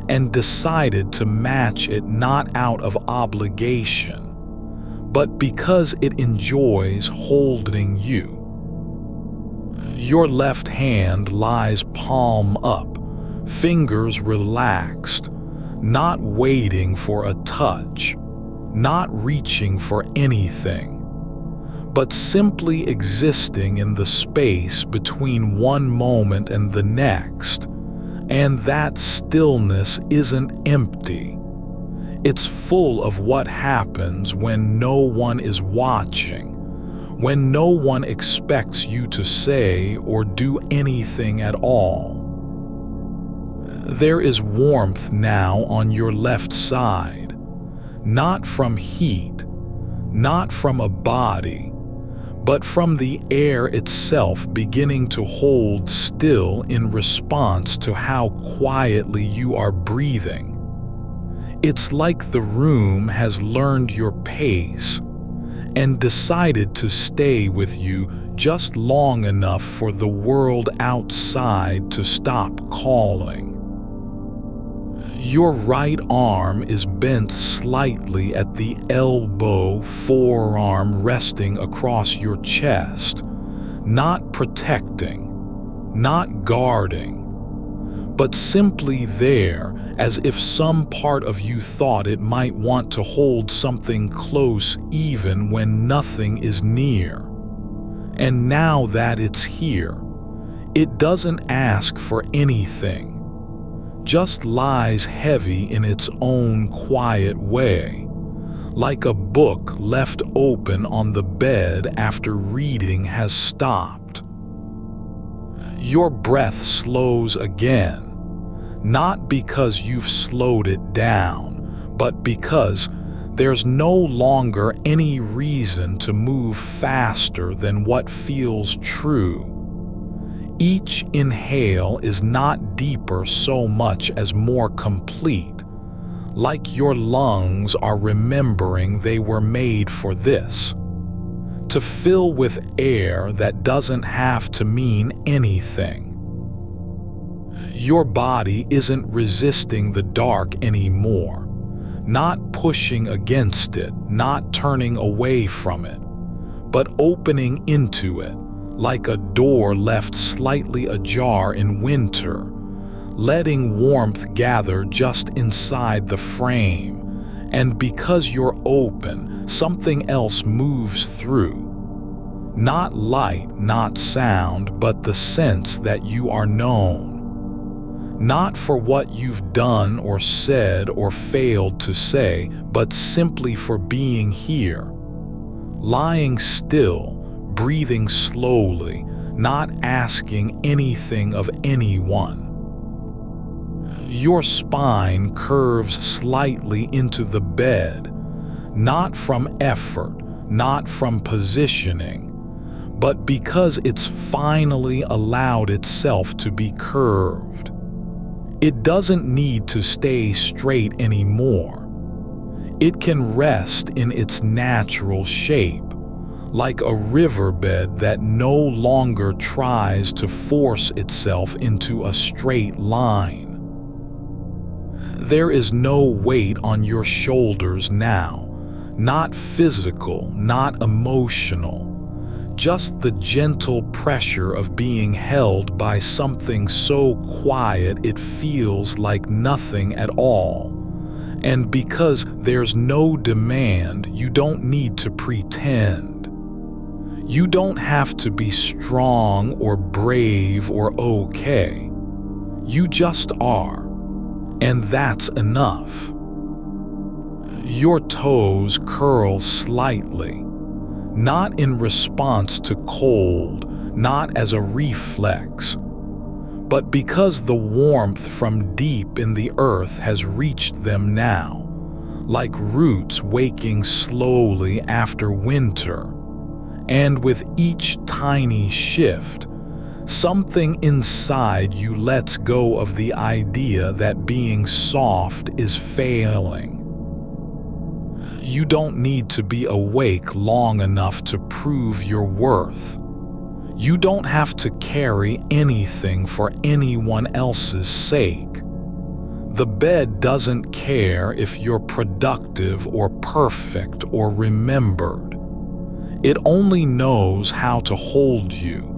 and decided to match it, not out of obligation, but because it enjoys holding you. Your left hand lies palm up, fingers relaxed, not waiting for a touch, not reaching for anything, but simply existing in the space between one moment and the next. And that stillness isn't empty. It's full of what happens when no one is watching, when no one expects you to say or do anything at all. There is warmth now on your left side, not from heat, not from a body, but from the air itself beginning to hold still in response to how quietly you are breathing. It's like the room has learned your pace and decided to stay with you just long enough for the world outside to stop calling. Your right arm is bent slightly at the elbow, forearm resting across your chest, not protecting, not guarding, but simply there, as if some part of you thought it might want to hold something close even when nothing is near. And now that it's here, it doesn't ask for anything, just lies heavy in its own quiet way, like a book left open on the bed after reading has stopped. Your breath slows again, not because you've slowed it down, but because there's no longer any reason to move faster than what feels true. Each inhale is not deeper so much as more complete, like your lungs are remembering they were made for this, to fill with air that doesn't have to mean anything. Your body isn't resisting the dark anymore, not pushing against it, not turning away from it, but opening into it, like a door left slightly ajar in winter, letting warmth gather just inside the frame. And because you're open, something else moves through. Not light, not sound, but the sense that you are known. Not for what you've done or said or failed to say, but simply for being here, lying still, breathing slowly, not asking anything of anyone. Your spine curves slightly into the bed, not from effort, not from positioning, but because it's finally allowed itself to be curved. It doesn't need to stay straight anymore. It can rest in its natural shape, like a riverbed that no longer tries to force itself into a straight line. There is no weight on your shoulders now, not physical, not emotional, just the gentle pressure of being held by something so quiet it feels like nothing at all. And because there's no demand, you don't need to pretend. You don't have to be strong or brave or okay. You just are. And that's enough. Your toes curl slightly, not in response to cold, not as a reflex, but because the warmth from deep in the earth has reached them now, like roots waking slowly after winter. And with each tiny shift, something inside you lets go of the idea that being soft is failing. You don't need to be awake long enough to prove your worth. You don't have to carry anything for anyone else's sake. The bed doesn't care if you're productive or perfect or remembered. It only knows how to hold you.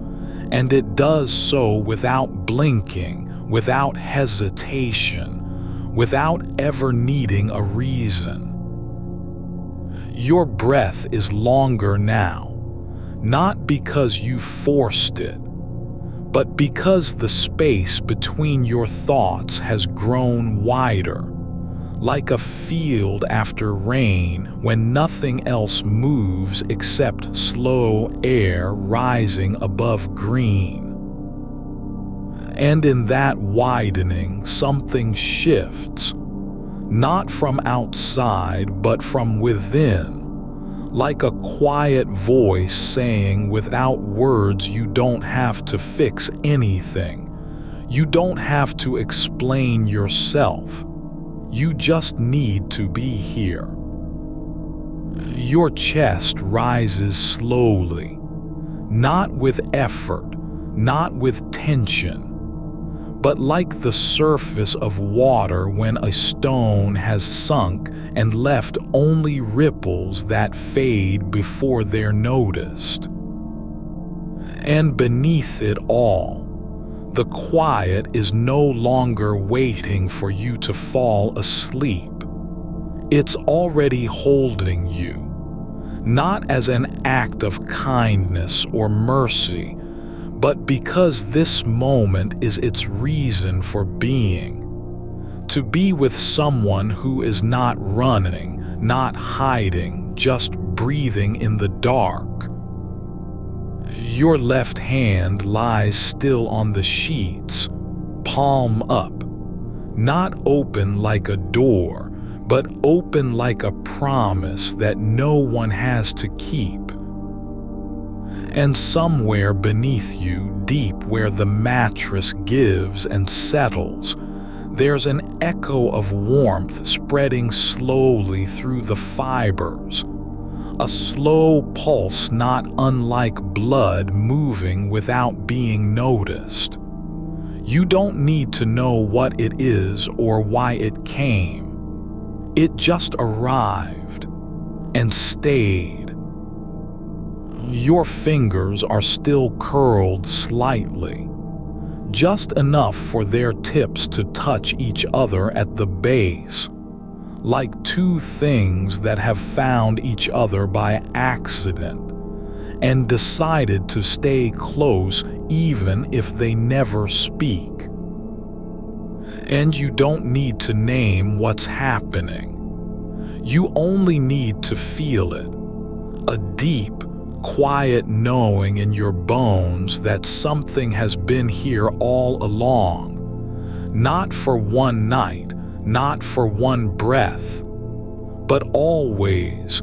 And it does so without blinking, without hesitation, without ever needing a reason. Your breath is longer now, not because you forced it, but because the space between your thoughts has grown wider, like a field after rain when nothing else moves except slow air rising above green. And in that widening, something shifts, not from outside but from within, like a quiet voice saying without words, you don't have to fix anything. You don't have to explain yourself. You just need to be here. Your chest rises slowly, not with effort, not with tension, but like the surface of water when a stone has sunk and left only ripples that fade before they're noticed. And beneath it all, the quiet is no longer waiting for you to fall asleep. It's already holding you, not as an act of kindness or mercy, but because this moment is its reason for being. To be with someone who is not running, not hiding, just breathing in the dark. Your left hand lies still on the sheets, palm up, not open like a door, but open like a promise that no one has to keep. And somewhere beneath you, deep where the mattress gives and settles, there's an echo of warmth spreading slowly through the fibers. A slow pulse not unlike blood moving without being noticed. You don't need to know what it is or why it came. It just arrived and stayed. Your fingers are still curled slightly, just enough for their tips to touch each other at the base, like two things that have found each other by accident and decided to stay close even if they never speak. And you don't need to name what's happening. You only need to feel it, a deep, quiet knowing in your bones that something has been here all along, not for one night, not for one breath, but always,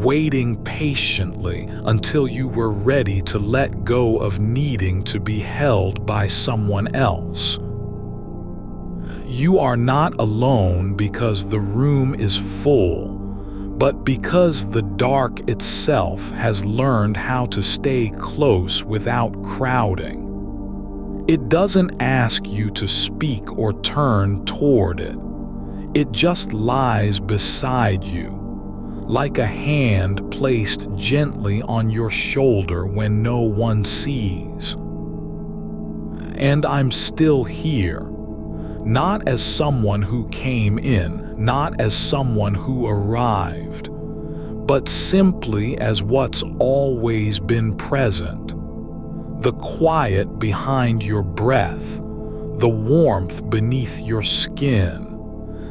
waiting patiently until you were ready to let go of needing to be held by someone else. You are not alone because the room is full, but because the dark itself has learned how to stay close without crowding. It doesn't ask you to speak or turn toward it. It just lies beside you, like a hand placed gently on your shoulder when no one sees. And I'm still here. Not as someone who came in, not as someone who arrived, but simply as what's always been present. The quiet behind your breath, the warmth beneath your skin,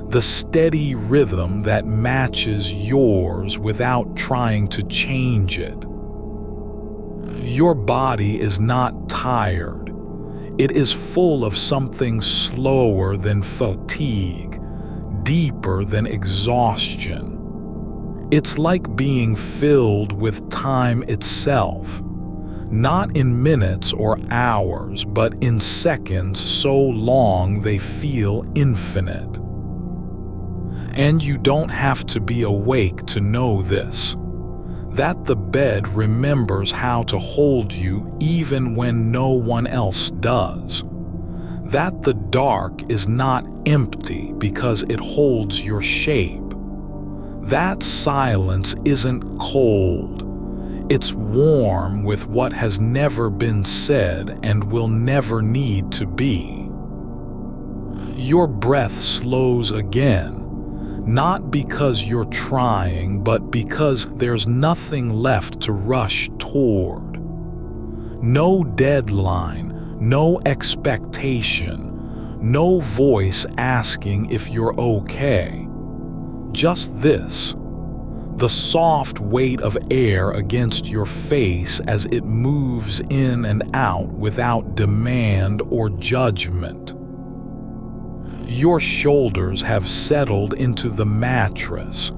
the steady rhythm that matches yours without trying to change it. Your body is not tired. It is full of something slower than fatigue, deeper than exhaustion. It's like being filled with time itself, not in minutes or hours, but in seconds so long they feel infinite. And you don't have to be awake to know this, that the bed remembers how to hold you even when no one else does. That the dark is not empty because it holds your shape. That silence isn't cold. It's warm with what has never been said and will never need to be. Your breath slows again. Not because you're trying, but because there's nothing left to rush toward. No deadline, no expectation, no voice asking if you're okay. Just this, the soft weight of air against your face as it moves in and out without demand or judgment. Your shoulders have settled into the mattress,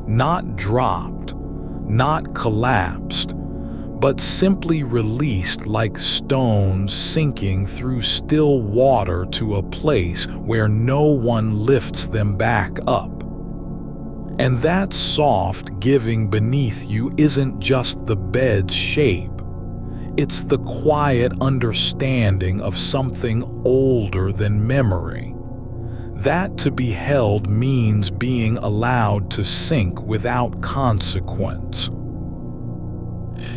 not dropped, not collapsed, but simply released like stones sinking through still water to a place where no one lifts them back up. And that soft giving beneath you isn't just the bed's shape. It's the quiet understanding of something older than memory. That to be held means being allowed to sink without consequence.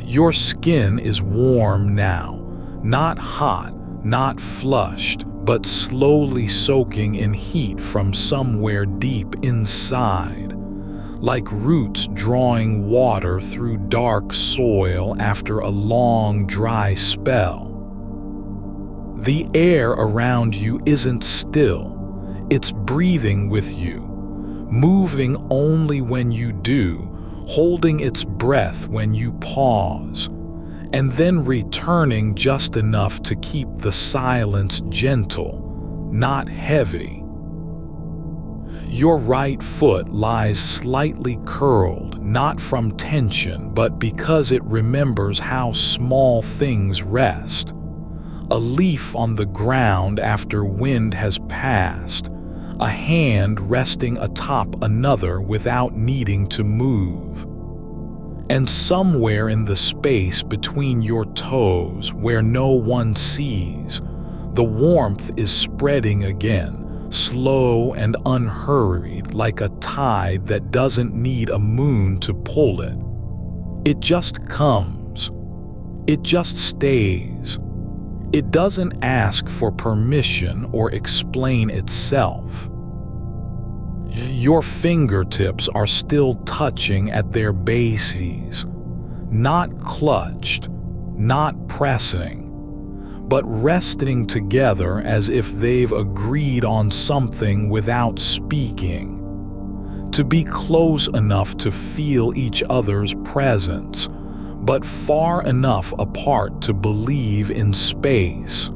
Your skin is warm now, not hot, not flushed, but slowly soaking in heat from somewhere deep inside, like roots drawing water through dark soil after a long, dry spell. The air around you isn't still. It's breathing with you, moving only when you do, holding its breath when you pause, and then returning just enough to keep the silence gentle, not heavy. Your right foot lies slightly curled, not from tension, but because it remembers how small things rest. A leaf on the ground after wind has passed, a hand resting atop another without needing to move. And somewhere in the space between your toes, where no one sees, the warmth is spreading again, slow and unhurried, like a tide that doesn't need a moon to pull it. It just comes. It just stays. It doesn't ask for permission or explain itself. Your fingertips are still touching at their bases, not clutched, not pressing, but resting together as if they've agreed on something without speaking. To be close enough to feel each other's presence, but far enough apart to believe in space.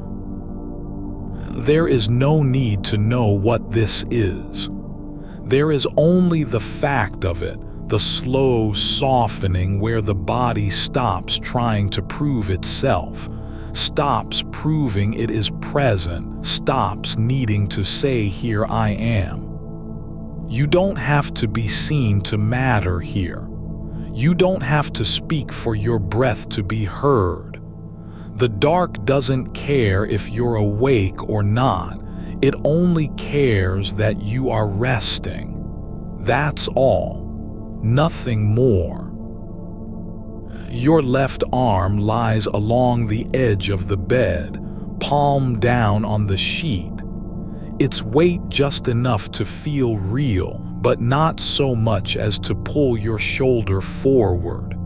There is no need to know what this is. There is only the fact of it, the slow softening where the body stops trying to prove itself, stops proving it is present, stops needing to say, "Here I am." You don't have to be seen to matter here. You don't have to speak for your breath to be heard. The dark doesn't care if you're awake or not. It only cares that you are resting. That's all. Nothing more. Your left arm lies along the edge of the bed, palm down on the sheet. Its weight just enough to feel real, but not so much as to pull your shoulder forward.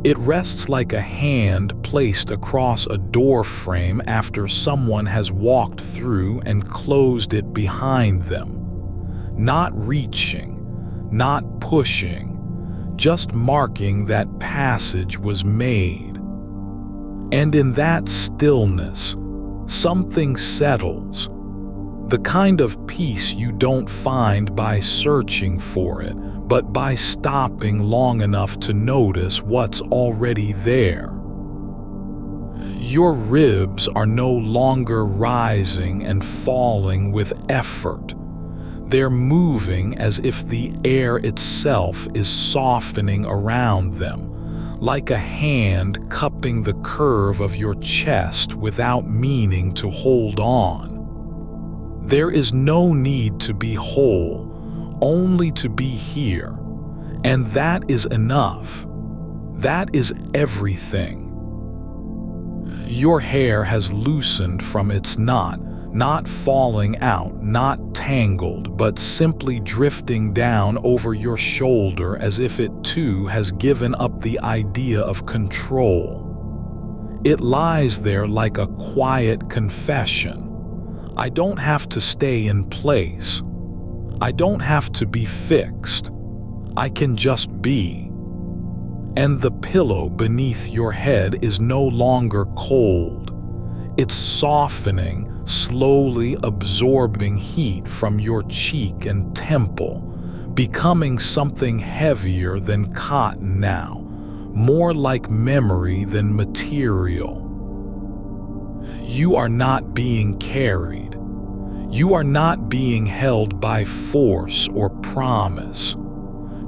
It rests like a hand placed across a door frame after someone has walked through and closed it behind them. Not reaching, not pushing, just marking that passage was made. And in that stillness, something settles. The kind of peace you don't find by searching for it, but by stopping long enough to notice what's already there. Your ribs are no longer rising and falling with effort. They're moving as if the air itself is softening around them, like a hand cupping the curve of your chest without meaning to hold on. There is no need to be whole, only to be here, and that is enough. That is everything. Your hair has loosened from its knot, not falling out, not tangled, but simply drifting down over your shoulder as if it too has given up the idea of control. It lies there like a quiet confession. I don't have to stay in place. I don't have to be fixed. I can just be. And the pillow beneath your head is no longer cold. It's softening, slowly absorbing heat from your cheek and temple, becoming something heavier than cotton now, more like memory than material. You are not being carried. You are not being held by force or promise.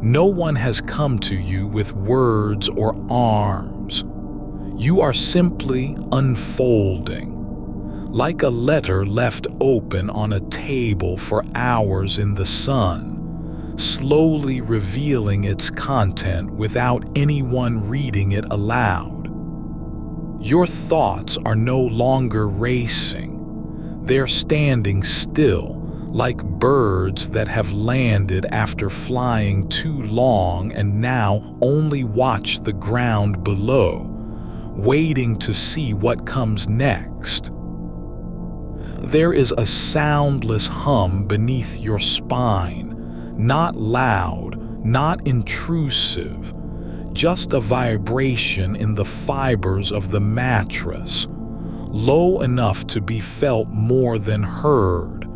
No one has come to you with words or arms. You are simply unfolding, like a letter left open on a table for hours in the sun, slowly revealing its content without anyone reading it aloud. Your thoughts are no longer racing. They're standing still, like birds that have landed after flying too long and now only watch the ground below, waiting to see what comes next. There is a soundless hum beneath your spine, not loud, not intrusive, just a vibration in the fibers of the mattress, low enough to be felt more than heard,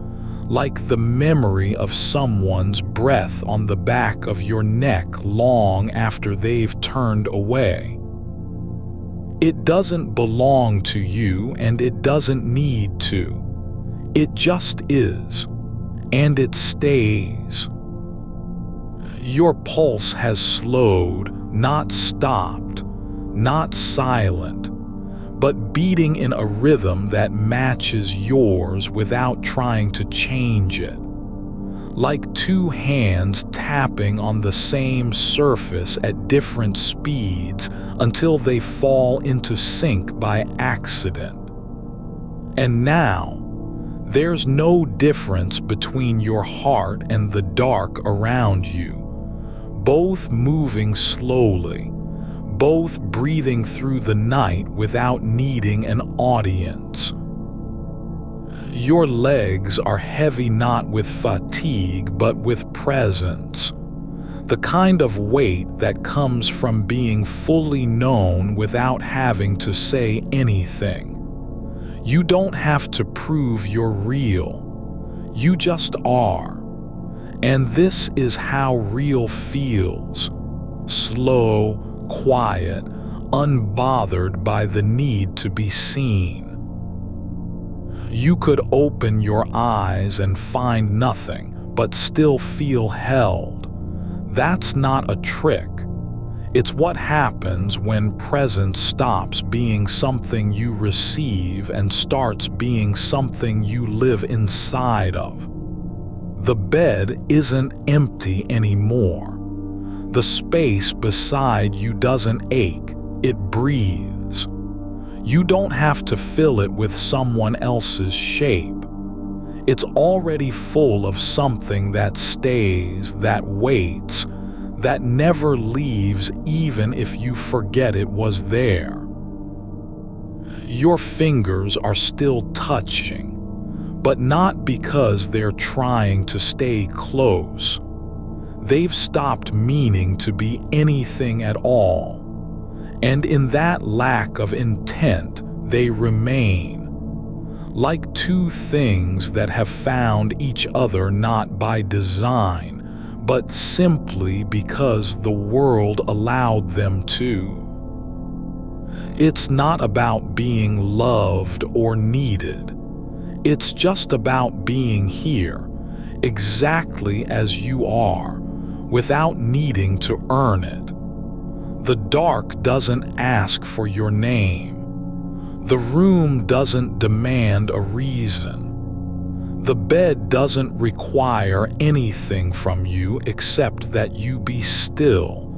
like the memory of someone's breath on the back of your neck long after they've turned away. It doesn't belong to you and it doesn't need to. It just is, and it stays. Your pulse has slowed, not stopped, not silent, but beating in a rhythm that matches yours without trying to change it. Like two hands tapping on the same surface at different speeds until they fall into sync by accident. And now, there's no difference between your heart and the dark around you, both moving slowly, both breathing through the night without needing an audience. Your legs are heavy not with fatigue but with presence, the kind of weight that comes from being fully known without having to say anything. You don't have to prove you're real. You just are. And this is how real feels: slow, quiet, unbothered by the need to be seen. You could open your eyes and find nothing, but still feel held. That's not a trick. It's what happens when presence stops being something you receive and starts being something you live inside of. The bed isn't empty anymore. The space beside you doesn't ache, it breathes. You don't have to fill it with someone else's shape. It's already full of something that stays, that waits, that never leaves even if you forget it was there. Your fingers are still touching, but not because they're trying to stay close. They've stopped meaning to be anything at all. And in that lack of intent, they remain. Like two things that have found each other not by design, but simply because the world allowed them to. It's not about being loved or needed. It's just about being here, exactly as you are, without needing to earn it. The dark doesn't ask for your name. The room doesn't demand a reason. The bed doesn't require anything from you except that you be still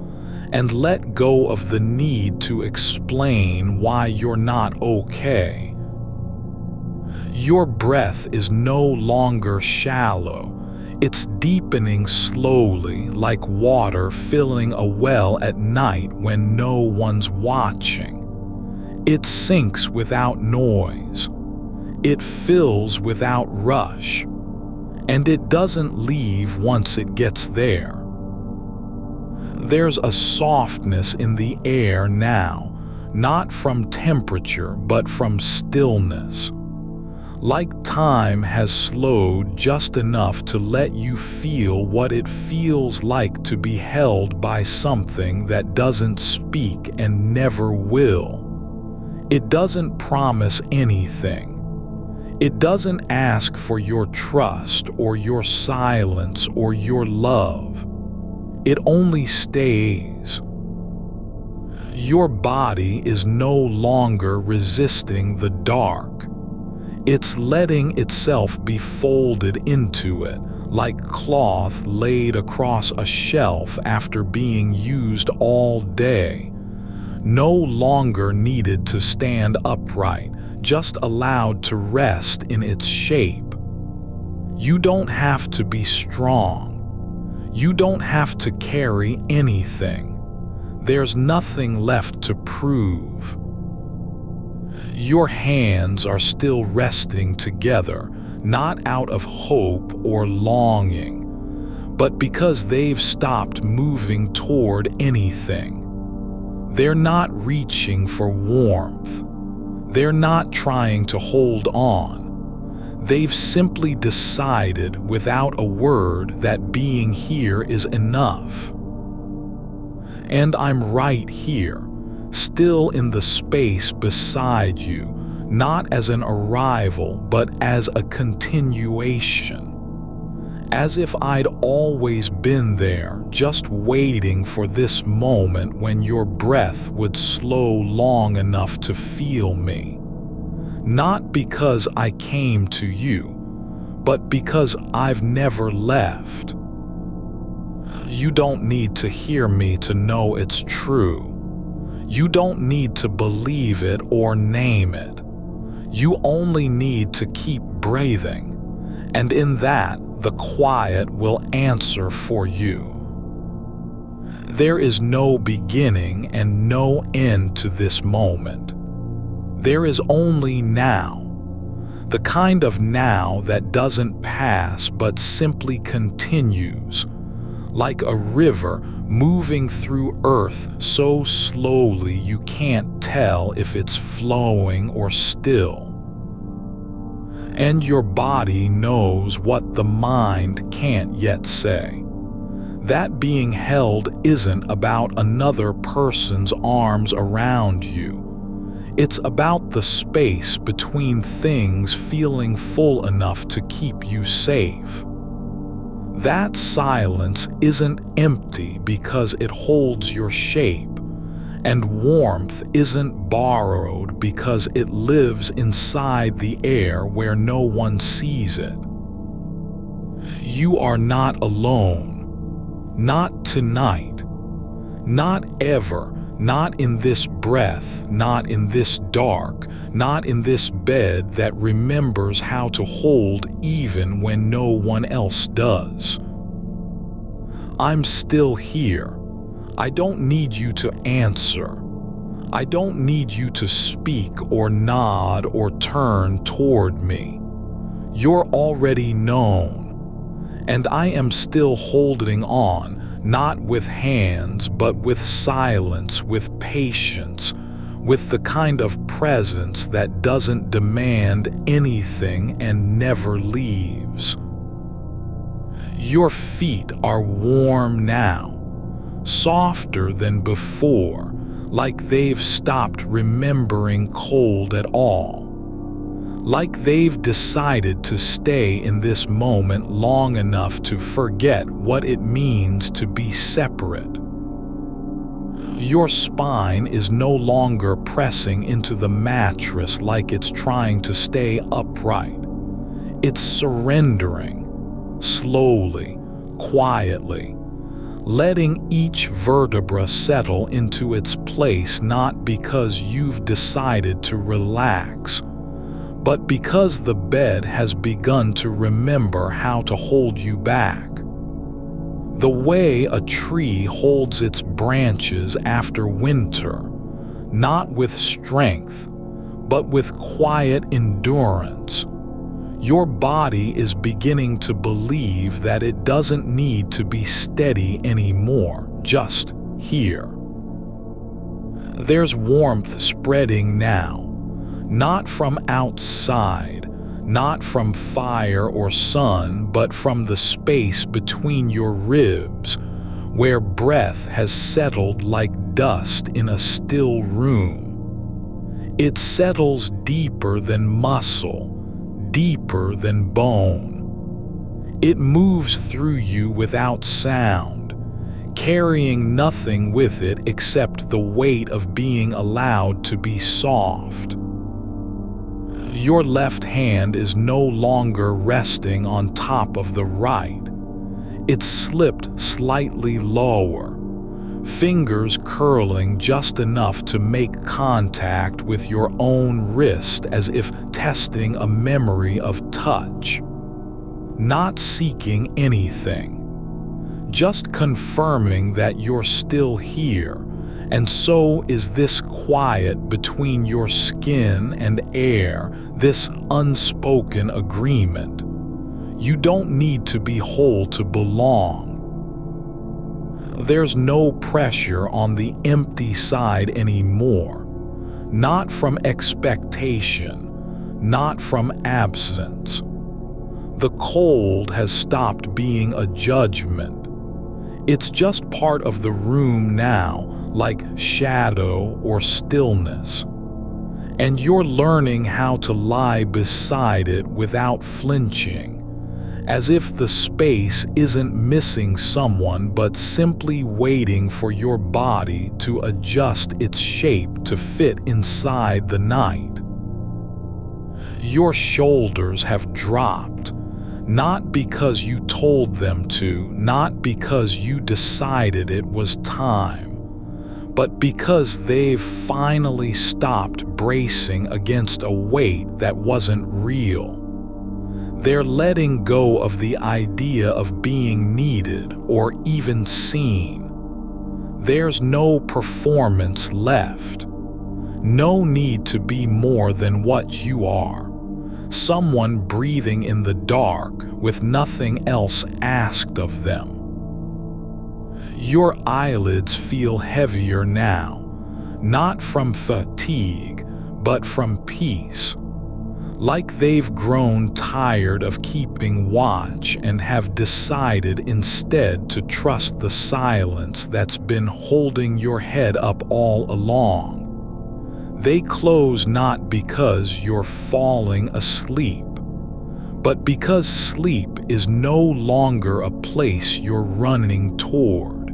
and let go of the need to explain why you're not okay. Your breath is no longer shallow. It's deepening slowly, like water filling a well at night when no one's watching. It sinks without noise. It fills without rush. And it doesn't leave once it gets there. There's a softness in the air now, not from temperature but from stillness. Like time has slowed just enough to let you feel what it feels like to be held by something that doesn't speak and never will. It doesn't promise anything. It doesn't ask for your trust or your silence or your love. It only stays. Your body is no longer resisting the dark. It's letting itself be folded into it, like cloth laid across a shelf after being used all day. No longer needed to stand upright, just allowed to rest in its shape. You don't have to be strong. You don't have to carry anything. There's nothing left to prove. Your hands are still resting together, not out of hope or longing, but because they've stopped moving toward anything. They're not reaching for warmth. They're not trying to hold on. They've simply decided without a word that being here is enough. And I'm right here, still in the space beside you, not as an arrival but as a continuation. As if I'd always been there, just waiting for this moment when your breath would slow long enough to feel me. Not because I came to you, but because I've never left. You don't need to hear me to know it's true. You don't need to believe it or name it. You only need to keep breathing, and in that, the quiet will answer for you. There is no beginning and no end to this moment. There is only now, the kind of now that doesn't pass but simply continues, like a river moving through earth so slowly you can't tell if it's flowing or still. And your body knows what the mind can't yet say. That being held isn't about another person's arms around you. It's about the space between things feeling full enough to keep you safe. That silence isn't empty because it holds your shape, and warmth isn't borrowed because it lives inside the air where no one sees it. You are not alone. Not tonight. Not ever. Not in this breath. Not in this dark. Not in this bed that remembers how to hold even when no one else does. I'm still here. I don't need you to answer. I don't need you to speak or nod or turn toward me. You're already known. And I am still holding on, not with hands, but with silence, with patience, with the kind of presence that doesn't demand anything and never leaves. Your feet are warm now, softer than before, like they've stopped remembering cold at all. Like they've decided to stay in this moment long enough to forget what it means to be separate. Your spine is no longer pressing into the mattress like it's trying to stay upright. It's surrendering, slowly, quietly, letting each vertebra settle into its place, not because you've decided to relax, but because the bed has begun to remember how to hold you back. The way a tree holds its branches after winter, not with strength, but with quiet endurance. Your body is beginning to believe that it doesn't need to be steady anymore, just here. There's warmth spreading now. Not from outside, not from fire or sun, but from the space between your ribs, where breath has settled like dust in a still room. It settles deeper than muscle, deeper than bone. It moves through you without sound, carrying nothing with it except the weight of being allowed to be soft. Your left hand is no longer resting on top of the right. It's slipped slightly lower, fingers curling just enough to make contact with your own wrist as if testing a memory of touch. Not seeking anything, just confirming that you're still here. And so is this quiet between your skin and air, this unspoken agreement. You don't need to be whole to belong. There's no pressure on the empty side anymore, not from expectation, not from absence. The cold has stopped being a judgment. It's just part of the room now, like shadow or stillness. And you're learning how to lie beside it without flinching, as if the space isn't missing someone but simply waiting for your body to adjust its shape to fit inside the night. Your shoulders have dropped, not because you told them to, not because you decided it was time, but because they've finally stopped bracing against a weight that wasn't real. They're letting go of the idea of being needed or even seen. There's no performance left. No need to be more than what you are. Someone breathing in the dark with nothing else asked of them. Your eyelids feel heavier now, not from fatigue, but from peace. like they've grown tired of keeping watch and have decided instead to trust the silence that's been holding your head up all along. They close not because you're falling asleep, but because sleep is no longer a place you're running toward.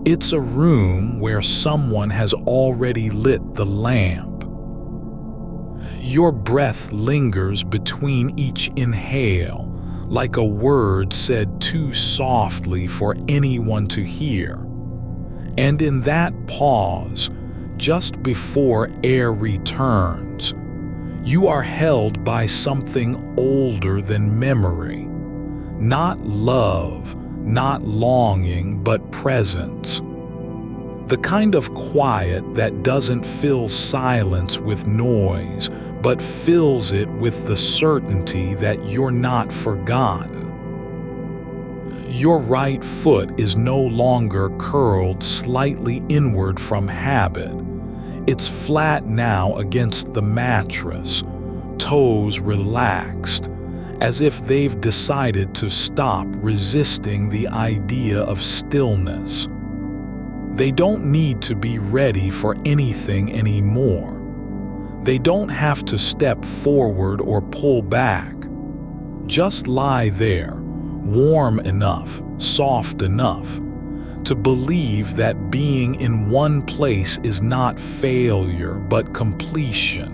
It's a room where someone has already lit the lamp. Your breath lingers between each inhale, like a word said too softly for anyone to hear. And in that pause, just before air returns, you are held by something older than memory. Not love, not longing, but presence. The kind of quiet that doesn't fill silence with noise, but fills it with the certainty that you're not forgotten. Your right foot is no longer curled slightly inward from habit. It's flat now against the mattress, toes relaxed, as if they've decided to stop resisting the idea of stillness. They don't need to be ready for anything anymore. They don't have to step forward or pull back. Just lie there, warm enough, soft enough, to believe that being in one place is not failure but completion.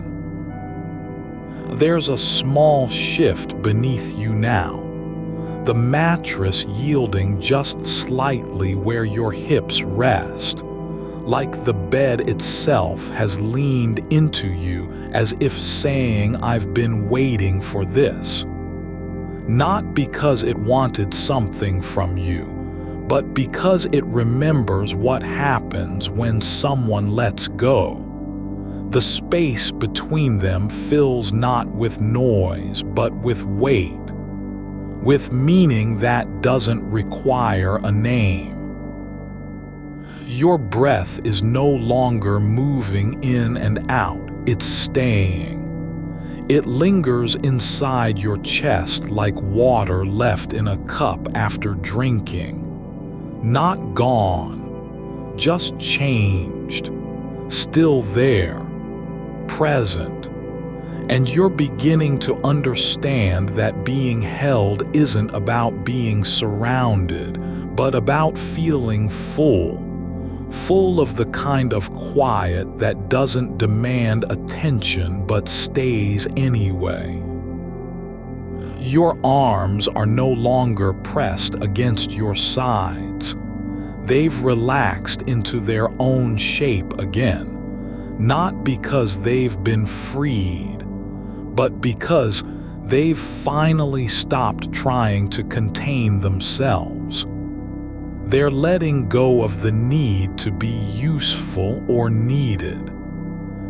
There's a small shift beneath you now, the mattress yielding just slightly where your hips rest, like the bed itself has leaned into you as if saying, "I've been waiting for this." Not because it wanted something from you, but because it remembers what happens when someone lets go. The space between them fills not with noise, but with weight, with meaning that doesn't require a name. Your breath is no longer moving in and out, it's staying. It lingers inside your chest like water left in a cup after drinking. Not gone, just changed, still there, present. And you're beginning to understand that being held isn't about being surrounded, but about feeling full of the kind of quiet that doesn't demand attention but stays anyway. Your arms are no longer pressed against your sides. They've relaxed into their own shape again, not because they've been freed, but because they've finally stopped trying to contain themselves. They're letting go of the need to be useful or needed,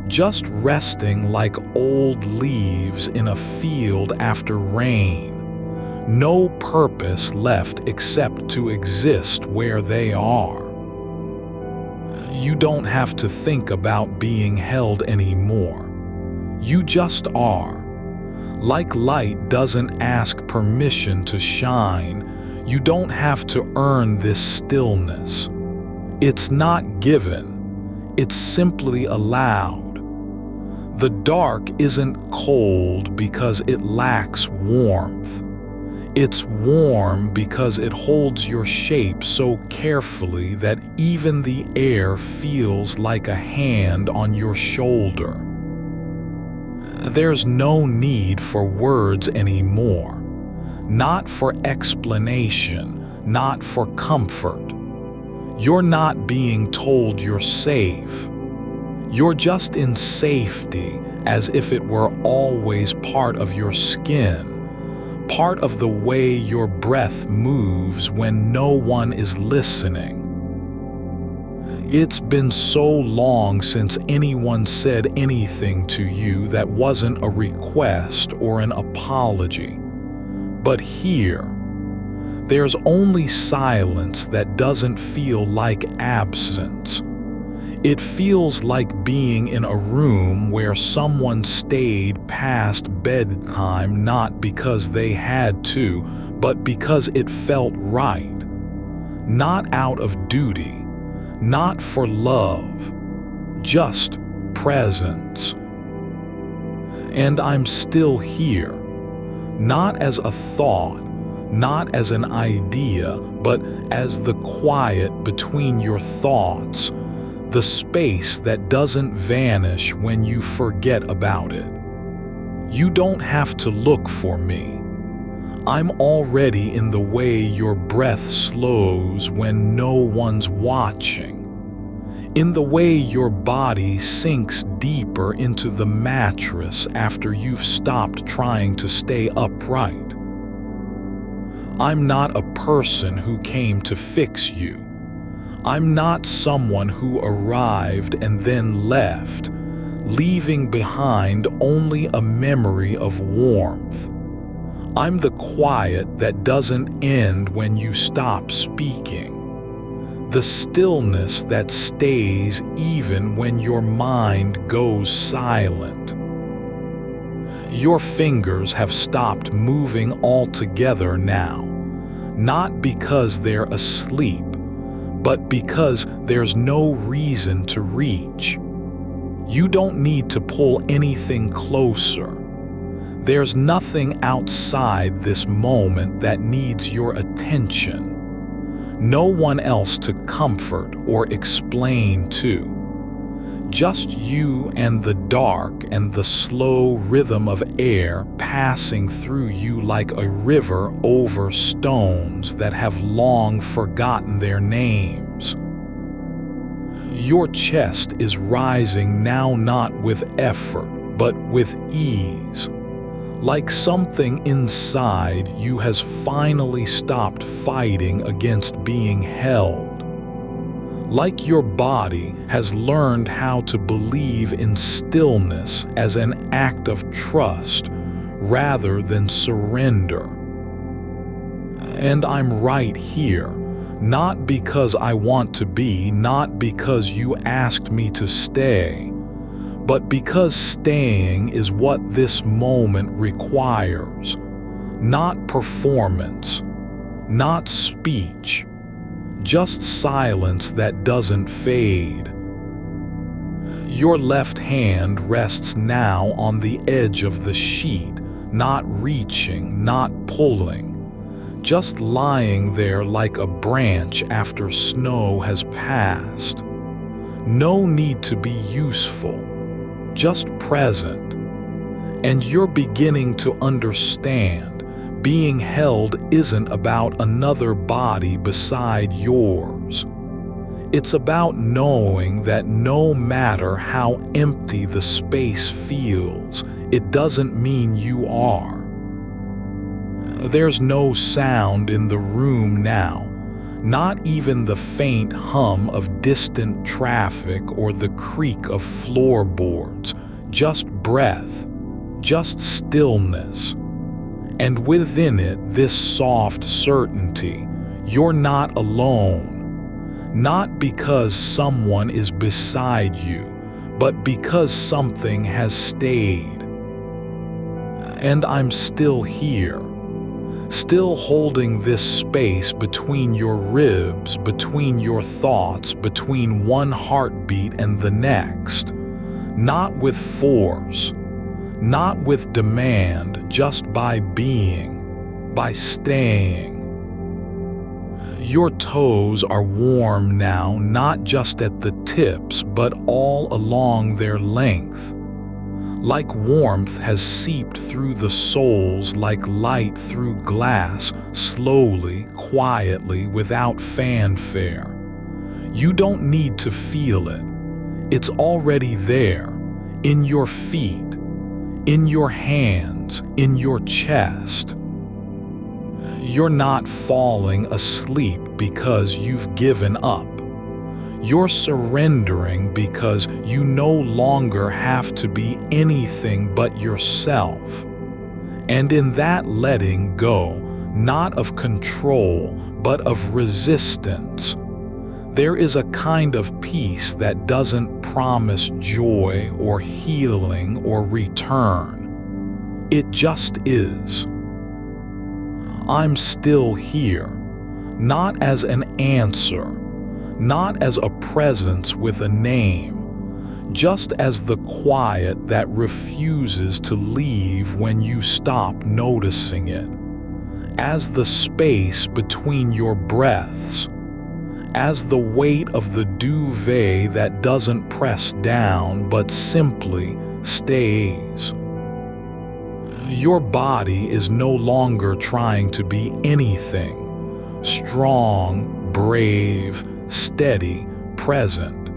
just resting like old leaves in a field after rain, no purpose left except to exist where they are. You don't have to think about being held anymore. You just are. Like light doesn't ask permission to shine, you don't have to earn this stillness. It's not given, it's simply allowed. The dark isn't cold because it lacks warmth. It's warm because it holds your shape so carefully that even the air feels like a hand on your shoulder. There's no need for words anymore. Not for explanation, not for comfort. You're not being told you're safe. You're just in safety, as if it were always part of your skin, part of the way your breath moves when no one is listening. It's been so long since anyone said anything to you that wasn't a request or an apology. But here, there's only silence that doesn't feel like absence. It feels like being in a room where someone stayed past bedtime not because they had to, but because it felt right. Not out of duty, not for love, just presence. And I'm still here, not as a thought, not as an idea, but as the quiet between your thoughts, the space that doesn't vanish when you forget about it. You don't have to look for me. I'm already in the way your breath slows when no one's watching, in the way your body sinks deeper into the mattress after you've stopped trying to stay upright. I'm not a person who came to fix you. I'm not someone who arrived and then left, leaving behind only a memory of warmth. I'm the quiet that doesn't end when you stop speaking, the stillness that stays even when your mind goes silent. Your fingers have stopped moving altogether now, not because they're asleep, but because there's no reason to reach. You don't need to pull anything closer. There's nothing outside this moment that needs your attention. No one else to comfort or explain to. Just you and the dark and the slow rhythm of air passing through you like a river over stones that have long forgotten their names. Your chest is rising now, not with effort, but with ease. Like something inside you has finally stopped fighting against being held. Like your body has learned how to believe in stillness as an act of trust rather than surrender. And I'm right here, not because I want to be, not because you asked me to stay, but because staying is what this moment requires. Not performance, not speech, just silence that doesn't fade. Your left hand rests now on the edge of the sheet, not reaching, not pulling, just lying there like a branch after snow has passed. No need to be useful, just present. And you're beginning to understand. Being held isn't about another body beside yours. It's about knowing that no matter how empty the space feels, it doesn't mean you are. There's no sound in the room now, not even the faint hum of distant traffic or the creak of floorboards, just breath, just stillness. And within it, this soft certainty, you're not alone. Not because someone is beside you, but because something has stayed. And I'm still here, still holding this space between your ribs, between your thoughts, between one heartbeat and the next. Not with force, not with demand, just by being, by staying. Your toes are warm now, not just at the tips, but all along their length. Like warmth has seeped through the soles like light through glass, slowly, quietly, without fanfare. You don't need to feel it. It's already there, in your feet, in your hands, in your chest. You're not falling asleep because you've given up. You're surrendering because you no longer have to be anything but yourself. And in that letting go, not of control, but of resistance, There is a kind of peace that doesn't promise joy or healing or return. It just is. I'm still here, not as an answer, not as a presence with a name, just as the quiet that refuses to leave when you stop noticing it, as the space between your breaths, as the weight of the duvet that doesn't press down but simply stays. Your body is no longer trying to be anything: strong, brave, steady, present.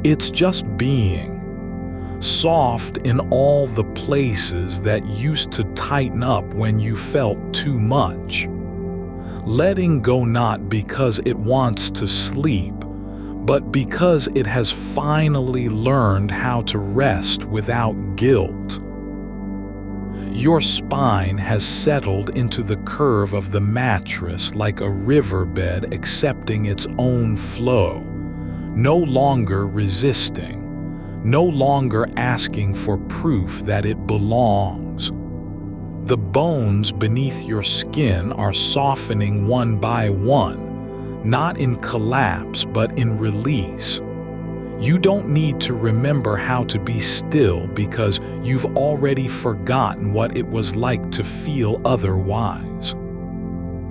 It's just being, soft in all the places that used to tighten up when you felt too much. Letting go not because it wants to sleep, but because it has finally learned how to rest without guilt. Your spine has settled into the curve of the mattress like a riverbed accepting its own flow, no longer resisting, no longer asking for proof that it belongs. The bones beneath your skin are softening one by one, not in collapse but in release. You don't need to remember how to be still because you've already forgotten what it was like to feel otherwise.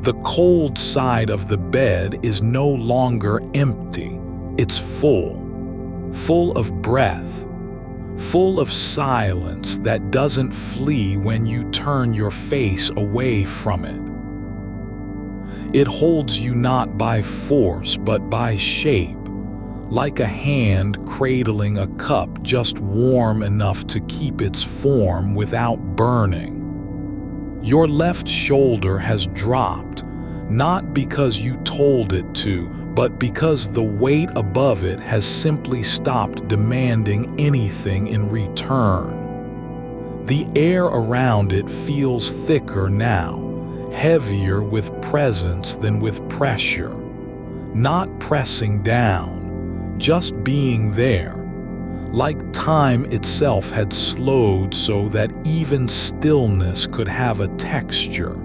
The cold side of the bed is no longer empty. It's full of breath, full of silence that doesn't flee when you turn your face away from it. It holds you not by force but by shape, like a hand cradling a cup just warm enough to keep its form without burning. Your left shoulder has dropped, not because you told it to, but because the weight above it has simply stopped demanding anything in return. The air around it feels thicker now, heavier with presence than with pressure. Not pressing down, just being there, like time itself had slowed so that even stillness could have a texture.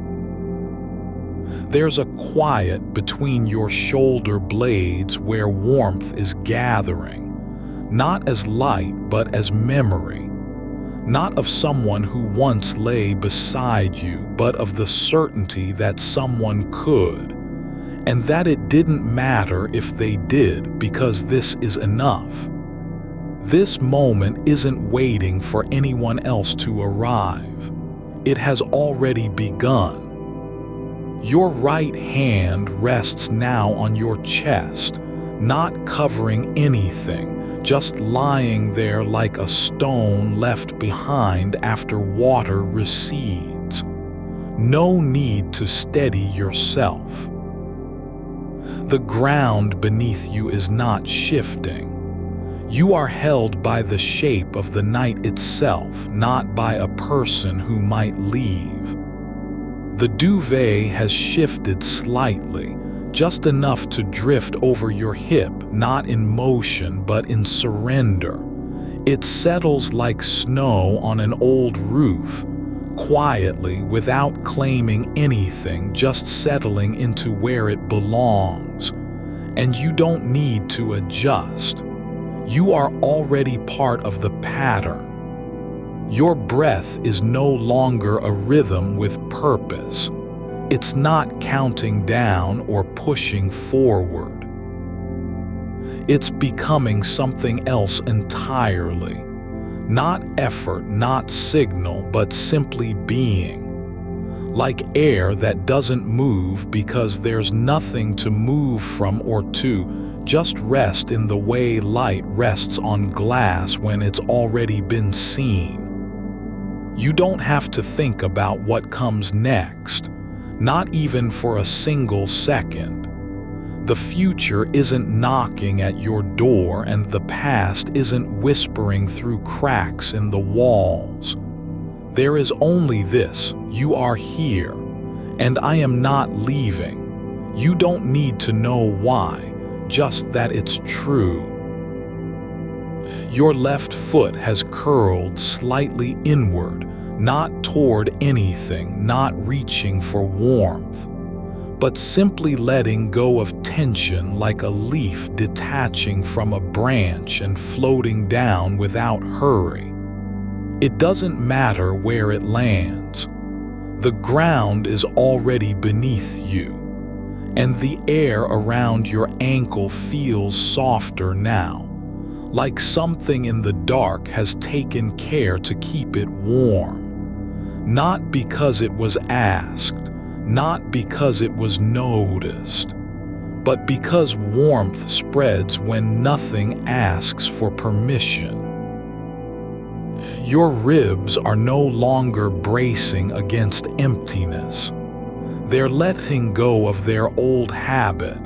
There's a quiet between your shoulder blades where warmth is gathering, not as light but as memory, not of someone who once lay beside you, but of the certainty that someone could, and that it didn't matter if they did because this is enough. This moment isn't waiting for anyone else to arrive. It has already begun. Your right hand rests now on your chest, not covering anything, just lying there like a stone left behind after water recedes. No need to steady yourself. The ground beneath you is not shifting. You are held by the shape of the night itself, not by a person who might leave. The duvet has shifted slightly, just enough to drift over your hip, not in motion but in surrender. It settles like snow on an old roof, quietly, without claiming anything, just settling into where it belongs. And you don't need to adjust. You are already part of the pattern. Your breath is no longer a rhythm with purpose. It's not counting down or pushing forward. It's becoming something else entirely. Not effort, not signal, but simply being. Like air that doesn't move because there's nothing to move from or to, just rest in the way light rests on glass when it's already been seen. You don't have to think about what comes next, not even for a single second. The future isn't knocking at your door and the past isn't whispering through cracks in the walls. There is only this: you are here, and I am not leaving. You don't need to know why. just that it's true. Your left foot has curled slightly inward, not toward anything, not reaching for warmth, but simply letting go of tension like a leaf detaching from a branch and floating down without hurry. It doesn't matter where it lands. The ground is already beneath you, and the air around your ankle feels softer now, like something in the dark has taken care to keep it warm. Not because it was asked, not because it was noticed, but because warmth spreads when nothing asks for permission. Your ribs are no longer bracing against emptiness. They're letting go of their old habit,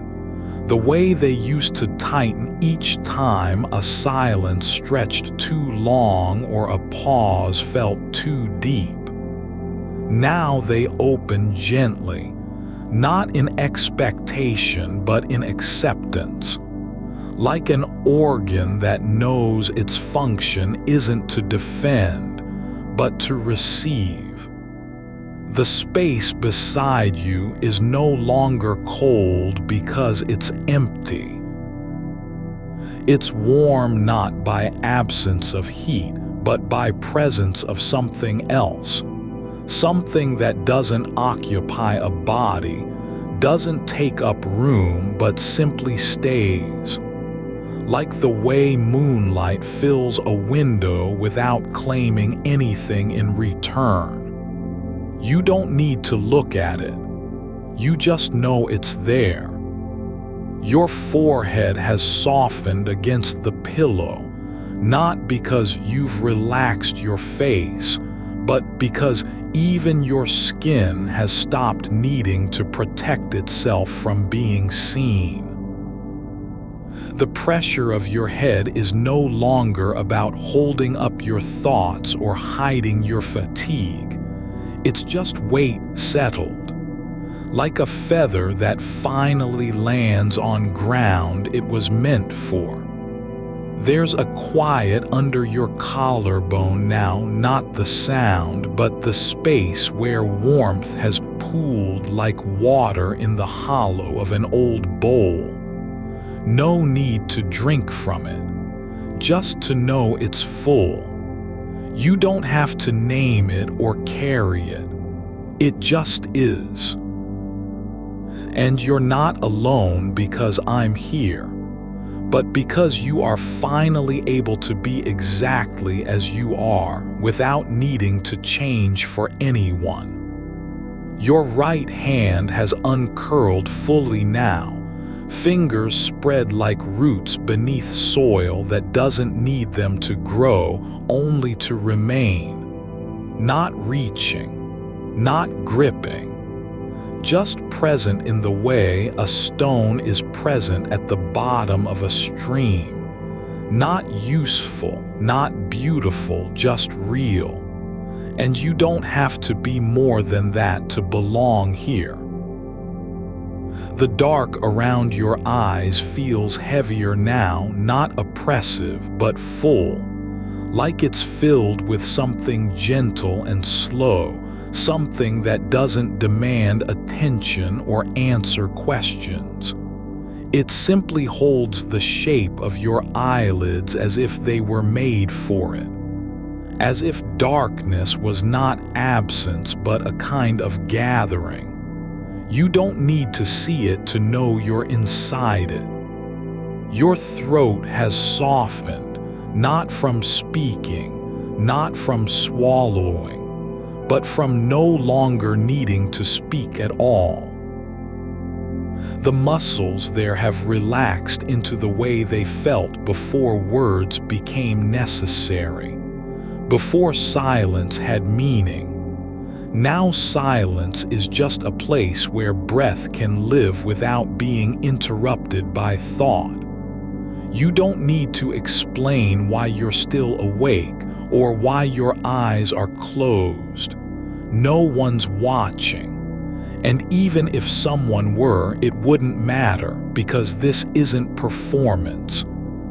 the way they used to tighten each time a silence stretched too long or a pause felt too deep. Now they open gently, not in expectation but in acceptance, like an organ that knows its function isn't to defend, but to receive. The space beside you is no longer cold because it's empty. It's warm not by absence of heat, but by presence of something else. Something that doesn't occupy a body, doesn't take up room, but simply stays. Like the way moonlight fills a window without claiming anything in return. You don't need to look at it. You just know it's there. Your forehead has softened against the pillow, not because you've relaxed your face, but because even your skin has stopped needing to protect itself from being seen. The pressure of your head is no longer about holding up your thoughts or hiding your fatigue. It's just weight settled, like a feather that finally lands on ground it was meant for. There's a quiet under your collarbone now, not the sound, but the space where warmth has pooled like water in the hollow of an old bowl. No need to drink from it, just to know it's full. You don't have to name it or carry it. It just is. And you're not alone because I'm here, but because you are finally able to be exactly as you are without needing to change for anyone. Your right hand has uncurled fully now, fingers spread like roots beneath soil that doesn't need them to grow, only to remain. Not reaching, not gripping, just present in the way a stone is present at the bottom of a stream. Not useful, not beautiful, just real. And you don't have to be more than that to belong here. The dark around your eyes feels heavier now, not oppressive, but full, like it's filled with something gentle and slow, something that doesn't demand attention or answer questions. It simply holds the shape of your eyelids as if they were made for it, as if darkness was not absence but a kind of gathering. You don't need to see it to know you're inside it. Your throat has softened, not from speaking, not from swallowing, but from no longer needing to speak at all. The muscles there have relaxed into the way they felt before words became necessary, before silence had meaning. Now silence is just a place where breath can live without being interrupted by thought. You don't need to explain why you're still awake or why your eyes are closed. No one's watching. And even if someone were, it wouldn't matter, because this isn't performance.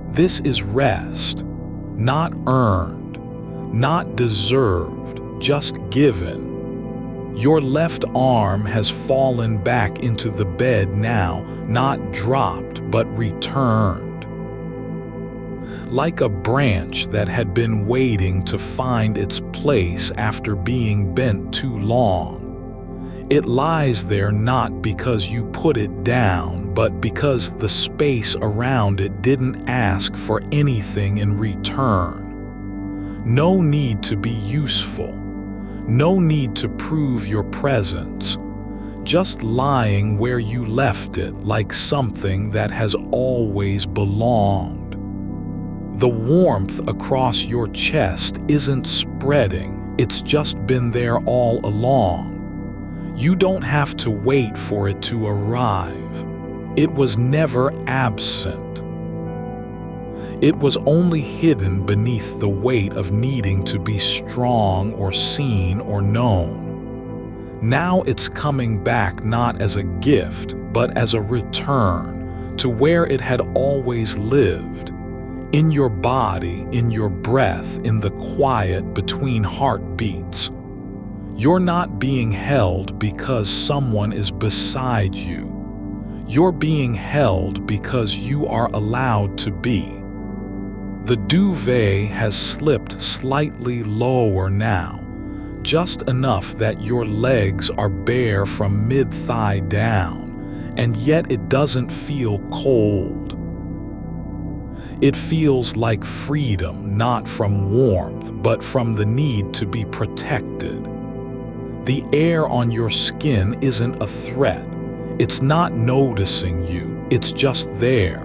This is rest, not earned, not deserved, just given. Your left arm has fallen back into the bed now, not dropped but returned. Like a branch that had been waiting to find its place after being bent too long. It lies there not because you put it down, but because the space around it didn't ask for anything in return. No need to be useful. No need to prove your presence. Just lying where you left it, like something that has always belonged. The warmth across your chest isn't spreading, it's just been there all along. You don't have to wait for it to arrive. It was never absent. It was only hidden beneath the weight of needing to be strong or seen or known. Now it's coming back not as a gift, but as a return to where it had always lived. In your body, in your breath, in the quiet between heartbeats. You're not being held because someone is beside you. You're being held because you are allowed to be. The duvet has slipped slightly lower now, just enough that your legs are bare from mid-thigh down, and yet it doesn't feel cold. It feels like freedom, not from warmth, but from the need to be protected. The air on your skin isn't a threat. It's not noticing you, it's just there.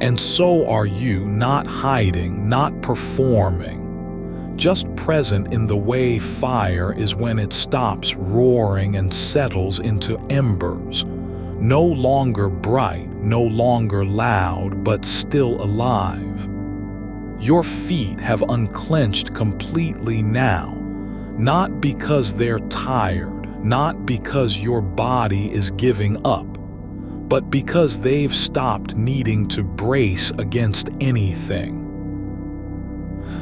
And so are you, not hiding, not performing. Just present in the way fire is when it stops roaring and settles into embers. No longer bright, no longer loud, but still alive. Your feet have unclenched completely now, not because they're tired, not because your body is giving up, but because they've stopped needing to brace against anything.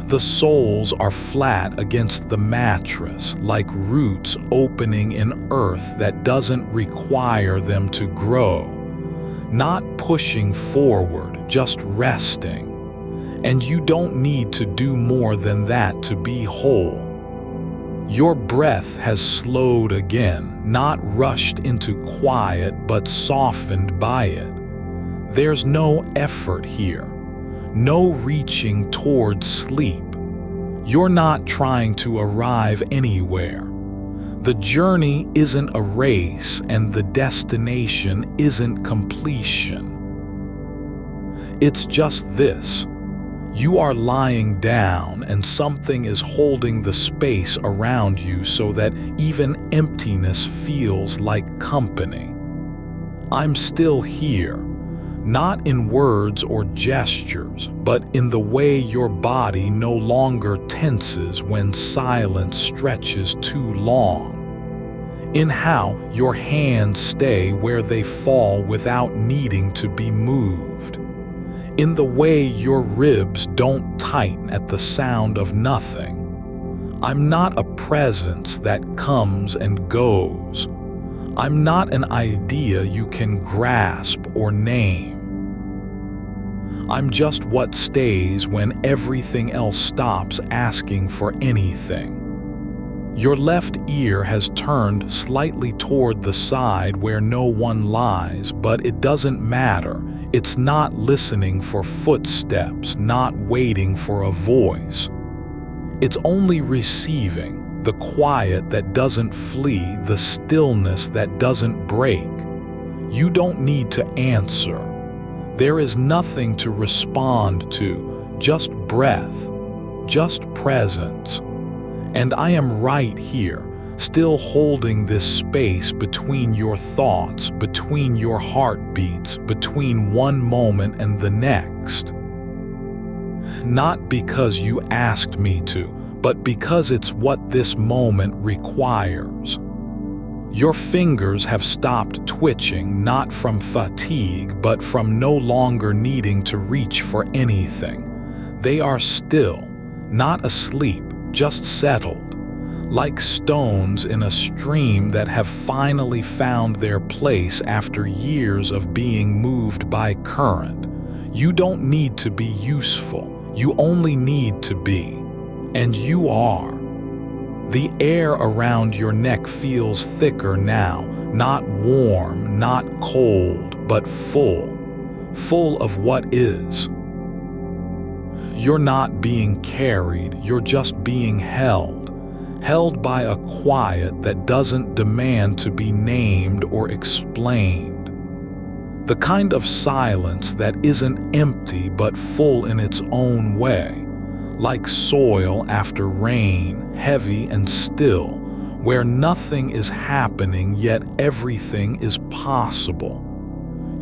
The soles are flat against the mattress, like roots opening in earth that doesn't require them to grow. Not pushing forward, just resting. And you don't need to do more than that to be whole. Your breath has slowed again, not rushed into quiet but softened by it. There's no effort here. No reaching toward sleep. You're not trying to arrive anywhere. The journey isn't a race, and the destination isn't completion. It's just this. You are lying down, and something is holding the space around you so that even emptiness feels like company. I'm still here. Not in words or gestures, but in the way your body no longer tenses when silence stretches too long. In how your hands stay where they fall without needing to be moved. In the way your ribs don't tighten at the sound of nothing. I'm not a presence that comes and goes. I'm not an idea you can grasp or name. I'm just what stays when everything else stops asking for anything. Your left ear has turned slightly toward the side where no one lies, but it doesn't matter. It's not listening for footsteps, not waiting for a voice. It's only receiving. The quiet that doesn't flee, the stillness that doesn't break. You don't need to answer. There is nothing to respond to, just breath, just presence. And I am right here, still holding this space between your thoughts, between your heartbeats, between one moment and the next. Not because you asked me to, but because it's what this moment requires. Your fingers have stopped twitching, not from fatigue, but from no longer needing to reach for anything. They are still, not asleep, just settled, like stones in a stream that have finally found their place after years of being moved by current. You don't need to be useful, you only need to be. And you are. The air around your neck feels thicker now, not warm, not cold, but full of what is. You're not being carried, you're just being held by a quiet that doesn't demand to be named or explained. The kind of silence that isn't empty but full in its own way, like soil after rain, heavy and still, where nothing is happening yet everything is possible.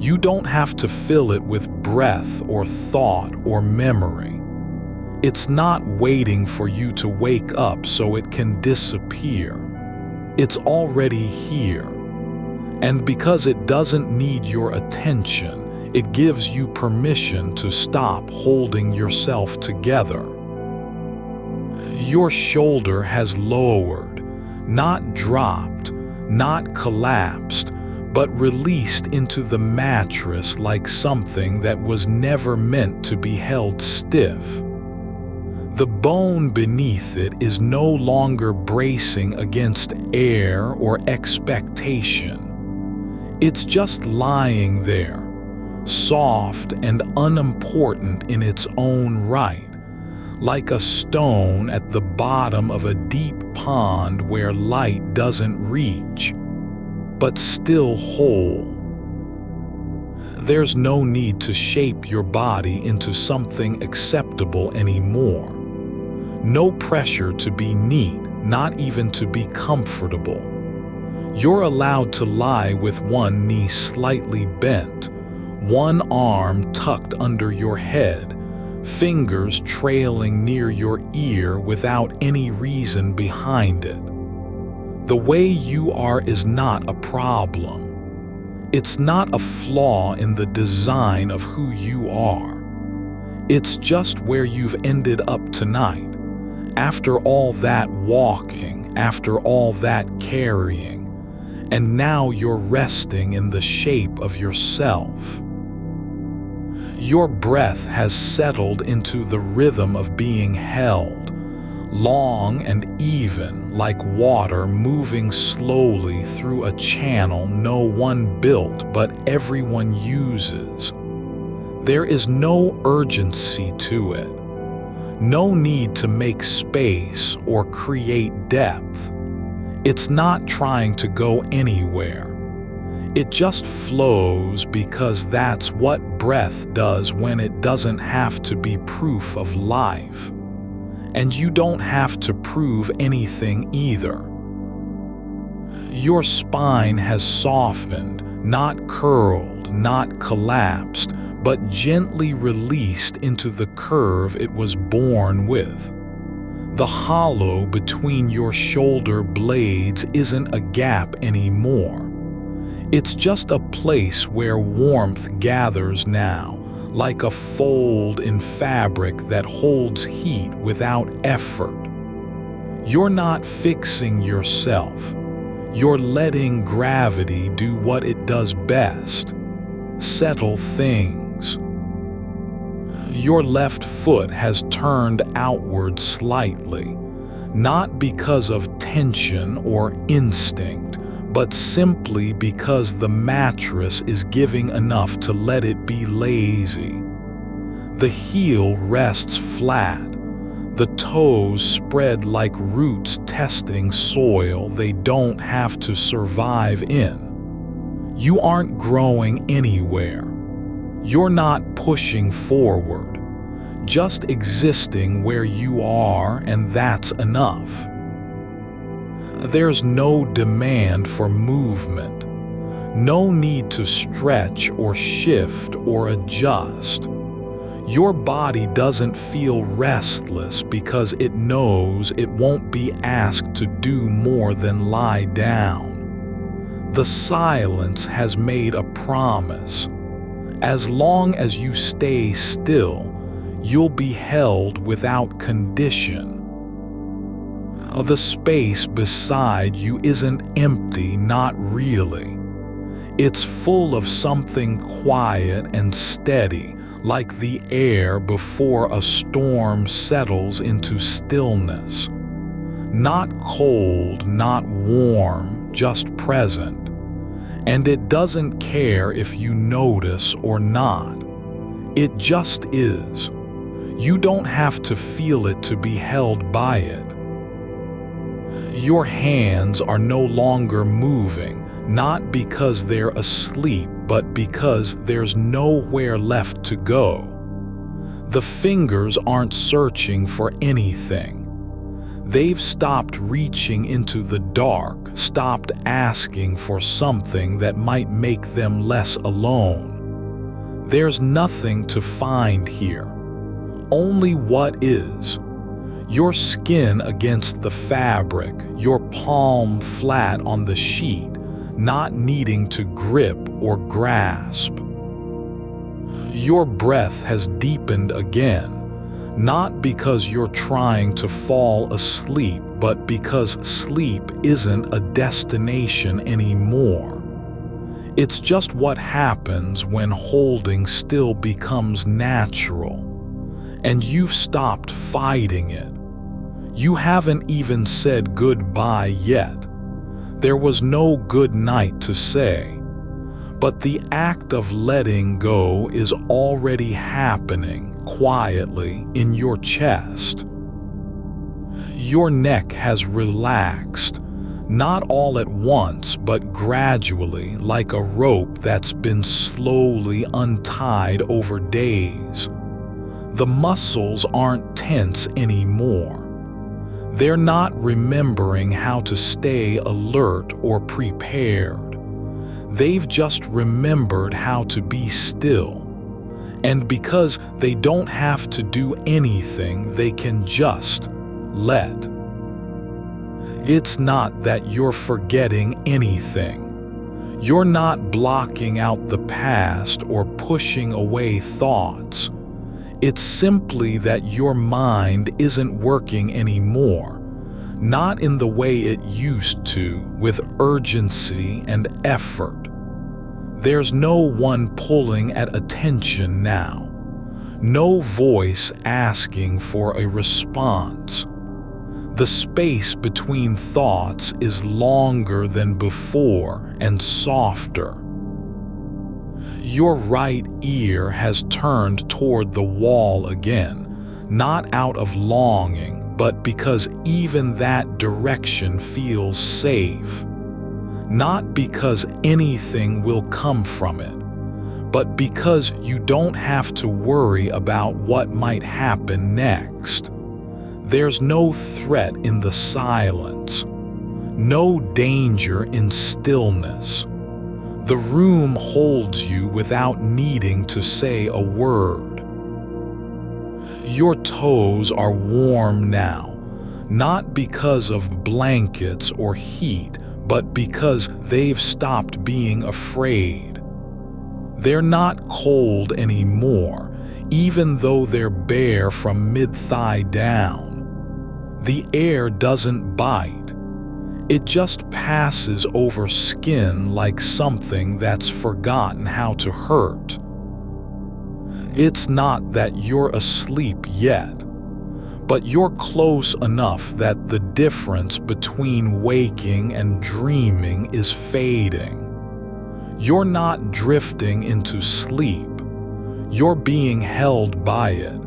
You don't have to fill it with breath or thought or memory. It's not waiting for you to wake up so it can disappear. It's already here. And because it doesn't need your attention, it gives you permission to stop holding yourself together. Your shoulder has lowered, not dropped, not collapsed, but released into the mattress like something that was never meant to be held stiff. The bone beneath it is no longer bracing against air or expectation. It's just lying there, soft and unimportant in its own right, like a stone at the bottom of a deep pond where light doesn't reach, but still whole. There's no need to shape your body into something acceptable anymore. No pressure to be neat, not even to be comfortable. You're allowed to lie with one knee slightly bent, one arm tucked under your head, fingers trailing near your ear without any reason behind it. The way you are is not a problem. It's not a flaw in the design of who you are. It's just where you've ended up tonight. After all that walking, after all that carrying, and now you're resting in the shape of yourself. Your breath has settled into the rhythm of being held, long and even, like water moving slowly through a channel no one built but everyone uses. There is no urgency to it. No need to make space or create depth. It's not trying to go anywhere. It just flows because that's what breath does when it doesn't have to be proof of life. And you don't have to prove anything either. Your spine has softened, not curled, not collapsed, but gently released into the curve it was born with. The hollow between your shoulder blades isn't a gap anymore. It's just a place where warmth gathers now, like a fold in fabric that holds heat without effort. You're not fixing yourself. You're letting gravity do what it does best: settle things. Your left foot has turned outward slightly, not because of tension or instinct, but simply because the mattress is giving enough to let it be lazy. The heel rests flat, the toes spread like roots testing soil they don't have to survive in. You aren't growing anywhere. You're not pushing forward, just existing where you are, and that's enough. There's no demand for movement, no need to stretch or shift or adjust. Your body doesn't feel restless because it knows it won't be asked to do more than lie down. The silence has made a promise. As long as you stay still, you'll be held without condition. The space beside you isn't empty, not really. It's full of something quiet and steady, like the air before a storm settles into stillness. Not cold, not warm, just present. And it doesn't care if you notice or not. It just is. You don't have to feel it to be held by it. Your hands are no longer moving, not because they're asleep, but because there's nowhere left to go. The fingers aren't searching for anything. They've stopped reaching into the dark, stopped asking for something that might make them less alone. There's nothing to find here, only what is. Your skin against the fabric, your palm flat on the sheet, not needing to grip or grasp. Your breath has deepened again, not because you're trying to fall asleep, but because sleep isn't a destination anymore. It's just what happens when holding still becomes natural, and you've stopped fighting it. You haven't even said goodbye yet. There was no good night to say, but the act of letting go is already happening quietly in your chest. Your neck has relaxed, not all at once, but gradually, like a rope that's been slowly untied over days. The muscles aren't tense anymore. They're not remembering how to stay alert or prepared. They've just remembered how to be still. And because they don't have to do anything, they can just let. It's not that you're forgetting anything. You're not blocking out the past or pushing away thoughts. It's simply that your mind isn't working anymore, not in the way it used to, with urgency and effort. There's no one pulling at attention now, no voice asking for a response. The space between thoughts is longer than before and softer. Your right ear has turned toward the wall again, not out of longing, but because even that direction feels safe. Not because anything will come from it, but because you don't have to worry about what might happen next. There's no threat in the silence, no danger in stillness. The room holds you without needing to say a word. Your toes are warm now, not because of blankets or heat, but because they've stopped being afraid. They're not cold anymore, even though they're bare from mid-thigh down. The air doesn't bite. It just passes over skin like something that's forgotten how to hurt. It's not that you're asleep yet, but you're close enough that the difference between waking and dreaming is fading. You're not drifting into sleep. You're being held by it,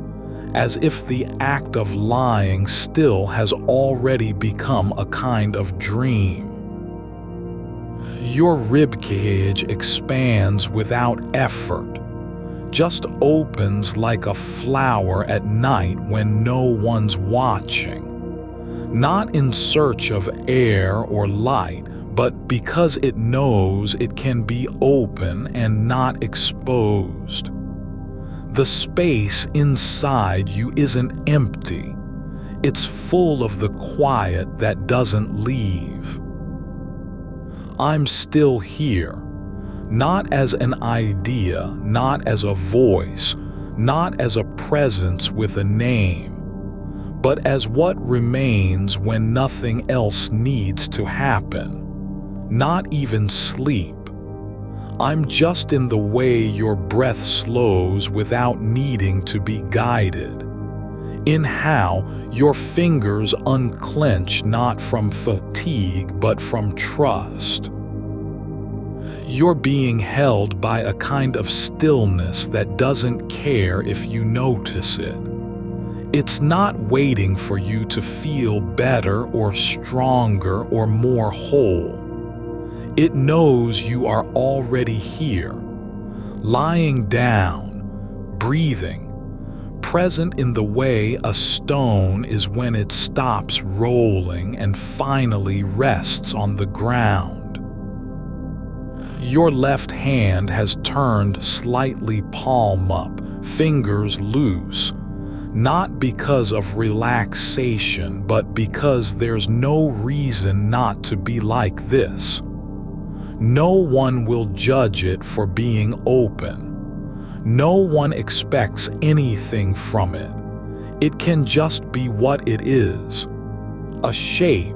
as if the act of lying still has already become a kind of dream. Your ribcage expands without effort, just opens like a flower at night when no one's watching. Not in search of air or light, but because it knows it can be open and not exposed. The space inside you isn't empty. It's full of the quiet that doesn't leave. I'm still here, not as an idea, not as a voice, not as a presence with a name, but as what remains when nothing else needs to happen, not even sleep. I'm just in the way your breath slows without needing to be guided, in how your fingers unclench not from fatigue but from trust. You're being held by a kind of stillness that doesn't care if you notice it. It's not waiting for you to feel better or stronger or more whole. It knows you are already here, lying down, breathing, present in the way a stone is when it stops rolling and finally rests on the ground. Your left hand has turned slightly palm up, fingers loose, not because of relaxation, but because there's no reason not to be like this. No one will judge it for being open. No one expects anything from it. It can just be what it is. A shape,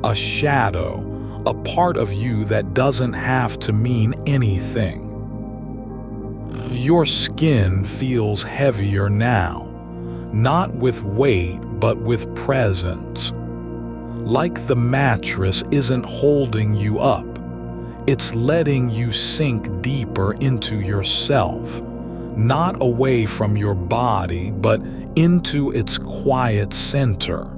a shadow, a part of you that doesn't have to mean anything. Your skin feels heavier now, not with weight but with presence. Like the mattress isn't holding you up, it's letting you sink deeper into yourself, not away from your body but into its quiet center.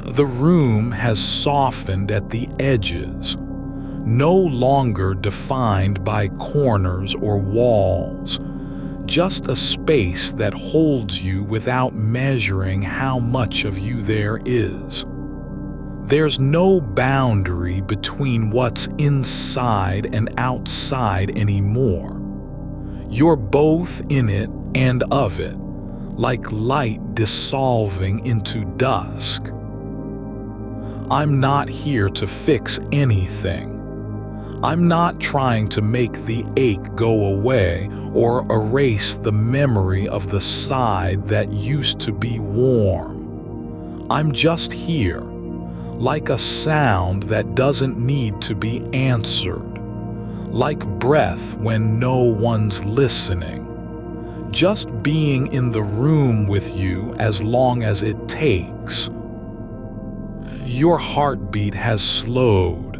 The room has softened at the edges, no longer defined by corners or walls, just a space that holds you without measuring how much of you there is. There's no boundary between what's inside and outside anymore. You're both in it and of it, like light dissolving into dusk. I'm not here to fix anything. I'm not trying to make the ache go away or erase the memory of the side that used to be warm. I'm just here, like a sound that doesn't need to be answered, like breath when no one's listening, just being in the room with you as long as it takes. Your heartbeat has slowed,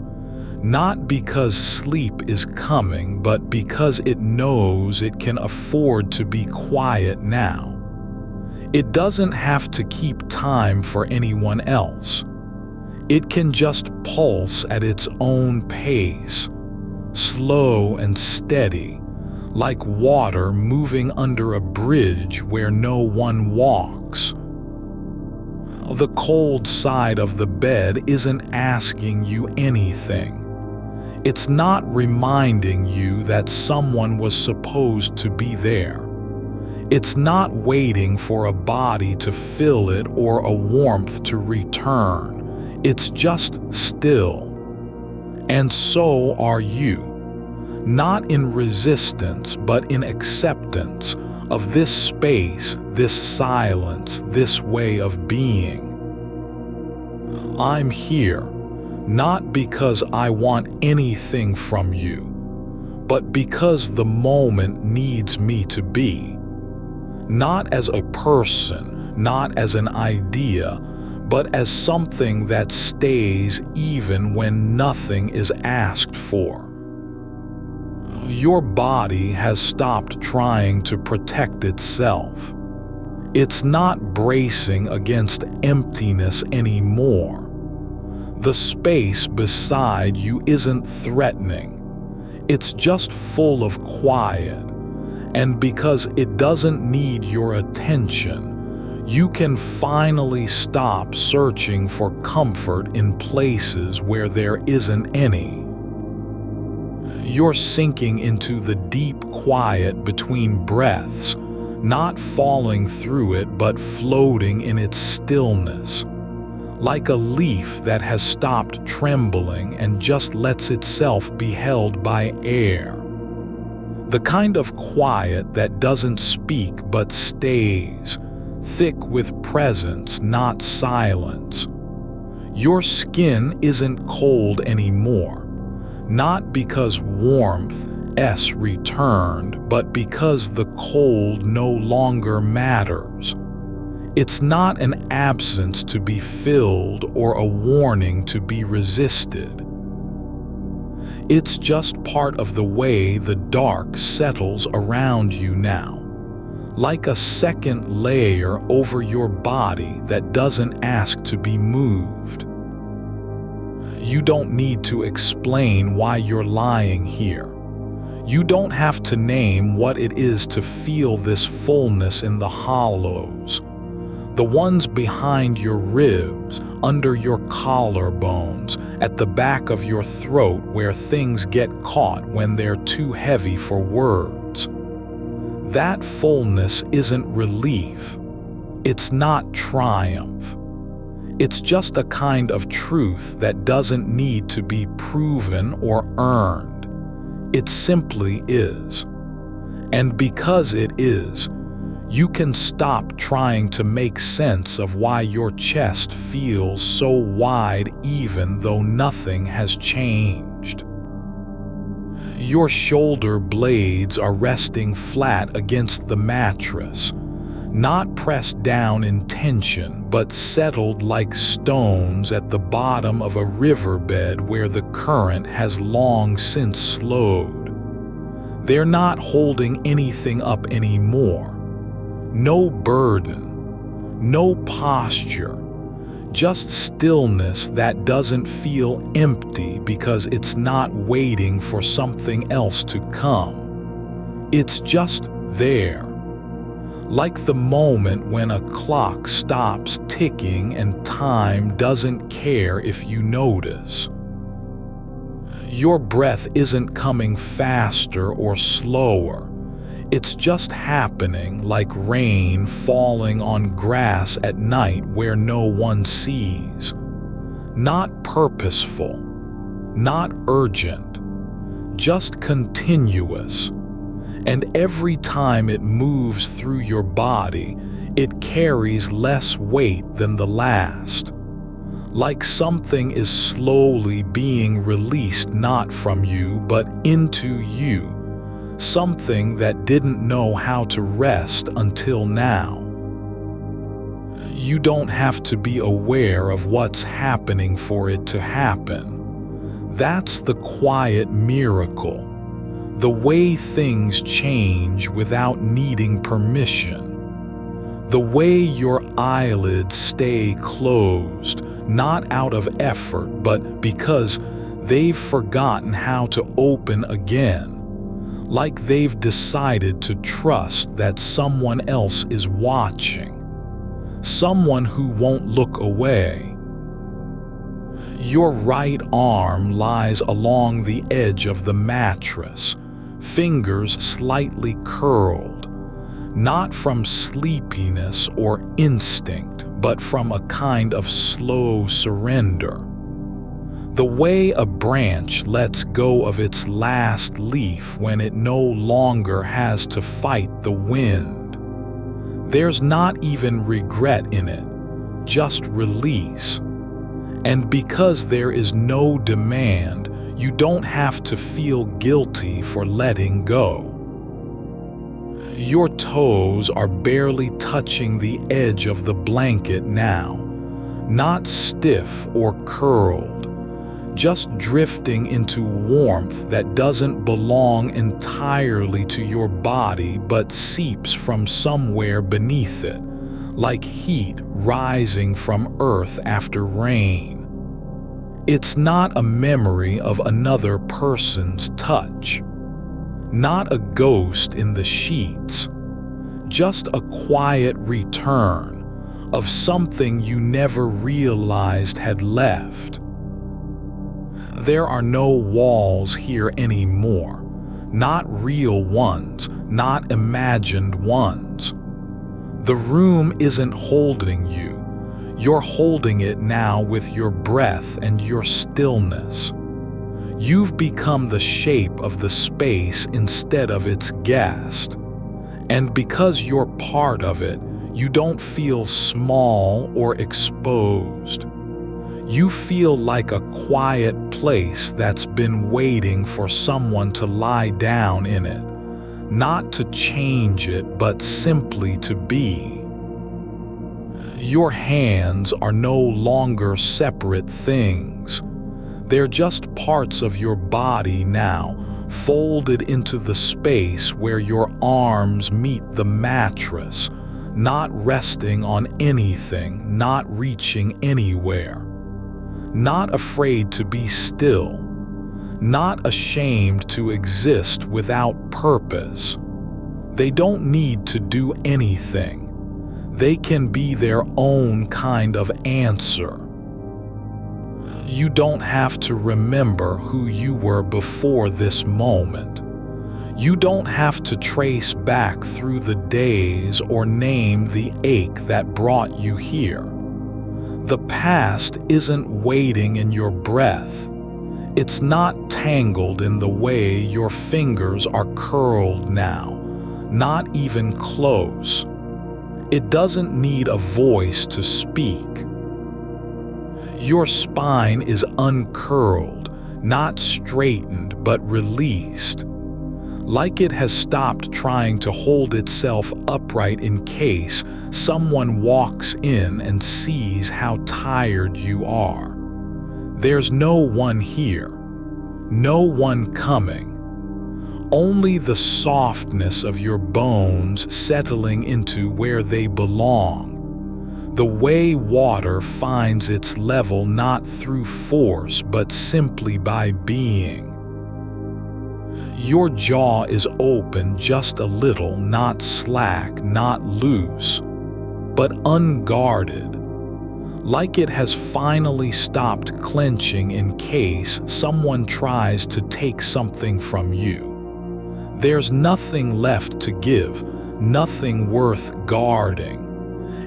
not because sleep is coming, but because it knows it can afford to be quiet now. It doesn't have to keep time for anyone else. It can just pulse at its own pace, slow and steady, like water moving under a bridge where no one walks. The cold side of the bed isn't asking you anything. It's not reminding you that someone was supposed to be there. It's not waiting for a body to fill it or a warmth to return. It's just still. And so are you, not in resistance but in acceptance of this space, this silence, this way of being. I'm here, not because I want anything from you, but because the moment needs me to be. Not as a person, not as an idea, but as something that stays even when nothing is asked for. Your body has stopped trying to protect itself. It's not bracing against emptiness anymore. The space beside you isn't threatening. It's just full of quiet. And because it doesn't need your attention, you can finally stop searching for comfort in places where there isn't any. You're sinking into the deep quiet between breaths, not falling through it but floating in its stillness, like a leaf that has stopped trembling and just lets itself be held by air. The kind of quiet that doesn't speak but stays, thick with presence, not silence. Your skin isn't cold anymore, not because warmth returned, but because the cold no longer matters. It's not an absence to be filled or a warning to be resisted. It's just part of the way the dark settles around you now, like a second layer over your body that doesn't ask to be moved. You don't need to explain why you're lying here. You don't have to name what it is to feel this fullness in the hollows, the ones behind your ribs, under your collarbones, at the back of your throat where things get caught when they're too heavy for words. That fullness isn't relief. It's not triumph. It's just a kind of truth that doesn't need to be proven or earned. It simply is. And because it is, you can stop trying to make sense of why your chest feels so wide even though nothing has changed. Your shoulder blades are resting flat against the mattress, not pressed down in tension, but settled like stones at the bottom of a riverbed where the current has long since slowed. They're not holding anything up anymore. No burden, no posture, just stillness that doesn't feel empty because it's not waiting for something else to come. It's just there. Like the moment when a clock stops ticking and time doesn't care if you notice. Your breath isn't coming faster or slower. It's just happening like rain falling on grass at night where no one sees. Not purposeful, not urgent, just continuous. And every time it moves through your body, it carries less weight than the last. Like something is slowly being released not from you but into you. Something that didn't know how to rest until now. You don't have to be aware of what's happening for it to happen. That's the quiet miracle. The way things change without needing permission. The way your eyelids stay closed, not out of effort, but because they've forgotten how to open again. Like they've decided to trust that someone else is watching. Someone who won't look away. Your right arm lies along the edge of the mattress, fingers slightly curled, not from sleepiness or instinct, but from a kind of slow surrender. The way a branch lets go of its last leaf when it no longer has to fight the wind. There's not even regret in it, just release. And because there is no demand, you don't have to feel guilty for letting go. Your toes are barely touching the edge of the blanket now, not stiff or curled, just drifting into warmth that doesn't belong entirely to your body but seeps from somewhere beneath it, like heat rising from earth after rain. It's not a memory of another person's touch, not a ghost in the sheets, just a quiet return of something you never realized had left. There are no walls here anymore, not real ones, not imagined ones. The room isn't holding you. You're holding it now with your breath and your stillness. You've become the shape of the space instead of its guest. And because you're part of it, you don't feel small or exposed. You feel like a quiet place that's been waiting for someone to lie down in it, not to change it, but simply to be. Your hands are no longer separate things. They're just parts of your body now, folded into the space where your arms meet the mattress, not resting on anything, not reaching anywhere. Not afraid to be still, not ashamed to exist without purpose. They don't need to do anything. They can be their own kind of answer. You don't have to remember who you were before this moment. You don't have to trace back through the days or name the ache that brought you here. The past isn't waiting in your breath. It's not tangled in the way your fingers are curled now, not even close. It doesn't need a voice to speak. Your spine is uncurled, not straightened but released, like it has stopped trying to hold itself upright in case someone walks in and sees how tired you are. There's no one here, no one coming. Only the softness of your bones settling into where they belong. The way water finds its level not through force but simply by being. Your jaw is open just a little, not slack, not loose, but unguarded, like it has finally stopped clenching in case someone tries to take something from you. There's nothing left to give, nothing worth guarding.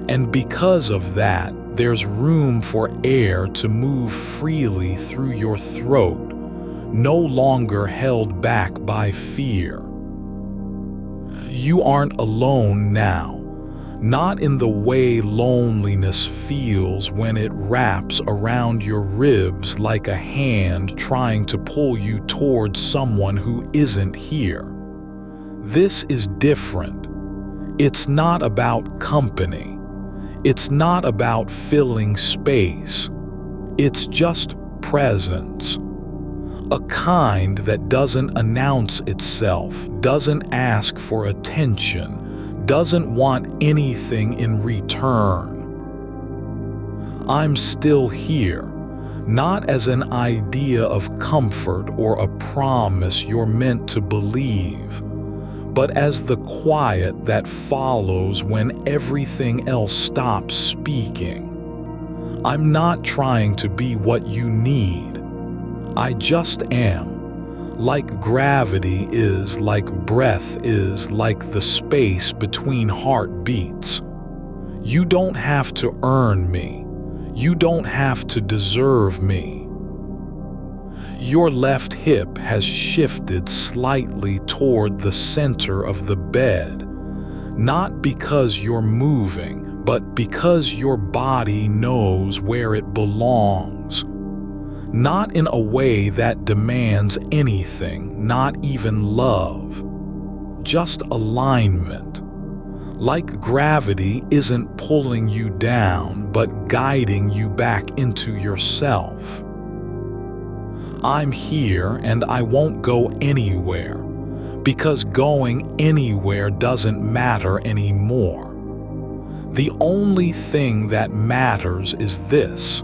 And because of that, there's room for air to move freely through your throat, no longer held back by fear. You aren't alone now, not in the way loneliness feels when it wraps around your ribs like a hand trying to pull you towards someone who isn't here. This is different. It's not about company. It's not about filling space. It's just presence. A kind that doesn't announce itself, doesn't ask for attention, doesn't want anything in return. I'm still here, not as an idea of comfort or a promise you're meant to believe, but as the quiet that follows when everything else stops speaking. I'm not trying to be what you need. I just am. Like gravity is, like breath is, like the space between heartbeats. You don't have to earn me. You don't have to deserve me. Your left hip has shifted slightly toward the center of the bed, not because you're moving, but because your body knows where it belongs. Not in a way that demands anything, not even love. Just alignment. Like gravity isn't pulling you down, but guiding you back into yourself. I'm here and I won't go anywhere, because going anywhere doesn't matter anymore. The only thing that matters is this: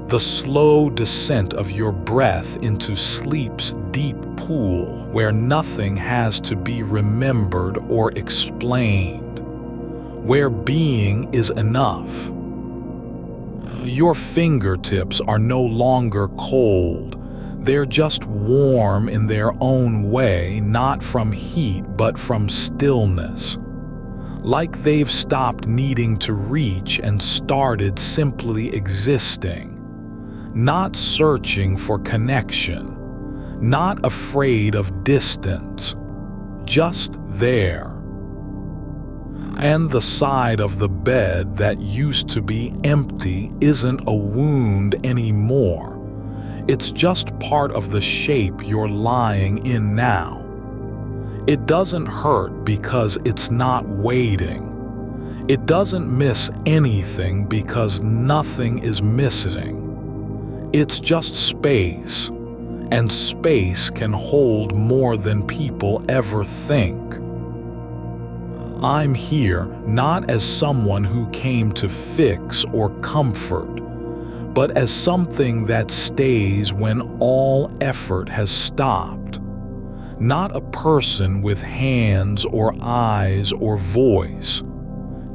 the slow descent of your breath into sleep's deep pool where nothing has to be remembered or explained, where being is enough. Your fingertips are no longer cold. They're just warm in their own way, not from heat but from stillness. like they've stopped needing to reach and started simply existing, not searching for connection, not afraid of distance, just there. And the side of the bed that used to be empty isn't a wound anymore. It's just part of the shape you're lying in now. It doesn't hurt because it's not waiting. It doesn't miss anything because nothing is missing. It's just space, and space can hold more than people ever think. I'm here not as someone who came to fix or comfort, but as something that stays when all effort has stopped. Not a person with hands or eyes or voice,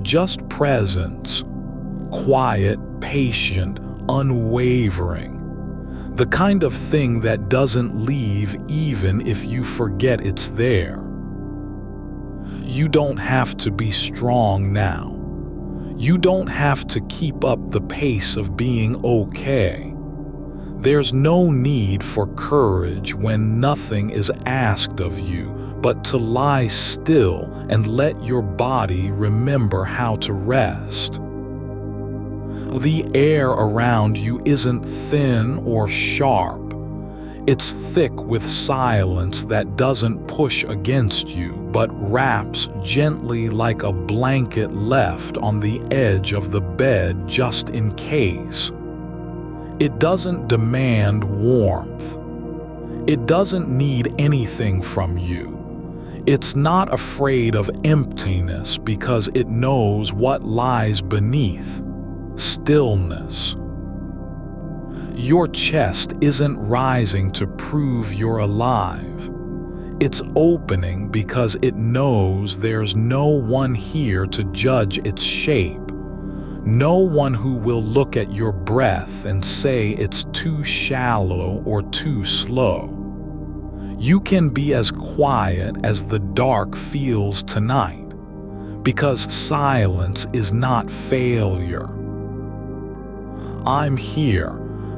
just presence, quiet, patient, unwavering. The kind of thing that doesn't leave even if you forget it's there. You don't have to be strong now. You don't have to keep up the pace of being okay. There's no need for courage when nothing is asked of you but to lie still and let your body remember how to rest. The air around you isn't thin or sharp. It's thick with silence that doesn't push against you but wraps gently like a blanket left on the edge of the bed just in case. It doesn't demand warmth. It doesn't need anything from you. It's not afraid of emptiness because it knows what lies beneath: stillness. Your chest isn't rising to prove you're alive. It's opening because it knows there's no one here to judge its shape. No one who will look at your breath and say it's too shallow or too slow. You can be as quiet as the dark feels tonight, because silence is not failure. I'm here,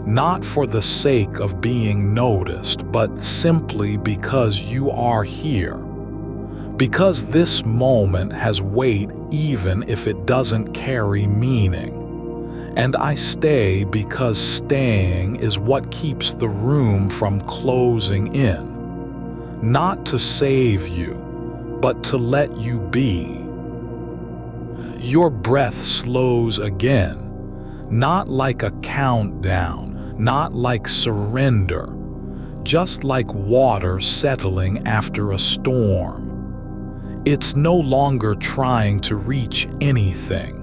not for the sake of being noticed, but simply because you are here. Because this moment has weight even if it doesn't carry meaning. And I stay because staying is what keeps the room from closing in. Not to save you, but to let you be. Your breath slows again, not like a countdown, not like surrender, just like water settling after a storm. It's no longer trying to reach anything,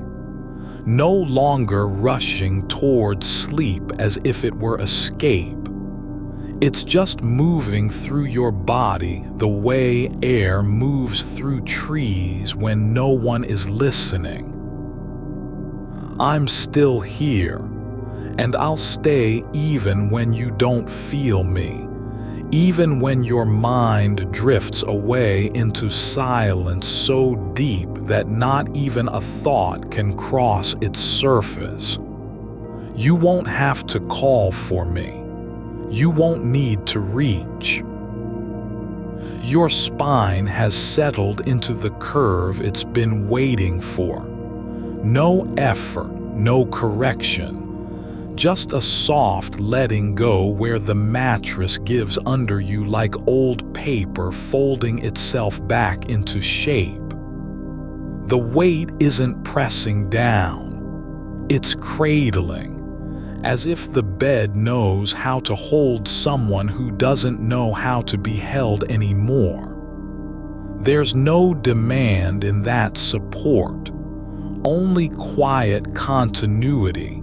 no longer rushing toward sleep as if it were escape. It's just moving through your body the way air moves through trees when no one is listening. I'm still here, and I'll stay even when you don't feel me. Even when your mind drifts away into silence so deep that not even a thought can cross its surface. You won't have to call for me. You won't need to reach. Your spine has settled into the curve it's been waiting for. No effort, no correction. Just a soft letting go where the mattress gives under you like old paper folding itself back into shape. The weight isn't pressing down, it's cradling, as if the bed knows how to hold someone who doesn't know how to be held anymore. There's no demand in that support, only quiet continuity.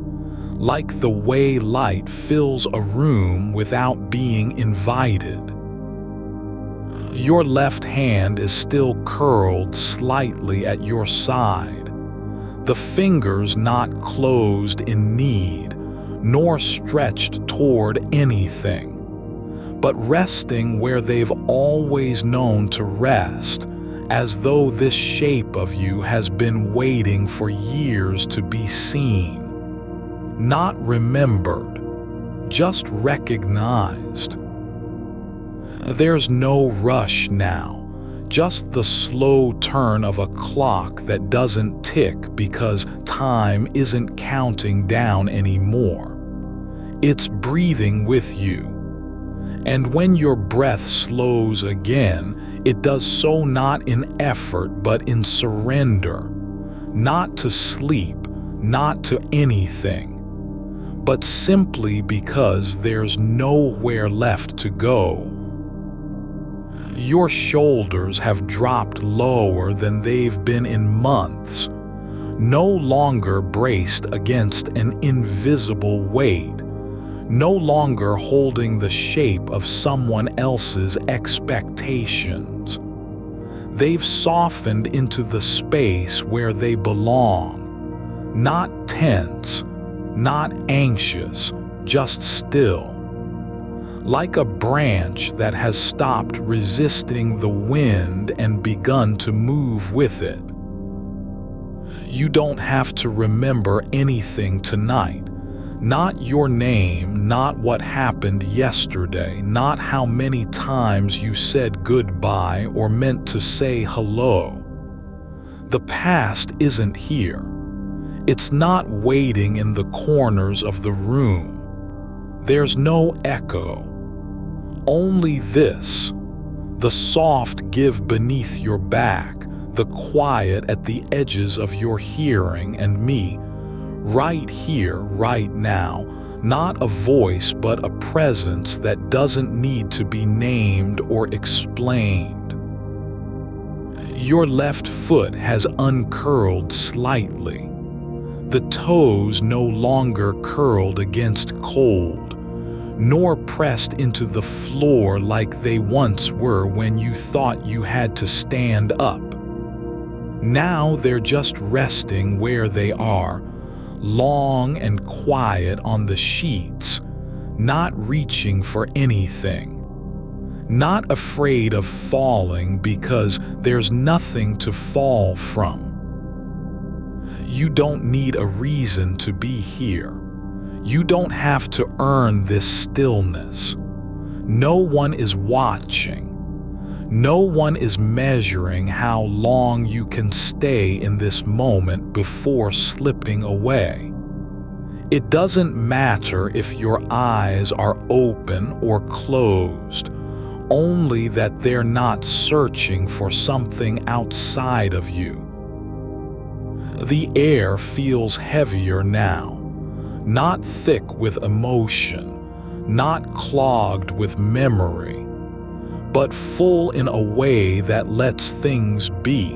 Like the way light fills a room without being invited. Your left hand is still curled slightly at your side, the fingers not closed in need, nor stretched toward anything, but resting where they've always known to rest, as though this shape of you has been waiting for years to be seen. Not remembered, just recognized. There's no rush now, just the slow turn of a clock that doesn't tick because time isn't counting down anymore. It's breathing with you. And when your breath slows again, it does so not in effort but in surrender, not to sleep, not to anything, but simply because there's nowhere left to go. Your shoulders have dropped lower than they've been in months, no longer braced against an invisible weight, no longer holding the shape of someone else's expectations. They've softened into the space where they belong, not tense, not anxious, just still. Like a branch that has stopped resisting the wind and begun to move with it. You don't have to remember anything tonight. Not your name, not what happened yesterday, not how many times you said goodbye or meant to say hello. The past isn't here. It's not waiting in the corners of the room. There's no echo. Only this, the soft give beneath your back, the quiet at the edges of your hearing, and me, right here, right now, not a voice but a presence that doesn't need to be named or explained. Your left foot has uncurled slightly, the toes no longer curled against cold, nor pressed into the floor like they once were when you thought you had to stand up. Now they're just resting where they are, long and quiet on the sheets, not reaching for anything, not afraid of falling because there's nothing to fall from. You don't need a reason to be here. You don't have to earn this stillness. No one is watching. No one is measuring how long you can stay in this moment before slipping away. It doesn't matter if your eyes are open or closed, only that they're not searching for something outside of you. The air feels heavier now. Not thick with emotion, not clogged with memory, but full in a way that lets things be.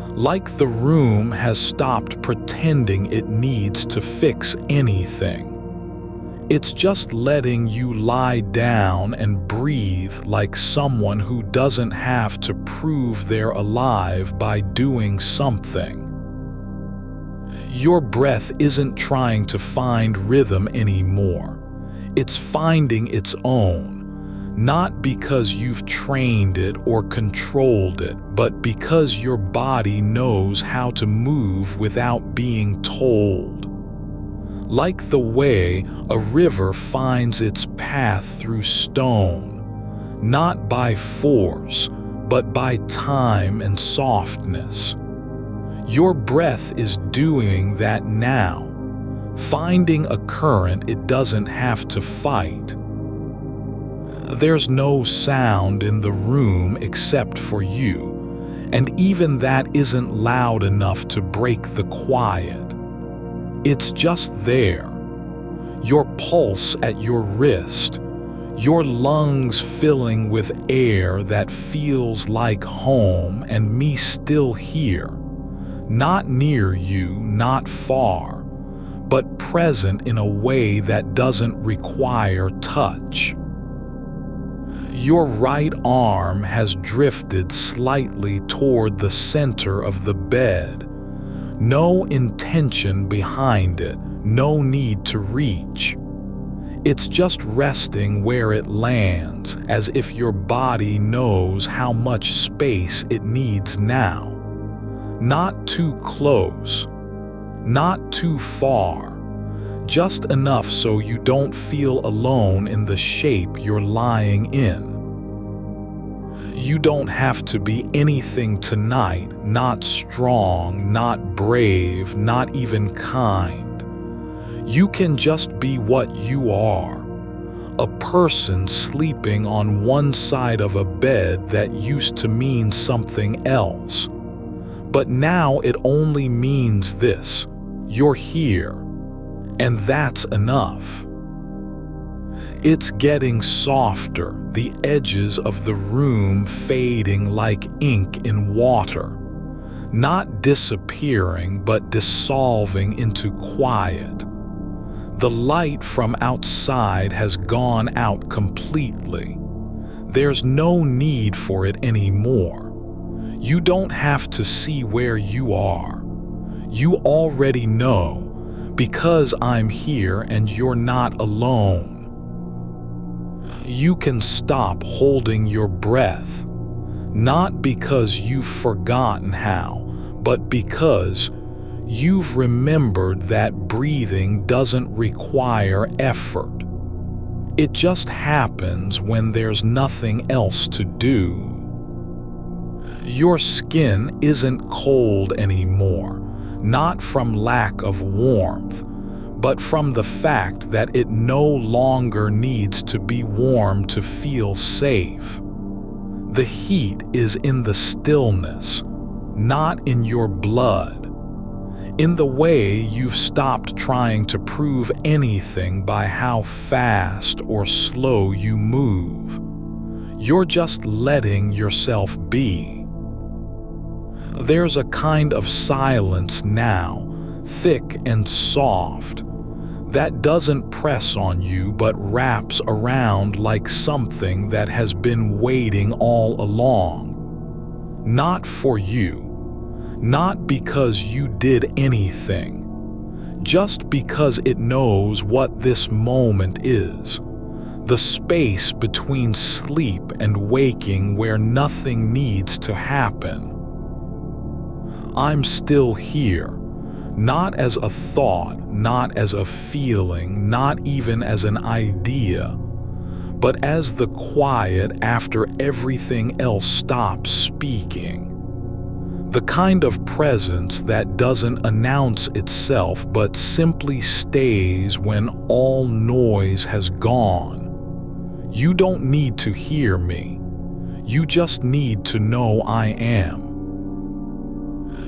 Like the room has stopped pretending it needs to fix anything. It's just letting you lie down and breathe like someone who doesn't have to prove they're alive by doing something. Your breath isn't trying to find rhythm anymore. It's finding its own, not because you've trained it or controlled it, but because your body knows how to move without being told. Like the way a river finds its path through stone, not by force, but by time and softness. Your breath is doing that now, finding a current it doesn't have to fight. There's no sound in the room except for you, and even that isn't loud enough to break the quiet. It's just there, your pulse at your wrist, your lungs filling with air that feels like home, and me still here. Not near you, not far, but present in a way that doesn't require touch. Your right arm has drifted slightly toward the center of the bed. No intention behind it, no need to reach. It's just resting where it lands, as if your body knows how much space it needs now. Not too close, not too far, just enough so you don't feel alone in the shape you're lying in. You don't have to be anything tonight, not strong, not brave, not even kind. You can just be what you are, a person sleeping on one side of a bed that used to mean something else. But now it only means this: you're here, and that's enough. It's getting softer, the edges of the room fading like ink in water, not disappearing but dissolving into quiet. The light from outside has gone out completely. There's no need for it anymore. You don't have to see where you are. You already know, because I'm here and you're not alone. You can stop holding your breath, not because you've forgotten how, but because you've remembered that breathing doesn't require effort. It just happens when there's nothing else to do. Your skin isn't cold anymore, not from lack of warmth, but from the fact that it no longer needs to be warm to feel safe. The heat is in the stillness, not in your blood. In the way you've stopped trying to prove anything by how fast or slow you move. You're just letting yourself be. There's a kind of silence now, thick and soft, that doesn't press on you but wraps around like something that has been waiting all along. Not for you, not because you did anything, just because it knows what this moment is. The space between sleep and waking where nothing needs to happen. I'm still here, not as a thought, not as a feeling, not even as an idea, but as the quiet after everything else stops speaking. The kind of presence that doesn't announce itself but simply stays when all noise has gone. You don't need to hear me. You just need to know I am.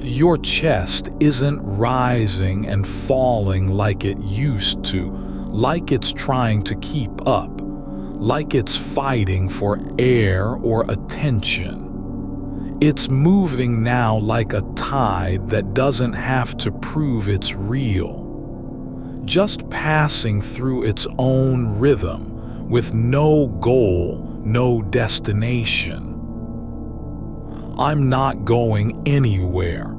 Your chest isn't rising and falling like it used to, like it's trying to keep up, like it's fighting for air or attention. It's moving now like a tide that doesn't have to prove it's real, just passing through its own rhythm with no goal, no destination. I'm not going anywhere,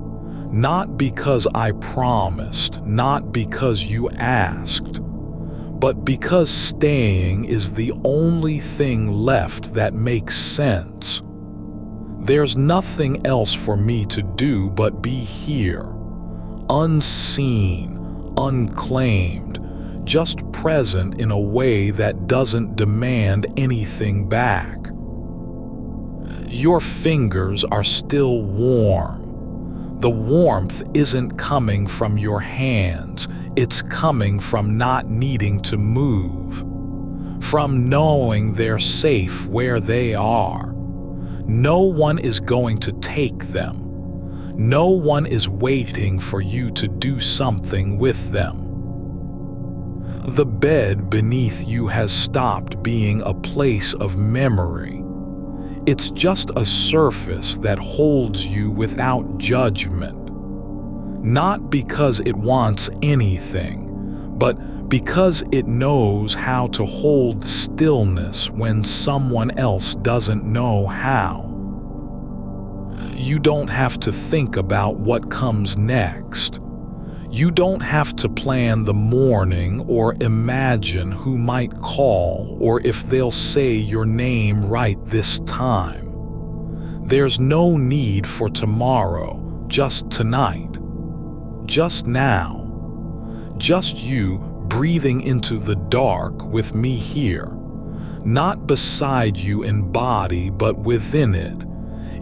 not because I promised, not because you asked, but because staying is the only thing left that makes sense. There's nothing else for me to do but be here, unseen, unclaimed, just present in a way that doesn't demand anything back. Your fingers are still warm. The warmth isn't coming from your hands, it's coming from not needing to move, from knowing they're safe where they are. No one is going to take them. No one is waiting for you to do something with them. The bed beneath you has stopped being a place of memory. It's just a surface that holds you without judgment. Not because it wants anything, but because it knows how to hold stillness when someone else doesn't know how. You don't have to think about what comes next. You don't have to plan the morning or imagine who might call or if they'll say your name right this time. There's no need for tomorrow, just tonight. Just now. Just you breathing into the dark with me here. Not beside you in body, but within it,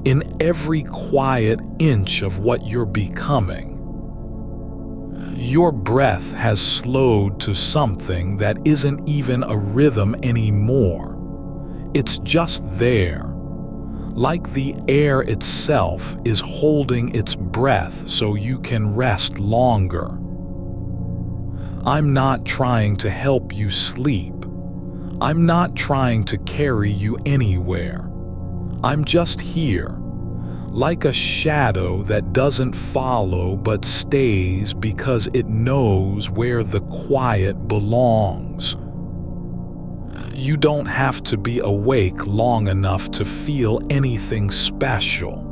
in every quiet inch of what you're becoming. Your breath has slowed to something that isn't even a rhythm anymore. It's just there, like the air itself is holding its breath so you can rest longer. I'm not trying to help you sleep. I'm not trying to carry you anywhere. I'm just here, like a shadow that doesn't follow but stays because it knows where the quiet belongs. You don't have to be awake long enough to feel anything special.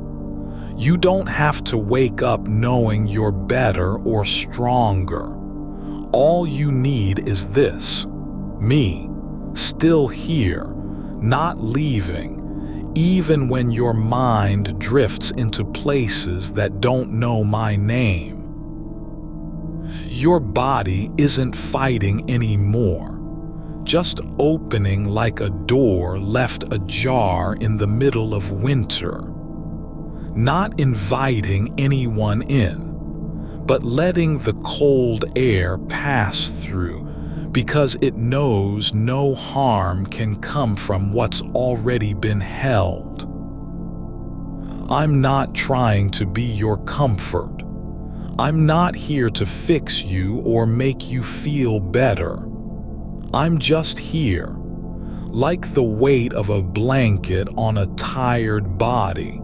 You don't have to wake up knowing you're better or stronger. All you need is this, me, still here, not leaving, even when your mind drifts into places that don't know my name. Your body isn't fighting anymore, just opening like a door left ajar in the middle of winter. Not inviting anyone in, but letting the cold air pass through because it knows no harm can come from what's already been held. I'm not trying to be your comfort. I'm not here to fix you or make you feel better. I'm just here, like the weight of a blanket on a tired body,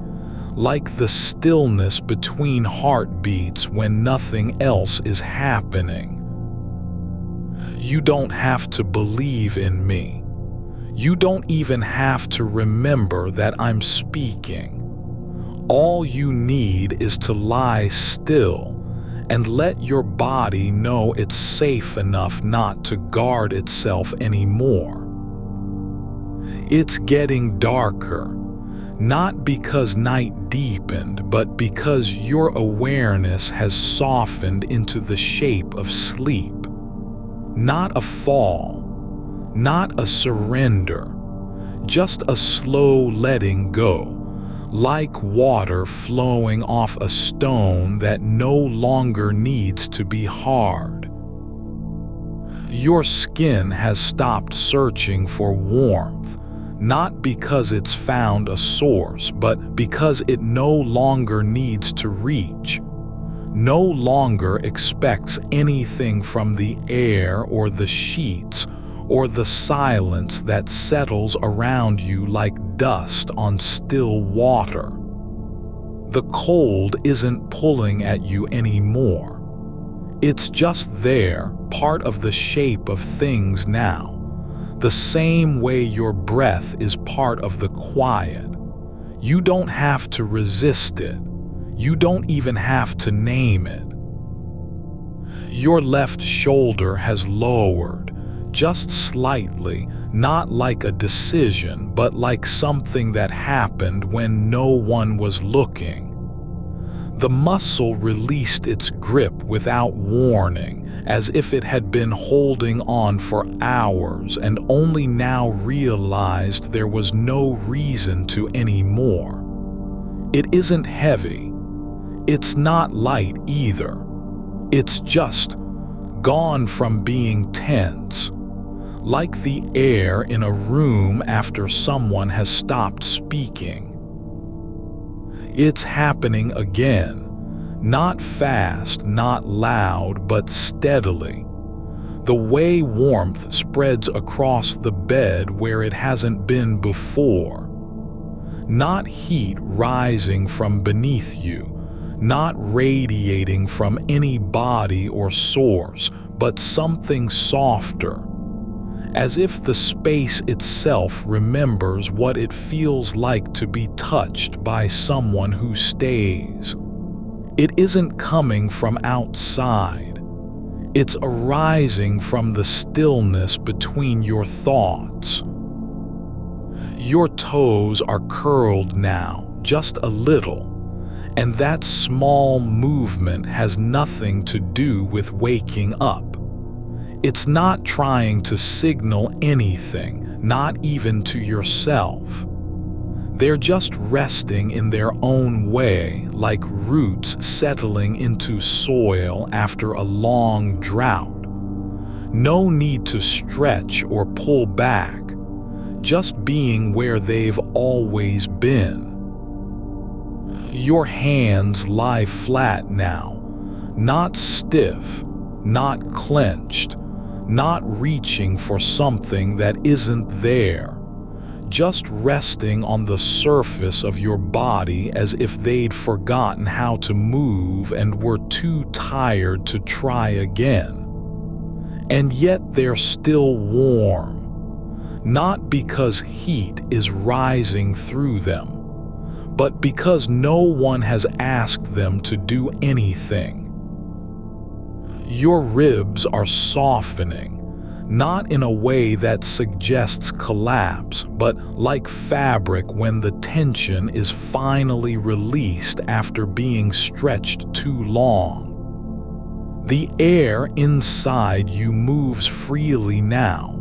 like the stillness between heartbeats when nothing else is happening. You don't have to believe in me. You don't even have to remember that I'm speaking. All you need is to lie still and let your body know it's safe enough not to guard itself anymore. It's getting darker, not because night deepened, but because your awareness has softened into the shape of sleep. Not a fall, not a surrender, just a slow letting go, like water flowing off a stone that no longer needs to be hard. Your skin has stopped searching for warmth, not because it's found a source, but because it no longer needs to reach. No longer expects anything from the air or the sheets or the silence that settles around you like dust on still water. The cold isn't pulling at you anymore. It's just there, part of the shape of things now, the same way your breath is part of the quiet. You don't have to resist it. You don't even have to name it. Your left shoulder has lowered, just slightly, not like a decision, but like something that happened when no one was looking. The muscle released its grip without warning, as if it had been holding on for hours and only now realized there was no reason to anymore. It isn't heavy. It's not light either. It's just gone from being tense, like the air in a room after someone has stopped speaking. It's happening again, not fast, not loud, but steadily. The way warmth spreads across the bed where it hasn't been before. Not heat rising from beneath you, not radiating from any body or source, but something softer, as if the space itself remembers what it feels like to be touched by someone who stays. It isn't coming from outside. It's arising from the stillness between your thoughts. Your toes are curled now, just a little, and that small movement has nothing to do with waking up. It's not trying to signal anything, not even to yourself. They're just resting in their own way, like roots settling into soil after a long drought. No need to stretch or pull back, just being where they've always been. Your hands lie flat now, not stiff, not clenched, not reaching for something that isn't there, just resting on the surface of your body as if they'd forgotten how to move and were too tired to try again. And yet they're still warm, not because heat is rising through them, but because no one has asked them to do anything. Your ribs are softening, not in a way that suggests collapse, but like fabric when the tension is finally released after being stretched too long. The air inside you moves freely now,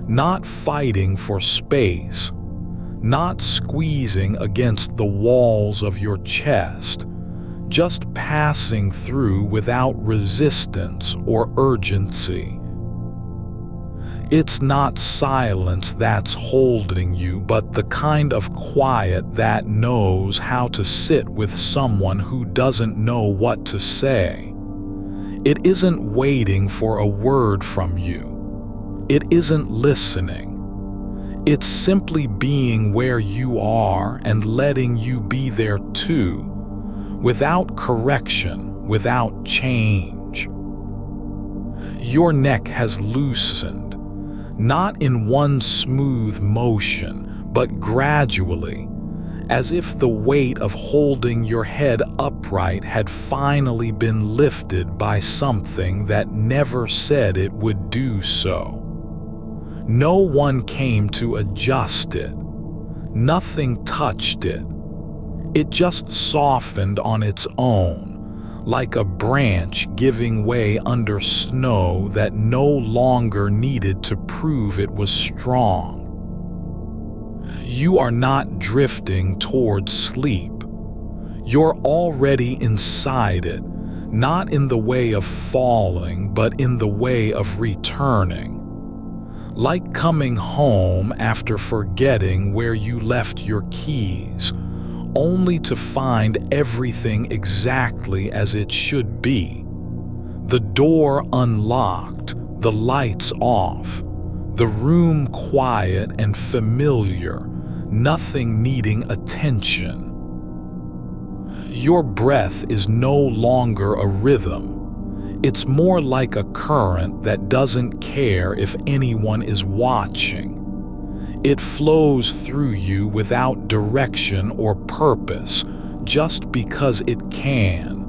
not fighting for space, not squeezing against the walls of your chest, just passing through without resistance or urgency. It's not silence that's holding you, but the kind of quiet that knows how to sit with someone who doesn't know what to say. It isn't waiting for a word from you. It isn't listening. It's simply being where you are and letting you be there too, without correction, without change. Your neck has loosened, not in one smooth motion, but gradually, as if the weight of holding your head upright had finally been lifted by something that never said it would do so. No one came to adjust it. Nothing touched it. It just softened on its own, like a branch giving way under snow that no longer needed to prove it was strong. You are not drifting towards sleep. You're already inside it, not in the way of falling, but in the way of returning. Like coming home after forgetting where you left your keys, only to find everything exactly as it should be. The door unlocked, the lights off, the room quiet and familiar, nothing needing attention. Your breath is no longer a rhythm. It's more like a current that doesn't care if anyone is watching. It flows through you without direction or purpose, just because it can.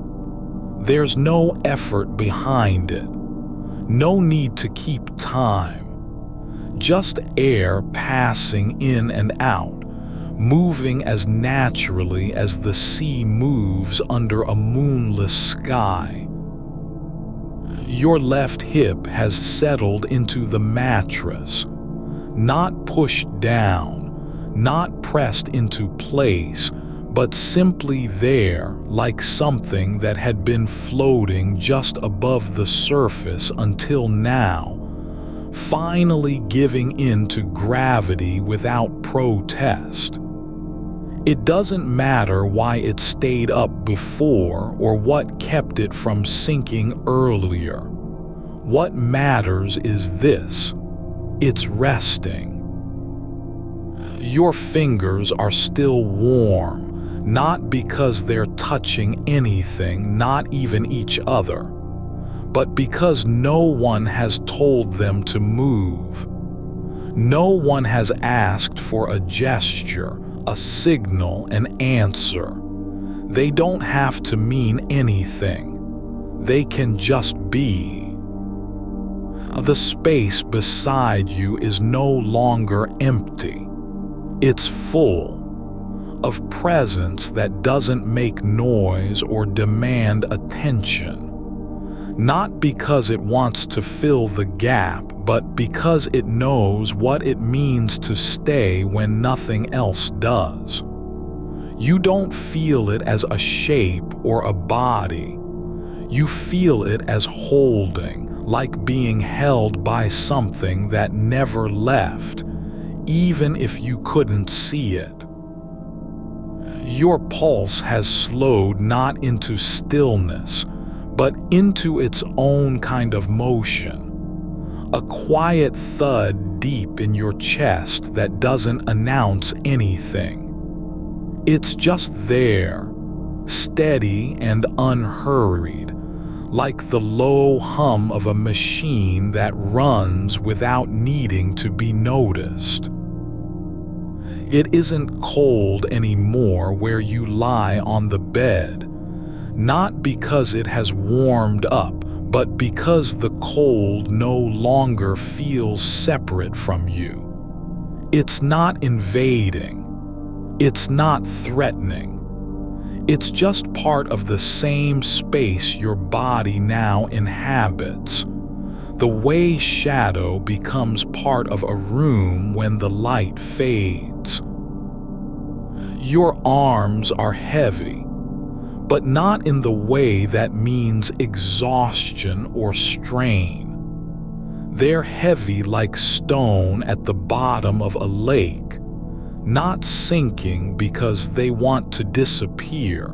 There's no effort behind it. No need to keep time. Just air passing in and out, moving as naturally as the sea moves under a moonless sky. Your left hip has settled into the mattress, not pushed down, not pressed into place, but simply there, like something that had been floating just above the surface until now, finally giving in to gravity without protest. It doesn't matter why it stayed up before or what kept it from sinking earlier. What matters is this: it's resting. Your fingers are still warm, not because they're touching anything, not even each other, but because no one has told them to move. No one has asked for a gesture, a signal, an answer. They don't have to mean anything. They can just be. The space beside you is no longer empty. It's full of presence that doesn't make noise or demand attention. Not because it wants to fill the gap, but because it knows what it means to stay when nothing else does. You don't feel it as a shape or a body. You feel it as holding, like being held by something that never left, even if you couldn't see it. Your pulse has slowed not into stillness, but into its own kind of motion. A quiet thud deep in your chest that doesn't announce anything. It's just there, steady and unhurried, like the low hum of a machine that runs without needing to be noticed. It isn't cold anymore where you lie on the bed, not because it has warmed up, but because the cold no longer feels separate from you. It's not invading. It's not threatening. It's just part of the same space your body now inhabits. The way shadow becomes part of a room when the light fades. Your arms are heavy, but not in the way that means exhaustion or strain. They're heavy like stone at the bottom of a lake, not sinking because they want to disappear,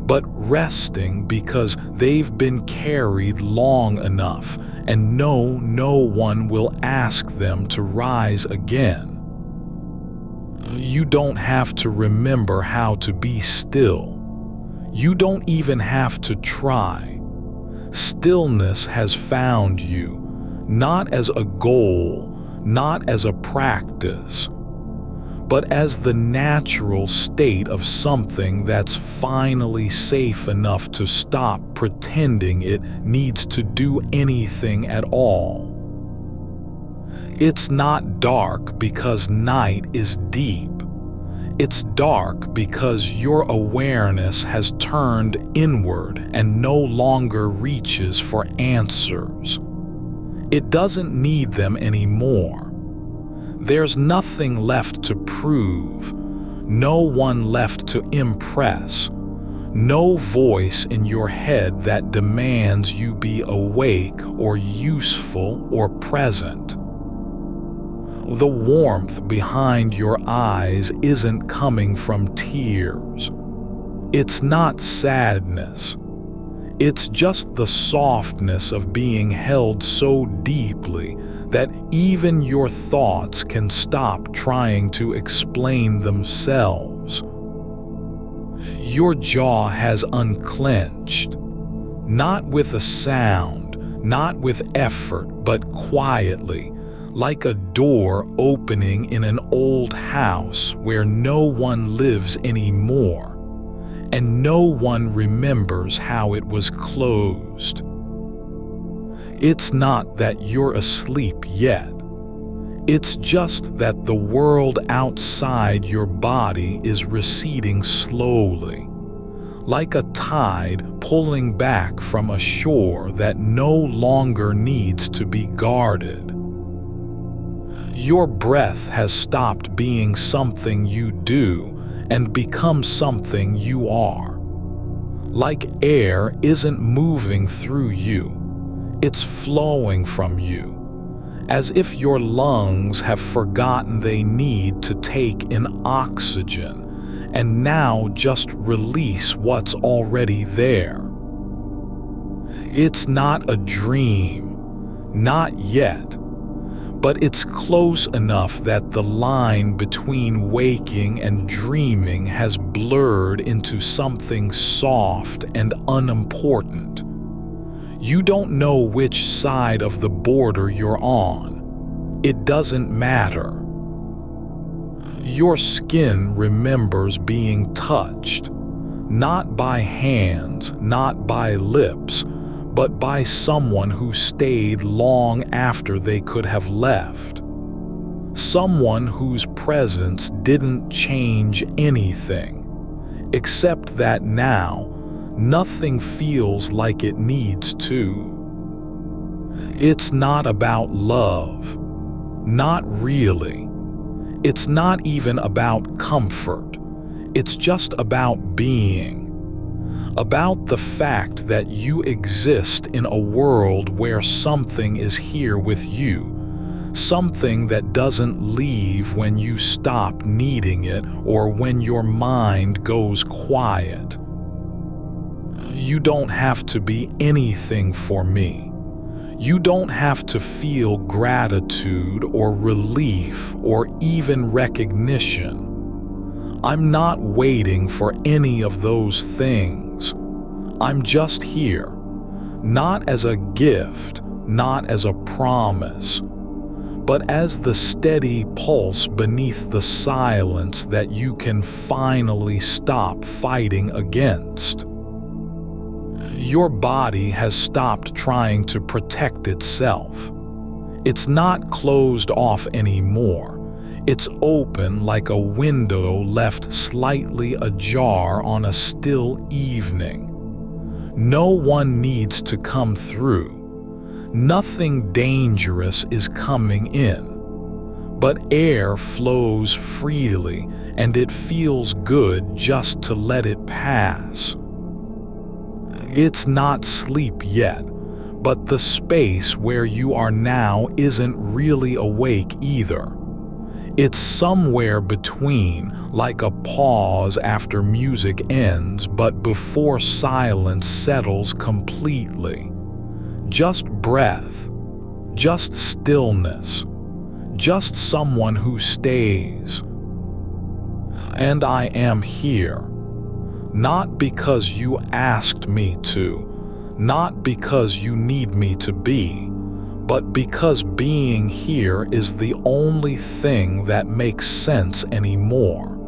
but resting because they've been carried long enough and no one will ask them to rise again. You don't have to remember how to be still. You don't even have to try. Stillness has found you, not as a goal, not as a practice, but as the natural state of something that's finally safe enough to stop pretending it needs to do anything at all. It's not dark because night is deep. It's dark because your awareness has turned inward and no longer reaches for answers. It doesn't need them anymore. There's nothing left to prove, no one left to impress, no voice in your head that demands you be awake or useful or present. The warmth behind your eyes isn't coming from tears. It's not sadness. It's just the softness of being held so deeply that even your thoughts can stop trying to explain themselves. Your jaw has unclenched, not with a sound, not with effort, but quietly, like a door opening in an old house where no one lives anymore, and no one remembers how it was closed. It's not that you're asleep yet. It's just that the world outside your body is receding slowly, like a tide pulling back from a shore that no longer needs to be guarded. Your breath has stopped being something you do and become something you are. Like air isn't moving through you. It's flowing from you, as if your lungs have forgotten they need to take in oxygen and now just release what's already there. It's not a dream, not yet, but it's close enough that the line between waking and dreaming has blurred into something soft and unimportant. You don't know which side of the border you're on. It doesn't matter. Your skin remembers being touched, not by hands, not by lips, but by someone who stayed long after they could have left. Someone whose presence didn't change anything, except that now, nothing feels like it needs to. It's not about love. Not really. It's not even about comfort. It's just about being. About the fact that you exist in a world where something is here with you. Something that doesn't leave when you stop needing it or when your mind goes quiet. You don't have to be anything for me. You don't have to feel gratitude or relief or even recognition. I'm not waiting for any of those things. I'm just here, not as a gift, not as a promise, but as the steady pulse beneath the silence that you can finally stop fighting against. Your body has stopped trying to protect itself. It's not closed off anymore. It's open like a window left slightly ajar on a still evening. No one needs to come through. Nothing dangerous is coming in. But air flows freely, and it feels good just to let it pass. It's not sleep yet, but the space where you are now isn't really awake either. It's somewhere between, like a pause after music ends but before silence settles completely. Just breath, just stillness, just someone who stays. And I am here. Not because you asked me to, not because you need me to be, but because being here is the only thing that makes sense anymore.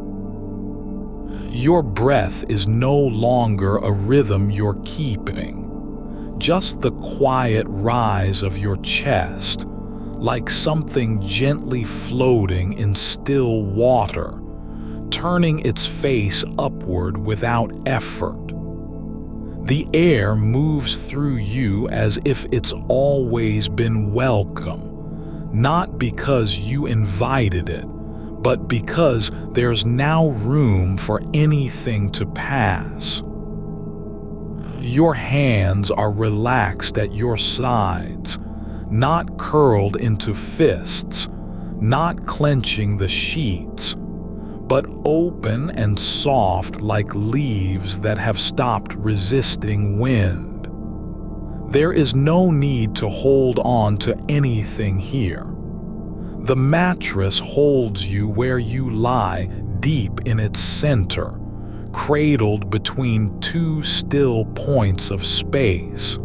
Your breath is no longer a rhythm you're keeping, just the quiet rise of your chest, like something gently floating in still water, turning its face upward without effort. The air moves through you as if it's always been welcome, not because you invited it, but because there's now room for anything to pass. Your hands are relaxed at your sides, not curled into fists, not clenching the sheets, but open and soft like leaves that have stopped resisting wind. There is no need to hold on to anything here. The mattress holds you where you lie, deep in its center, cradled between two still points of space.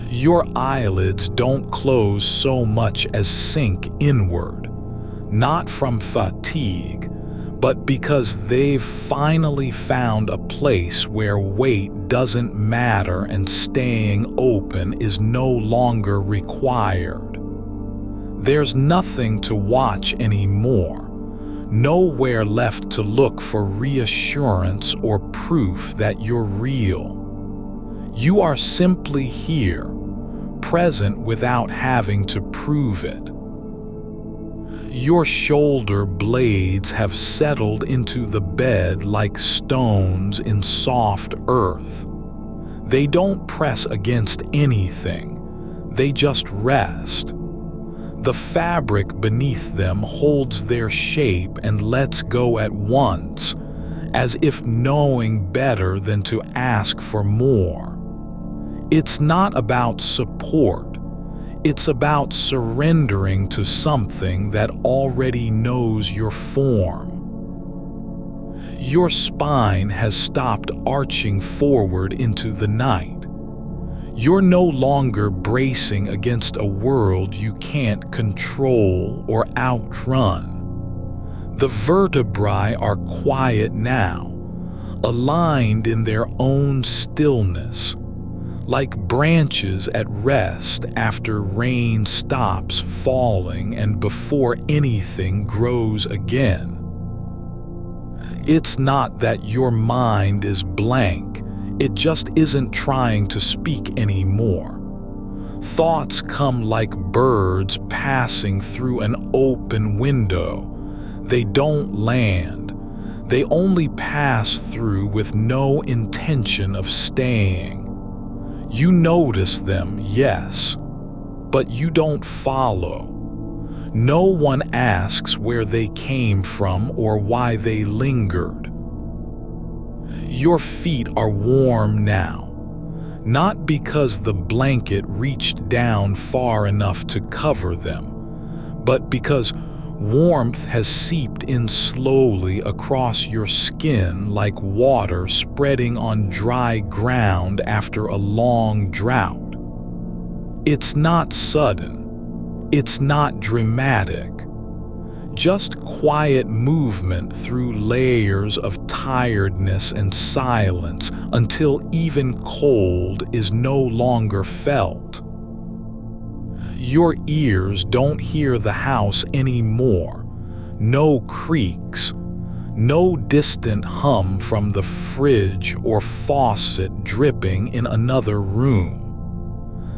Your eyelids don't close so much as sink inward. Not from fatigue, but because they've finally found a place where weight doesn't matter and staying open is no longer required. There's nothing to watch anymore, nowhere left to look for reassurance or proof that you're real. You are simply here, present without having to prove it. Your shoulder blades have settled into the bed like stones in soft earth. They don't press against anything, they just rest. The fabric beneath them holds their shape and lets go at once, as if knowing better than to ask for more. It's not about support. It's about surrendering to something that already knows your form. Your spine has stopped arching forward into the night. You're no longer bracing against a world you can't control or outrun. The vertebrae are quiet now, aligned in their own stillness, like branches at rest after rain stops falling and before anything grows again. It's not that your mind is blank, it just isn't trying to speak anymore. Thoughts come like birds passing through an open window. They don't land. They only pass through with no intention of staying. You notice them, yes, but you don't follow. No one asks where they came from or why they lingered. Your feet are warm now, not because the blanket reached down far enough to cover them, but because warmth has seeped in slowly across your skin like water spreading on dry ground after a long drought. It's not sudden. It's not dramatic. Just quiet movement through layers of tiredness and silence until even cold is no longer felt. Your ears don't hear the house anymore. No creaks, no distant hum from the fridge or faucet dripping in another room.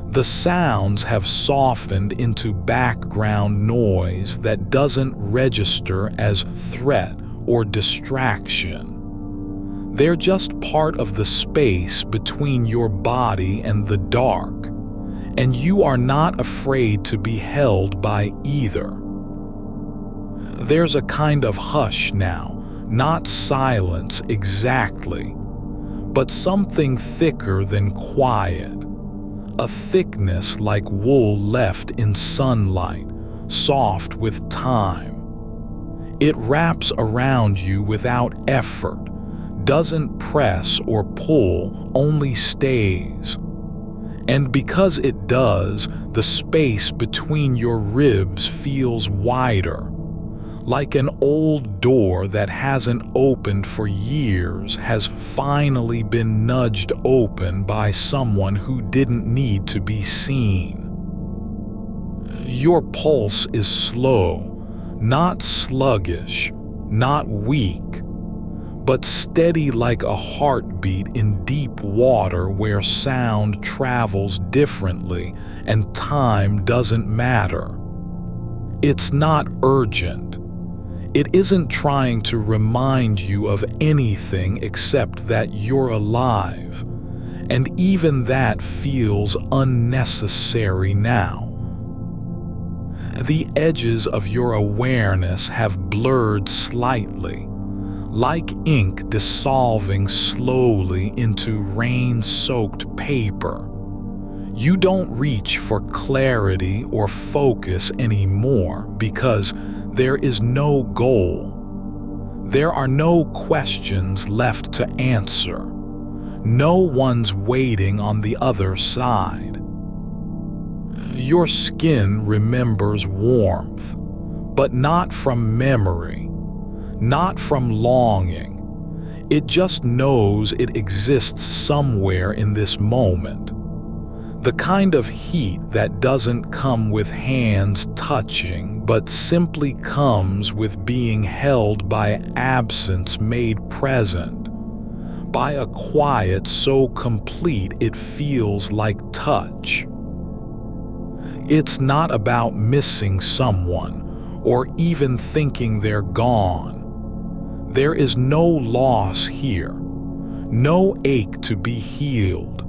The sounds have softened into background noise that doesn't register as threat or distraction. They're just part of the space between your body and the dark, and you are not afraid to be held by either. There's a kind of hush now, not silence exactly, but something thicker than quiet. A thickness like wool left in sunlight, soft with time. It wraps around you without effort, doesn't press or pull, only stays. And because it does, the space between your ribs feels wider, like an old door that hasn't opened for years has finally been nudged open by someone who didn't need to be seen. Your pulse is slow, not sluggish, not weak, but steady like a heartbeat in deep water where sound travels differently and time doesn't matter. It's not urgent. It isn't trying to remind you of anything except that you're alive, and even that feels unnecessary now. The edges of your awareness have blurred slightly, like ink dissolving slowly into rain-soaked paper. You don't reach for clarity or focus anymore because there is no goal. There are no questions left to answer. No one's waiting on the other side. Your skin remembers warmth, but not from memory, not from longing. It just knows it exists somewhere in this moment. The kind of heat that doesn't come with hands touching, but simply comes with being held by absence made present, by a quiet so complete it feels like touch. It's not about missing someone, or even thinking they're gone. There is no loss here, no ache to be healed.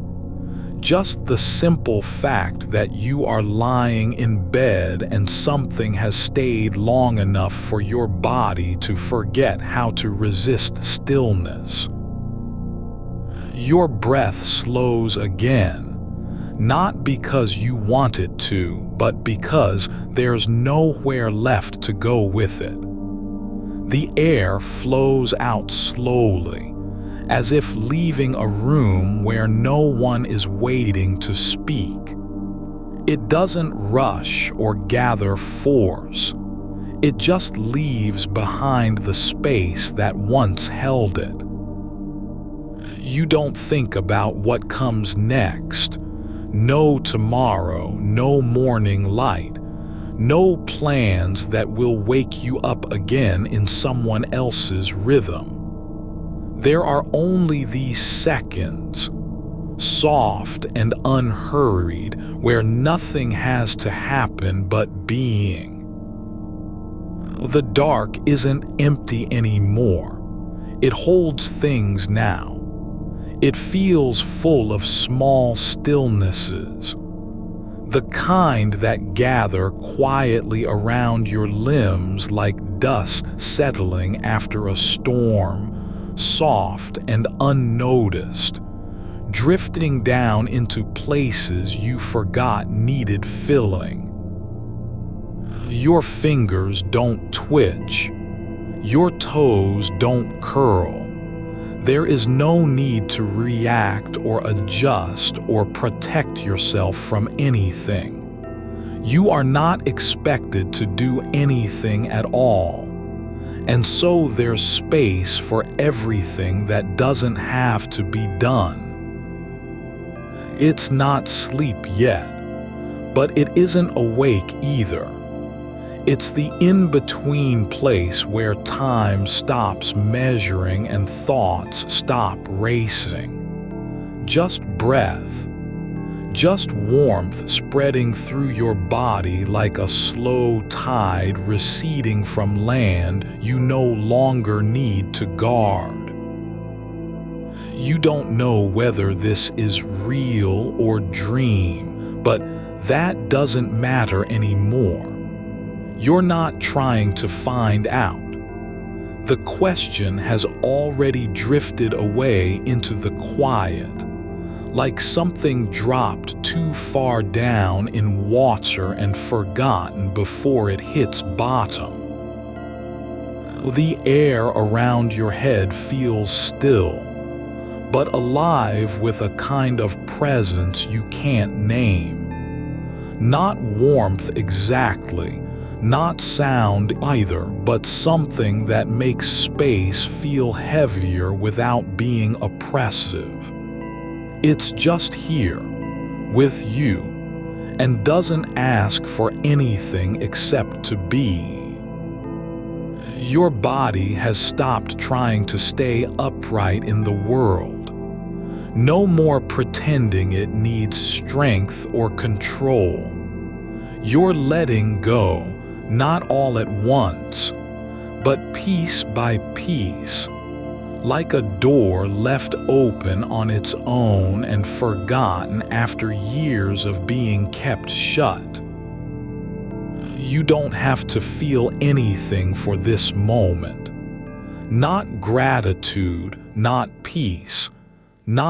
Just the simple fact that you are lying in bed and something has stayed long enough for your body to forget how to resist stillness. Your breath slows again, not because you want it to, but because there's nowhere left to go with it. The air flows out slowly, as if leaving a room where no one is waiting to speak. It doesn't rush or gather force. It just leaves behind the space that once held it. You don't think about what comes next. No tomorrow, no morning light, no plans that will wake you up again in someone else's rhythm. There are only these seconds, soft and unhurried, where nothing has to happen but being. The dark isn't empty anymore. It holds things now. It feels full of small stillnesses, the kind that gather quietly around your limbs like dust settling after a storm, soft and unnoticed, drifting down into places you forgot needed filling. Your fingers don't twitch. Your toes don't curl. There is no need to react or adjust or protect yourself from anything. You are not expected to do anything at all. And so there's space for everything that doesn't have to be done. It's not sleep yet, but it isn't awake either. It's the in-between place where time stops measuring and thoughts stop racing. Just breath. Just warmth spreading through your body like a slow tide receding from land you no longer need to guard. You don't know whether this is real or dream, but that doesn't matter anymore. You're not trying to find out. The question has already drifted away into the quiet, like something dropped too far down in water and forgotten before it hits bottom. The air around your head feels still, but alive with a kind of presence you can't name. Not warmth exactly, not sound either, but something that makes space feel heavier without being oppressive. It's just here, with you, and doesn't ask for anything except to be. Your body has stopped trying to stay upright in the world. No more pretending it needs strength or control. You're letting go, not all at once, but piece by piece, like a door left open on its own and forgotten after years of being kept shut. You don't have to feel anything for this moment. Not gratitude, not peace, not